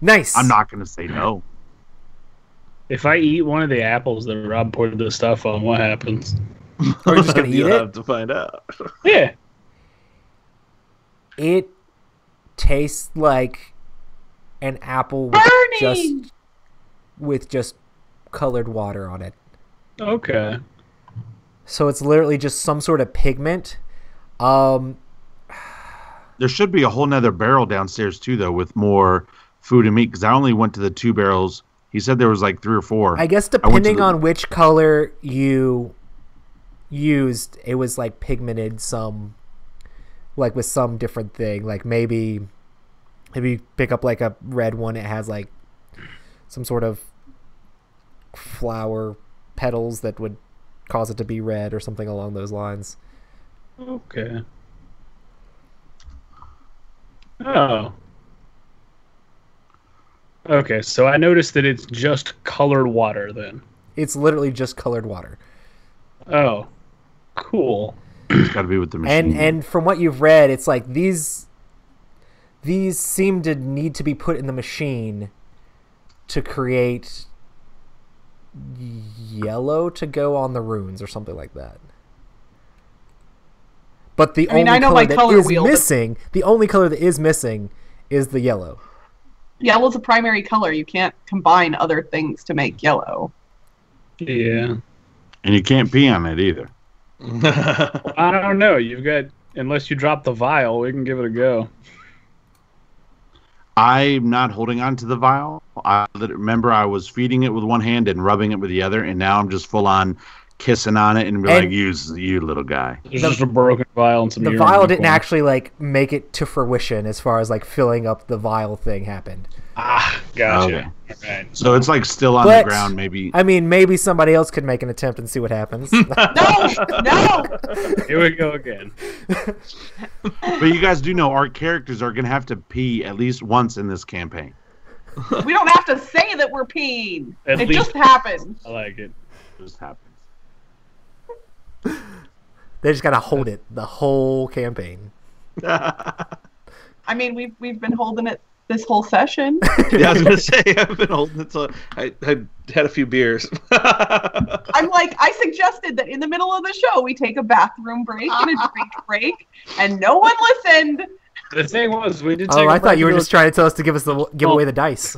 Speaker 1: Nice.
Speaker 7: I'm not going to say no.
Speaker 5: If I eat one of the apples that Rob poured this stuff on, what happens?
Speaker 1: Are you just going to eat
Speaker 2: You'll
Speaker 1: it?
Speaker 2: have to find out.
Speaker 5: Yeah.
Speaker 1: It tastes like an apple with just colored water on it.
Speaker 5: Okay.
Speaker 1: So it's literally just some sort of pigment.
Speaker 7: There should be a whole nother barrel downstairs too, though, with more food and meat. Because I only went to the 2 barrels. He said there was like 3 or 4.
Speaker 1: I guess depending on which color you used, it was like pigmented some, like with some different thing. Like maybe if you pick up like a red one, it has like some sort of flower petals that would cause it to be red or something along those lines.
Speaker 5: Okay. Oh. Okay, so I noticed that it's just colored water then.
Speaker 1: It's literally just colored water.
Speaker 5: Oh. Cool.
Speaker 7: It's got to be with the machine.
Speaker 1: And from what you've read, it's like these seem to need to be put in the machine to create yellow to go on the runes or something like that. But the only color that is missing, the only color that is missing is the yellow.
Speaker 4: Yellow's a primary color. You can't combine other things to make yellow.
Speaker 5: Yeah.
Speaker 7: And you can't pee on it either.
Speaker 5: I don't know. You've got, unless you drop the vial, we can give it a go.
Speaker 7: I'm not holding on to the vial. I remember I was feeding it with one hand and rubbing it with the other, and now I'm just full on kissing on it and be like, "Use you little guy."
Speaker 5: There's just a broken vial and some.
Speaker 1: The vial didn't actually like make it to fruition as far as like filling up the vial thing happened.
Speaker 5: Ah, gotcha.
Speaker 7: Okay.
Speaker 5: Right.
Speaker 7: So it's like still on the ground, maybe.
Speaker 1: I mean, maybe somebody else could make an attempt and see what happens.
Speaker 4: No!
Speaker 5: Here we go again.
Speaker 7: But you guys do know our characters are going to have to pee at least once in this campaign.
Speaker 4: We don't have to say that we're peeing.
Speaker 5: At
Speaker 4: It
Speaker 5: least-
Speaker 4: just happens.
Speaker 5: I like it.
Speaker 7: It just happens.
Speaker 1: They just gotta hold it the whole campaign.
Speaker 4: I mean, we've been holding it this whole session.
Speaker 2: Yeah, I was gonna say I've been holding it till I had a few beers.
Speaker 4: I'm like, I suggested that in the middle of the show we take a bathroom break and a drink break, and no one listened.
Speaker 5: The thing was, we did.
Speaker 1: Oh, I thought you were just trying to tell us to give away the dice.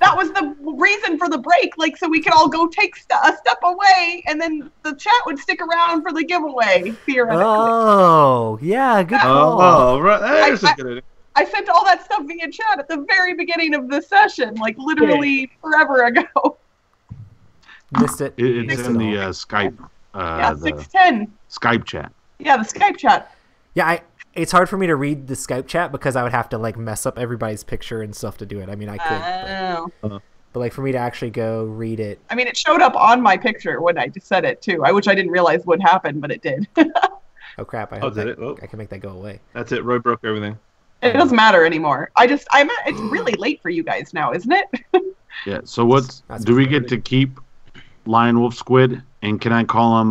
Speaker 4: That was the reason for the break, like so we could all go take a step away, and then the chat would stick around for the giveaway. Theoretically,
Speaker 1: Oh, yeah, good call.
Speaker 2: Oh, right. That's a good idea.
Speaker 4: I sent all that stuff via chat at the very beginning of the session, like literally forever ago.
Speaker 1: Missed it.
Speaker 7: It's
Speaker 1: Missed
Speaker 7: in
Speaker 1: it
Speaker 7: the
Speaker 1: all.
Speaker 7: Skype.
Speaker 4: Yeah,
Speaker 7: The
Speaker 4: 610.
Speaker 7: Skype chat.
Speaker 4: Yeah, the Skype chat.
Speaker 1: Yeah, it's hard for me to read the Skype chat because I would have to like mess up everybody's picture and stuff to do it. I mean, I could, but like for me to actually go read it.
Speaker 4: I mean, it showed up on my picture when I just said it too. Which I didn't realize would happen, but it did.
Speaker 1: Oh crap! I
Speaker 2: did it? Oh.
Speaker 1: I can make that go away.
Speaker 2: That's it. Roy broke everything.
Speaker 4: It doesn't matter anymore. It's really late for you guys now, isn't it?
Speaker 7: Yeah. So do we get to keep Lion Wolf Squid? And can I call him?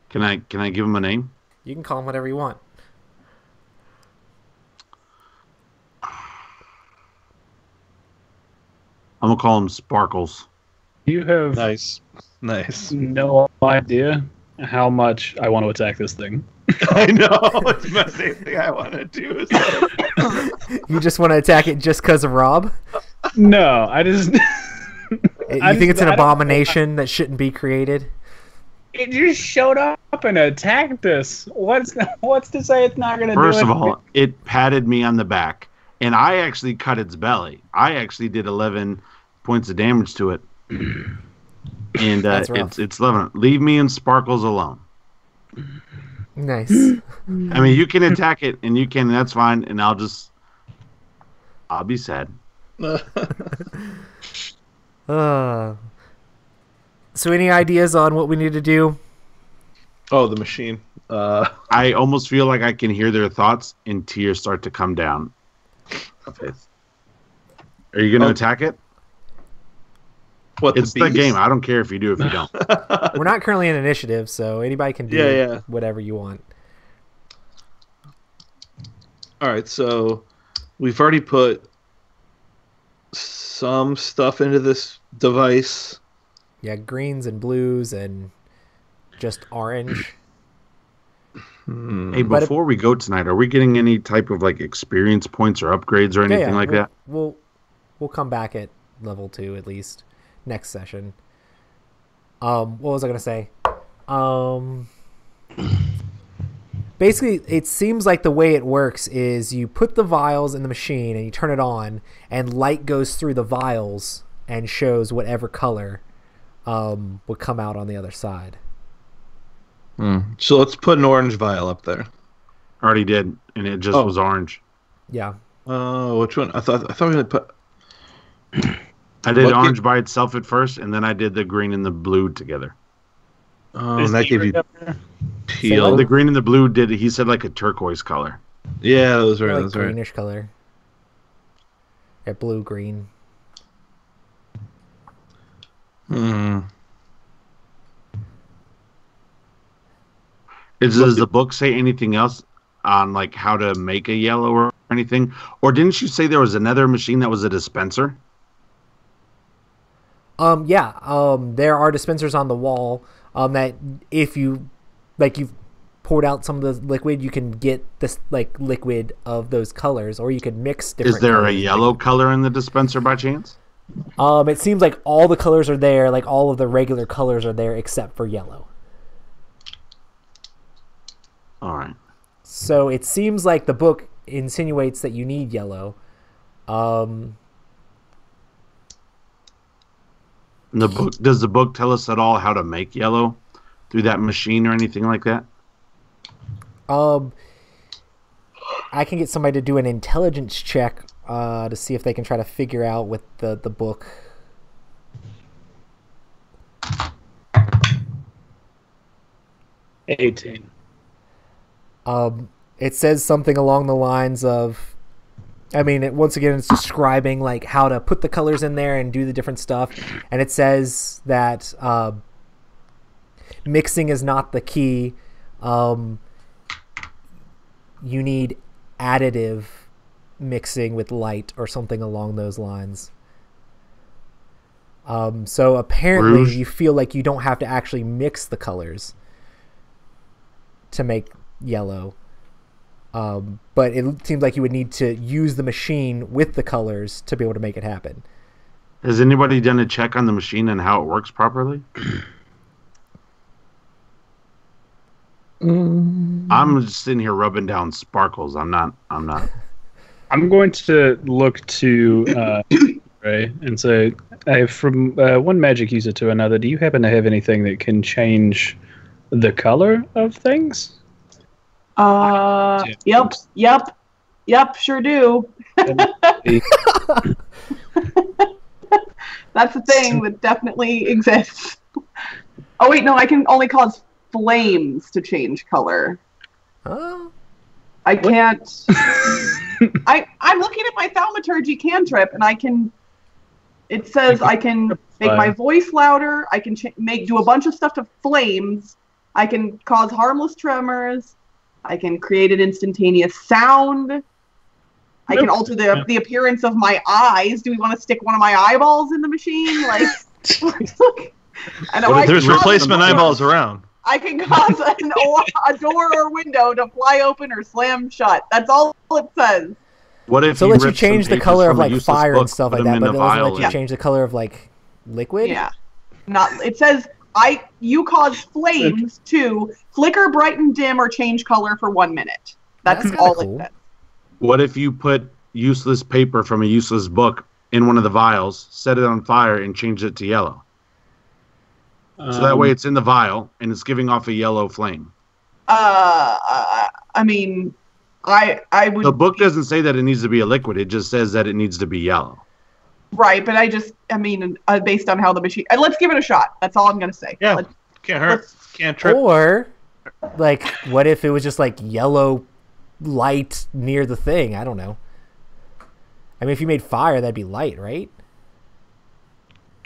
Speaker 7: Can I give him a name?
Speaker 1: You can call him whatever you want.
Speaker 7: I'm gonna call him Sparkles.
Speaker 5: You have
Speaker 2: Nice.
Speaker 5: no idea how much I want to attack this thing.
Speaker 2: I know. It's the same thing I want to do. Is
Speaker 1: You just want to attack it just because of Rob?
Speaker 5: No, I just.
Speaker 1: You think it's an abomination that shouldn't be created?
Speaker 5: It just showed up and attacked us. What's to say it's not going to do it?
Speaker 7: First of all, it patted me on the back, and I actually cut its belly. I actually did 11 points of damage to it, and
Speaker 1: That's rough.
Speaker 7: it's 11. Leave me and Sparkles alone.
Speaker 1: Nice.
Speaker 7: I mean, you can attack it, and you can. That's fine, and I'll be sad.
Speaker 1: So any ideas on what we need to do?
Speaker 2: Oh, the machine.
Speaker 7: I almost feel like I can hear their thoughts and tears start to come down. Are you going to attack it?
Speaker 2: What?
Speaker 7: It's the game. I don't care if you do, if you don't.
Speaker 1: We're not currently in initiative, so anybody can do whatever you want.
Speaker 2: All right, so we've already put some stuff into this device.
Speaker 1: Yeah, greens and blues and just orange.
Speaker 7: Hey, before we go tonight, are we getting any type of like experience points or upgrades or anything like that?
Speaker 1: We'll come back at level 2 at least next session. What was I gonna say? Basically, it seems like the way it works is you put the vials in the machine and you turn it on, and light goes through the vials and shows whatever color would come out on the other side.
Speaker 2: So let's put an orange vial up there.
Speaker 7: Already did, and it just was orange.
Speaker 1: Yeah.
Speaker 2: Which one? I thought we had put.
Speaker 7: I did orange by itself at first, and then I did the green and the blue together.
Speaker 2: Oh, and that gave you teal.
Speaker 7: So the green and the blue did. He said like a turquoise color.
Speaker 2: Yeah, that was right.
Speaker 1: Like
Speaker 2: that was right.
Speaker 1: greenish color. Yeah, blue green.
Speaker 7: Does the book say anything else on like how to make a yellow or anything? Or didn't you say there was another machine that was a dispenser?
Speaker 1: There are dispensers on the wall that if you you've poured out some of the liquid, you can get this like liquid of those colors, or you could mix different.
Speaker 7: Is there
Speaker 1: colors.
Speaker 7: a yellow color in the dispenser by chance?
Speaker 1: It seems like all the colors are there, like all of the regular colors are there except for yellow.
Speaker 7: All right.
Speaker 1: So it seems like the book insinuates that you need yellow.
Speaker 7: Does the book tell us at all how to make yellow through that machine or anything like that?
Speaker 1: I can get somebody to do an intelligence check to see if they can try to figure out with the book.
Speaker 5: $18.
Speaker 1: It says something along the lines of, once again, it's describing like how to put the colors in there and do the different stuff. And it says that mixing is not the key. You need additive mixing with light or something along those lines. So apparently
Speaker 7: Rouge.
Speaker 1: You feel like you don't have to actually mix the colors to make yellow. But it seems like you would need to use the machine with the colors to be able to make it happen.
Speaker 7: Has anybody done a check on the machine and how it works properly? I'm just sitting here rubbing down sparkles. I'm not.
Speaker 5: I'm going to look to Ray and say, from one magic user to another, do you happen to have anything that can change the color of things?
Speaker 4: Yep, sure do. That's a thing that definitely exists. Oh wait, no, I can only cause flames to change color. I can't. I'm looking at my thaumaturgy cantrip, and I can. It says I can make my voice louder. I can do a bunch of stuff to flames. I can cause harmless tremors. I can create an instantaneous sound. I can alter the appearance of my eyes. Do we want to stick one of my eyeballs in the machine? Like,
Speaker 2: there's replacement eyeballs around.
Speaker 4: I can cause a door or window to fly open or slam shut. That's all it says.
Speaker 7: What if
Speaker 1: so let you change the color of like fire and stuff like that, but it doesn't let you change the color of like liquid?
Speaker 4: Yeah. It says you cause flames to flicker, brighten, dim, or change color for 1 minute. That's all cool. It says.
Speaker 7: What if you put useless paper from a useless book in one of the vials, set it on fire, and change it to yellow? So that way it's in the vial and it's giving off a yellow flame.
Speaker 4: I would.
Speaker 7: The book doesn't say that it needs to be a liquid. It just says that it needs to be yellow.
Speaker 4: Right, but based on how the machine. Let's give it a shot. That's all I'm going to say.
Speaker 2: Yeah, can't hurt. Can't trip.
Speaker 1: Or Like, what if it was just like yellow light near the thing? I don't know. I mean, if you made fire, that'd be light, right?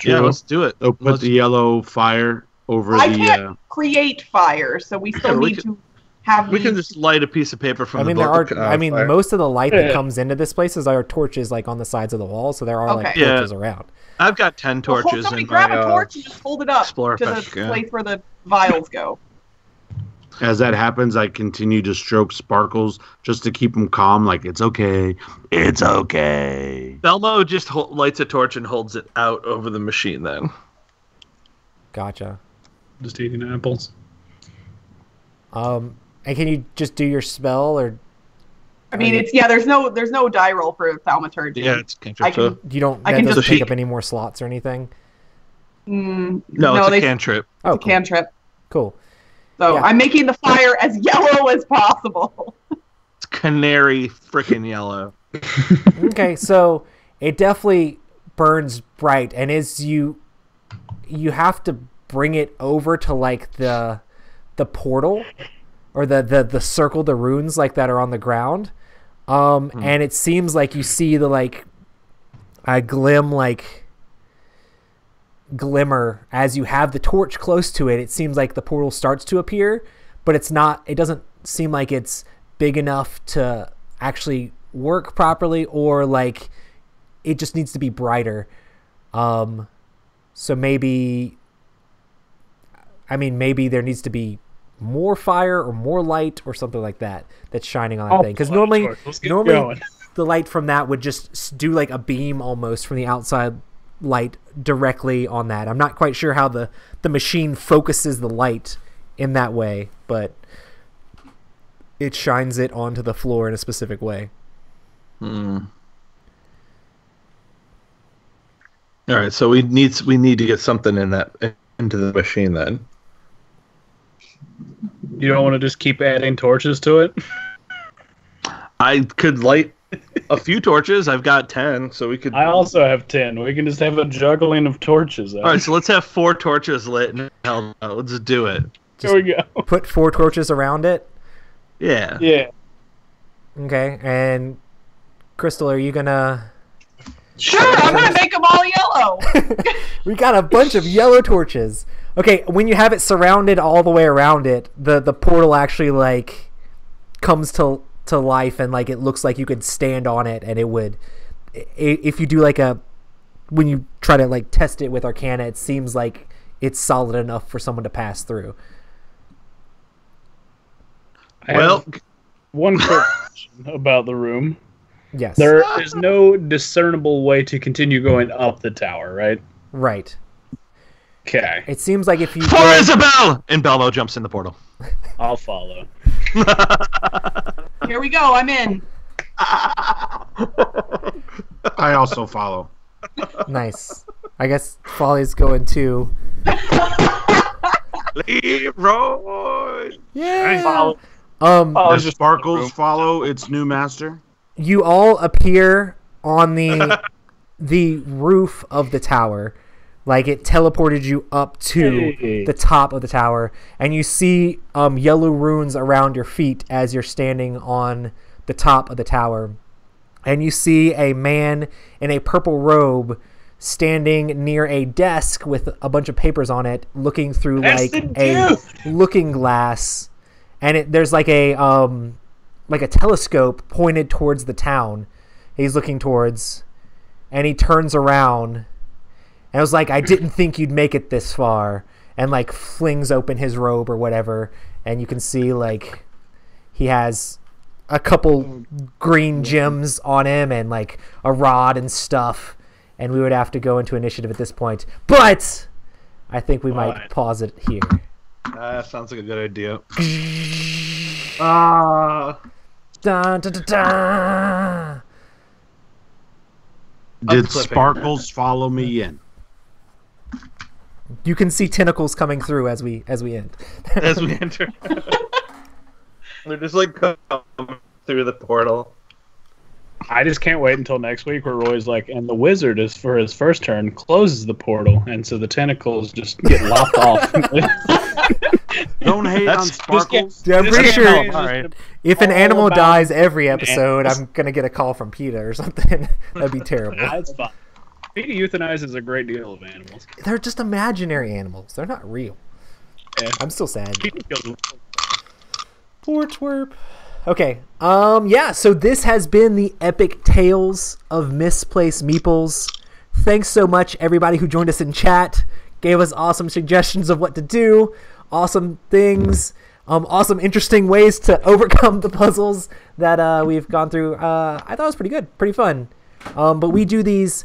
Speaker 2: Yeah, let's do it.
Speaker 7: So put the yellow fire over
Speaker 4: I
Speaker 7: the.
Speaker 4: can't create fire, so we still need to have.
Speaker 2: We can just light a piece of paper from the book.
Speaker 1: Fire. Most of the light that comes into this place is our torches, like on the sides of the wall. So there are like torches around.
Speaker 2: I've got 10 torches.
Speaker 4: Somebody grab a torch and just hold it up to the place where the vials go.
Speaker 7: As that happens, I continue to stroke Sparkles just to keep him calm. Like, it's okay. It's okay.
Speaker 2: Belmo just lights a torch and holds it out over the machine then.
Speaker 1: Gotcha.
Speaker 5: Just eating apples.
Speaker 1: And can you just do your spell, or?
Speaker 4: I mean, there's no die roll for thaumaturgy.
Speaker 2: Yeah, it's cantrip.
Speaker 1: You don't. That doesn't take up any more slots or anything.
Speaker 2: No, it's a cantrip.
Speaker 1: Oh,
Speaker 4: it's a cantrip.
Speaker 1: Cool.
Speaker 4: So I'm making the fire as yellow as possible.
Speaker 2: It's canary freaking yellow.
Speaker 1: Okay, so it definitely burns bright, and as you have to bring it over to like the portal or the circle, the runes like that are on the ground, and it seems like you see the like a glimmer as you have the torch close to it. It seems like the portal starts to appear, but it doesn't seem like it's big enough to actually work properly, or like it just needs to be brighter. So maybe there needs to be more fire or more light or something like that that's shining on that thing, because normally the light from that would just do like a beam almost from the outside light directly on that. I'm not quite sure how the machine focuses the light in that way, but it shines it onto the floor in a specific way.
Speaker 2: All right, so we need to get something into the machine then.
Speaker 5: You don't want to just keep adding torches to it?
Speaker 2: I could light a few torches. I've got 10, so we could.
Speaker 5: I also have 10. We can just have a juggling of torches.
Speaker 2: All right, so let's have 4 torches lit. No, let's do it.
Speaker 5: Here we go.
Speaker 1: Put 4 torches around it.
Speaker 2: Yeah.
Speaker 5: Yeah.
Speaker 1: Okay, and Crystal, are you gonna?
Speaker 4: Sure, I'm gonna make them all yellow.
Speaker 1: We got a bunch of yellow torches. Okay, when you have it surrounded all the way around it, the portal actually like comes to life, and like it looks like you could stand on it, and it would, if you do like when you try to like test it with Arcana, it seems like it's solid enough for someone to pass through.
Speaker 5: Well, one question about the room.
Speaker 1: Yes.
Speaker 5: There is no discernible way to continue going up the tower, right?
Speaker 1: Right.
Speaker 5: Okay.
Speaker 1: It seems like if you...
Speaker 2: For Isabel! And Belmo jumps in the portal.
Speaker 5: I'll follow.
Speaker 4: Here we go, I'm in.
Speaker 7: I also follow.
Speaker 1: Nice. I guess Folly's going too.
Speaker 2: Leroy!
Speaker 1: Yeah!
Speaker 7: Does Sparkles follow its new master?
Speaker 1: You all appear on the roof of the tower. Like it teleported you up to the top of the tower, and you see yellow runes around your feet as you're standing on the top of the tower. And you see a man in a purple robe standing near a desk with a bunch of papers on it, looking through like a looking glass, and there's like a telescope pointed towards the town. He's looking towards, and he turns around. And I was like, I didn't think you'd make it this far. And like flings open his robe or whatever. And you can see like he has a couple green gems on him and like a rod and stuff. And we would have to go into initiative at this point. But I think we might pause it here.
Speaker 2: Sounds like a good idea.
Speaker 1: Dun, dun, dun, dun.
Speaker 7: Did Sparkles follow me in?
Speaker 1: You can see tentacles coming through as we end.
Speaker 2: As we enter. They're just like coming through the portal.
Speaker 5: I just can't wait until next week where Roy's like, and the wizard is for his first turn closes the portal, and so the tentacles just get lopped off.
Speaker 7: Don't hate on
Speaker 2: That's-
Speaker 7: Sparkles.
Speaker 1: Dude, I'm
Speaker 5: This
Speaker 1: pretty
Speaker 5: campaign
Speaker 1: sure
Speaker 5: is
Speaker 2: Alright.
Speaker 1: if an
Speaker 5: all
Speaker 1: animal
Speaker 5: about
Speaker 1: dies every episode,
Speaker 5: animals.
Speaker 1: I'm gonna get a call from PETA or something. That'd be terrible.
Speaker 5: That's fine. PETA euthanizes a great deal of animals.
Speaker 1: They're just imaginary animals. They're not real.
Speaker 5: Yeah.
Speaker 1: I'm still sad.
Speaker 5: PETA kills
Speaker 1: Poor twerp. Okay. Yeah, so this has been the epic tales of Misplaced Meeples. Thanks so much, everybody who joined us in chat, gave us awesome suggestions of what to do, awesome things, awesome, interesting ways to overcome the puzzles that we've gone through. I thought it was pretty good, pretty fun. But we do these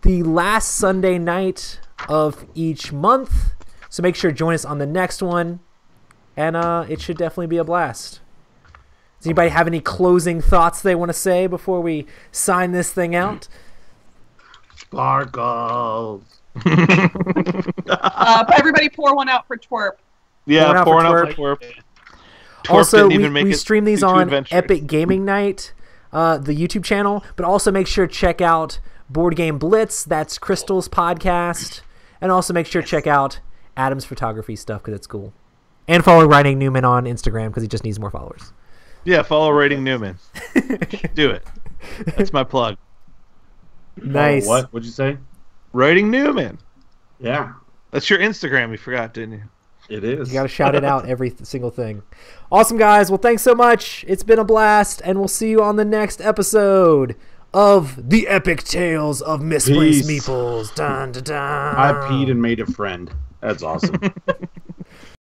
Speaker 1: the last Sunday night of each month, so make sure to join us on the next one, and it should definitely be a blast. Does anybody have any closing thoughts they want to say before we sign this thing out?
Speaker 7: Sparkles.
Speaker 4: Everybody pour one out for twerp.
Speaker 2: Yeah,
Speaker 1: Pouring
Speaker 2: pouring
Speaker 1: out
Speaker 2: out
Speaker 1: for
Speaker 2: for twerp.
Speaker 1: Also,
Speaker 2: didn't even make
Speaker 1: we
Speaker 2: it
Speaker 1: stream these
Speaker 2: to
Speaker 1: on
Speaker 2: Adventure.
Speaker 1: Epic Gaming Night, the YouTube channel, but also make sure to check out Board Game Blitz. That's Crystal's podcast. And also make sure to check out Adam's photography stuff because it's cool. And follow Writing Newman on Instagram because he just needs more followers.
Speaker 2: Yeah, follow Rating Newman. Do it. That's my plug.
Speaker 1: Nice.
Speaker 3: Oh, what? What'd you say?
Speaker 2: Rating Newman.
Speaker 3: Yeah,
Speaker 2: That's your Instagram. You forgot, didn't you?
Speaker 3: it is.
Speaker 1: You got to shout it out every single thing. Awesome, guys. Well, thanks so much. It's been a blast, and we'll see you on the next episode of the epic tales of Misplaced
Speaker 3: Peace.
Speaker 1: Meeples. Dun, dun, dun.
Speaker 3: I peed and made a friend. That's awesome.